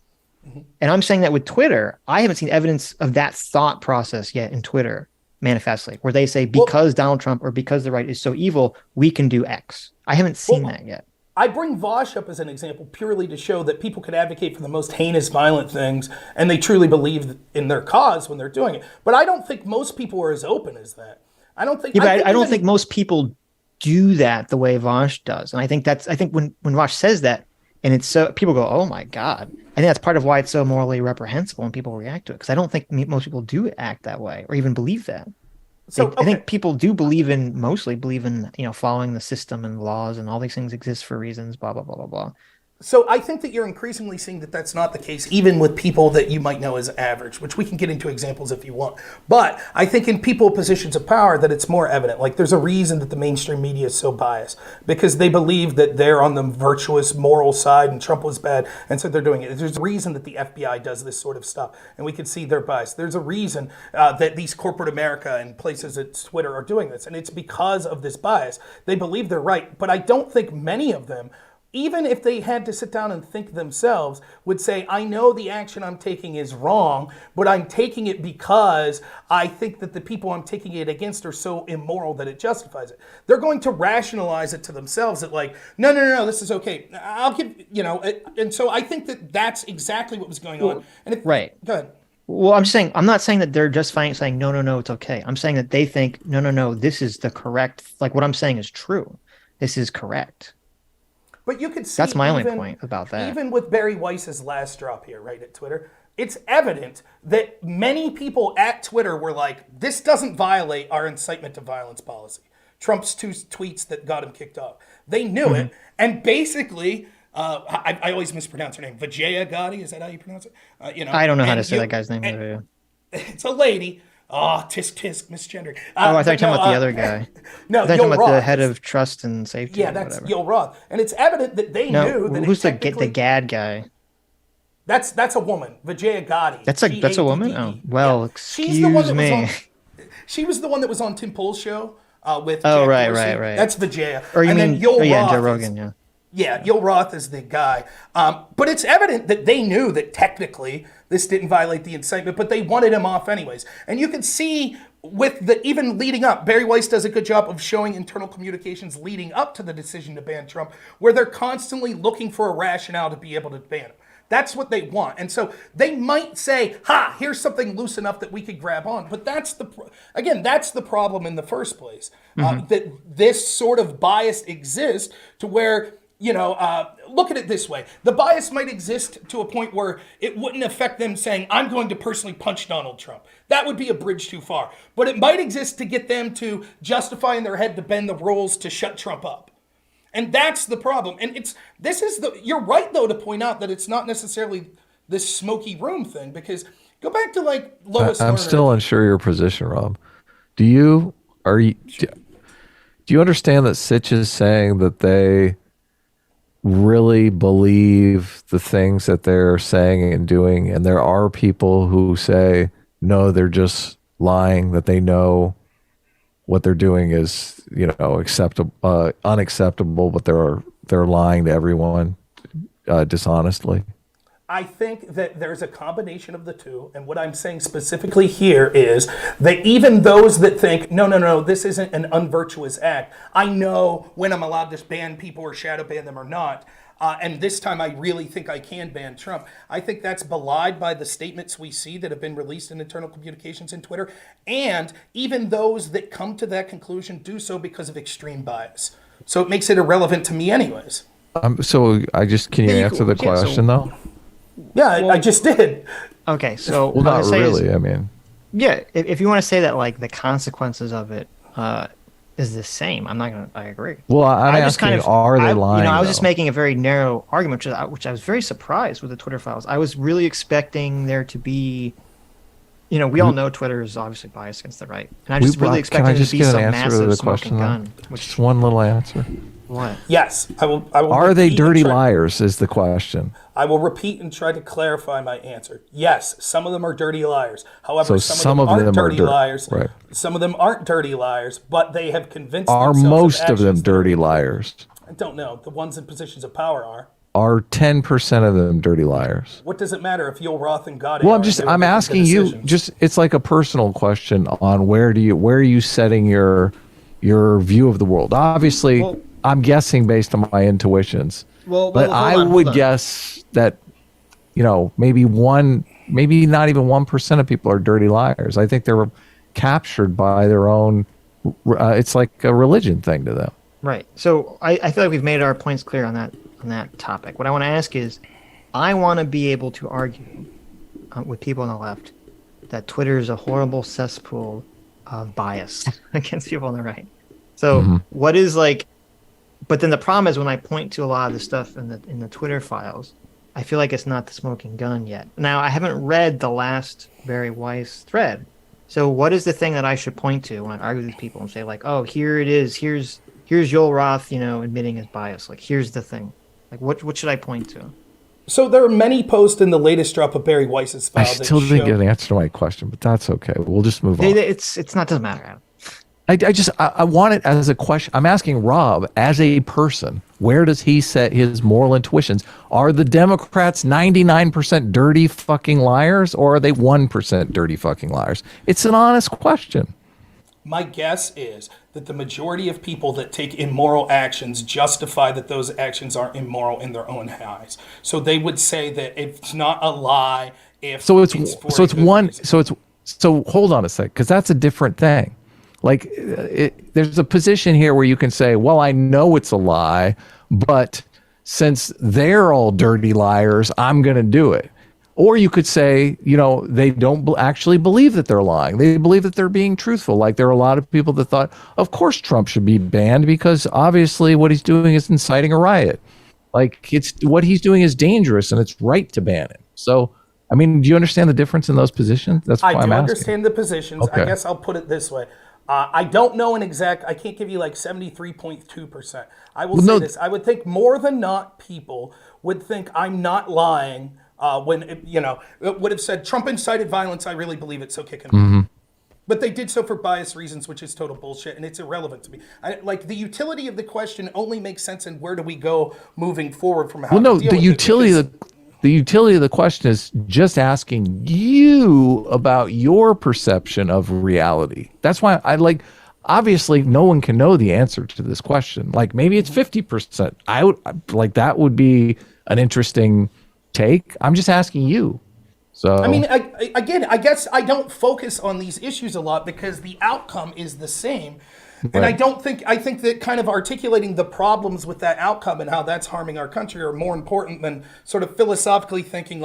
And I'm saying that with Twitter, I haven't seen evidence of that thought process yet in Twitter manifestly, where they say, because Donald Trump or because the right is so evil, we can do X. I haven't seen that yet. I bring Vosh up as an example purely to show that people could advocate for the most heinous, violent things, and they truly believe in their cause when they're doing it. But I don't think most people are as open as that. I don't think. Yeah, I don't think most people do that the way Vosh does. And I think when Vosh says that, and it's so, people go, oh my God. I think that's part of why it's so morally reprehensible when people react to it. Because I don't think most people do act that way or even believe that. So I think people do mostly believe in, following the system and laws, and all these things exist for reasons, blah, blah, blah, blah, blah. So I think that you're increasingly seeing that that's not the case, even with people that you might know as average, which we can get into examples if you want. But I think in people in positions of power that it's more evident. Like, there's a reason that the mainstream media is so biased, because they believe that they're on the virtuous moral side and Trump was bad, and so they're doing it. There's a reason that the FBI does this sort of stuff, and we can see they're biased. There's a reason that these corporate America and places at Twitter are doing this, and it's because of this bias. They believe they're right, but I don't think many of them, even if they had to sit down and think themselves, would say, I know the action I'm taking is wrong, but I'm taking it because I think that the people I'm taking it against are so immoral that it justifies it. They're going to rationalize it to themselves that, like, no, this is okay. I'll give, and so I think that that's exactly what was going on. And right. Go ahead. Well, I'm just saying, I'm not saying that they're just fine saying, no, no, no, it's okay. I'm saying that they think, no, no, no, this is the correct, like what I'm saying is true. This is correct. But you could see That's my only point about that. Even with Barry Weiss's last drop here, right, at Twitter, it's evident that many people at Twitter were like, this doesn't violate our incitement to violence policy. Trump's 2 tweets that got him kicked off. They knew it. And basically, I always mispronounce her name. Vijaya Gotti, is that how you pronounce it? I don't know how to say that guy's name. It's a lady. Oh, tisk tisk, misgendered. I thought you were talking about the other guy. No, I thought you were talking about the head of trust and safety. Yeah, that's Yoel Roth. And it's evident that they knew that who's the GAD guy? That's a woman, Vijaya Gotti. That's a woman? Oh, well, excuse me. She was the one that was on Tim Pool's show with Oh, Jack right, Dorsey. right. That's Vijaya. Or you and mean, then Yoel Roth Joe Rogan, yeah. Yeah, Yoel Roth is the guy. But it's evident that they knew that technically this didn't violate the incitement, but they wanted him off anyways. And you can see with even leading up, Barry Weiss does a good job of showing internal communications leading up to the decision to ban Trump, where they're constantly looking for a rationale to be able to ban him. That's what they want. And so they might say, ha, here's something loose enough that we could grab on. But that's the problem in the first place. That this sort of bias exists to where, look at it this way. The bias might exist to a point where it wouldn't affect them saying, I'm going to personally punch Donald Trump. That would be a bridge too far. But it might exist to get them to justify in their head to bend the rules to shut Trump up. And that's the problem. And you're right, though, to point out that it's not necessarily this smoky room thing, because go back to like Lois I'm Lerner. still unsure of your position, Rob. Do you understand that Sitch is saying that they really believe the things that they're saying and doing, and there are people who say no, they're just lying, that they know what they're doing is acceptable, unacceptable, but they're lying to everyone dishonestly? I think that there's a combination of the two, and what I'm saying specifically here is that even those that think, no, this isn't an unvirtuous act, I know when I'm allowed to ban people or shadow ban them or not, and this time I really think I can ban Trump. I think that's belied by the statements we see that have been released in internal communications in Twitter, and even those that come to that conclusion do so because of extreme bias. So it makes it irrelevant to me anyways. So can you answer the question though? Yeah, I just did. Okay, so well, not really. Yeah, if you want to say that like the consequences of it is the same, I agree. Well, I'm asking, are they lying? I was just making a very narrow argument, which I was very surprised with the Twitter files. I was really expecting there to be, we all know Twitter is obviously biased against the right, and I just really expected there to be some massive smoking gun. Just one little answer. What? Yes, I will. Are they dirty liars? Is the question. I will repeat and try to clarify my answer. Yes, some of them are dirty liars. However, some of them aren't dirty liars. Right. Some of them aren't dirty liars, but they have convinced Are themselves most of them dirty liars? I don't know. The ones in positions of power are. Are 10% of them dirty liars? What does it matter if Yoel Roth and Gotti? Well, I'm asking you. It's like a personal question on where are you setting your view of the world? Obviously. Well, I'm guessing based on my intuitions. But I would guess that, maybe not even 1% of people are dirty liars. I think they're captured by their own, it's like a religion thing to them. Right. So I feel like we've made our points clear on that topic. What I want to ask is, I want to be able to argue with people on the left that Twitter is a horrible cesspool of bias against people on the right. So what is like, but then the problem is when I point to a lot of the stuff in the Twitter files, I feel like it's not the smoking gun yet. Now, I haven't read the last Barry Weiss thread. So what is the thing that I should point to when I argue with these people and say like, oh, here it is. Here's Yoel Roth, admitting his bias. Like, here's the thing. Like, what should I point to? So there are many posts in the latest drop of Barry Weiss's file. I still didn't get an answer to my question, but that's okay. We'll just move on. It's not, doesn't matter, Adam. I want it as a question. I'm asking Rob, as a person, where does he set his moral intuitions? Are the Democrats 99% dirty fucking liars, or are they 1% dirty fucking liars? It's an honest question. My guess is that the majority of people that take immoral actions justify that those actions are immoral in their own eyes. So they would say that it's not a lie, if So it's for so a it's good one reason. so hold on a sec, because that's a different thing. Like there's a position here where you can say, well, I know it's a lie, but since they're all dirty liars, I'm going to do it. Or you could say, they don't actually believe that they're lying. They believe that they're being truthful. Like there are a lot of people that thought, of course, Trump should be banned because obviously what he's doing is inciting a riot. Like what he's doing is dangerous and it's right to ban him. So, I mean, do you understand the difference in those positions? That's why I I'm do asking. understand the positions. I Okay. guess I'll put it this way. I don't know an exact, I can't give you like 73.2%. I will Well, say no, this. I would think more than not people would think I'm not lying when, it would have said Trump incited violence. I really believe it, so kick him. Mm-hmm. But they did so for biased reasons, which is total bullshit, and it's irrelevant to me. Like the utility of the question only makes sense in where do we go moving forward from how Well, no, to deal the with utility it. of the utility of the question is just asking you about your perception of reality. That's why I like. Obviously, no one can know the answer to this question. Like maybe it's 50%. I would like that would be an interesting take. I'm just asking you. So I mean, again, I guess I don't focus on these issues a lot because the outcome is the same. And Right. I think that kind of articulating the problems with that outcome and how that's harming our country are more important than sort of philosophically thinking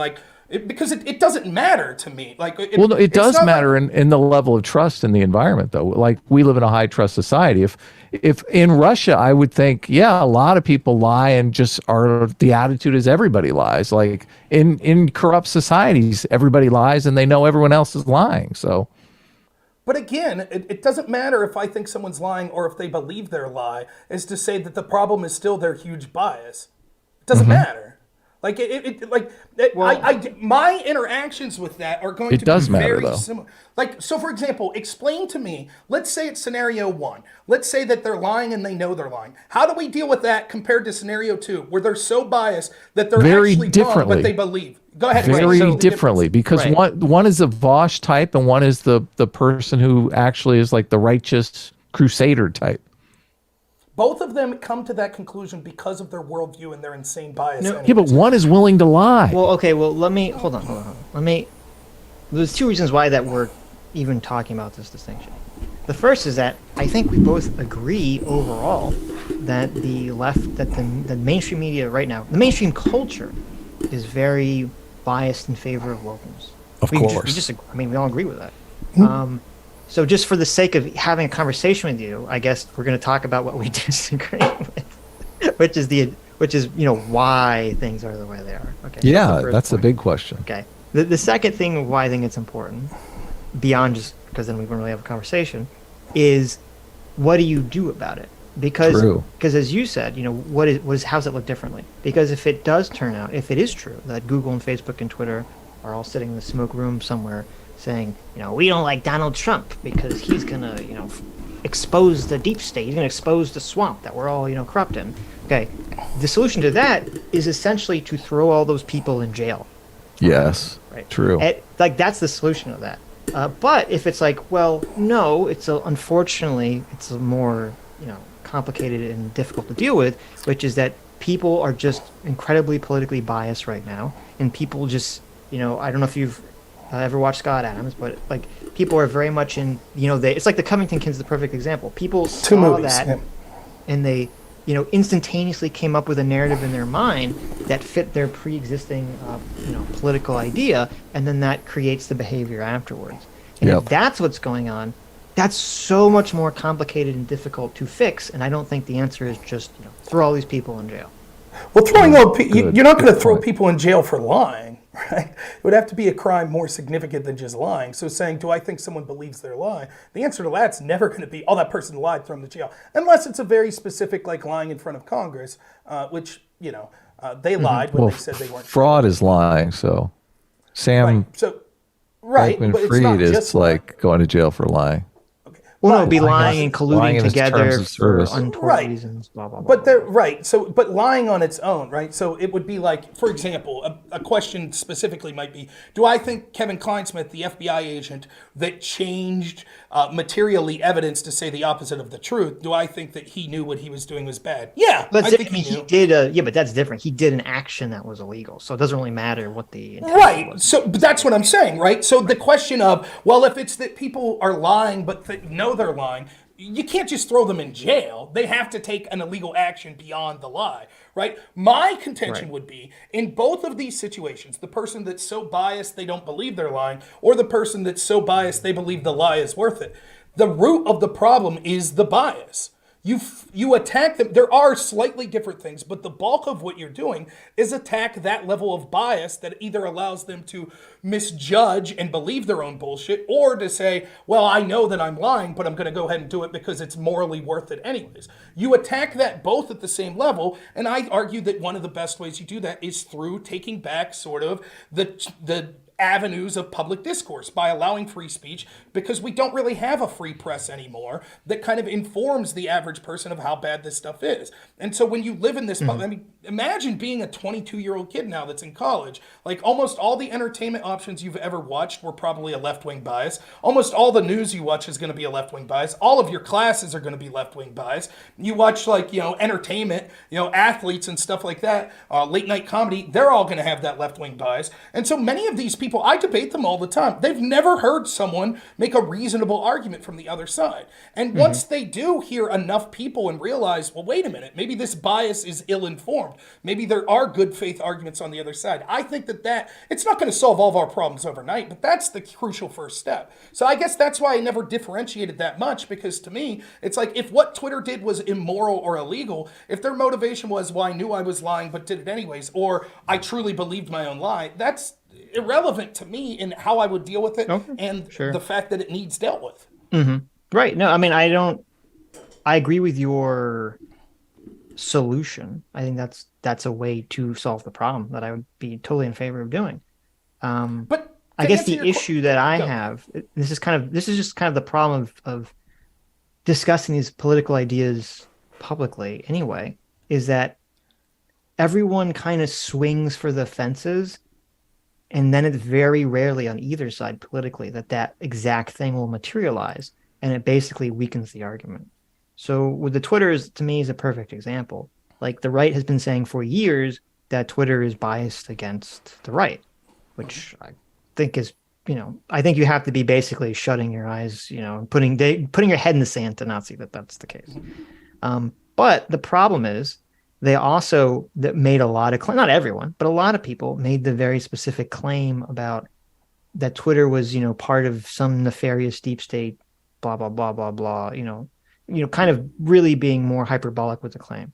because it doesn't matter to me. Like, Well, no, it it's does not matter in the level of trust in the environment, though. Like we live in a high trust society. If in Russia, I would think, yeah, a lot of people lie and just are the attitude is everybody lies. Like in corrupt societies, everybody lies and they know everyone else is lying. So But again, it doesn't matter if I think someone's lying or if they believe their lie, is to say that the problem is still their huge bias. It doesn't matter. Like my interactions with that are going It to does be matter, very though. similar. Like, so for example, explain to me, let's say it's scenario one. Let's say that they're lying and they know they're lying. How do we deal with that compared to scenario two, where they're so biased that they're Very actually wrong, differently. but they believe? Go ahead. very explain the differently, difference. because Right. one is a Vosh type and one is the person who actually is like the righteous crusader type. Both of them come to that conclusion because of their worldview and their insane bias. No. anyways. Yeah, but one is willing to lie. Well, okay. Well, let me hold on. Let me. There's two reasons why that we're even talking about this distinction. The first is that I think we both agree overall that the left, that the mainstream media right now, the mainstream culture, is very biased in favor of wokeness. Of course. I mean, we all agree with that. So just for the sake of having a conversation with you, I guess we're going to talk about what we disagree with, which is why things are the way they are. Okay. So Yeah, the that's first a point. big question. Okay. The second thing why I think it's important, beyond just because then we wouldn't really have a conversation, is what do you do about it? True. Because as you said, how's it look differently? Because if it does turn out, if it is true that Google and Facebook and Twitter are all sitting in the smoke room somewhere saying, we don't like Donald Trump because he's gonna, expose the deep state. He's gonna expose the swamp that we're all, corrupt in. Okay. The solution to that is essentially to throw all those people in jail. Yes. Right. True. That's the solution of that. But if it's like, well, no, unfortunately, it's a more, complicated and difficult to deal with, which is that people are just incredibly politically biased right now, and people just, I don't know if you've ever watched Scott Adams, but like people are very much in, it's like the Covington Kid's the perfect example. People saw movies, that, yeah. and they, instantaneously came up with a narrative in their mind that fit their pre-existing, political idea, and then that creates the behavior afterwards. And Yep. if that's what's going on, that's so much more complicated and difficult to fix. And I don't think the answer is just throw all these people in jail. Well, you're not going to throw point. people in jail for lying, right? It would have to be a crime more significant than just lying. So saying, do I think someone believes their lie? The answer to that's never going to be, oh, that person lied, throw them to jail. Unless it's a very specific, like lying in front of Congress, which, they lied when Well, they said they weren't. fraud is lying. So Sam Right. So, right. But it's not Bankman-Fried just is lying. like going to jail for lying. Well, Well, no, it'd be lying and lying colluding in its terms together of for service. untoward Right. reasons, blah, blah, blah. But they're right. So, but lying on its own, right? So it would be like, for example, a question specifically might be: do I think Kevin Kleinsmith, the FBI agent that changed materially evidence to say the opposite of the truth, do I think that he knew what he was doing was bad? Yeah, But I think he he knew. did yeah, but that's different. He did an action that was illegal, so it doesn't really matter what the intention Right. was. So but that's what I'm saying, right? So the question of, well, if it's that people are lying but know they're lying, you can't just throw them in jail. They have to take an illegal action beyond the lie, right? My contention Right. would be in both of these situations, the person that's so biased they don't believe they're lying, or the person that's so biased they believe the lie is worth it. The root of the problem is the bias. You attack them. There are slightly different things, but the bulk of what you're doing is attack that level of bias that either allows them to misjudge and believe their own bullshit, or to say, well, I know that I'm lying, but I'm going to go ahead and do it because it's morally worth it anyways. You attack that both at the same level, and I argue that one of the best ways you do that is through taking back sort of the avenues of public discourse by allowing free speech, because we don't really have a free press anymore that kind of informs the average person of how bad this stuff is. And so when you live in this, I mean, imagine being a 22-year-old kid now that's in college. Like almost all the entertainment options you've ever watched were probably a left-wing bias. Almost all the news you watch is going to be a left-wing bias. All of your classes are going to be left-wing bias. You watch like, entertainment, athletes and stuff like that, late night comedy, they're all going to have that left-wing bias. And so many of these people, I debate them all the time. They've never heard someone make a reasonable argument from the other side. And once they do hear enough people and realize, well, wait a minute, maybe this bias is ill-informed. Maybe there are good faith arguments on the other side. I think that it's not going to solve all of our problems overnight, but that's the crucial first step. So I guess that's why I never differentiated that much, because to me, it's like if what Twitter did was immoral or illegal, if their motivation was, well, I knew I was lying but did it anyways, or I truly believed my own lie, that's irrelevant to me in how I would deal with it and the fact that it needs dealt with. Right. No, I mean, I agree with your solution. I think that's a way to solve the problem that I would be totally in favor of doing. But I guess the issue that I have, this is just kind of the problem of discussing these political ideas publicly anyway, is that everyone kind of swings for the fences, and then it's very rarely on either side politically that exact thing will materialize, and it basically weakens the argument. So with the Twitters, to me, is a perfect example. Like the right has been saying for years that Twitter is biased against the right, which I think is, I think you have to be basically shutting your eyes, and putting your head in the sand to not see that that's the case. But the problem is they also made a lot of claims, not everyone, but a lot of people made the very specific claim about that Twitter was, part of some nefarious deep state, blah, blah, blah, blah, blah, kind of really being more hyperbolic with the claim.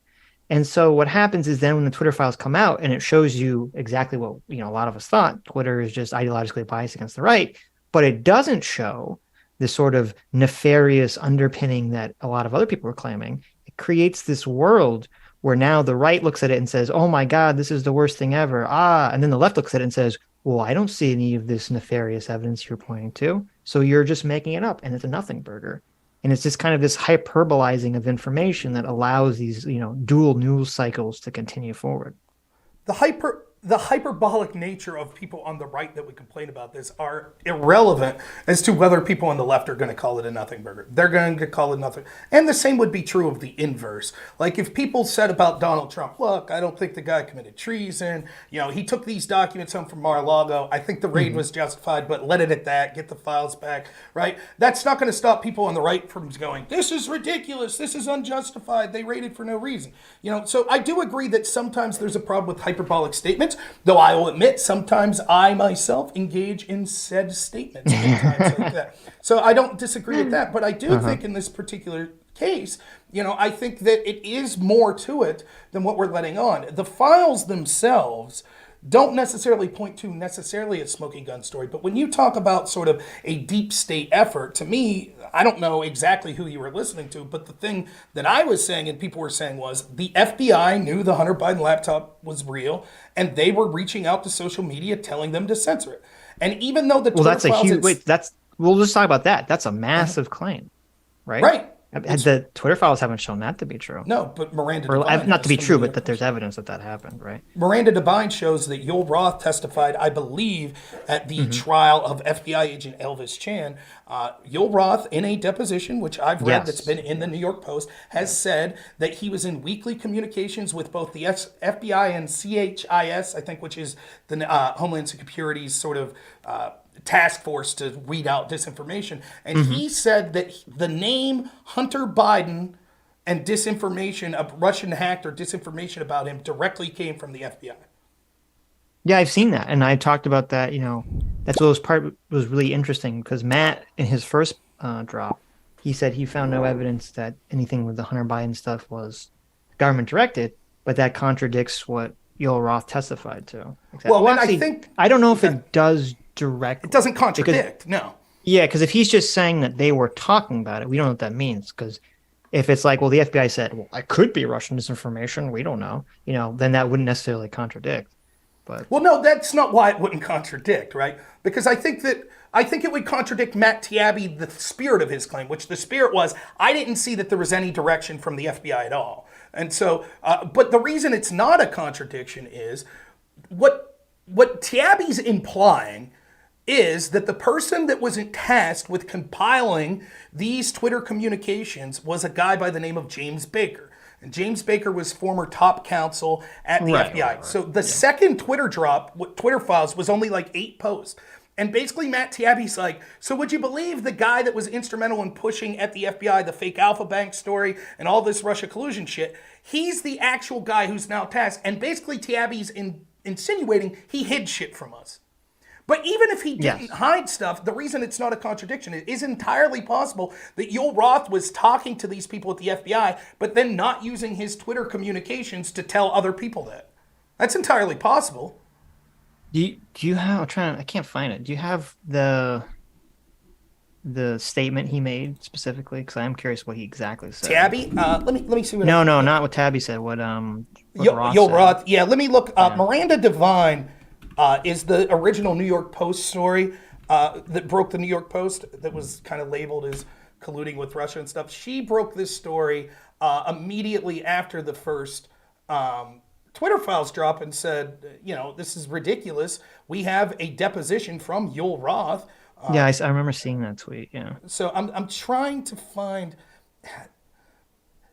And so what happens is then when the Twitter files come out and it shows you exactly what, a lot of us thought, Twitter is just ideologically biased against the right, but it doesn't show the sort of nefarious underpinning that a lot of other people were claiming. It creates this world where now the right looks at it and says, oh my God, this is the worst thing ever. And then the left looks at it and says, well, I don't see any of this nefarious evidence you're pointing to. So you're just making it up, and it's a nothing burger. And it's just kind of this hyperbolizing of information that allows these, dual news cycles to continue forward. The hyperbolic nature of people on the right that we complain about this are irrelevant as to whether people on the left are going to call it a nothing burger. They're going to call it nothing. And the same would be true of the inverse. Like if people said about Donald Trump, look, I don't think the guy committed treason. He took these documents home from Mar-a-Lago. I think the raid was justified, but let it at that. Get the files back, right? That's not going to stop people on the right from going, this is ridiculous. This is unjustified. They raided for no reason. So I do agree that sometimes there's a problem with hyperbolic statements. Though I will admit, sometimes I myself engage in said statements at times like that. So I don't disagree with that. But I do think in this particular case, I think that it is more to it than what we're letting on. The files themselves don't necessarily point to necessarily a smoking gun story. But when you talk about sort of a deep state effort, to me, I don't know exactly who you were listening to, but the thing that I was saying and people were saying was the FBI knew the Hunter Biden laptop was real, and they were reaching out to social media telling them to censor it. And even though the we'll just talk about that. That's a massive claim, right? Right. The Twitter files haven't shown that to be true. No, but Miranda Or Devine not to be has from true, the New but York that there's Post. evidence that happened, right? Miranda Devine shows that Yoel Roth testified, I believe, at the trial of FBI agent Elvis Chan. Yoel Roth, in a deposition, which I've read that's been in the New York Post, has said that he was in weekly communications with both the FBI and CHIS, I think, which is the Homeland Security's sort of task force to weed out disinformation. And he said that the name Hunter Biden and disinformation, a Russian hacked or disinformation about him directly came from the FBI. Yeah, I've seen that, and I talked about that. That's what was really interesting because Matt, in his first drop, he said he found no evidence that anything with the Hunter Biden stuff was government directed, but that contradicts what Yoel Roth testified to. Exactly. Well, and actually, I think I don't know if it does directly. it doesn't contradict. No. Yeah, because if he's just saying that they were talking about it, we don't know what that means. Because if it's like, well, the FBI said, well, it could be Russian disinformation, we don't know, then that wouldn't necessarily contradict. But Well, no, that's not why it wouldn't contradict, right? Because I think it would contradict Matt Taibbi, the spirit of his claim, which the spirit was, I didn't see that there was any direction from the FBI at all. And so, but the reason it's not a contradiction is what Taibbi's implying is that the person that was tasked with compiling these Twitter communications was a guy by the name of James Baker. And James Baker was former top counsel at the FBI. Right. So the second Twitter drop, Twitter files, was only like 8 posts. And basically Matt Taibbi's like, so would you believe the guy that was instrumental in pushing at the FBI the fake Alpha Bank story and all this Russia collusion shit? He's the actual guy who's now tasked. And basically Taibbi's insinuating he hid shit from us. But even if he didn't hide stuff, the reason it's not a contradiction, it is entirely possible that Yoel Roth was talking to these people at the FBI, but then not using his Twitter communications to tell other people that. That's entirely possible. Do you have? I can't find it. Do you have the statement he made specifically? Because I am curious what he exactly said. Taibbi? Let me see what. No, not what Taibbi said. What Roth Yoel said. Roth. Yeah, let me look. Miranda Devine is the original New York Post story that broke the New York Post that was kind of labeled as colluding with Russia and stuff. She broke this story immediately after the first Twitter files drop and said, this is ridiculous. We have a deposition from Yoel Roth. I remember seeing that tweet. Yeah. So I'm trying to find.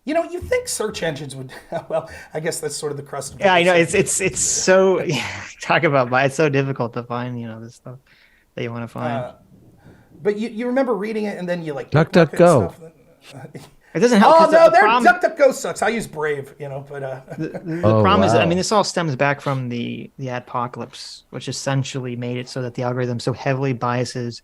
You think search engines would? Well, I guess that's sort of the crust of. Yeah, I know it's so talk about, but it's so difficult to find this stuff that you want to find. But you remember reading it and then you like DuckDuckGo. It doesn't help. Oh no, DuckDuckGo sucks. I use Brave, but the problem is, this all stems back from the adpocalypse, which essentially made it so that the algorithm so heavily biases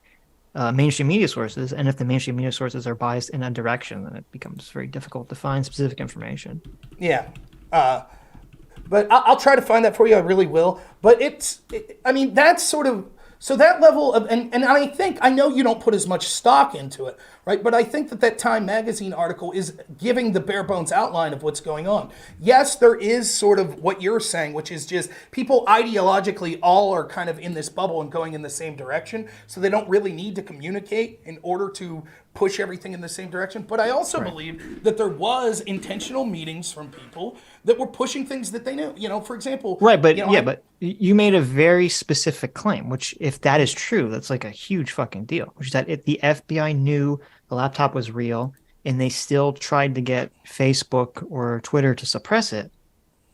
mainstream media sources, and if the mainstream media sources are biased in a direction, then it becomes very difficult to find specific information. Yeah, but I'll try to find that for you. I really will. But that's sort of. So that level of, and I know you don't put as much stock into it, right? But I think that Time Magazine article is giving the bare bones outline of what's going on. Yes, there is sort of what you're saying, which is just people ideologically all are kind of in this bubble and going in the same direction. So they don't really need to communicate in order to push everything in the same direction. But I also believe that there was intentional meetings from people that were pushing things that they knew. For example, right? But but you made a very specific claim, which if that is true, that's like a huge fucking deal. Which is that if the FBI knew the laptop was real and they still tried to get Facebook or Twitter to suppress it,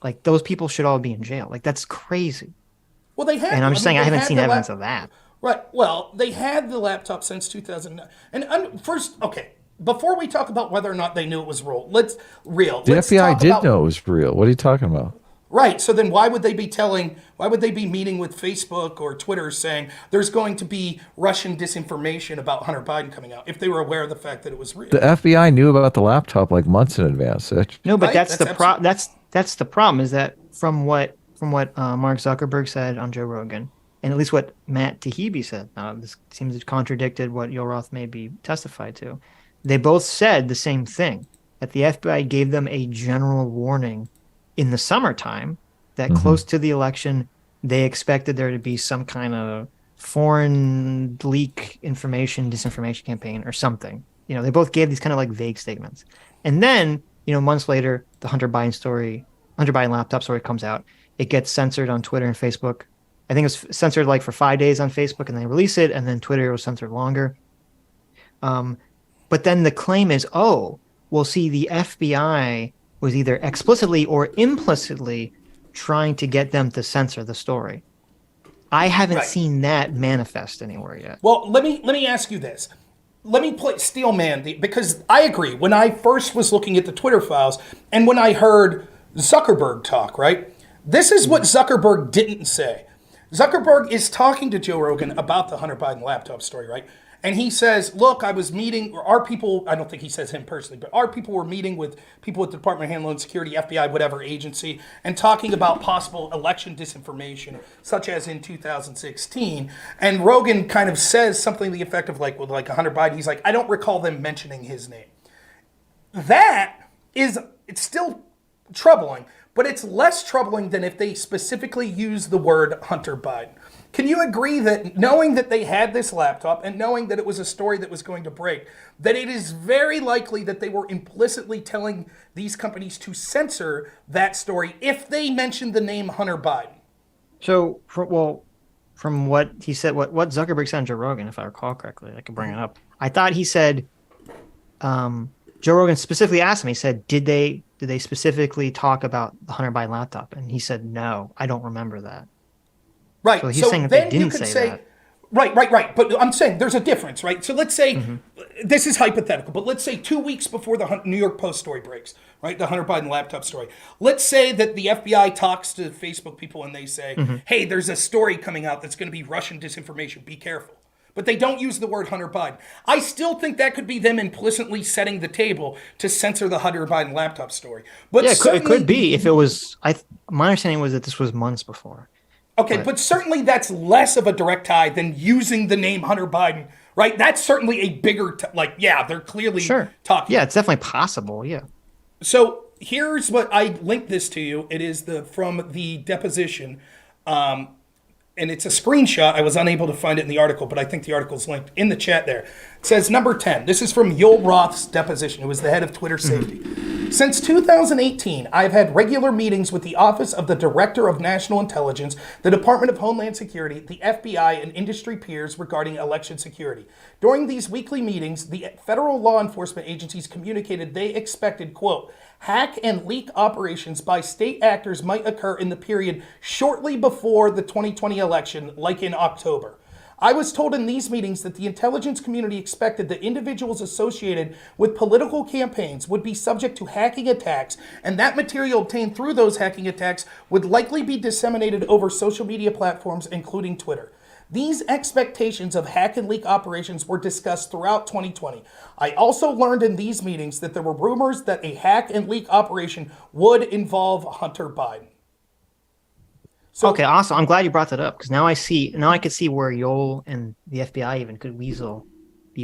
like those people should all be in jail. Like that's crazy. Well, they had. And I'm just saying I haven't seen evidence of that. Right. Well, they had the laptop since 2009. And first, okay, before we talk about whether or not they knew it was real. The FBI did know it was real. What are you talking about? Right. So then why would they be meeting with Facebook or Twitter saying there's going to be Russian disinformation about Hunter Biden coming out if they were aware of the fact that it was real? The FBI knew about the laptop like months in advance. Sitch. No, but right? that's the problem is that from what Mark Zuckerberg said on Joe Rogan, and at least what Matt Taibbi said, this seems to contradicted what Yoel Roth maybe testified to. They both said the same thing, that the FBI gave them a general warning in the summertime that close to the election, they expected there to be some kind of foreign leak disinformation campaign or something. they both gave these kind of like vague statements. And then, months later, the Hunter Biden laptop story comes out. It gets censored on Twitter and Facebook. I think it was censored like for 5 days on Facebook, and they release it, and then Twitter was censored longer. But then the claim is, oh, well, see, the FBI was either explicitly or implicitly trying to get them to censor the story. I haven't seen that manifest anywhere yet. Well, let me ask you this. Let me play steel man, because I agree. When I first was looking at the Twitter files and when I heard Zuckerberg talk, right? This is what Zuckerberg didn't say. Zuckerberg is talking to Joe Rogan about the Hunter Biden laptop story, right? And he says, look, I was meeting, or our people, I don't think he says him personally, but our people were meeting with people at the Department of Homeland Security, FBI, whatever agency, and talking about possible election disinformation, such as in 2016. And Rogan kind of says something to the effect of like, with like Hunter Biden, he's like, I don't recall them mentioning his name. It's still troubling, but it's less troubling than if they specifically use the word Hunter Biden. Can you agree that knowing that they had this laptop and knowing that it was a story that was going to break, that it is very likely that they were implicitly telling these companies to censor that story if they mentioned the name Hunter Biden? So, from what he said, what Zuckerberg said on Joe Rogan, if I recall correctly, I can bring it up. I thought he said, Joe Rogan specifically asked him, he said, did they specifically talk about the Hunter Biden laptop? And he said, no, I don't remember that. Right. So he's saying that they didn't say that. Right. But I'm saying there's a difference, right? So let's say, this is hypothetical, but let's say 2 weeks before the New York Post story breaks, right? The Hunter Biden laptop story. Let's say that the FBI talks to Facebook people and they say, hey, there's a story coming out that's going to be Russian disinformation. Be careful. But they don't use the word Hunter Biden. I still think that could be them implicitly setting the table to censor the Hunter Biden laptop story. But yeah, it could be if it was. My understanding was that this was months before. Okay, but certainly that's less of a direct tie than using the name Hunter Biden, right? That's certainly a bigger, they're clearly talking. Yeah, it's definitely possible, yeah. So here's what I linked this to you. It is from the deposition, and it's a screenshot. I was unable to find it in the article, but I think the article's linked in the chat there. It says, number 10, this is from Yoel Roth's deposition, who was the head of Twitter safety. Since 2018, I've had regular meetings with the Office of the Director of National Intelligence, the Department of Homeland Security, the FBI, and industry peers regarding election security. During these weekly meetings, the federal law enforcement agencies communicated they expected, quote, hack and leak operations by state actors might occur in the period shortly before the 2020 election, like in October. I was told in these meetings that the intelligence community expected that individuals associated with political campaigns would be subject to hacking attacks, and that material obtained through those hacking attacks would likely be disseminated over social media platforms, including Twitter. These expectations of hack and leak operations were discussed throughout 2020. I also learned in these meetings that there were rumors that a hack and leak operation would involve Hunter Biden. So, okay, awesome. I'm glad you brought that up because now I could see where Yoel and the FBI even could be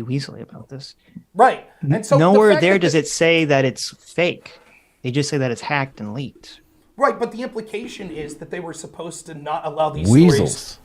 weaselly about this. Right. And so nowhere there does it say that it's fake. They just say that it's hacked and leaked. Right, but the implication is that they were supposed to not allow these Weasels. stories.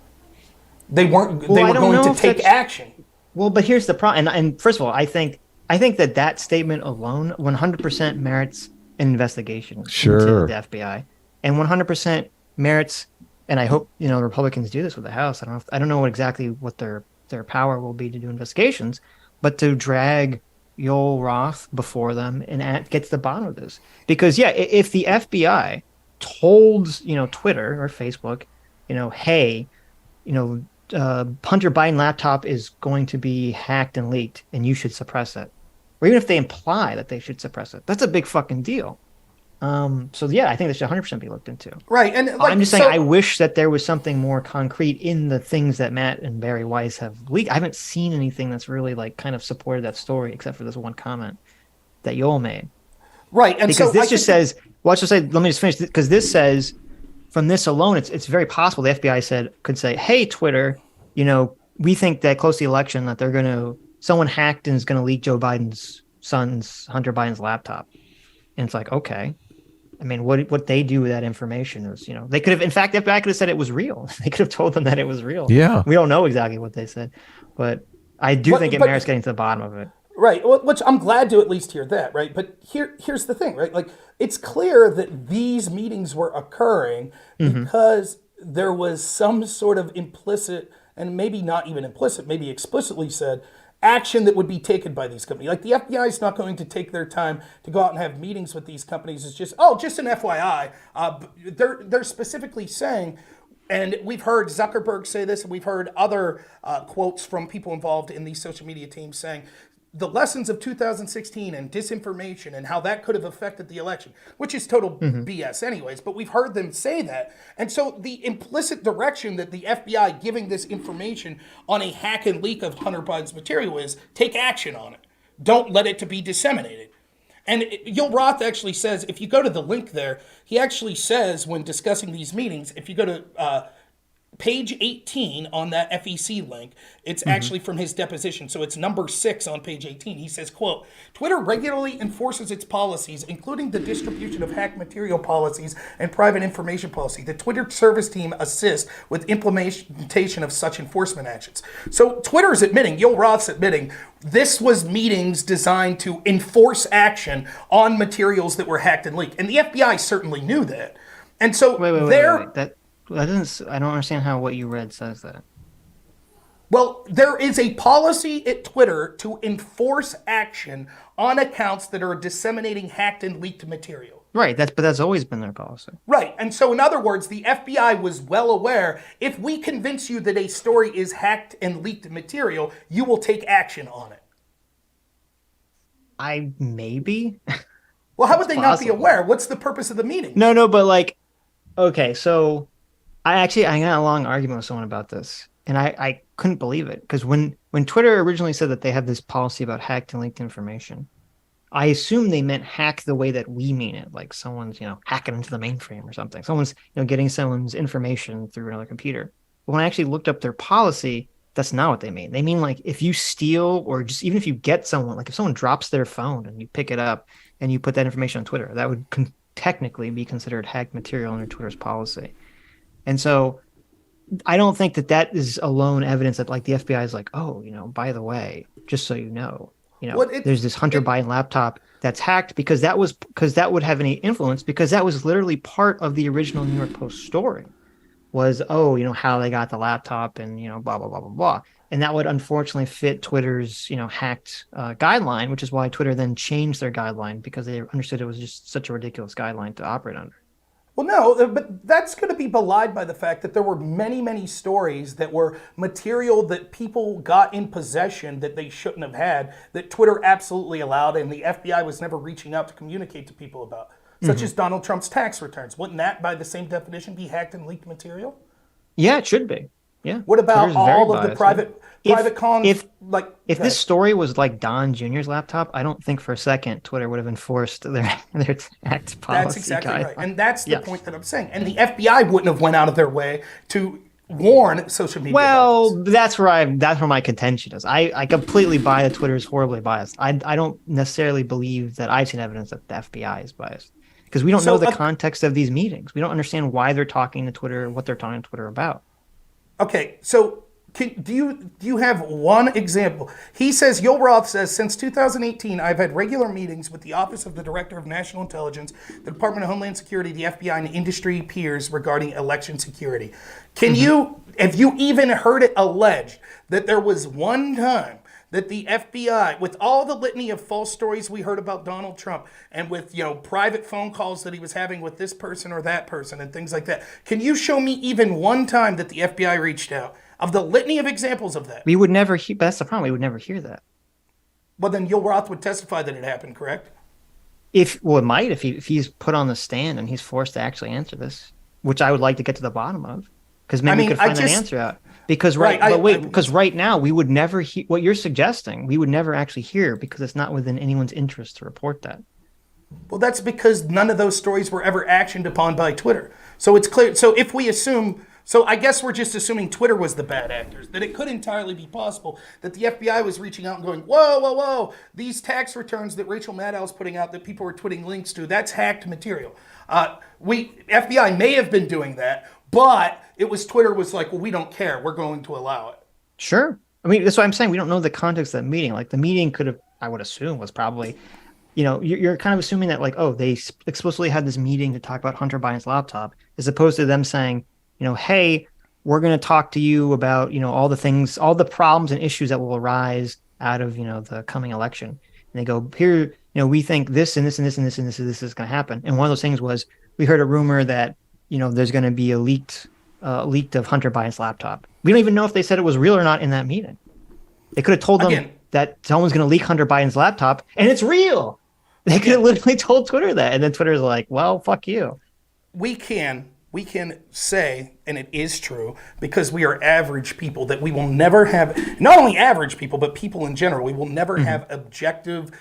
They weren't. They were going to take action. Well, but here's the problem. And first of all, I think that statement alone 100% merits an investigation into the FBI, and 100% merits. And I hope the Republicans do this with the House. I don't know exactly what their power will be to do investigations, but to drag Yoel Roth before them and get to the bottom of this. Because if the FBI told Twitter or Facebook, hey, Hunter Biden laptop is going to be hacked and leaked, and you should suppress it, or even if they imply that they should suppress it, that's a big fucking deal. So I think that should 100% be looked into. Right, and I'm just saying, I wish that there was something more concrete in the things that Matt and Barry Weiss have leaked. I haven't seen anything that's really kind of supported that story, except for this one comment that Yoel made. Right, and because this just says, let me just finish, because this says, from this alone, it's very possible the FBI could say, hey, Twitter, we think that close to the election that someone hacked and is going to leak Joe Biden's son's, Hunter Biden's laptop. And it's like, okay. I mean, what they do with that information is, they could have, in fact, the FBI could have said it was real. They could have told them that it was real. Yeah. We don't know exactly what they said, but I do think it merits getting to the bottom of it. Right. Well, which I'm glad to at least hear that, right? But here's the thing, right? Like, it's clear that these meetings were occurring because there was some sort of implicit, and maybe not even implicit, maybe explicitly said, action that would be taken by these companies. Like, the FBI is not going to take their time to go out and have meetings with these companies. It's just, oh, just an FYI. They're specifically saying, and we've heard Zuckerberg say this, and we've heard other quotes from people involved in these social media teams saying, the lessons of 2016 and disinformation and how that could have affected the election, which is total BS anyways, but we've heard them say that. And so the implicit direction that the FBI giving this information on a hack and leak of Hunter Biden's material is take action on it. Don't let it to be disseminated. And Yul Roth actually says, if you go to the link there, he actually says when discussing these meetings, if you go to page 18 on that FEC link, it's actually from his deposition. So it's number 6 on page 18. He says, quote, Twitter regularly enforces its policies, including the distribution of hacked material policies and private information policy. The Twitter service team assists with implementation of such enforcement actions. So Twitter's admitting, Yul Roth's admitting, this was meetings designed to enforce action on materials that were hacked and leaked. And the FBI certainly knew that. And so wait. That doesn't. I don't understand how what you read says that. Well, there is a policy at Twitter to enforce action on accounts that are disseminating hacked and leaked material. Right. But that's always been their policy. Right. And so, in other words, the FBI was well aware. If we convince you that a story is hacked and leaked material, you will take action on it. Maybe. Well, how would they not be aware? What's the purpose of the meeting? No, but like, okay, so. I got a long argument with someone about this, and I couldn't believe it, because when Twitter originally said that they have this policy about hacked and leaked information, I assumed they meant hack the way that we mean it, like someone's hacking into the mainframe or something. Someone's getting someone's information through another computer. But when I actually looked up their policy, that's not what they mean. They mean like if you steal, or just even if you get someone, like if someone drops their phone and you pick it up and you put that information on Twitter, that would technically be considered hacked material under Twitter's policy. And so I don't think that is alone evidence that like the FBI is like, oh, by the way, just so there's this Hunter Biden laptop that's hacked because that would have any influence, because that was literally part of the original New York Post story was, how they got the laptop and, blah, blah, blah, blah, blah. And that would unfortunately fit Twitter's, hacked guideline, which is why Twitter then changed their guideline, because they understood it was just such a ridiculous guideline to operate under. Well, no, but that's going to be belied by the fact that there were many, many stories that were material that people got in possession that they shouldn't have had, that Twitter absolutely allowed, and the FBI was never reaching out to communicate to people about, such as Donald Trump's tax returns. Wouldn't that, by the same definition, be hacked and leaked material? Yeah, it should be. Yeah. What about all of the private comms? If this story was like Don Jr.'s laptop, I don't think for a second Twitter would have enforced their tax policy. That's exactly guideline. right, and that's the point that I'm saying. And the FBI wouldn't have went out of their way to warn social media. Well, that's where my contention is. I completely buy that Twitter is horribly biased. I don't necessarily believe that I've seen evidence that the FBI is biased, because we don't know the context of these meetings. We don't understand why they're talking to Twitter, what they're talking to Twitter about. Okay, so do you have one example? He says, Yul Roth says, since 2018, I've had regular meetings with the Office of the Director of National Intelligence, the Department of Homeland Security, the FBI, and industry peers regarding election security. Have you even heard it alleged that there was one time that the FBI, with all the litany of false stories we heard about Donald Trump, and with private phone calls that he was having with this person or that person and things like that, can you show me even one time that the FBI reached out? Of the litany of examples of that. We would never hear, but that's the problem, we would never hear that. Well, then Yul Roth would testify that it happened, correct? It might if he's put on the stand and he's forced to actually answer this, which I would like to get to the bottom of, because maybe we could find that answer out. Because right now we would never hear what you're suggesting. We would never actually hear, because it's not within anyone's interest to report that. Well, that's because none of those stories were ever actioned upon by Twitter. So it's clear. So if we assume, so I guess we're just assuming Twitter was the bad actors, that it could entirely be possible that the FBI was reaching out and going, whoa, these tax returns that Rachel Maddow's putting out that people were tweeting links to, that's hacked material. FBI may have been doing that, but it was Twitter was like, well, we don't care. We're going to allow it. Sure. I mean, that's what I'm saying. We don't know the context of that meeting. Like, the meeting could have I would assume was probably, you're kind of assuming that like, oh, they explicitly had this meeting to talk about Hunter Biden's laptop, as opposed to them saying, hey, we're going to talk to you about, all the things, all the problems and issues that will arise out of, the coming election. And they go, here, we think this and this and this and this and this is going to happen. And one of those things was, we heard a rumor that, there's going to be a leaked of Hunter Biden's laptop. We don't even know if they said it was real or not in that meeting. They could have told them that someone's going to leak Hunter Biden's laptop, and it's real. They could have literally told Twitter that, and then Twitter's like, well, fuck you. We can say, and it is true, because we are average people, that we will never have, not only average people, but people in general, we will never have objective,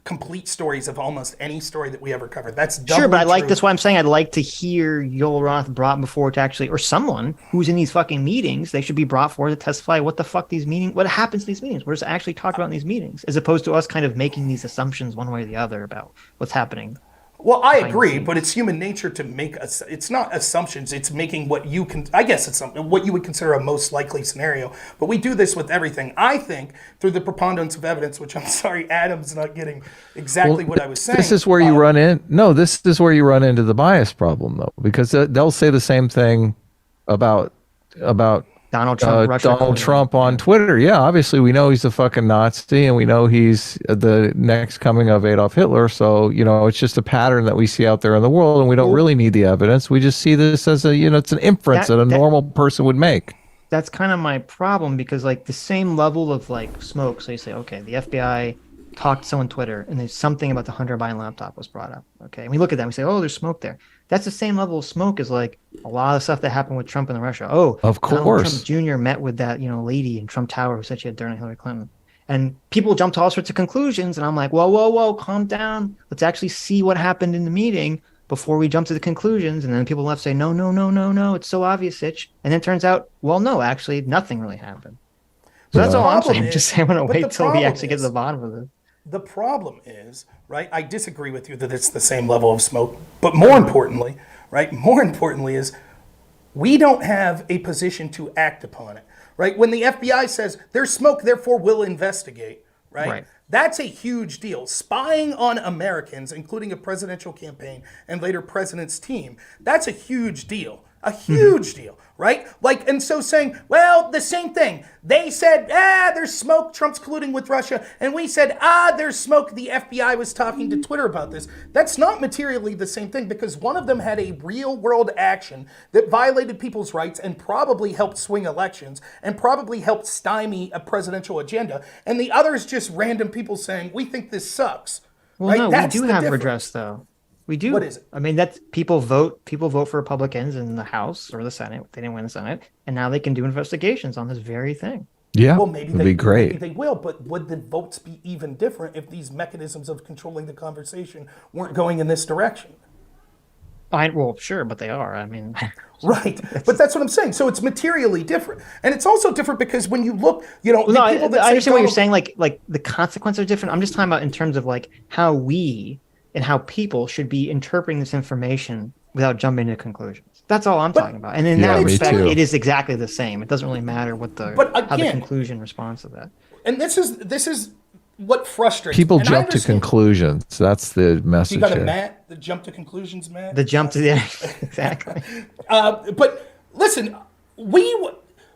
complete stories of almost any story that we ever covered. That's sure, but true. that's why I'm saying I'd like to hear Yoel Roth brought before to actually, or someone who's in these fucking meetings, they should be brought forward to testify what the fuck what happens in these meetings, what is actually talked about in these meetings, as opposed to us kind of making these assumptions one way or the other about what's happening. Well, I agree, but it's human nature to make it's not assumptions. It's making what you can. I guess it's what you would consider a most likely scenario. But we do this with everything. I think through the preponderance of evidence, which I'm sorry, Adam's not getting exactly what I was saying. This is where you run in. No, this is where you run into the bias problem, though, because they'll say the same thing about Donald Trump, Donald Trump on Twitter. Yeah, obviously we know he's a fucking Nazi, and we know he's the next coming of Adolf Hitler. So it's just a pattern that we see out there in the world, and we don't really need the evidence. We just see this as it's an inference that a normal person would make. That's kind of my problem, because like the same level of like smoke. So you say, okay, the FBI talked to someone on Twitter, and there's something about the Hunter Biden laptop was brought up. Okay, and we look at that, and we say, oh, there's smoke there. That's the same level of smoke as like a lot of stuff that happened with Trump and Russia. Oh, of course. Donald Trump Jr. met with that, lady in Trump Tower who said she had dirt on Hillary Clinton. And people jump to all sorts of conclusions. And I'm like, whoa, calm down. Let's actually see what happened in the meeting before we jump to the conclusions. And then people left say, no, it's so obvious, Sitch. And then it turns out, well, no, actually, nothing really happened. So that's all I'm saying. Just saying, I'm going to wait till we actually get to the bottom of it. The problem is, right, I disagree with you that it's the same level of smoke, but more importantly is we don't have a position to act upon it, right? When the FBI says there's smoke, therefore we'll investigate, right? That's a huge deal. Spying on Americans, including a presidential campaign and later president's team, that's a huge deal. A huge deal, right? Like, and so saying, well, the same thing. They said, there's smoke, Trump's colluding with Russia. And we said, there's smoke, the FBI was talking to Twitter about this. That's not materially the same thing, because one of them had a real world action that violated people's rights and probably helped swing elections and probably helped stymie a presidential agenda. And the other is just random people saying, we think this sucks. Well, right? no, That's we do the have difference. redress, though. We do. What is it? I mean, that's people vote for Republicans in the House or the Senate. They didn't win the Senate, and now they can do investigations on this very thing. Yeah, well, maybe it'd be great. Maybe they will, but would the votes be even different if these mechanisms of controlling the conversation weren't going in this direction? Well, sure, but they are. I mean, right. But that's what I'm saying. So it's materially different, and it's also different because when you look, I understand what you're saying. Like the consequences are different. I'm just talking about in terms of like how we and how people should be interpreting this information without jumping to conclusions. That's all I'm talking about. And in that respect, it is exactly the same. It doesn't really matter what how the conclusion responds to that. And this is what frustrates people. Me. Jump to conclusions. That's the message. You got here. a Matt? The jump to conclusions, Matt? The jump to the exactly. But listen,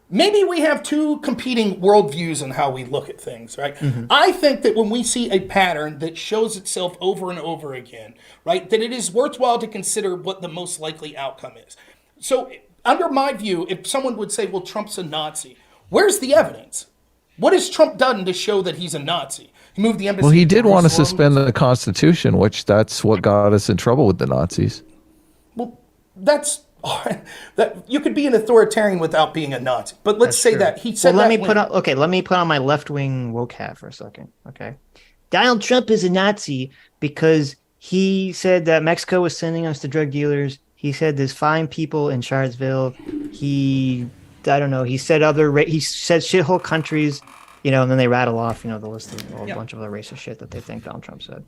maybe we have two competing worldviews on how we look at things, right? Mm-hmm. I think that when we see a pattern that shows itself over and over again, right, that it is worthwhile to consider what the most likely outcome is. So under my view, if someone would say, well, Trump's a Nazi, where's the evidence? What has Trump done to show that he's a Nazi? He moved the embassy. Well, he did want to suspend the Constitution, which that's what got us in trouble with the Nazis. Well, that you could be an authoritarian without being a Nazi. But let's say that he said. Well, let me put on my left-wing woke hat for a second. Okay, Donald Trump is a Nazi because he said that Mexico was sending us to drug dealers. He said there's fine people in Charlottesville. He said he said shithole countries, and then they rattle off, the list of a bunch of other racist shit that they think Donald Trump said.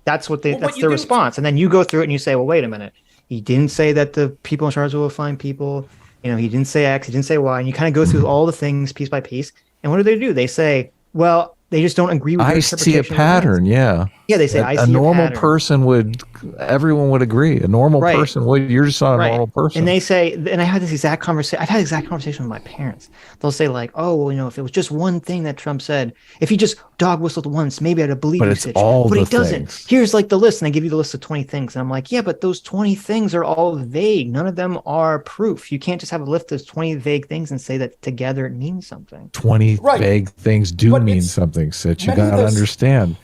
That's that's their response. And then you go through it and you say, well, wait a minute. He didn't say that the people in Charlottesville were fine people. He didn't say X, he didn't say Y. And you kind of go through all the things piece by piece. And what do? They say, well, They just don't agree with your I see a interpretation of pattern. events. Yeah. Yeah, they say, I see A normal pattern. person would, everyone would agree. A normal Right. person would, you're just not a Right. normal person. And they say, and I had this exact conversation. I've had exact conversation with my parents. They'll say like, oh, well, if it was just one thing that Trump said, if he just dog whistled once, maybe I'd have believed But you, it's Sitch. all But he the doesn't. things. Here's like the list, and I give you the list of 20 things. And I'm like, yeah, but those 20 things are all vague. None of them are proof. You can't just have a list of 20 vague things and say that together it means something. 20 vague things do But mean it's- something, Sitch. You many of got to those- understand.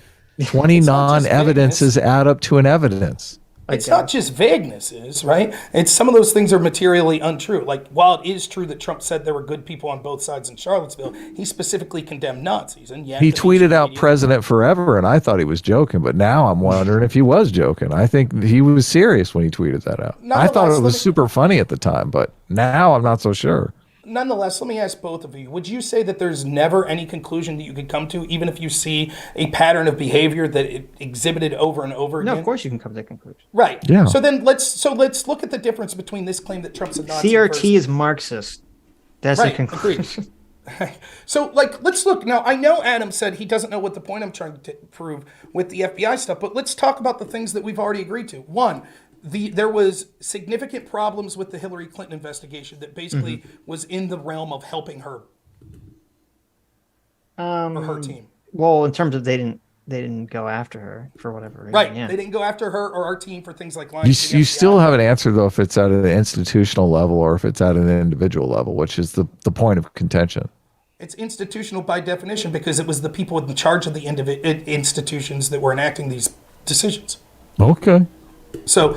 20 It's not just non-evidences add up to an evidence. It's not just vaguenesses, right? It's some of those things are materially untrue. Like, while it is true that Trump said there were good people on both sides in Charlottesville, he specifically condemned Nazis. And yet He the tweeted mainstream out media- President Forever, and I thought he was joking, but now I'm wondering if he was joking. I think he was serious when he tweeted that out. I thought Nonetheless, it was super funny at the time, but now I'm not so sure. Nonetheless, let me ask both of you. Would you say that there's never any conclusion that you could come to, even if you see a pattern of behavior that it exhibited over and over again? No, of course you can come to that conclusion. Right. Yeah. So then let's look at the difference between this claim that Trump's a Nazi CRT is Marxist. That's Right, the conclusion. So, let's look. Now, I know Adam said he doesn't know what the point I'm trying to prove with the FBI stuff, but let's talk about the things that we've already agreed to. One, there was significant problems with the Hillary Clinton investigation that basically was in the realm of helping her or her team. Well, in terms of they didn't go after her for whatever reason. Right. Yeah. They didn't go after her or our team for things like lying You, to the you FBI. still haven't answered, though, if it's at an institutional level or if it's at an individual level, which is the point of contention. It's institutional by definition because it was the people in charge of the institutions that were enacting these decisions. Okay. So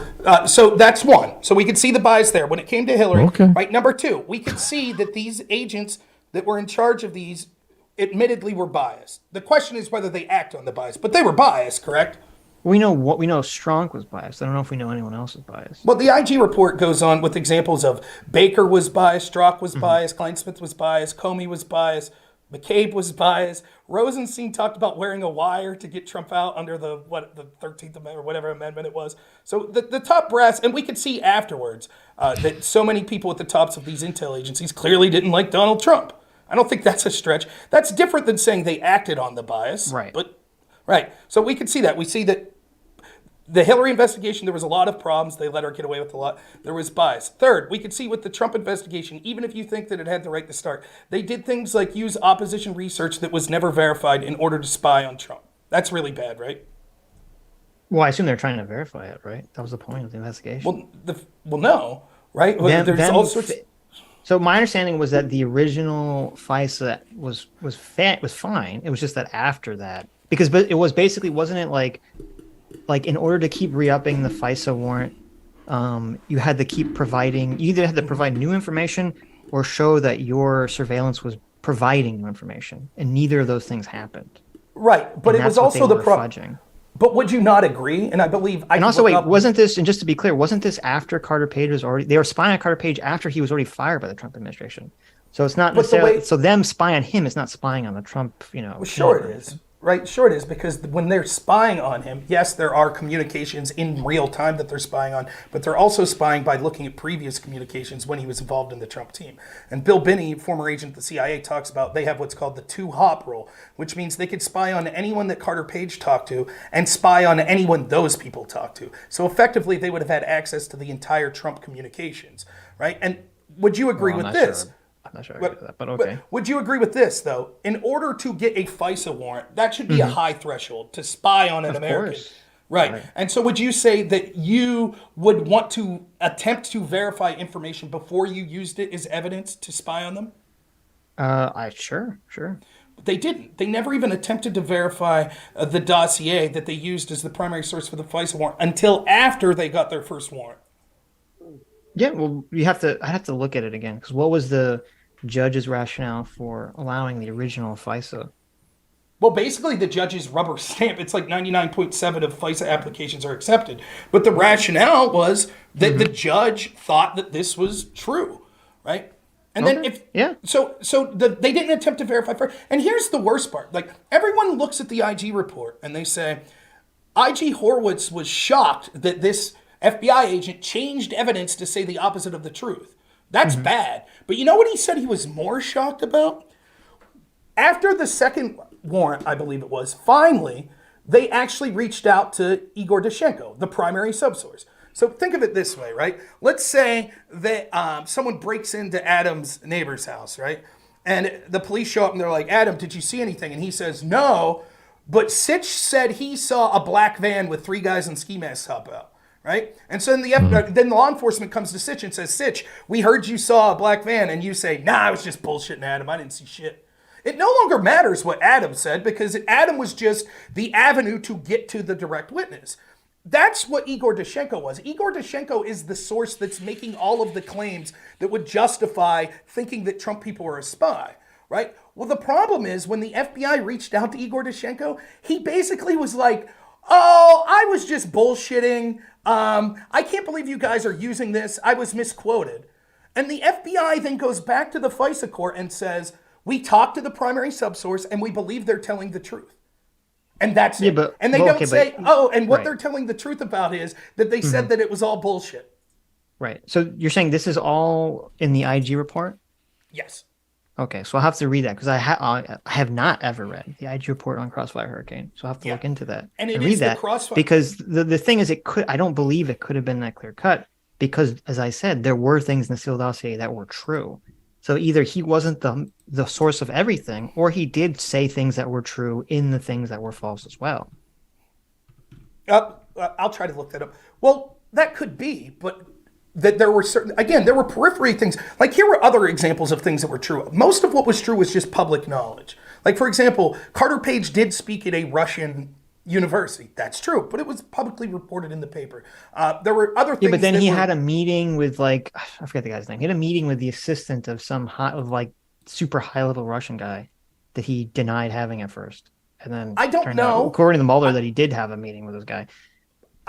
that's one. So we could see the bias there when it came to Hillary. Okay. Right. Number two, we could see that these agents that were in charge of these admittedly were biased. The question is whether they act on the bias, but they were biased, correct? We know Strunk was biased. I don't know if we know anyone else was biased. Well, the IG report goes on with examples of Baker was biased, Strzok was biased, Kleinsmith was biased, Comey was biased, McCabe was biased. Rosenstein talked about wearing a wire to get Trump out under the 13th Amendment or whatever amendment it was. So the top brass, and we could see afterwards that so many people at the tops of these intel agencies clearly didn't like Donald Trump. I don't think that's a stretch. That's different than saying they acted on the bias. Right. Right. So we could see that. We see that the Hillary investigation, there was a lot of problems. They let her get away with a lot. There was bias. Third, we could see with the Trump investigation, even if you think that it had the right to start, they did things like use opposition research that was never verified in order to spy on Trump. That's really bad, right? Well, I assume they're trying to verify it, right? That was the point of the investigation. Well, no, right? There's all sorts. So my understanding was that the original FISA was fine. It was just that after that, because it was basically, wasn't it like in order to keep re-upping the FISA warrant, you had to keep providing. You either had to provide new information or show that your surveillance was providing new information, and neither of those things happened. Right, but And it was that's what also they the were problem. fudging. But would you not agree? And I believe I And can also, look wait, up- wasn't this? And just to be clear, wasn't this after Carter Page was already? They were spying on Carter Page after he was already fired by the Trump administration. So it's not But the necessarily. way- So them spying on him is not spying on the Trump. Well, sure it is. Right, sure it is, because when they're spying on him, yes, there are communications in real time that they're spying on, but they're also spying by looking at previous communications when he was involved in the Trump team. And Bill Binney, former agent of the CIA, talks about they have what's called the two-hop rule, which means they could spy on anyone that Carter Page talked to and spy on anyone those people talked to. So effectively, they would have had access to the entire Trump communications, right? And would you agree with this? Sure. I'm not sure I agree with that, but okay. Would you agree with this, though? In order to get a FISA warrant, that should be a high threshold to spy on an American. Course. Right. And so would you say that you would want to attempt to verify information before you used it as evidence to spy on them? Sure. But they didn't. They never even attempted to verify the dossier that they used as the primary source for the FISA warrant until after they got their first warrant. Yeah, well, I have to look at it again, because what was the judge's rationale for allowing the original FISA? Well, basically, the judge's rubber stamp. It's like 99.7 of FISA applications are accepted. But the rationale was that the judge thought that this was true, right? And then they didn't attempt to verify first. And here's the worst part. Like, everyone looks at the IG report and they say, IG Horowitz was shocked that this FBI agent changed evidence to say the opposite of the truth. That's bad. But you know what he said he was more shocked about? After the second warrant, I believe it was, finally, they actually reached out to Igor Dushenko, the primary subsource. So think of it this way, right? Let's say that someone breaks into Adam's neighbor's house, right? And the police show up and they're like, Adam, did you see anything? And he says, no, but Sitch said he saw a black van with 3 guys in ski masks hop out, right? And so then the law enforcement comes to Sitch and says, Sitch, we heard you saw a black van. And you say, nah, I was just bullshitting, Adam. I didn't see shit. It no longer matters what Adam said because Adam was just the avenue to get to the direct witness. That's what Igor Dushenko was. Igor Dushenko is the source that's making all of the claims that would justify thinking that Trump people are a spy, right? Well, the problem is when the FBI reached out to Igor Dushenko, he basically was like, oh, I was just bullshitting. I can't believe you guys are using this. I was misquoted. And the FBI then goes back to the FISA court and says, we talked to the primary subsource and we believe they're telling the truth. And that's it. And they don't say, what they're telling the truth about is that they said that it was all bullshit. Right. So you're saying this is all in the IG report? Yes. Okay, so I'll have to read that because I have not ever read the IG report on Crossfire Hurricane. So I'll have to look into that and read that. Because the thing is, I don't believe it could have been that clear cut because, as I said, there were things in the Steele dossier that were true. So either he wasn't the source of everything, or he did say things that were true in the things that were false as well. I'll try to look that up. Well, that could be, but that there were there were periphery things. Like here were other examples of things that were true. Most of what was true was just public knowledge. Like, for example, Carter Page did speak at a Russian university. That's true, but it was publicly reported in the paper. There were other things. Yeah, but then he had a meeting with I forget the guy's name. He had a meeting with the assistant of some super high level Russian guy that he denied having at first, and then I don't know. According to Mueller, that he did have a meeting with this guy.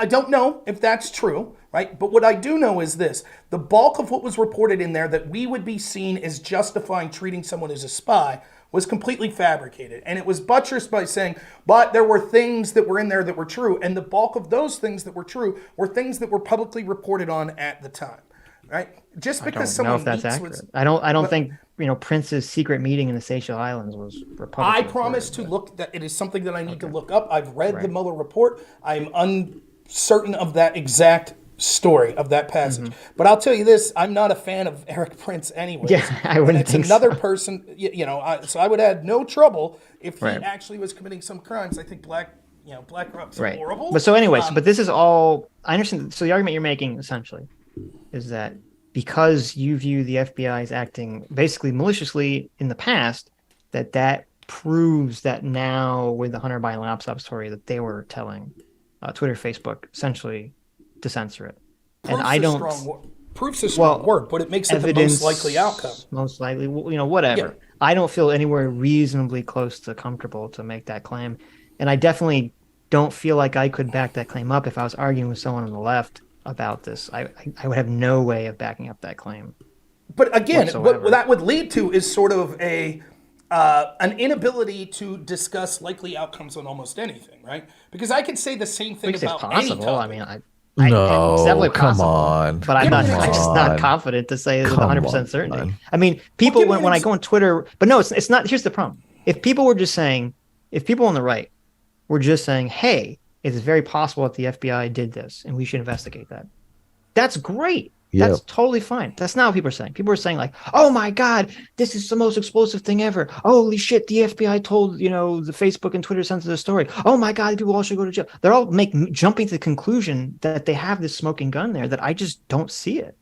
I don't know if that's true, right? But what I do know is this: the bulk of what was reported in there that we would be seen as justifying treating someone as a spy was completely fabricated. And it was buttressed by saying, but there were things that were in there that were true. And the bulk of those things that were true were things that were publicly reported on at the time, right? Just because someone that's accurate. I don't think, Prince's secret meeting in the Seychelles Islands was Republican. I promise to look that it is something that I need to look up. I've read the Mueller report. I'm uncertain of that exact story of that passage. But I'll tell you this, I'm not a fan of Eric Prince anyway. Yeah, I wouldn't think another so. person, so I would have no trouble if he actually was committing some crimes. I think black corrupt's horrible. But so anyway, but this is all, I understand. So the argument you're making essentially is that because you view the FBI as acting basically maliciously in the past, that proves that now with the Hunter Biden laptop story that they were telling Twitter, Facebook, essentially to censor it. And I don't. Proof's a strong word, but it makes it the most likely outcome. Most likely, whatever. Yeah. I don't feel anywhere reasonably close to comfortable to make that claim. And I definitely don't feel like I could back that claim up if I was arguing with someone on the left about this. I would have no way of backing up that claim. But again, what that would lead to is sort of an inability to discuss likely outcomes on almost anything, right? Because I could say the same thing about any topic. I mean, it's definitely possible, on. But I'm just not confident to say with 100% certainty. Man. I mean, people when I go on Twitter, but no, it's not. Here's the problem: if people on the right were just saying, "Hey, it's very possible that the FBI did this, and we should investigate that," that's great. Yep. That's totally fine. That's not what people are saying. People are saying like, "Oh my God, this is the most explosive thing ever! Holy shit, the FBI told the Facebook and Twitter censored the story. Oh my God, people all should go to jail." They're all jumping to the conclusion that they have this smoking gun there. That I just don't see it.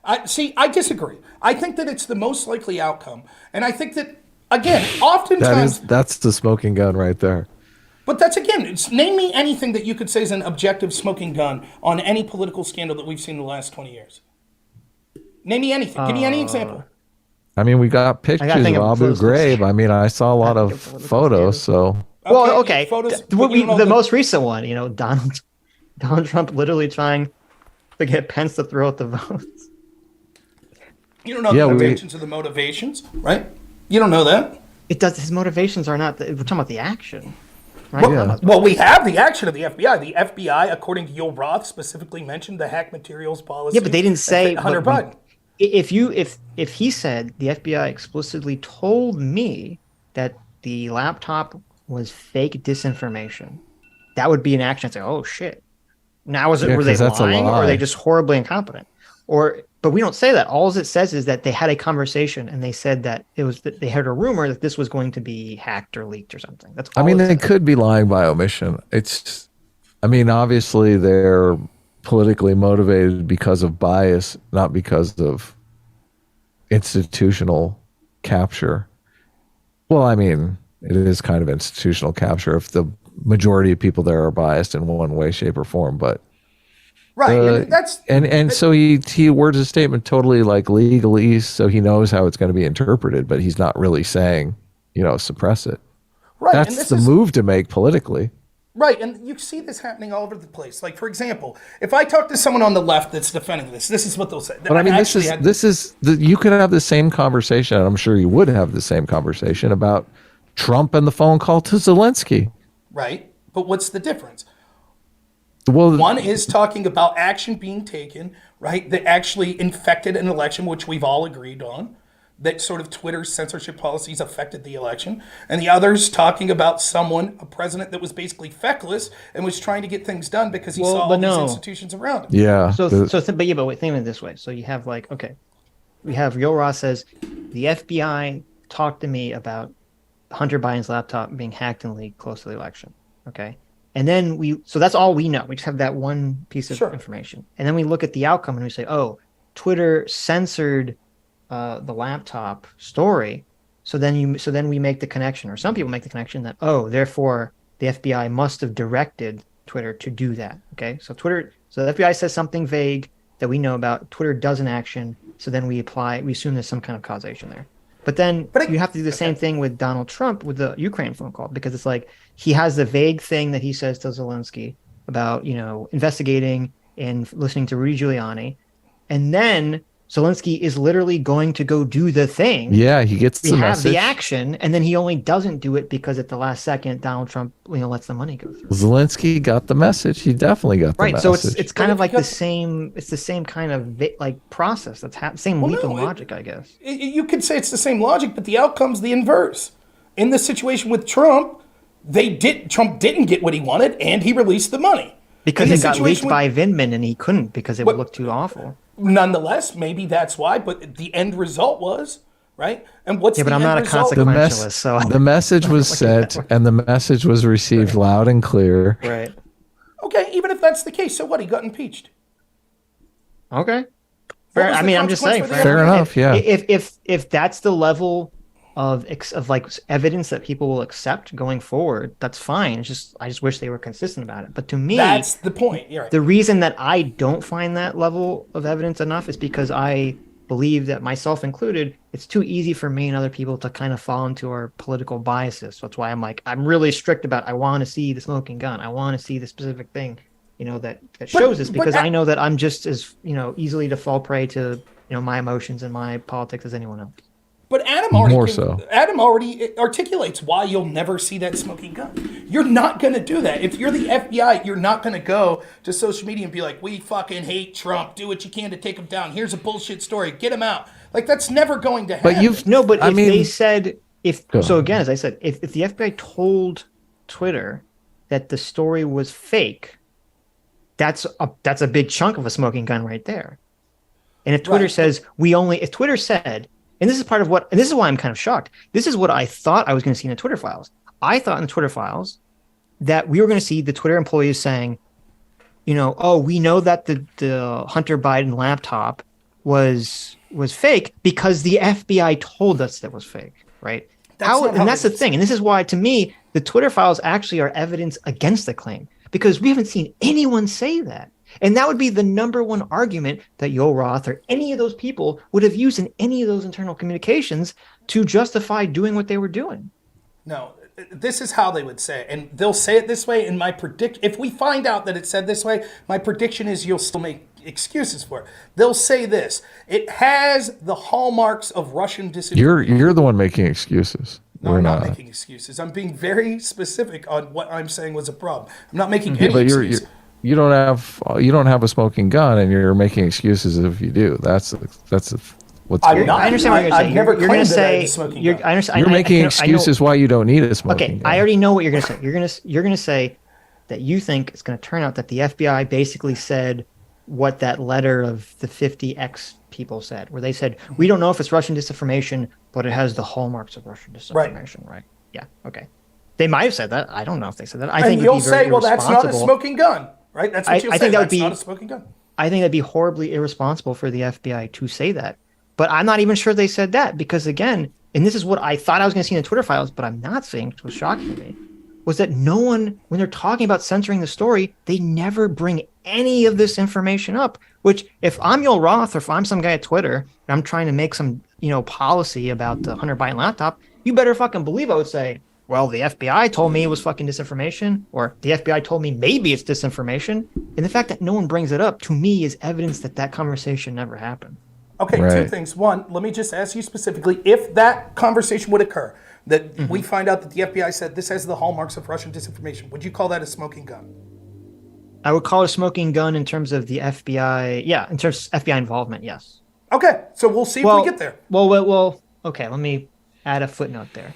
I disagree. I think that it's the most likely outcome, and I think that again, oftentimes that's the smoking gun right there. But that's name me anything that you could say is an objective smoking gun on any political scandal that we've seen in the last 20 years. Name me anything. Give me any example. I mean, we got pictures of Abu Ghraib. I mean, I saw a lot of photos. So okay. The most recent one, Donald Trump literally trying to get Pence to throw out the votes. You don't know the motivations of the motivations, right? You don't know that. It does. His motivations are not. We're talking about the action. Right? Well, we have the action of the FBI. The FBI, according to Yoel Roth, specifically mentioned the hack materials policy. Yeah, but they didn't say Hunter Biden. If he said the FBI explicitly told me that the laptop was fake disinformation, that would be an action. I'd say, oh shit. Now were they lying, or are they just horribly incompetent? But we don't say that. All it says is that they had a conversation and they said that they heard a rumor that this was going to be hacked or leaked or something. That's all. They could be lying by omission. Obviously they're politically motivated because of bias, not because of institutional capture. Well, it is kind of institutional capture if the majority of people there are biased in one way, shape, or form. But right, so he words a statement totally like legalese, so he knows how it's going to be interpreted, but he's not really saying, suppress it. Right, that's the move to make politically. Right, and you see this happening all over the place. Like, for example, if I talk to someone on the left that's defending this is what they'll say. But you could have the same conversation, and I'm sure you would have the same conversation about Trump and the phone call to Zelensky. Right, but what's the difference? Well, one is talking about action being taken, right, that actually infected an election, which we've all agreed on, that sort of Twitter's censorship policies affected the election. And the other's talking about a president that was basically feckless and was trying to get things done because he saw all these institutions around him. Yeah. But think of it this way. So you have we have Yo Ross says, the FBI talked to me about Hunter Biden's laptop being hacked and leaked close to the election. Okay. And then so that's all we know. We just have that one piece of information. And then we look at the outcome and we say, oh, Twitter censored the laptop story. So then we make the connection, or some people make the connection that, oh, therefore the FBI must have directed Twitter to do that. Okay. So the FBI says something vague that we know about. Twitter does an action. So then we assume there's some kind of causation there. But then you have to do the same thing with Donald Trump with the Ukraine phone call, because it's like he has the vague thing that he says to Zelensky about, investigating and listening to Rudy Giuliani. And then Zelensky is literally going to go do the thing. Yeah, he gets the message. The action, and then he only doesn't do it because at the last second, Donald Trump, lets the money go through. Zelensky got the message. He definitely got the message. Right, so it's kind of like the same kind of process that's same leap in logic, I guess. You could say it's the same logic, but the outcome's the inverse. In the situation with Trump, Trump didn't get what he wanted, and he released the money. Because it got leaked by Vindman, and he couldn't because it would look too awful. Nonetheless, maybe that's why, but the end result was, right? And what's but I'm not a consequentialist, so the message was sent and the message was received loud and clear. Right. Okay, even if that's the case, so what? He got impeached. Okay. Fair. I'm just saying. Fair enough. Yeah. If that's the level of evidence that people will accept going forward, that's fine. I just wish they were consistent about it. But to me, that's the point. You're right. The reason that I don't find that level of evidence enough is because I believe that, myself included, it's too easy for me and other people to kind of fall into our political biases. So that's why I'm really strict about, I want to see the smoking gun. I want to see the specific thing, that shows this, because I know that I'm just as, easily to fall prey to, my emotions and my politics as anyone else. But Adam already articulates why you'll never see that smoking gun. You're not going to do that. If you're the FBI, you're not going to go to social media and be like, we fucking hate Trump. Do what you can to take him down. Here's a bullshit story. Get him out. Like, that's never going to happen. They said, if the FBI told Twitter that the story was fake, that's a big chunk of a smoking gun right there. And if Twitter says, if Twitter said, and this is this is why I'm kind of shocked. This is what I thought I was going to see in the Twitter files. I thought in the Twitter files that we were going to see the Twitter employees saying, oh, we know that the Hunter Biden laptop was fake because the FBI told us that was fake, right? That's the thing. And this is why, to me, the Twitter files actually are evidence against the claim, because we haven't seen anyone say that. And that would be the number one argument that Yo Roth or any of those people would have used in any of those internal communications to justify doing what they were doing. No, this is how they would say it. And they'll say it this way. And if we find out that it said this way, my prediction is you'll still make excuses for it. They'll say this: it has the hallmarks of Russian disinformation. You're the one making excuses. No, I'm not making excuses. I'm being very specific on what I'm saying was a problem. I'm not making any excuses. You don't have a smoking gun, and you're making excuses if you do. That's what's I'm going not. on. I understand what you're I've saying. never You're going claimed to that I had say a smoking you're, gun. I understand. You're making I know- excuses why you don't need a smoking Okay, gun. I already know what you're going to say. You're going to say that you think it's going to turn out that the FBI basically said what that letter of the 50X people said, where they said, we don't know if it's Russian disinformation, but it has the hallmarks of Russian disinformation, right? Yeah, okay. They might have said that. I don't know if they said that. I think And it would you'll be very say, well, that's not a irresponsible. smoking gun, right? That's what you'll I say. think that would That's be not a smoking gun. I think that'd be horribly irresponsible for the FBI to say that. But I'm not even sure they said that because, again, and this is what I thought I was going to see in the Twitter files, but I'm not seeing, which was shocking to me, was that no one, when they're talking about censoring the story, they never bring any of this information up. Which, if I'm Yoel Roth or if I'm some guy at Twitter and I'm trying to make some, policy about the Hunter Biden laptop, you better fucking believe I would say, well, the FBI told me it was fucking disinformation, or the FBI told me maybe it's disinformation. And the fact that no one brings it up, to me, is evidence that that conversation never happened. Okay, Right. two things. One, let me just ask you specifically, if that conversation would occur, that we find out that the FBI said this has the hallmarks of Russian disinformation, would you call that a smoking gun? I would call it a smoking gun in terms of the FBI. Yeah, in terms of FBI involvement, yes. Okay, so we'll see if we get there. Well, okay, let me add a footnote there.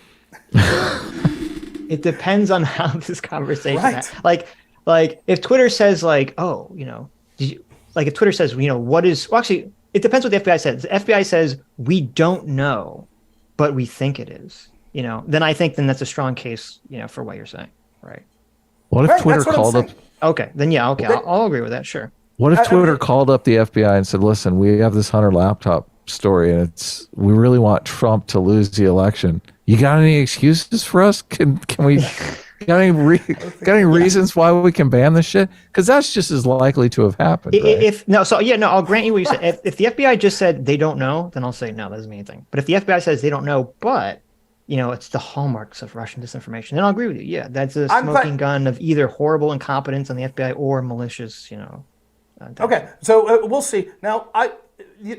It depends on how this conversation like if Twitter says like, oh, if Twitter says, what is, well, actually, it depends what the FBI says. The FBI says, we don't know, but we think it is, then I think then that's a strong case, for what you're saying. Right. What if Right, Twitter that's what I'm called up? saying. Okay. Then, yeah. Okay. I'll agree with that. Sure. What if I Twitter mean- called up the FBI and said, "Listen, we have this Hunter laptop story, and we really want Trump to lose the election. You got any excuses for us? Can we? Got any reasons why we can ban this shit? Because that's just as likely to have happened. Right? I'll grant you what you said. If the FBI just said they don't know, then I'll say no, that doesn't mean anything. But if the FBI says they don't know, but it's the hallmarks of Russian disinformation, then I'll agree with you. Yeah, that's a smoking gun of either horrible incompetence on the FBI or malicious, Okay, so we'll see. Now,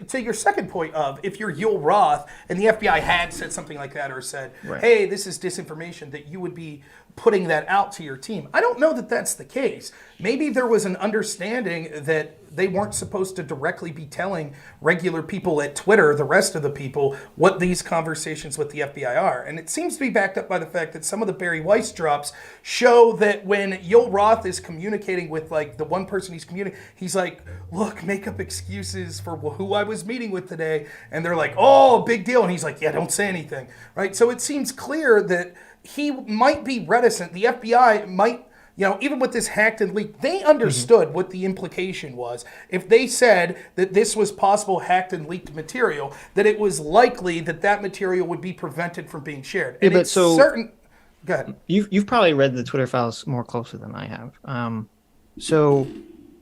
to your second point of if you're Yoel Roth and the FBI had said something like that or said, Right. hey, this is disinformation, that you would be putting that out to your team. I don't know that that's the case. Maybe there was an understanding that they weren't supposed to directly be telling regular people at Twitter, the rest of the people, what these conversations with the FBI are. And it seems to be backed up by the fact that some of the Barry Weiss drops show that when Yoel Roth is communicating with like the one person he's communicating, he's like, look, make up excuses for who I was meeting with today. And they're like, oh, big deal. And he's like, yeah, don't say anything. Right? So it seems clear that he might be reticent. The FBI might, even with this hacked and leaked, they understood what the implication was. If they said that this was possible hacked and leaked material, that it was likely that that material would be prevented from being shared. And but it's so- certain. Go ahead. You've probably read the Twitter files more closely than I have. So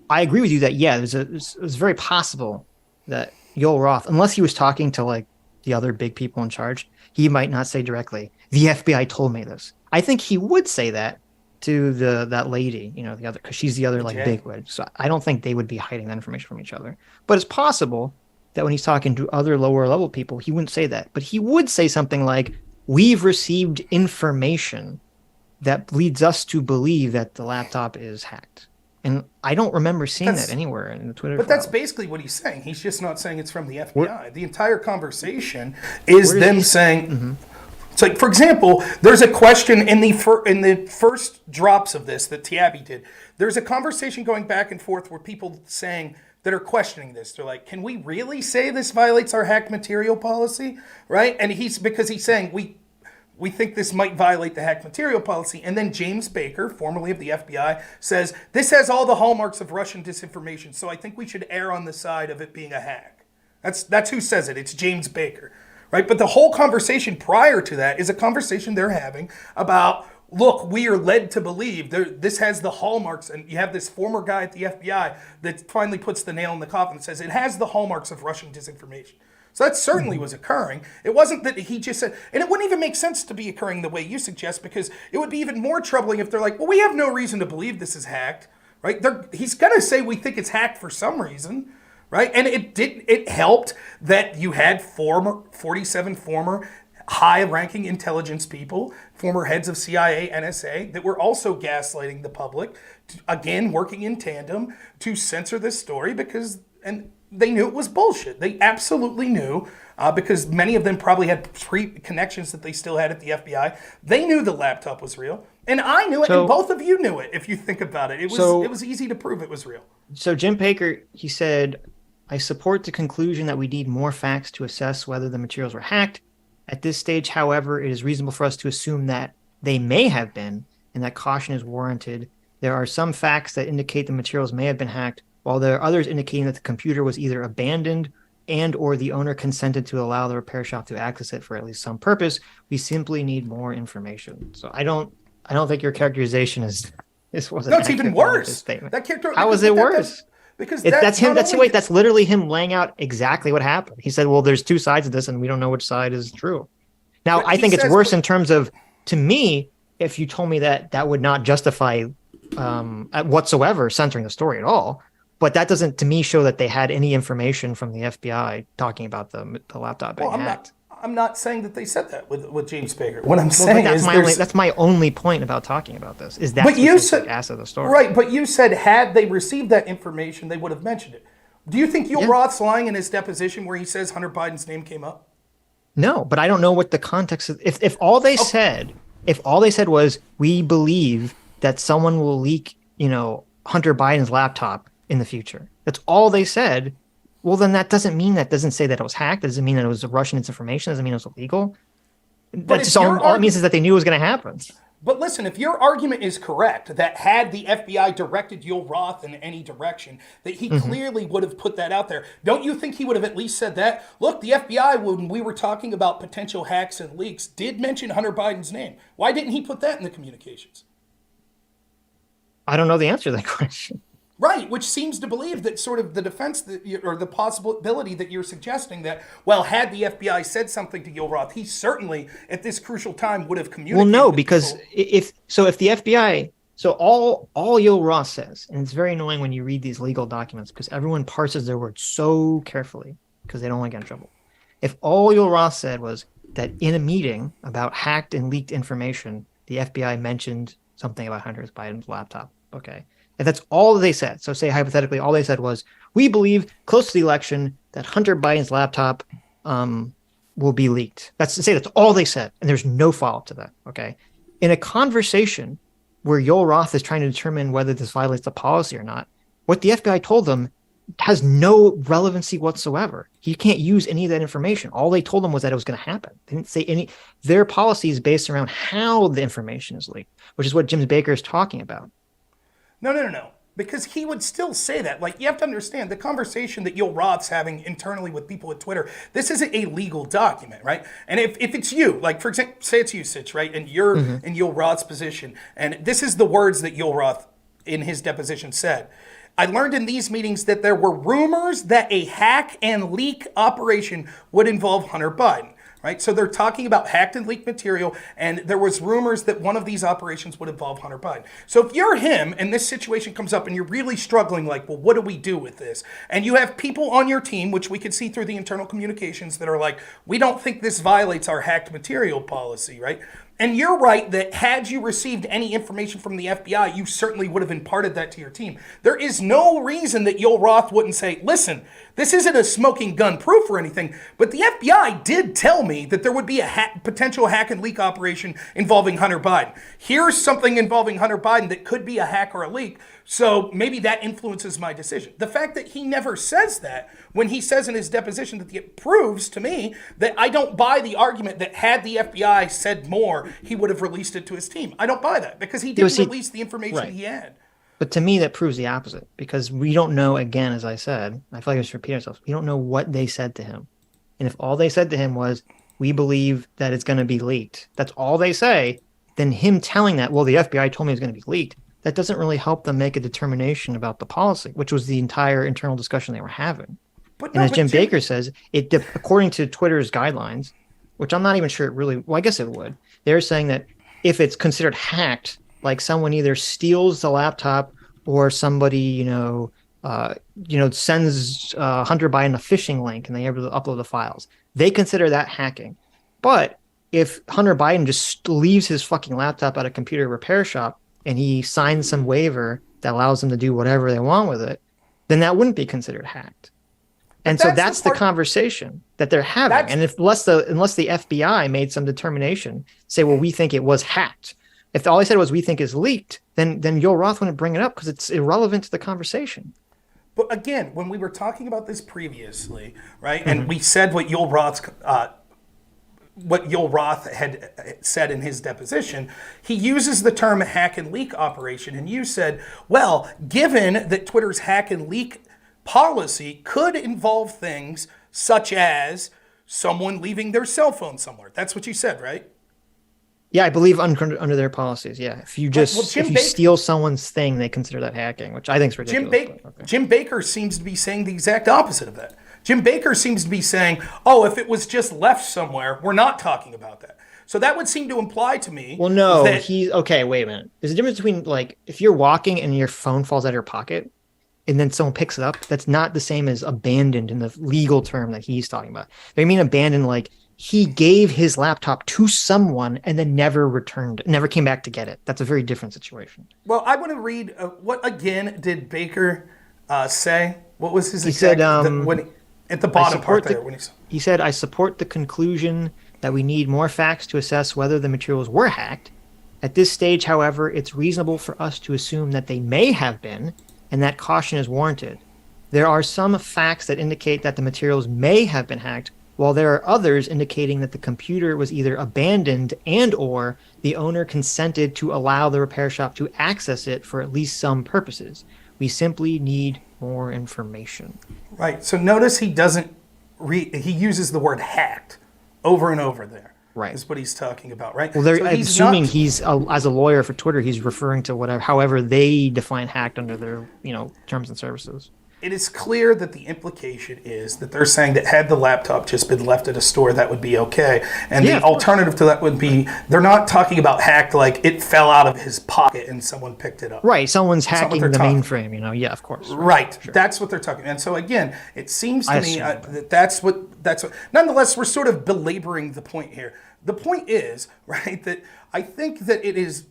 I agree with you that, yeah, it's very possible that Yoel Roth, unless he was talking to like the other big people in charge, he might not say directly, the FBI told me this. I think he would say that to that lady, the other, because she's the other like bigwig. So I don't think they would be hiding that information from each other. But it's possible that when he's talking to other lower level people, he wouldn't say that. But he would say something like, we've received information that leads us to believe that the laptop is hacked. And I don't remember seeing that anywhere in the Twitter But files. that's basically what he's saying. He's just not saying it's from the FBI. The entire conversation is them saying, it's like, for example, there's a question in the first drops of this that Tiabi did. There's a conversation going back and forth where people saying that are questioning this. They're like, can we really say this violates our hacked material policy? Right? And because he's saying we think this might violate the hacked material policy. And then James Baker, formerly of the FBI, says, this has all the hallmarks of Russian disinformation, so I think we should err on the side of it being a hack. That's who says it. It's James Baker. Right? But the whole conversation prior to that is a conversation they're having about, look, we are led to believe this has the hallmarks, and you have this former guy at the FBI that finally puts the nail in the coffin and says it has the hallmarks of Russian disinformation. So that certainly was occurring. It wasn't that he just said, and it wouldn't even make sense to be occurring the way you suggest, because it would be even more troubling if they're like, well, we have no reason to believe this is hacked, right? He's going to say we think it's hacked for some reason, right? And it helped that you had 47 former high-ranking intelligence people, former heads of CIA, NSA, that were also gaslighting the public, again, working in tandem to censor this story because, and they knew it was bullshit. They absolutely knew, because many of them probably had connections that they still had at the FBI. They knew the laptop was real, and I knew it, and both of you knew it. If you think about it, it was easy to prove it was real. So Jim Baker, he said, "I support the conclusion that we need more facts to assess whether the materials were hacked. At this stage, however, it is reasonable for us to assume that they may have been, and that caution is warranted. There are some facts that indicate the materials may have been hacked, while there are others indicating that the computer was either abandoned and or the owner consented to allow the repair shop to access it for at least some purpose. We simply need more information." So I don't think your characterization wasn't. No, it's even worse. That character. How is it worse? Because that's him. That's literally him laying out exactly what happened. He said, "Well, there's two sides of this, and we don't know which side is true." Now, I think it's worse in terms of, to me, if you told me that would not justify whatsoever censoring the story at all. But that doesn't, to me, show that they had any information from the FBI talking about the laptop being hacked. I'm not saying that they said that with James Baker. What I'm saying is that's my only point about talking about this. Is that aspect of the story? Right, but you said had they received that information, they would have mentioned it. Do you think Roth's lying in his deposition where he says Hunter Biden's name came up? No, but I don't know what the context is. If all they said was, we believe that someone will leak, Hunter Biden's laptop in the future. That's all they said. Well, then that doesn't say that it was hacked. That doesn't mean that it was Russian disinformation. That doesn't mean it was illegal. That's just all it means is that they knew it was going to happen. But listen, if your argument is correct, that had the FBI directed Joel Roth in any direction, that he clearly would have put that out there. Don't you think he would have at least said that? Look, the FBI, when we were talking about potential hacks and leaks, did mention Hunter Biden's name. Why didn't he put that in the communications? I don't know the answer to that question. Right, which seems to believe that sort of the defense or the possibility that you're suggesting that, well, had the FBI said something to Joel Roth, he certainly at this crucial time would have communicated. Well, no, because if the FBI, all Joel Roth says, and it's very annoying when you read these legal documents because everyone parses their words so carefully because they don't want to get in trouble. If all Joel Roth said was that in a meeting about hacked and leaked information, the FBI mentioned something about Hunter Biden's laptop, okay. If that's all they said, so say hypothetically, all they said was, we believe close to the election that Hunter Biden's laptop will be leaked. That's all they said, and there's no follow-up to that, okay? In a conversation where Joel Roth is trying to determine whether this violates the policy or not, what the FBI told them has no relevancy whatsoever. He can't use any of that information. All they told him was that it was going to happen. They didn't say any. Their policy is based around how the information is leaked, which is what Jim Baker is talking about. No. Because he would still say that. Like, you have to understand the conversation that Joel Roth's having internally with people at Twitter. This isn't a legal document, right? And if it's you, like, for example, say it's you, Sitch, right? And you're in Joel Roth's position. And this is the words that Joel Roth in his deposition said. I learned in these meetings that there were rumors that a hack and leak operation would involve Hunter Biden. Right? So they're talking about hacked and leaked material, and there was rumors that one of these operations would involve Hunter Biden. So if you're him and this situation comes up and you're really struggling, like, well, what do we do with this? And you have people on your team, which we could see through the internal communications, that are like, we don't think this violates our hacked material policy, right? And you're right that had you received any information from the FBI, you certainly would have imparted that to your team. There is no reason that Joel Roth wouldn't say, listen, this isn't a smoking gun proof or anything, but the FBI did tell me that there would be a potential hack and leak operation involving Hunter Biden. Here's something involving Hunter Biden that could be a hack or a leak, so maybe that influences my decision. The fact that he never says that when he says in his deposition that it proves to me that I don't buy the argument that had the FBI said more, he would have released it to his team. I don't buy that because he didn't release the information he had. But to me, that proves the opposite because we don't know, again, as I said, I feel like I just repeat ourselves, we don't know what they said to him. And if all they said to him was, we believe that it's going to be leaked, that's all they say, then him telling that, well, the FBI told me it's going to be leaked, that doesn't really help them make a determination about the policy, which was the entire internal discussion they were having. And as Jim Baker says, according to Twitter's guidelines, which I'm not even sure it really, well, I guess it would, they're saying that if it's considered hacked, like someone either steals the laptop or somebody, sends Hunter Biden a phishing link and they're able to upload the files, they consider that hacking. But if Hunter Biden just leaves his fucking laptop at a computer repair shop and he signs some waiver that allows them to do whatever they want with it, then that wouldn't be considered hacked. And so that's the conversation that they're having. And unless the FBI made some determination, say, well, we think it was hacked. If all I said was we think is leaked, then Joel Roth wouldn't bring it up because it's irrelevant to the conversation. But again, when we were talking about this previously, right, and we said what Joel Roth had said in his deposition, he uses the term hack and leak operation. And you said, well, given that Twitter's hack and leak policy could involve things such as someone leaving their cell phone somewhere. That's what you said, right? Yeah, I believe under their policies. Yeah, if you steal someone's thing, they consider that hacking, which I think is ridiculous. Jim Baker seems to be saying the exact opposite of that. Jim Baker seems to be saying, "Oh, if it was just left somewhere, we're not talking about that." So that would seem to imply to me. Well, no, okay. Wait a minute. There's a difference between like if you're walking and your phone falls out of your pocket, and then someone picks it up. That's not the same as abandoned in the legal term that he's talking about. They mean abandoned like he gave his laptop to someone and then never came back to get it. That's a very different situation. Well, I want to read what again did Baker say? What was his exact? He said at the bottom part there. He said, "I support the conclusion that we need more facts to assess whether the materials were hacked. At this stage, however, it's reasonable for us to assume that they may have been, and that caution is warranted. There are some facts that indicate that the materials may have been hacked, while there are others indicating that the computer was either abandoned and/or the owner consented to allow the repair shop to access it for at least some purposes. We simply need more information." Right. So notice he doesn't he uses the word hacked over and over there. Right. Is what he's talking about, right? Well, I'm assuming he's as a lawyer for Twitter, he's referring to however they define hacked under their, terms and services. It is clear that the implication is that they're saying that had the laptop just been left at a store, that would be okay. And the alternative to that would be they're not talking about hacked like it fell out of his pocket and someone picked it up. Right. Someone's hacking the mainframe, Yeah, of course. Right. Sure. That's what they're talking about. And so, again, it seems to me that that's what. Nonetheless, we're sort of belaboring the point here. The point is, right, that I think that it is.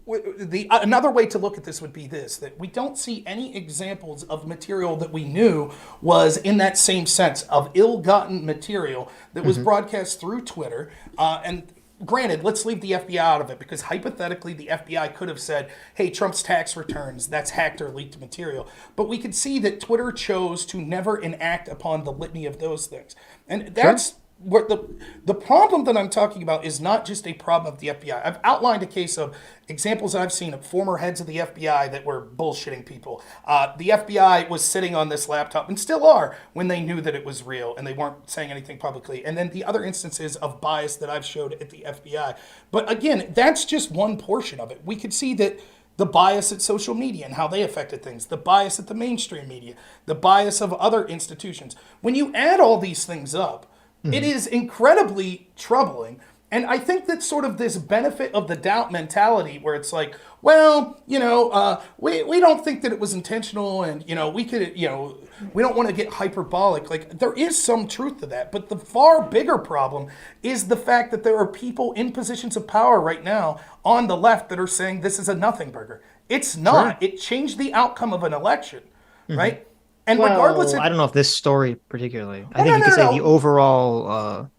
Another way to look at this would be this, that we don't see any examples of material that we knew was in that same sense of ill-gotten material that was broadcast through Twitter. And granted, let's leave the FBI out of it because hypothetically the FBI could have said, hey, Trump's tax returns, that's hacked or leaked material. But we could see that Twitter chose to never enact upon the litany of those things. And that's... What the problem that I'm talking about is not just a problem of the FBI. I've outlined a case of examples that I've seen of former heads of the FBI that were bullshitting people. The FBI was sitting on this laptop and still are when they knew that it was real and they weren't saying anything publicly. And then the other instances of bias that I've showed at the FBI. But again, that's just one portion of it. We could see that the bias at social media and how they affected things, the bias at the mainstream media, the bias of other institutions. When you add all these things up, it is incredibly troubling. And I think that sort of this benefit of the doubt mentality where it's like, well, we don't think that it was intentional and, we could, we don't want to get hyperbolic. Like there is some truth to that. But the far bigger problem is the fact that there are people in positions of power right now on the left that are saying this is a nothing burger. It's not. Sure. It changed the outcome of an election, right? And regardless, I don't know if this story particularly. I think you could say the overall,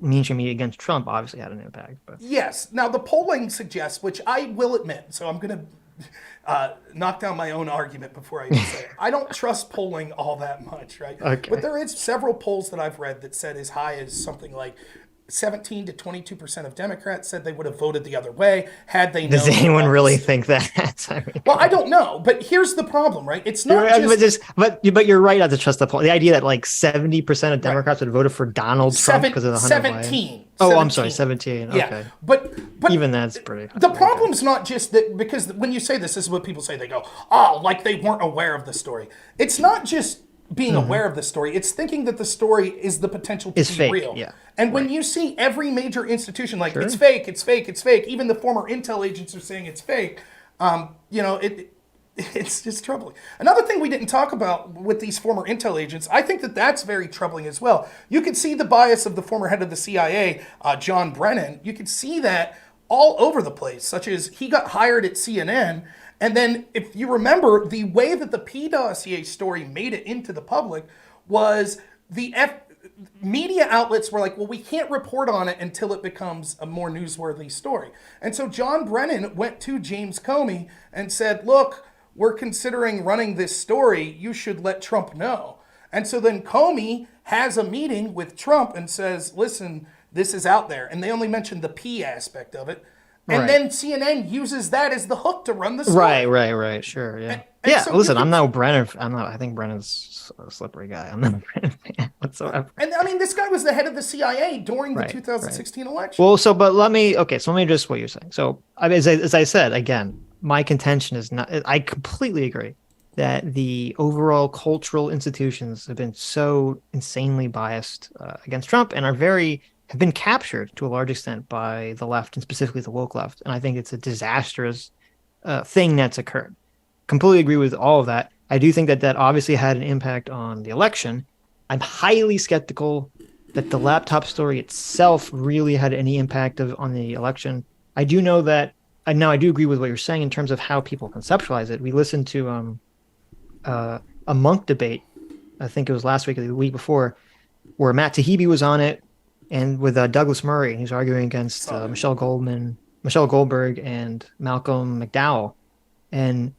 mainstream media against Trump obviously had an impact. But yes, now the polling suggests, which I will admit, so I'm going to knock down my own argument before I even say it. I don't trust polling all that much, right? Okay. But there is several polls that I've read that said as high as something like 17 to 22% of Democrats said they would have voted the other way had they known. Does anyone really think that? Well, I don't know, but here's the problem, right? It's not but you're right not to trust the poll. The idea that like 70% of Democrats would have voted for Donald Trump because of the 17. Oh, I'm sorry, 17. Okay. Yeah, but even that's pretty high. The problem's not just that, because when you say this is what people say. They go, oh, like they weren't aware of the story. It's not just being aware of the story, it's thinking that the story is the potential to be fake, real. Yeah. And when you see every major institution like it's fake, it's fake, it's fake, even the former intel agents are saying it's fake, it's just troubling. Another thing we didn't talk about with these former intel agents, I think that that's very troubling as well. You could see the bias of the former head of the CIA, John Brennan. You could see that all over the place, such as he got hired at CNN. And then if you remember, the way that the P dossier story made it into the public was media outlets were like, well, we can't report on it until it becomes a more newsworthy story. And so John Brennan went to James Comey and said, look, we're considering running this story. You should let Trump know. And so then Comey has a meeting with Trump and says, listen, this is out there. And they only mentioned the P aspect of it. And then CNN uses that as the hook to run the story. Right. Sure, yeah. And Yeah, so listen, I'm no Brennan. I think Brennan's a slippery guy. I'm not a Brennan fan whatsoever. And I mean, this guy was the head of the CIA during the 2016 election. Well, but let me just what you're saying. So, I mean, as I said, again, my contention is not, I completely agree that the overall cultural institutions have been so insanely biased against Trump and have been captured to a large extent by the left and specifically the woke left. And I think it's a disastrous thing that's occurred. Completely agree with all of that. I do think that obviously had an impact on the election. I'm highly skeptical that the laptop story itself really had any impact on the election. I do know that, and now I do agree with what you're saying in terms of how people conceptualize it. We listened to a Monk debate, I think it was last week or the week before, where Matt Taibbi was on it, and with Douglas Murray, and he's arguing against Michelle Goldberg, and Malcolm Gladwell. And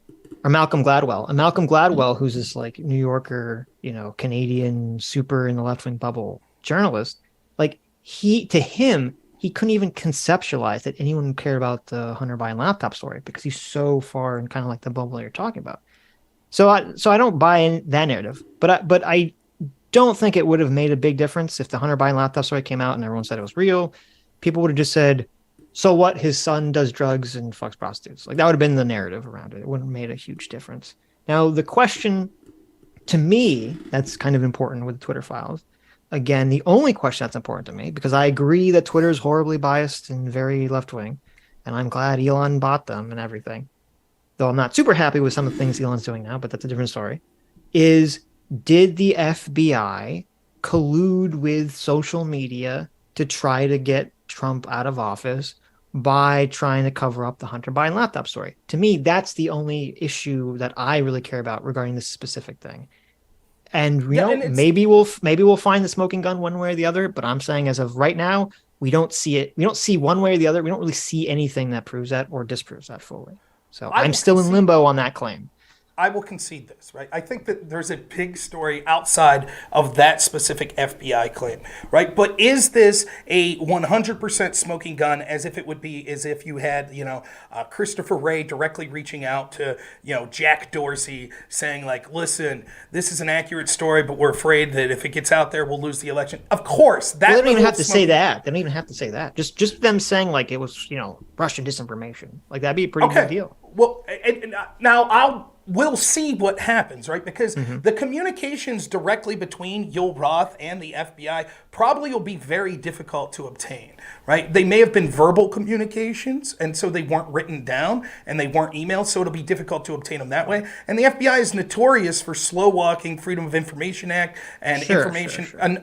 Malcolm Gladwell, who's this like New Yorker, Canadian, super in the left-wing bubble journalist, like he couldn't even conceptualize that anyone cared about the Hunter Biden laptop story because he's so far in kind of like the bubble you're talking about. So I don't buy in that narrative, but I don't think it would have made a big difference if the Hunter Biden laptop story came out and everyone said it was real. People would have just said, so what? His son does drugs and fucks prostitutes. Like that would have been the narrative around it. It wouldn't have made a huge difference. Now, the question to me that's kind of important with the Twitter files, again, the only question that's important to me, because I agree that Twitter is horribly biased and very left-wing, and I'm glad Elon bought them and everything, though I'm not super happy with some of the things Elon's doing now, but that's a different story, is did the FBI collude with social media to try to get Trump out of office by trying to cover up the Hunter Biden laptop story? To me, that's the only issue that I really care about regarding this specific thing. And maybe we'll find the smoking gun one way or the other, but I'm saying as of right now, we don't see it. We don't see one way or the other. We don't really see anything that proves that or disproves that fully. So I'm still in limbo on that claim. I will concede this, right? I think that there's a big story outside of that specific FBI claim, right? But is this a 100% smoking gun as if you had, Christopher Wray directly reaching out to, Jack Dorsey saying like, listen, this is an accurate story, but we're afraid that if it gets out there, we'll lose the election. Of course. They don't even have to say that. They don't even have to say that. Just them saying like it was, Russian disinformation. Like that'd be a pretty big deal. Well, and now we'll see what happens, right? Because the communications directly between Yoel Roth and the FBI probably will be very difficult to obtain, right? They may have been verbal communications, and so they weren't written down, and they weren't emailed, so it'll be difficult to obtain them that way. And the FBI is notorious for slow-walking Freedom of Information Act and information. Sure. And,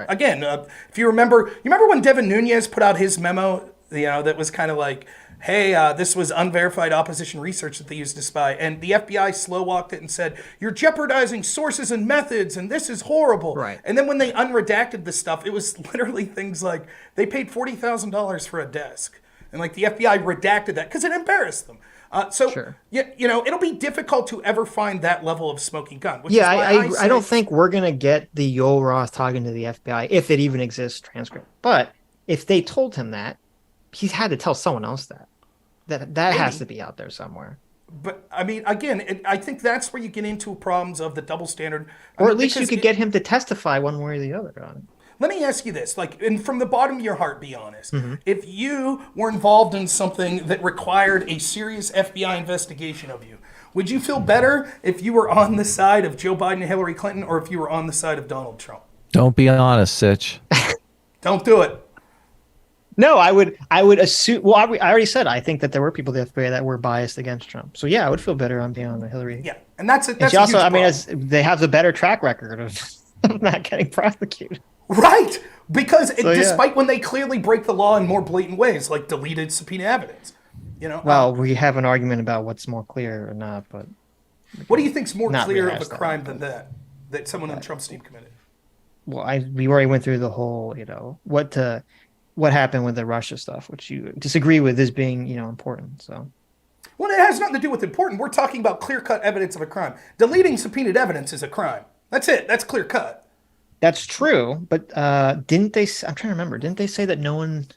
again, if you remember when Devin Nunes put out his memo, that was kind of like, hey, this was unverified opposition research that they used to spy. And the FBI slow-walked it and said, you're jeopardizing sources and methods, and this is horrible. Right. And then when they unredacted the stuff, it was literally things like they paid $40,000 for a desk. And like the FBI redacted that because it embarrassed them. It'll be difficult to ever find that level of smoking gun. I don't think we're going to get the Yoel Roth talking to the FBI, if it even exists, transcript. But if they told him that, he's had to tell someone else that has to be out there somewhere. But I mean, again, I think that's where you get into problems of the double standard. Or at least you could get him to testify one way or the other on it. Let me ask you this, and from the bottom of your heart, be honest. If you were involved in something that required a serious FBI investigation of you, would you feel better if you were on the side of Joe Biden and Hillary Clinton or if you were on the side of Donald Trump? Don't be honest, Sitch. Don't do it. No, I would assume. Well, I already said I think that there were people at the FBI that were biased against Trump. So yeah, I would feel better on being on the Hillary. Yeah, and that's it. And she also, they have the better track record of not getting prosecuted. Right, because despite when they clearly break the law in more blatant ways, like deleted subpoena evidence, Well, we have an argument about what's more clear or not, but what do you think's more clear of a crime than that that someone on Trump's team committed. Well, we already went through the whole, what happened with the Russia stuff, which you disagree with as being, important. So, well, it has nothing to do with important. We're talking about clear-cut evidence of a crime. Deleting subpoenaed evidence is a crime. That's it. That's clear-cut. That's true, but didn't they? I'm trying to remember. Didn't they say that no one?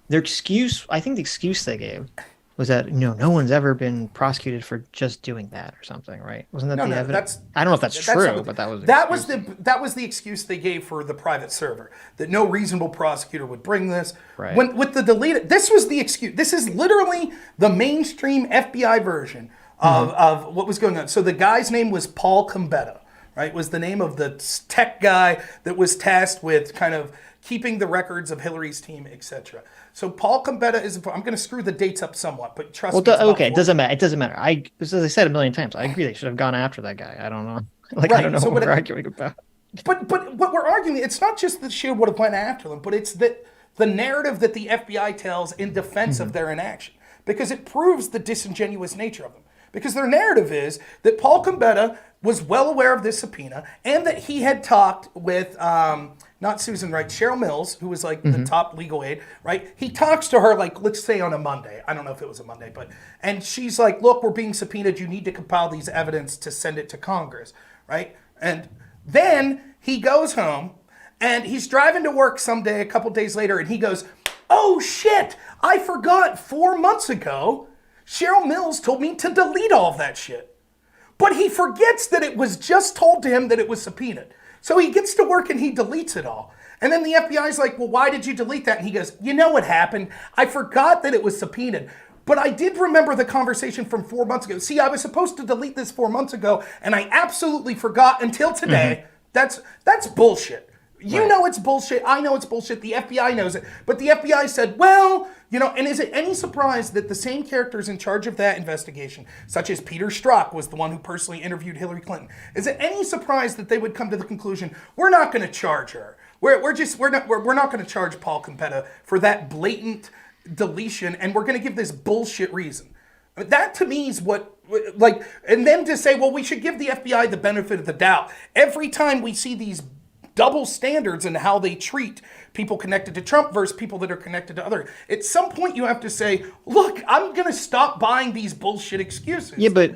Their excuse, I think the excuse they gave was that no one's ever been prosecuted for just doing that or something, right? Wasn't that the evidence? I don't know if that's true, but that was the excuse they gave for the private server, that no reasonable prosecutor would bring this. Right. With the deleted, this was the excuse. This is literally the mainstream FBI version of what was going on. So the guy's name was Paul Combetta, right? Was the name of the tech guy that was tasked with kind of keeping the records of Hillary's team, etc. So Paul Combetta is. I'm going to screw the dates up somewhat, but trust me. Okay, it doesn't matter. It doesn't matter. As I said a million times, I agree they should have gone after that guy. I don't know. I don't know what we're arguing about. But what we're arguing, it's not just that she would have went after them, but it's that the narrative that the FBI tells in defense of their inaction, because it proves the disingenuous nature of them. Because their narrative is that Paul Combetta was well aware of this subpoena and that he had talked with, not Susan Wright, Cheryl Mills, who was like the top legal aide, right? He talks to her like, let's say on a Monday. I don't know if it was a Monday, and she's like, look, we're being subpoenaed. You need to compile these evidence to send it to Congress, right? And then he goes home and he's driving to work someday, a couple days later, and he goes, oh shit, I forgot 4 months ago, Cheryl Mills told me to delete all of that shit. But he forgets that it was just told to him that it was subpoenaed. So he gets to work and he deletes it all. And then the FBI's like, well, why did you delete that? And he goes, you know what happened? I forgot that it was subpoenaed. But I did remember the conversation from 4 months ago. See, I was supposed to delete this 4 months ago, and I absolutely forgot until today. That's bullshit. You know it's bullshit. I know it's bullshit. The FBI knows it. But the FBI said, well, and is it any surprise that the same characters in charge of that investigation, such as Peter Strzok was the one who personally interviewed Hillary Clinton, is it any surprise that they would come to the conclusion, we're not going to charge her. We're not going to charge Paul Combetta for that blatant deletion, and we're going to give this bullshit reason. That to me is what, and then to say, well, we should give the FBI the benefit of the doubt. Every time we see these double standards in how they treat people connected to Trump versus people that are connected to other. At some point, you have to say, look, I'm going to stop buying these bullshit excuses. Yeah, but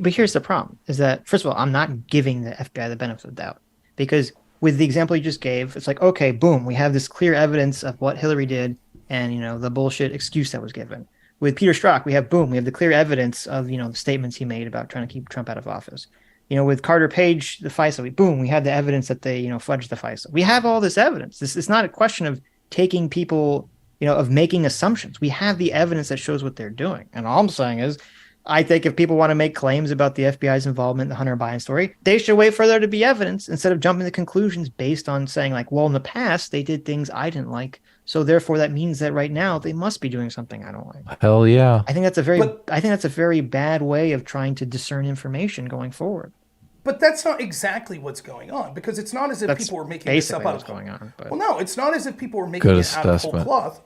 here's the problem, is that, first of all, I'm not giving the FBI the benefit of the doubt. Because with the example you just gave, it's like, okay, boom, we have this clear evidence of what Hillary did and, the bullshit excuse that was given. With Peter Strzok, we have the clear evidence of, the statements he made about trying to keep Trump out of office. With Carter Page, the FISA, we had the evidence that they, fudged the FISA. We have all this evidence. This is not a question of taking people, of making assumptions. We have the evidence that shows what they're doing. And all I'm saying is, I think if people want to make claims about the FBI's involvement in the Hunter Biden story, they should wait for there to be evidence instead of jumping to conclusions based on saying like, well, in the past, they did things I didn't like. So therefore, that means that right now they must be doing something I don't like. Hell yeah. I think that's a very bad way of trying to discern information going forward. But that's not exactly what's going on, because it's not as if people were making this up out of going on. But... Well, no, it's not as if people were making it out of whole cloth.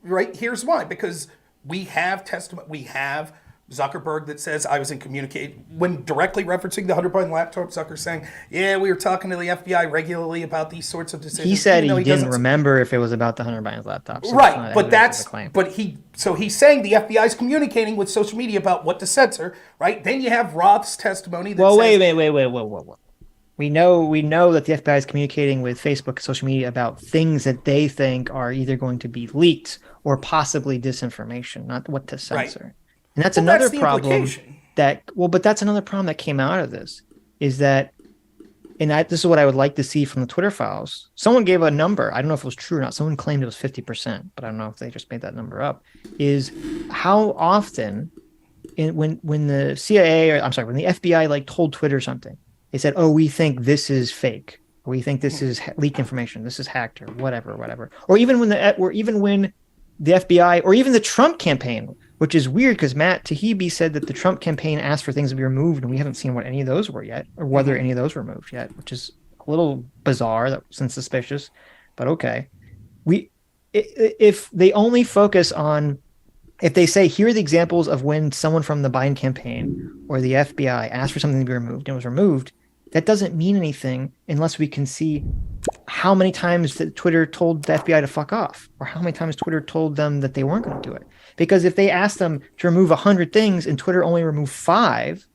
Right? Here's why. Because we have testimony. We have Zuckerberg that says I was in communication when directly referencing the Hunter Biden laptop. Zucker saying, "Yeah, we were talking to the FBI regularly about these sorts of decisions." He said he didn't remember if it was about the Hunter Biden's laptop. So right, he's saying the FBI is communicating with social media about what to censor. Right? Then you have Roth's testimony. That wait. We know that the FBI is communicating with Facebook and social media about things that they think are either going to be leaked or possibly disinformation, not what to censor. Right. And that's another problem but that's another problem that came out of this is that, this is what I would like to see from the Twitter files. Someone gave a number. I don't know if it was true or not. Someone claimed it was 50%, but I don't know if they just made that number up. Is how often when the CIA, when the FBI told Twitter something, they said, oh, we think this is fake. Or we think this is leaked information. This is hacked or whatever. Or even when the FBI or even the Trump campaign, which is weird because Matt Taibbi said that the Trump campaign asked for things to be removed, and we haven't seen what any of those were yet, or whether any of those were removed yet, which is a little bizarre and suspicious. But okay, if they only focus on, if they say here are the examples of when someone from the Biden campaign or the FBI asked for something to be removed and it was removed, that doesn't mean anything unless we can see how many times that Twitter told the FBI to fuck off, or how many times Twitter told them that they weren't going to do it. Because if they asked them to remove 100 things and Twitter only removed 5,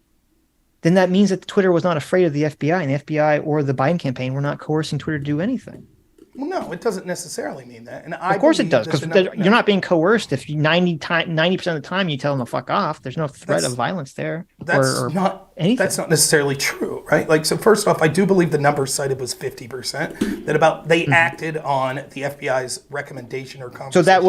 then that means that Twitter was not afraid of the FBI, and the FBI or the Biden campaign were not coercing Twitter to do anything. Well, no, it doesn't necessarily mean that. And of course it does, because you're not being coerced if 90% of the time you tell them to fuck off. There's no threat of violence there. That's not anything. That's not necessarily true, right? Like, so first off, I do believe the number cited was 50%. That about they acted on the FBI's recommendation or conversation. So that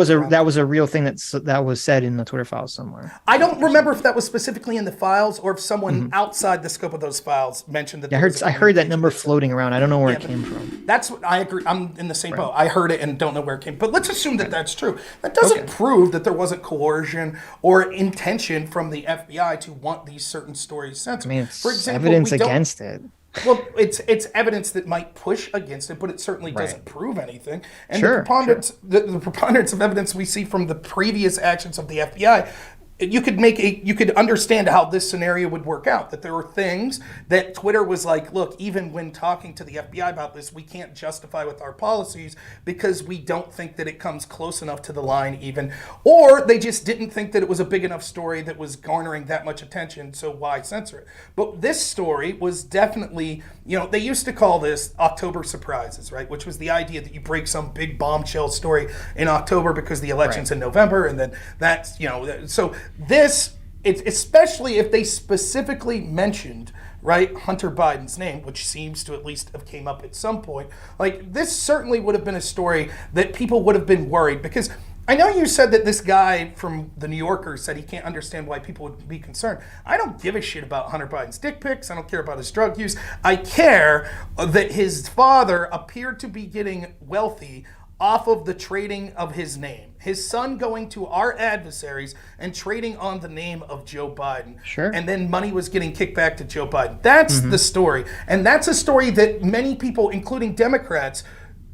was a real thing that was said in the Twitter files somewhere. I don't remember if that was specifically in the files or if someone outside the scope of those files mentioned that. I heard that number floating around. I don't know where it came from. That's what I agree. I'm in the same boat. I heard it and don't know where it came. But let's assume that that's true. That doesn't prove that there wasn't coercion or intention from the FBI to want these certain stories censored. I mean, it's for example, evidence against it. Well, it's evidence that might push against it, but it certainly doesn't prove anything. And the preponderance of evidence we see from the previous actions of the FBI, you could understand how this scenario would work out, that there were things that Twitter was like, look, even when talking to the FBI about this, we can't justify with our policies because we don't think that it comes close enough to the line even, or they just didn't think that it was a big enough story that was garnering that much attention, so why censor it? But this story was definitely, they used to call this October surprises, right? Which was the idea that you break some big bombshell story in October because the election's in November, and then that's, so this, it's especially if they specifically mentioned, right, Hunter Biden's name, which seems to at least have came up at some point. Like, this certainly would have been a story that people would have been worried, because I know you said that this guy from the New Yorker said he can't understand why people would be concerned. I don't give a shit about Hunter Biden's dick pics. I don't care about his drug use. I care that his father appeared to be getting wealthy off of the trading of his name. His son going to our adversaries and trading on the name of Joe Biden. Sure. And then money was getting kicked back to Joe Biden. That's the story. And that's a story that many people, including Democrats,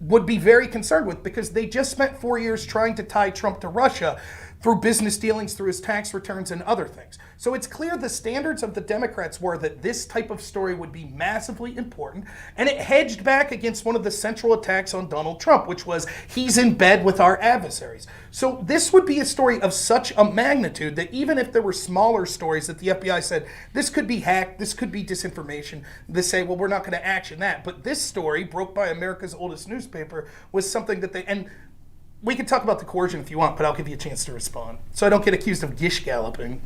would be very concerned with, because they just spent 4 years trying to tie Trump to Russia through business dealings, through his tax returns and other things. So it's clear the standards of the Democrats were that this type of story would be massively important, and it hedged back against one of the central attacks on Donald Trump, which was he's in bed with our adversaries. So this would be a story of such a magnitude that even if there were smaller stories that the FBI said, this could be hacked, this could be disinformation, they say, well, we're not going to action that. But this story, broke by America's oldest newspaper, was something that they, and we can talk about the coercion if you want, but I'll give you a chance to respond, so I don't get accused of gish galloping.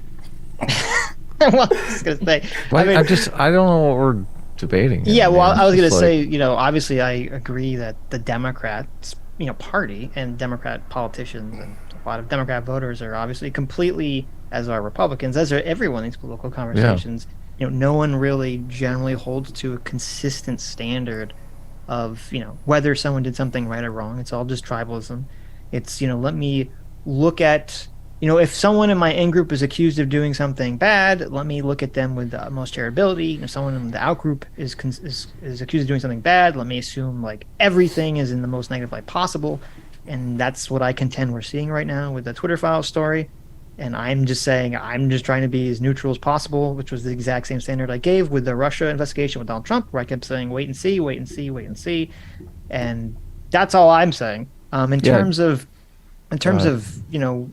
Well, I was going to say, I don't know what we're debating. Yeah, well, I was going to say, obviously I agree that the Democrats, party and Democrat politicians and a lot of Democrat voters are obviously completely, as are Republicans, as are everyone in these political conversations. Yeah. No one really generally holds to a consistent standard of, whether someone did something right or wrong. It's all just tribalism. It's, let me look at, if someone in my in-group is accused of doing something bad, let me look at them with the utmost charitability. If someone in the out-group is accused of doing something bad, let me assume, like, everything is in the most negative light possible. And that's what I contend we're seeing right now with the Twitter file story. And I'm just saying, I'm just trying to be as neutral as possible, which was the exact same standard I gave with the Russia investigation with Donald Trump, where I kept saying, wait and see, wait and see, wait and see. And that's all I'm saying. In terms of, the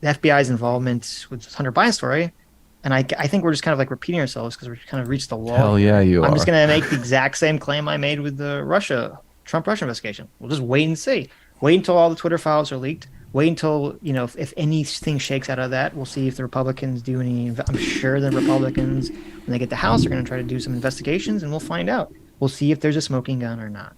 FBI's involvement with this Hunter Biden story, and I think we're just kind of like repeating ourselves because we've kind of reached the wall. Hell yeah, you are. I'm just going to make the exact same claim I made with the Trump-Russia investigation. We'll just wait and see. Wait until all the Twitter files are leaked. Wait until, if anything shakes out of that, we'll see if the Republicans do any. I'm sure the Republicans, when they get the House, are going to try to do some investigations, and we'll find out. We'll see if there's a smoking gun or not.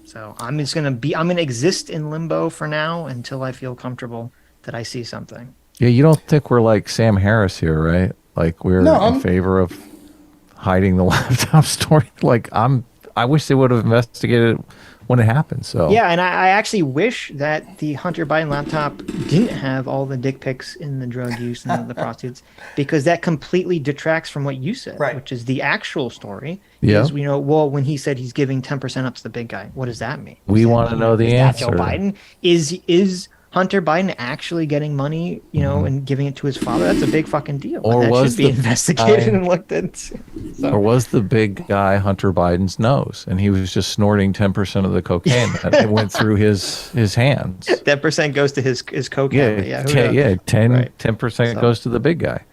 So I'm going to exist in limbo for now until I feel comfortable that I see something. Yeah, you don't think we're like Sam Harris here, right? Like we're in favor of hiding the laptop story. Like I wish they would have investigated it when it happened. So yeah, and I actually wish that the Hunter Biden laptop didn't have all the dick pics in the drug use and the prostitutes, because that completely detracts from what you said, which is the actual story. Yeah. Is, when he said he's giving 10% up to the big guy, what does that mean? We want to know the answer. That Joe Biden is Hunter Biden actually getting money, and giving it to his father, that's a big fucking deal. Or and that was should be the investigated guy- and looked into. Or was the big guy Hunter Biden's nose, and he was just snorting 10% of the cocaine that went through his hands? 10% goes to his coke habit. Yeah, who knows? 10% goes to the big guy.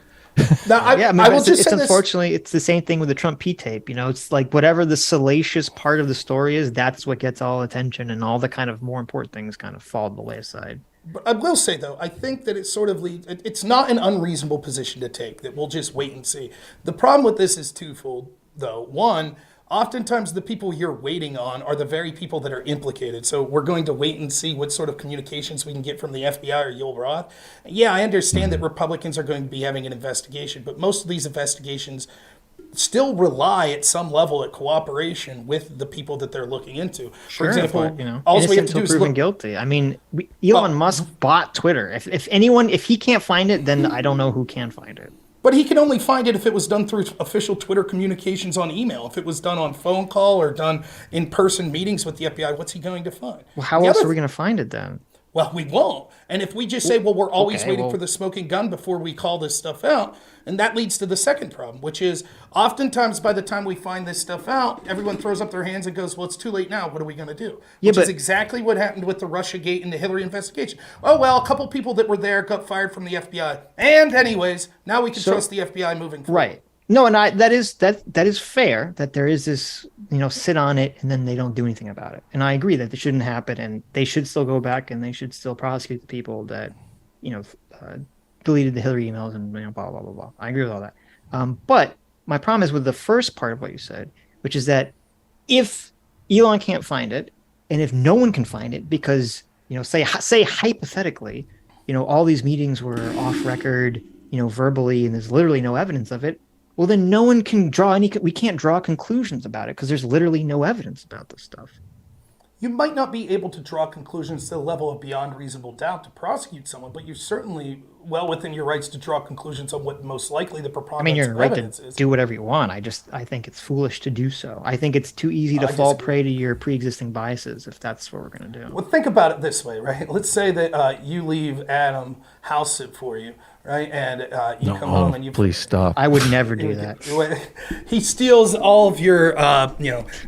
Now, I will but just it's say this. unfortunately, it's the same thing with the Trump P tape. It's like whatever the salacious part of the story is, that's what gets all attention, and all the kind of more important things kind of fall to the wayside. But I will say, though, I think that it's not an unreasonable position to take, that we'll just wait and see. The problem with this is twofold, though. One, oftentimes the people you're waiting on are the very people that are implicated. So we're going to wait and see what sort of communications we can get from the FBI or Yul Roth. Yeah, I understand that Republicans are going to be having an investigation, but most of these investigations still rely at some level at cooperation with the people that they're looking into. For example, all we have to do is proven look. guilty. I mean, Elon Musk bought Twitter. If he can't find it, then I don't know who can find it. But he can only find it if it was done through official Twitter communications on email. If it was done on phone call or done in-person meetings with the FBI, what's he going to find? Well, how else are we going to find it then? Well, we won't. And if we just say, well, we're always waiting for the smoking gun before we call this stuff out, and that leads to the second problem, which is oftentimes by the time we find this stuff out, everyone throws up their hands and goes, well, it's too late now. What are we going to do? Which is exactly what happened with the Russiagate and the Hillary investigation. Oh, well, a couple people that were there got fired from the FBI. And anyways, now we can trust the FBI moving forward. Right. No, and that is fair that there is this, sit on it and then they don't do anything about it. And I agree that it shouldn't happen, and they should still go back and they should still prosecute the people that, deleted the Hillary emails and blah, blah, blah, blah. I agree with all that. But my problem is with the first part of what you said, which is that if Elon can't find it, and if no one can find it because, say hypothetically, all these meetings were off record, verbally, and there's literally no evidence of it, well, then no one can we can't draw conclusions about it because there's literally no evidence about this stuff. You might not be able to draw conclusions to the level of beyond reasonable doubt to prosecute someone, but you're certainly well within your rights to draw conclusions on what most likely the preponderance you're of right evidence to is. do whatever you want. I think it's foolish to do so. I think it's too easy to fall prey to your pre-existing biases if that's what we're going to do. Well, think about it this way, right? Let's say that you leave Adam house sit for you, right? And you come home and you... Please stop. I would never do that. He steals all of your,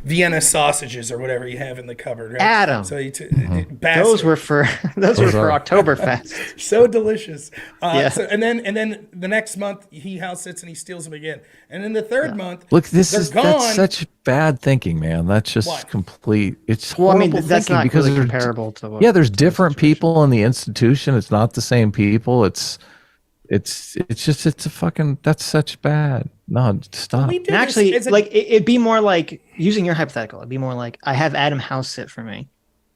Vienna sausages or whatever you have in the cupboard, right? Adam. So Those were for Oktoberfest. So delicious. Yeah. And then the next month he house sits and he steals them again. And then the third month, Look, that's such bad thinking, man. That's just complete. It's Well, horrible that's thinking not because really there's comparable to what. there's different people in the institution. It's not the same people. It's a fucking, that's such bad. No, stop. we do And actually, this it'd be more like, using your hypothetical, it'd be more like, I have Adam house sit for me,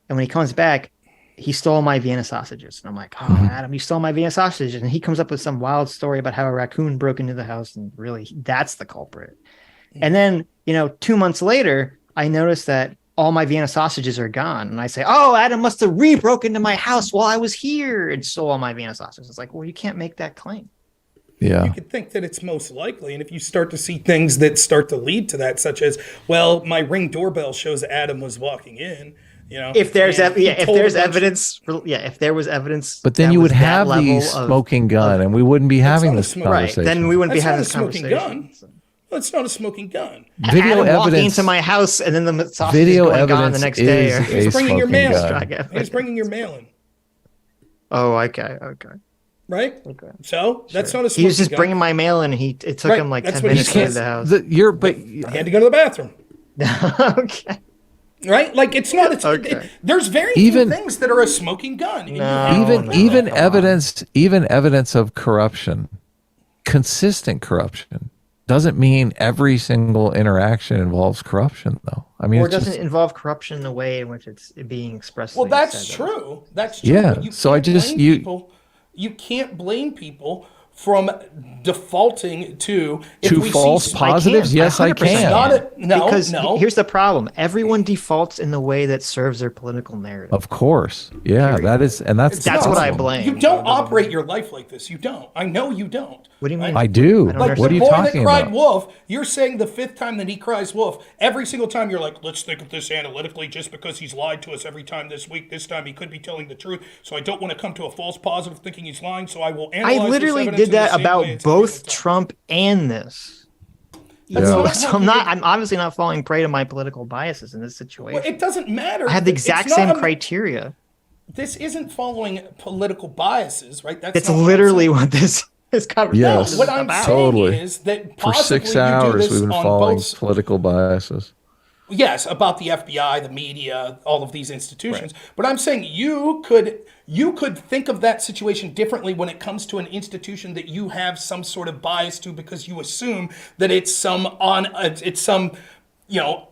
and when he comes back, he stole my Vienna sausages. And I'm like, oh, Adam, you stole my Vienna sausages. And he comes up with some wild story about how a raccoon broke into the house, and really, that's the culprit. And then, 2 months later, I notice that all my Vienna sausages are gone. And I say, oh, Adam must have re-broken into my house while I was here and stole all my Vienna sausages. It's like, well, you can't make that claim. Yeah. You could think that it's most likely. And if you start to see things that start to lead to that, such as, well, my Ring doorbell shows Adam was walking in, if there was evidence, But then you would have the smoking gun, and we wouldn't be having this conversation. Right, then we wouldn't be having That's this not a smoking conversation. gun. Well, it's not a smoking gun. Video Adam walking evidence into my house and then the sausage Video going gone evidence the next day. is He's a bringing your smoking mail. gun. He's bringing your mail in, Oh, okay. right? Okay. So that's not a smoking He was just gun. bringing my mail and it took Right, him like that's 10 what he minutes to leave says. the house. He had to go to the bathroom. Okay. Right? Like it's not. Okay. There's very few things that are a smoking gun. Even evidence of corruption, consistent corruption, doesn't mean every single interaction involves corruption, though. I mean, Or it doesn't involve corruption in the way in which it's being expressly Well, that's said. true. That's true. Yeah, But you so I can't just- blame people. You can't blame people from defaulting to false positives? Yes, I 100%. can. No. Here's the problem. Everyone defaults in the way that serves their political narrative. Of course. Yeah, that's the That's what I problem. blame. You don't operate your life like this. You don't. I know you don't. What do you mean? Right? I do. Like What are the you boy that talking cried about? wolf, you're saying the 5th time that he cries wolf, every single time you're like, let's think of this analytically, just because he's lied to us every time this week, this time he could be telling the truth, so I don't want to come to a false positive thinking he's lying, so I will analyze I literally this evidence did in the that same about way it's both every time. Trump and this. Yeah. So I'm obviously not falling prey to my political biases in this situation. Well, it doesn't matter. I have the It's exact not same a- criteria. This isn't following political biases, right? It's not what I'm literally saying. what this conversation Yes. is What I'm about. saying Totally. is that For possibly 6 you do hours, this we've been on following both. political biases. Yes, about the FBI, the media, all of these institutions. But I'm saying you could think of that situation differently when it comes to an institution that you have some sort of bias to, because you assume that it's some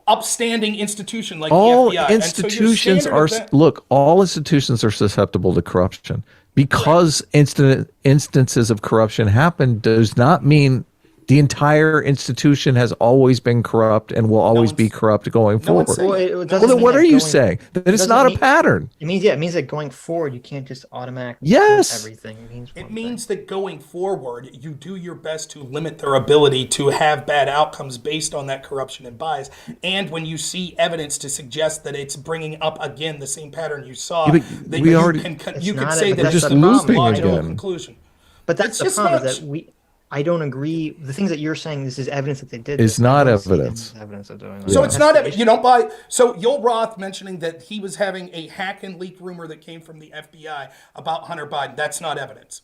upstanding institution like All the FBI. institutions and so your standard of that- all institutions are susceptible to corruption. Because instances of corruption happen does not mean the entire institution has always been corrupt and will always be corrupt going forward. one's saying Well, that. it doesn't Well, then mean what that are you going- saying? That it's doesn't not a mean- pattern. It means that going forward, you can't just automatically Yes. do everything. It means that going forward, you do your best to limit their ability to have bad outcomes based on that corruption and bias. And when you see evidence to suggest that it's bringing up again the same pattern you saw, Yeah, but that we you already- can It's you could not say a- that that's it's the some problem. logical again. conclusion. But that's It's the just problem not- is that I don't agree. The things that you're saying, this is evidence that they did. Is this. not I don't see them evidence. as evidence of doing that. So it's That's not the evidence. issue. You don't buy. So Yoel Roth mentioning that he was having a hack and leak rumor that came from the FBI about Hunter Biden. That's not evidence.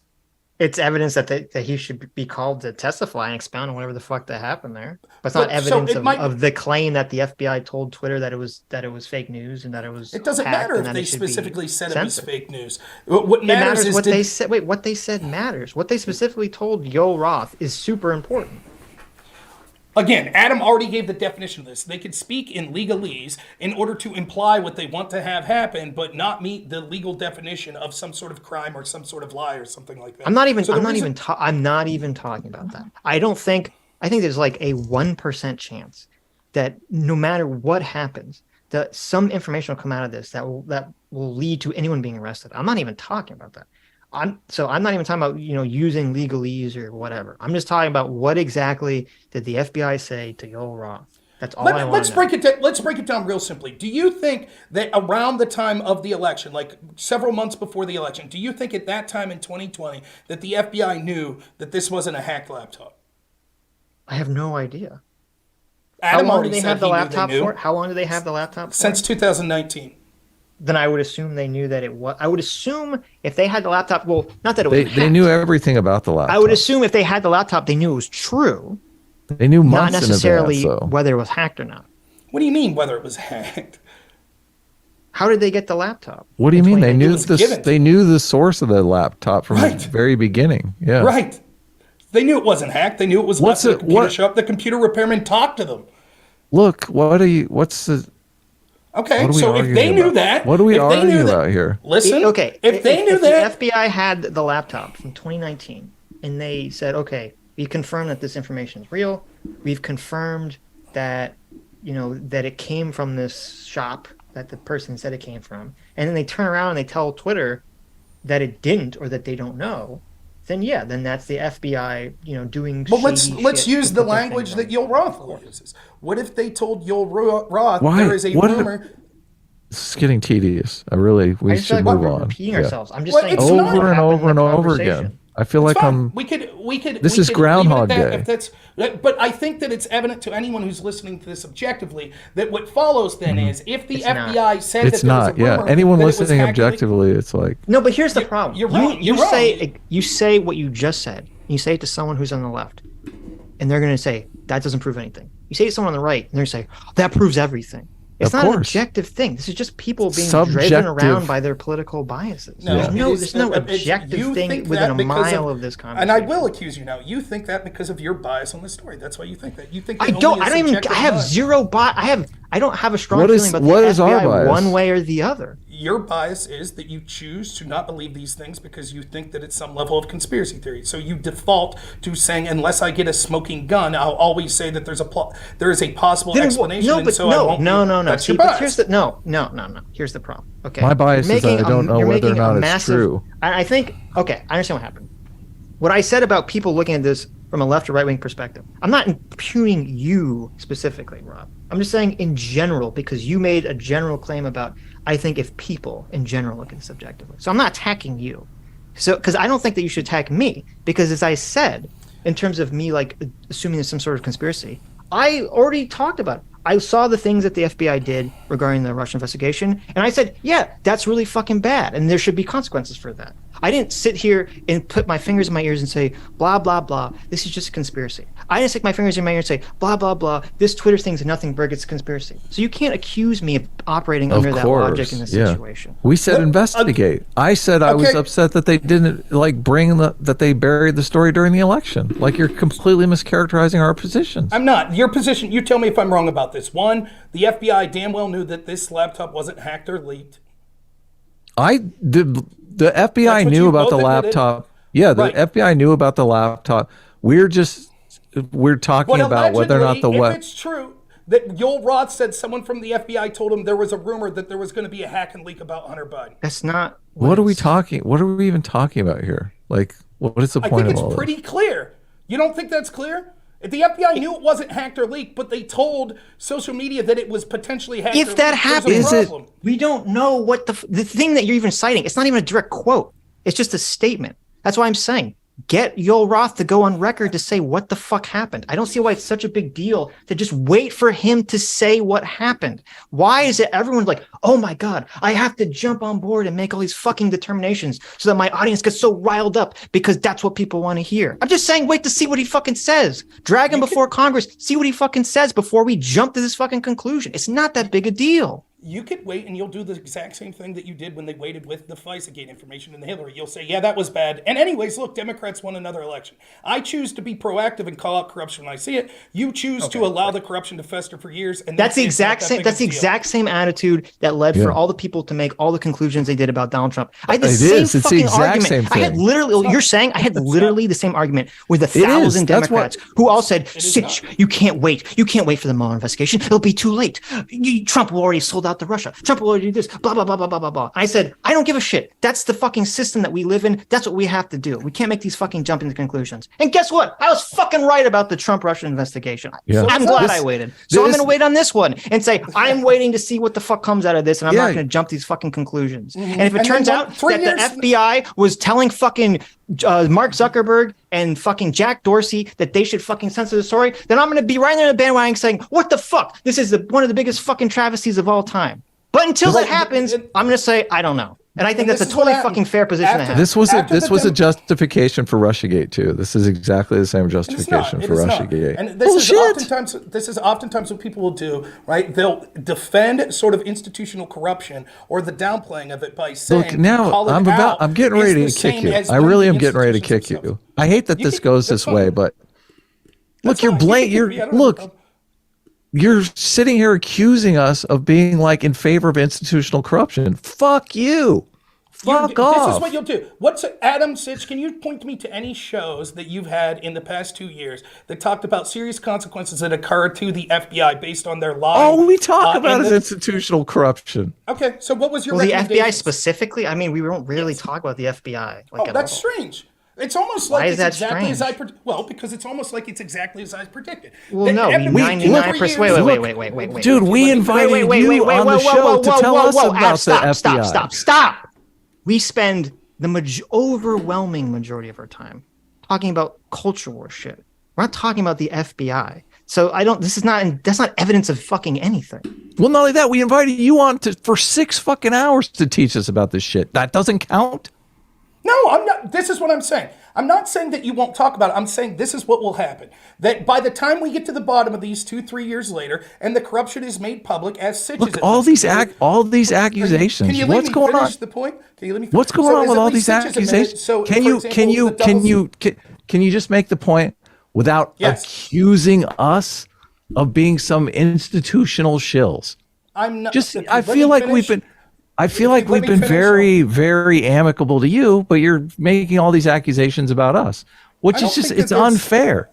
It's evidence that he should be called to testify and expound on whatever the fuck that happened there. But it's not But- so evidence it might- of the claim that the FBI told Twitter that it was fake news and that it was. It doesn't hacked matter and if that they it should be specifically said it was censored. fake news. What It matters matters is what did- they said. Wait, what they said matters. What they specifically told Yoel Roth is super important. Again, Adam already gave the definition of this. They could speak in legalese in order to imply what they want to have happen, but not meet the legal definition of some sort of crime or some sort of lie or something like that. I'm not even. So the I'm not reason- even. I'm not even talking about that. I don't think. I think there's like a 1% chance that no matter what happens, that some information will come out of this that will lead to anyone being arrested. I'm not even talking about that. I'm not even talking about using legalese or whatever. I'm just talking about what exactly did the FBI say to Yoel Roth. That's all I want. Let's break it down. Let's break it down real simply. Do you think that around the time of the election, like several months before the election, do you think at that time in 2020 that the FBI knew that this wasn't a hacked laptop? I have no idea. Adam How long already do they said have the he knew laptop they knew. for? How long do they have the laptop for? Since 2019. Then I would assume they knew that it was. I would assume if they had the laptop, well, not that it was. They hacked. knew everything about the laptop. I would assume if they had the laptop, they knew it was true, they knew not months necessarily in advance, though. whether it was hacked or not. What do you mean whether it was hacked? How did they get the laptop? What do you mean? They knew was given. They knew the source of the laptop from Right. the very beginning. Yeah. Right. They knew it wasn't hacked. They knew it was What's left it- at the computer what- shop. The computer repairman talked to them. Look, what's the Okay, what are we so if arguing they knew about? that, What are we if they knew arguing that- about here? Listen, Okay, if they knew that, the FBI had the laptop from 2019, and they said, okay, we confirmed that this information is real. We've confirmed that that it came from this shop that the person said it came from, and then they turn around and they tell Twitter that it didn't or that they don't know. Then that's the FBI, doing. Well, let's shady let's shit use to the put their language finger that on it. Yoel Roth uses. What if they told Yoel Roth Why? there is a What- rumor? This is getting tedious. We I just feel should like move we're on. repeating Yeah. ourselves. I'm just Well, saying it's what's not- gonna Over and happen in over the and over conversation. again. I feel like It's fine. I'm. We could. This we is could Groundhog leave it at Day. that, if that's, but I think that it's evident to anyone who's listening to this objectively that what follows then is if the It's not. FBI said It's that there was not. a rumor Yeah. Anyone that it was listening hacked, objectively, it's like No, but here's the problem. you're wrong. You You're say you say what you just said. You say it to someone who's on the left, and they're going to say that doesn't prove anything. You say it to someone on the right, and they're going to say that proves everything. It's Of not an course. objective thing. This is just people being Subjective. driven around by their political biases. No, There's no objective you thing think within that a because mile of this conversation. And I will accuse you now. You think that because of your bias on the story. That's why you think that. You think I that don't. only a I don't even. subjective I have bias. zero bias. I don't have a strong What is- feeling about what the is our FBI bias? one way or the other. Your bias is that you choose to not believe these things because you think that it's some level of conspiracy theory. So you default to saying, unless I get a smoking gun, I'll always say that there is a possible explanation. No, and but so I won't no. That's See, your but bias. here's the no. Here's the problem. Okay, My bias is I don't know you're whether or making not a it's massive, true. I think. Okay, I understand what happened. What I said about people looking at this from a left or right wing perspective, I'm not impugning you specifically, Rob. I'm just saying in general, because you made a general claim about, I think if people in general look at this objectively. So I'm not attacking you. So, because I don't think that you should attack me, because as I said, in terms of me like assuming there's some sort of conspiracy, I already talked about it. I saw the things that the FBI did regarding the Russian investigation, and I said, yeah, that's really fucking bad, and there should be consequences for that. I didn't sit here and put my fingers in my ears and say, blah, blah, blah, this is just a conspiracy. I didn't stick my fingers in my ear and say, blah, blah, blah, this Twitter thing's nothing but it's a conspiracy. So you can't accuse me of operating under that logic in this situation. We said investigate. I said I was Okay. upset that they didn't like that they buried the story during the election. Like, you're completely mischaracterizing our positions. I'm not. Your position, you tell me if I'm wrong about this. One, the FBI damn well knew that this laptop wasn't hacked or leaked. The FBI That's what knew you about the both admitted. laptop. Yeah, the Right. FBI knew about the laptop. We're talking But about whether or not the if it's true that Joel Roth said someone from the FBI told him there was a rumor that there was going to be a hack and leak about Hunter Biden. That's not what are we it's- talking? What are we even talking about here? Like, what is the I point think of all it's this? pretty clear. You don't think that's clear? If the FBI knew it wasn't hacked or leaked, but they told social media that it was potentially hacked or If leaked, that there's a happens, problem. we don't know what the thing that you're even citing. It's not even a direct quote. It's just a statement. That's why I'm saying get Joel Roth to go on record to say what the fuck happened. I don't see why it's such a big deal to just wait for him to say what happened. Why is it everyone's like, oh my God, I have to jump on board and make all these fucking determinations so that my audience gets so riled up because that's what people want to hear. I'm just saying, wait to see what he fucking says. Drag him before Congress, see what he fucking says before we jump to this fucking conclusion. It's not that big a deal. You could wait and you'll do the exact same thing that you did when they waited with the FISA-gate information and the Hillary. You'll say, yeah, that was bad. And anyways, look, Democrats won another election. I choose to be proactive and call out corruption when I see it. You choose to allow the corruption to fester for years. And That's the say it's not exact that same. big That's of the a deal. exact same attitude that led for all the people to make all the conclusions they did about Donald Trump. I had the It same is. It's the fucking exact argument. same I had thing. literally. You're saying I had literally the same argument with 1,000 That's what- Democrats who all said, is "Sitch, not. you can't wait. You can't wait for the Mueller investigation. It'll be too late. Trump will already sold out to Russia. Trump will already do this. Blah blah blah blah blah blah blah." I said, I don't give a shit. That's the fucking system that we live in. That's what we have to do. We can't make these fucking jumping to conclusions. And guess what? I was fucking right about the Trump Russian investigation. Yeah. I'm glad I waited. So I'm this- going to wait on this one and say, I'm waiting to see what the fuck comes out of this, and I'm not Yeah. going to jump these fucking conclusions. And if it And turns then out 3 that years- the FBI was telling fucking Mark Zuckerberg and fucking Jack Dorsey that they should fucking censor the story, then I'm going to be right there in the bandwagon saying, what the fuck? This is one of the biggest fucking travesties of all time. But until that happens, I'm going to say, I don't know. And I think And that's a this is what totally happened. fucking fair position to After have. This was After this the was a Dem- justification for Russiagate too. This is exactly the same It's not. justification It for is not. Russiagate. And this is oftentimes what people will do, right? They'll defend sort of institutional corruption or the downplaying of it by saying, Look, now call it I'm out I'm getting is ready the to kick same you. as I one of really the am getting ready to kick institutions you. themselves. I hate that You this can- goes that's this way, fine. but That's look, you're fine. You blatant. can You're kick me. I don't have a look. problem. You're sitting here accusing us of being like in favor of institutional corruption. Fuck you. Fuck off. This is what you'll do. Adam Sitch, can you point me to any shows that you've had in the past 2 years that talked about serious consequences that occurred to the FBI based on their lying? All we talk about in is the- institutional corruption. Okay, so what was your Well, the FBI recommendations? specifically? I mean, we don't really talk about the FBI. Like, Oh, at that's all. strange. It's almost Why like is it's that exactly as I strange? well, because it's almost like it's exactly as I predicted. Well, That no, every 99%. Wait, years- wait. Dude, we invited you on the show to tell us about the FBI. Stop. We spend the overwhelming majority of our time talking about culture war shit. We're not talking about the FBI. So that's not evidence of fucking anything. Well, not only that, we invited you on for 6 fucking hours to teach us about this shit. That doesn't count. No, I'm not. This is what I'm saying. I'm not saying that you won't talk about it. I'm saying this is what will happen. That by the time we get to the bottom of these 2-3 years later, and the corruption is made public, as Sitch Look, is all these accusations. Can you let What's me going finish on? the point? Can you let me? What's going So on is with at all least these Sitch is admitted- accusations? So, Can for you example, the double- can you just make the point without Yes. accusing us of being some institutional shills. I'm not. Just, Let I me feel like finish. we've been very, very amicable to you, but you're making all these accusations about us, which is just, it's unfair.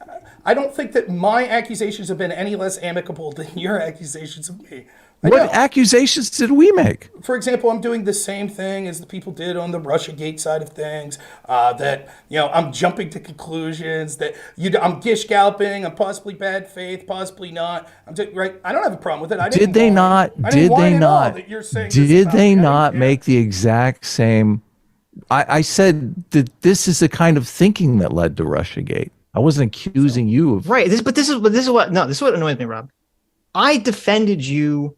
I don't think that my accusations have been any less amicable than your accusations of me. What accusations did we make? For example, I'm doing the same thing as the people did on the Russiagate side of things. That I'm jumping to conclusions. That I'm gish galloping. I'm possibly bad faith, possibly not. Right. I don't have a problem with it. Did they not make the exact same? I said that this is the kind of thinking that led to Russiagate. I wasn't accusing you of This is what annoys me, Rob. I defended you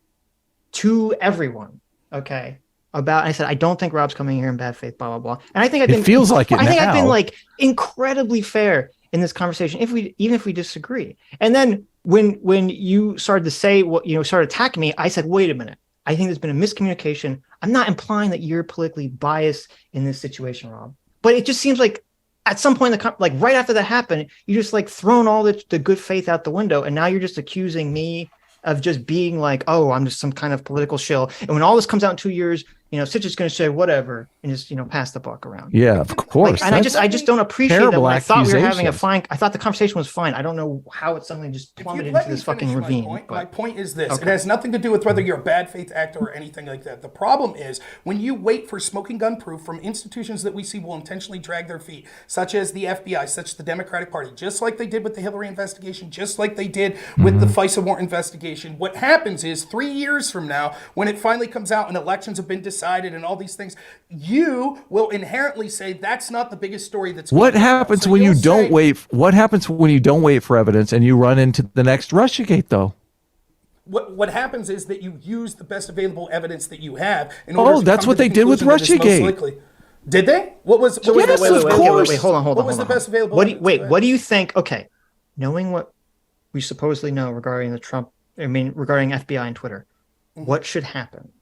to everyone, okay? I said I don't think Rob's coming here in bad faith, blah blah blah. And I think I've been like incredibly fair in this conversation, even if we disagree. And then when you started to say started attacking me, I said, wait a minute. I think there's been a miscommunication. I'm not implying that you're politically biased in this situation, Rob. But it just seems like at some point, like right after that happened, you just like thrown all the good faith out the window, and now you're just accusing me of just being like, oh, I'm just some kind of political shill. And when all this comes out in 2 years, Sitch is going to say whatever and just pass the buck around. Yeah, of course. And I just don't appreciate that. When I thought we were having I thought the conversation was fine. I don't know how it suddenly just plummeted into this fucking ravine. My point is this: It has nothing to do with whether you're a bad faith actor or anything like that. The problem is when you wait for smoking gun proof from institutions that we see will intentionally drag their feet, such as the FBI, such as the Democratic Party, just like they did with the Hillary investigation, just like they did with the FISA warrant investigation. What happens is 3 years from now, when it finally comes out and elections have been decided and all these things, you will inherently say that's not the biggest story that's what happens when you don't wait. What happens when you don't wait for evidence and you run into the next Russiagate, though? What happens is that you use the best available evidence that you have in order to that's what they did with Russiagate. Did they? What was? So wait, hold on. What was the best available? What do you think? Okay, knowing what we supposedly know regarding regarding FBI and Twitter, what should happen?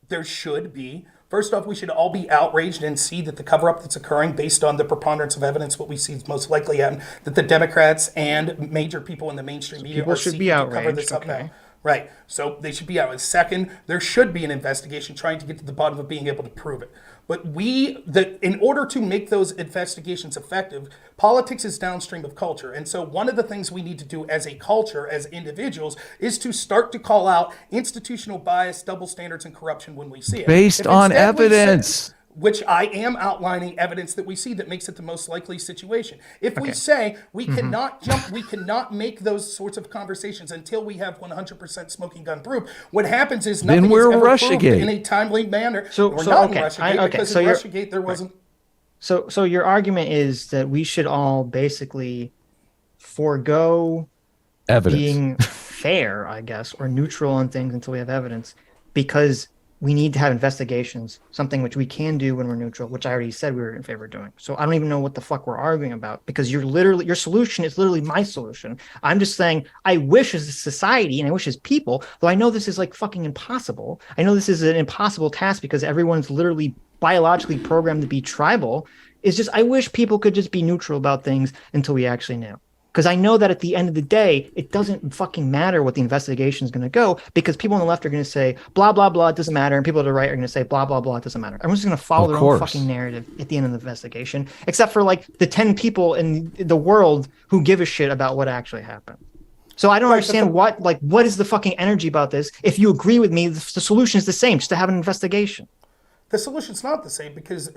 There should be. First off, we should all be outraged and see that the cover-up that's occurring based on the preponderance of evidence, what we see is most likely happen, that the Democrats and major people in the mainstream media are seeking to cover this up now. Right. So they should be outraged. Second, there should be an investigation trying to get to the bottom of being able to prove it. But in order to make those investigations effective, politics is downstream of culture. And so one of the things we need to do as a culture, as individuals, is to start to call out institutional bias, double standards, and corruption when we see it. Based on evidence. Which I am outlining evidence that we see that makes it the most likely situation. If we say we cannot jump, we cannot make those sorts of conversations until we have 100% smoking gun proof, what happens is nothing is ever proved in a timely manner. We're not in Russiagate because in Russiagate there wasn't. So your argument is that we should all basically forego evidence, being fair, I guess, or neutral on things until we have evidence, because we need to have investigations, something which we can do when we're neutral, which I already said we were in favor of doing. So I don't even know what the fuck we're arguing about, because your solution is literally my solution. I'm just saying I wish as a society and I wish as people, though I know this is like fucking impossible. I know this is an impossible task because everyone's literally biologically programmed to be tribal. It's just I wish people could just be neutral about things until we actually know. Because I know that at the end of the day, it doesn't fucking matter what the investigation is going to go, because people on the left are going to say, blah, blah, blah, it doesn't matter. And people to the right are going to say, blah, blah, blah, it doesn't matter. Everyone's just going to follow their own fucking narrative at the end of the investigation, except for like the 10 people in the world who give a shit about what actually happened. So I don't understand what is the fucking energy about this. If you agree with me, the solution is the same, just to have an investigation. The solution's not the same, because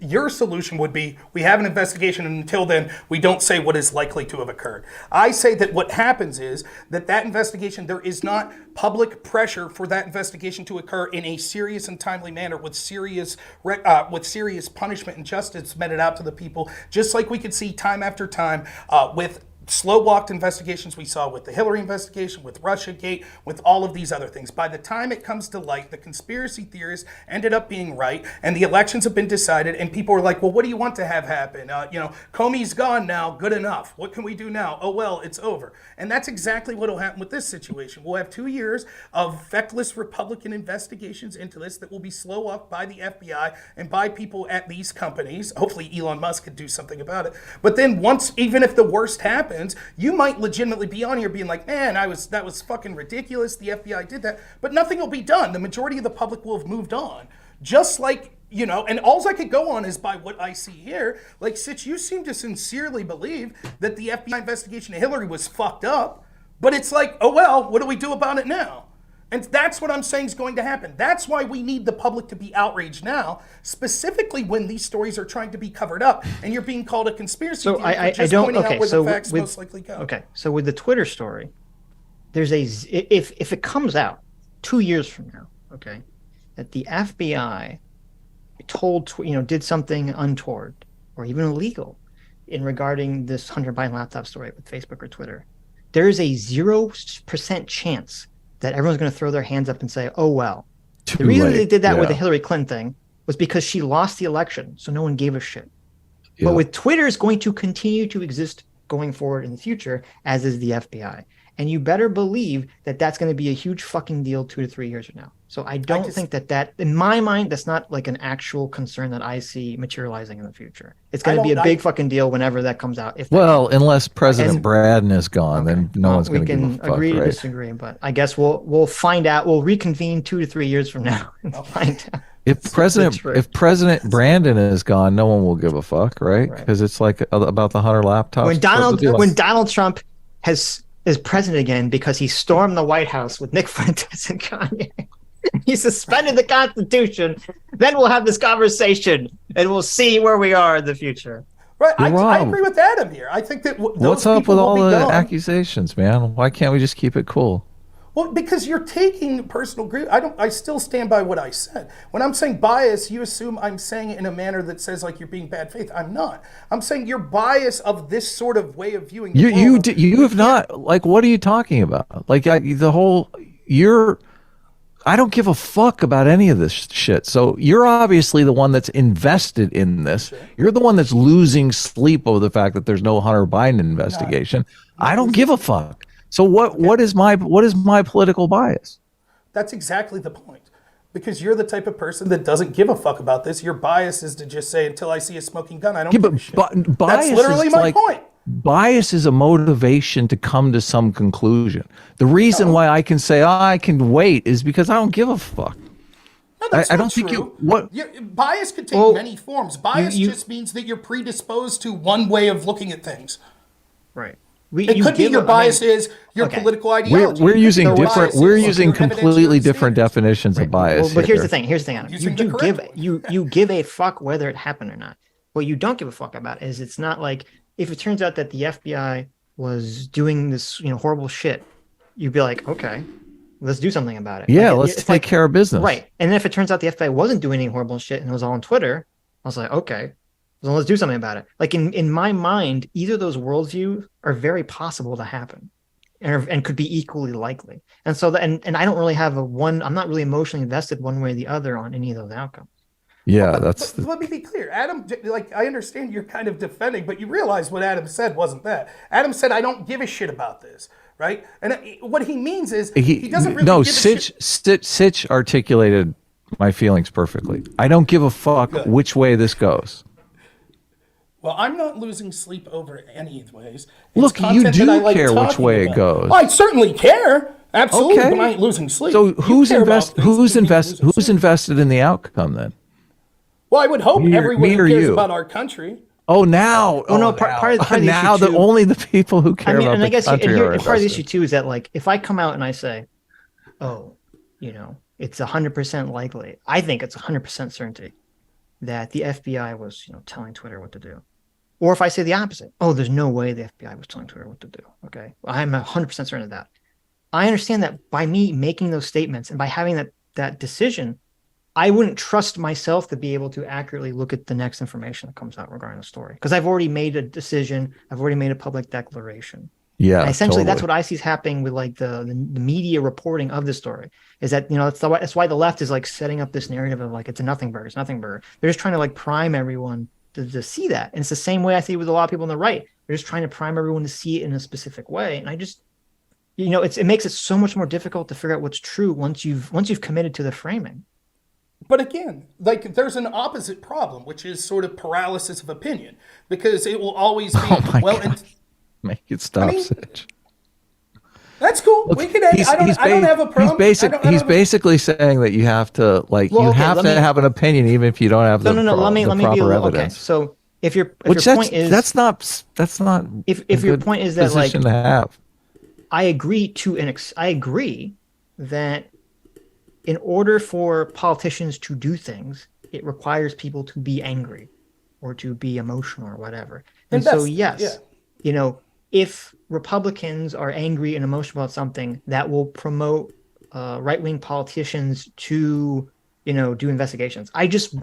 your solution would be we have an investigation, and until then we don't say what is likely to have occurred. I say that what happens is that investigation, there is not public pressure for that investigation to occur in a serious and timely manner with serious punishment and justice meted out to the people, just like we could see time after time with slow-walked investigations we saw with the Hillary investigation, with Russiagate, with all of these other things. By the time it comes to light, the conspiracy theorists ended up being right, and the elections have been decided, and people are like, well, what do you want to have happen? Comey's gone now, good enough. What can we do now? Oh, well, it's over. And that's exactly what will happen with this situation. We'll have 2 years of feckless Republican investigations into this that will be slow-walked by the FBI and by people at these companies. Hopefully Elon Musk could do something about it. But then even if the worst happens, happens, you might legitimately be on here being like, man, that was fucking ridiculous. The FBI did that. But nothing will be done. The majority of the public will have moved on. Just like, you know, and all I could go on is by what I see here. Like, Sitch, you seem to sincerely believe that the FBI investigation of Hillary was fucked up. But it's like, oh, well, what do we do about it now? And that's what I'm saying is going to happen. That's why we need the public to be outraged now, specifically when these stories are trying to be covered up and you're being called a conspiracy So theory I for just don't. pointing out Okay, where so the facts with, most likely go. okay, so with the Twitter story, there's if it comes out 2 years from now, okay, that the FBI did something untoward or even illegal in regarding this Hunter Biden laptop story with Facebook or Twitter, there is a 0% chance that everyone's going to throw their hands up and say, oh, well, the reason they did that with the Hillary Clinton thing was because she lost the election, so no one gave a shit. Yeah. But with Twitter is going to continue to exist going forward in the future, as is the FBI. And you better believe that that's going to be a huge fucking deal 2 to 3 years from now. So I don't think that, in my mind, that's not like an actual concern that I see materializing in the future. It's going to be a big fucking deal whenever that comes out. Unless President Braden is gone, then no one's going to give a fuck. We can agree to disagree, but I guess we'll find out. We'll reconvene 2 to 3 years from now and find out. If President Brandon is gone, no one will give a fuck, right? Because it's like about the Hunter laptop. When Donald Trump is president again because he stormed the White House with Nick Fuentes and Kanye. He suspended the Constitution. Then we'll have this conversation and we'll see where we are in the future. Right, I agree with Adam here. I think that what's up with all the accusations, man? Why can't we just keep it cool? Well, because you're taking personal grief. I still stand by what I said. When I'm saying bias, you assume I'm saying it in a manner that says like you're being bad faith. I'm not. I'm saying your bias of this sort of way of viewing the world. You have not. Like, what are you talking about? Like I don't give a fuck about any of this shit. So you're obviously the one that's invested in this. Sure. You're the one that's losing sleep over the fact that there's no Hunter Biden investigation. I don't give a fuck. So what is my political bias? That's exactly the point. Because you're the type of person that doesn't give a fuck about this. Your bias is to just say, until I see a smoking gun, I don't give a shit. That's literally my point. Bias is a motivation to come to some conclusion. The reason why I can say, I can wait is because I don't give a fuck. No, that's not true. Bias could take many forms. Bias just means that you're predisposed to one way of looking at things. Right. It could be your bias is your political ideology. We're using completely different definitions of bias. But here's the thing, Adam. You give a fuck whether it happened or not. What you don't give a fuck about is it's not like if it turns out that the FBI was doing this, horrible shit, you'd be like, okay, let's do something about it. Yeah, let's take care of business. Right. And then if it turns out the FBI wasn't doing any horrible shit and it was all on Twitter, I was like, okay, so let's do something about it. Like in my mind, either of those worldviews are very possible to happen and could be equally likely. And so, and I don't really have I'm not really emotionally invested one way or the other on any of those outcomes. Yeah, let me be clear. Adam, I understand you're kind of defending, but you realize what Adam said wasn't that. Adam said, I don't give a shit about this, right? And what he means is he doesn't really give a shit. Sitch articulated my feelings perfectly. I don't give a fuck which way this goes. Well, I'm not losing sleep over any of the ways. Look, you do care which way it goes. I certainly care. Absolutely, but I ain't losing sleep. So who's invested in the outcome then? Well, I would hope everyone who cares about our country. Oh, now. Oh, no, part of the now issue too, only the people who care about the country are part of the issue too is that like if I come out and I say, it's 100% likely, I think it's 100% certainty that the FBI was telling Twitter what to do. Or if I say the opposite, there's no way the FBI was telling Twitter what to do. Okay, I'm 100% certain of that. I understand that by me making those statements and by having that decision, I wouldn't trust myself to be able to accurately look at the next information that comes out regarding the story because I've already made a decision. I've already made a public declaration. Yeah, and essentially that's what I see is happening with like the media reporting of the story is that that's why the left is like setting up this narrative of like it's a nothing burger. They're just trying to like prime everyone to see that, and it's the same way I see with a lot of people on the right. They're just trying to prime everyone to see it in a specific way, and I just it makes it so much more difficult to figure out what's true once you've committed to the framing. But again, like there's an opposite problem, which is sort of paralysis of opinion, because it will always be Make it stop, I mean, Sitch. That's cool. We can end. I don't have a problem. He's basically saying that you have to have an opinion even if you don't have the let me be proper okay. evidence. So if your point is that's not if your point is that like to have. I agree that in order for politicians to do things, it requires people to be angry or to be emotional or whatever. And so, yes, if Republicans are angry and emotional about something, that will promote right-wing politicians to, do investigations. I just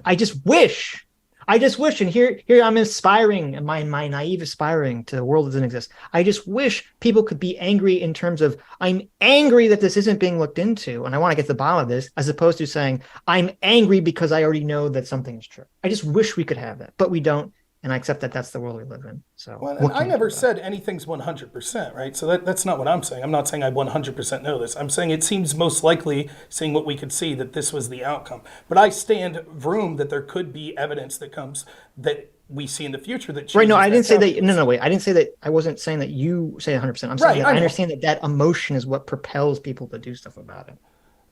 wish, and here I'm inspiring, my naive aspiring to a world that doesn't exist. I just wish people could be angry in terms of, I'm angry that this isn't being looked into, and I want to get to the bottom of this, as opposed to saying, I'm angry because I already know that something is true. I just wish we could have that, but we don't. And I accept that that's the world we live in. So, and I never said anything's 100%, right? So that's not what I'm saying. I'm not saying I 100% know this. I'm saying it seems most likely, seeing what we could see, that this was the outcome. But I stand room that there could be evidence that comes that we see in the future that changes. Right. No, I didn't say that. No, wait. I didn't say that. I wasn't saying that you say 100%. I'm saying that I understand that emotion is what propels people to do stuff about it.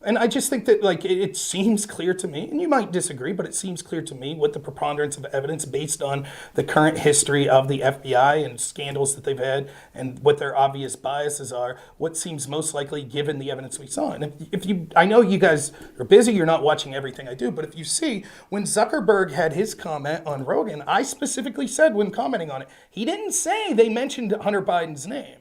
And I just think that, like, it seems clear to me, and you might disagree, but it seems clear to me with the preponderance of evidence based on the current history of the FBI and scandals that they've had and what their obvious biases are, what seems most likely given the evidence we saw. And if you, I know you guys are busy, you're not watching everything I do, but if you see, when Zuckerberg had his comment on Rogan, I specifically said when commenting on it, he didn't say they mentioned Hunter Biden's name.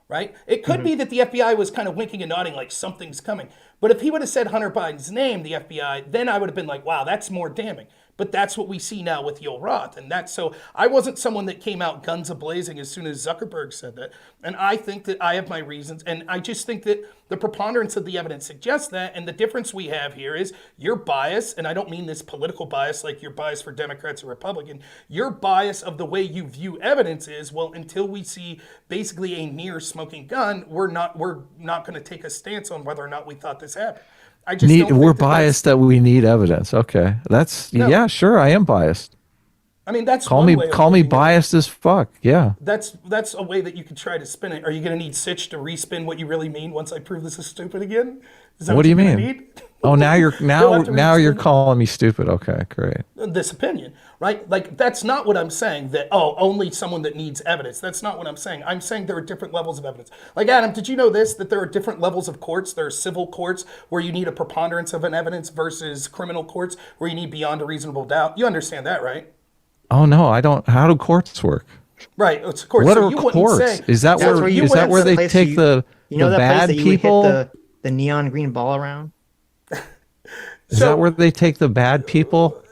Right? It could be that the FBI was kind of winking and nodding like something's coming. But if he would have said Hunter Biden's name, the FBI, then I would have been like, wow, that's more damning. But that's what we see now with Yoel Roth. And that's so I wasn't someone that came out guns a-blazing as soon as Zuckerberg said that. And I think that I have my reasons. And I just think that the preponderance of the evidence suggests that. And the difference we have here is your bias, and I don't mean this political bias like your bias for Democrats or Republican, your bias of the way you view evidence is, well, until we see basically a near smoking gun, we're not going to take a stance on whether or not we thought this happened. I just we're biased that we need evidence. Okay, yeah, sure. I am biased. I mean, that's call me biased as fuck. Yeah, that's a way that you could try to spin it. Are you going to need Sitch to respin what you really mean once I prove this is stupid again? Is that what do you mean? Need? Oh, now you're calling me stupid. Okay, great. This opinion, right? Like, that's not what I'm saying, that, only someone that needs evidence. That's not what I'm saying. I'm saying there are different levels of evidence. Like, Adam, did you know this, that there are different levels of courts? There are civil courts where you need a preponderance of an evidence versus criminal courts where you need beyond a reasonable doubt. You understand that, right? Oh, no, I don't. How do courts work? Right, it's courts. What so are you courts? Is that where they take the bad people? Hit the neon green ball around? Is that where they take the bad people?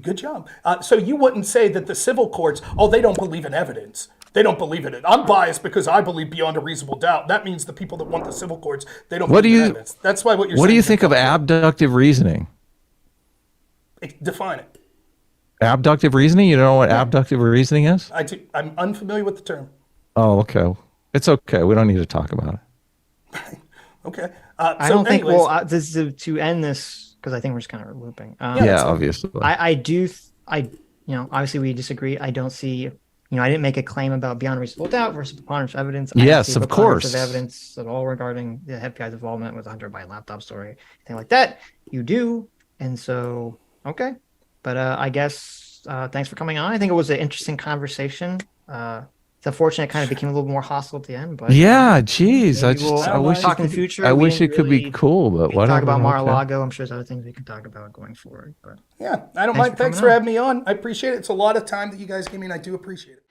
Good job. So you wouldn't say that the civil courts, they don't believe in evidence. They don't believe in it. I'm biased because I believe beyond a reasonable doubt. That means the people that want the civil courts, they don't believe in evidence. That's why what you're saying. What do you think of abductive reasoning? Define it. Abductive reasoning? You don't know what abductive reasoning is? I'm unfamiliar with the term. Oh, okay. It's okay. We don't need to talk about it. Okay. I don't think, this is to end this, because I think we're just kind of looping. Obviously. Obviously we disagree. I don't see, I didn't make a claim about beyond reasonable doubt versus preponderance of evidence. Yes, of course. Of evidence at all regarding the FBI's involvement with the Hunter Biden laptop story, anything like that. You do. And so, okay. But I guess thanks for coming on. I think it was an interesting conversation. It's unfortunate it kind of became a little more hostile at the end, but yeah, geez, I wish talk in the future. I wish it could be cool, but whatever. Talk about Mar-a-Lago. I'm sure there's other things we can talk about going forward. But yeah, I don't mind. Thanks for having me on. I appreciate it. It's a lot of time that you guys give me, and I do appreciate it.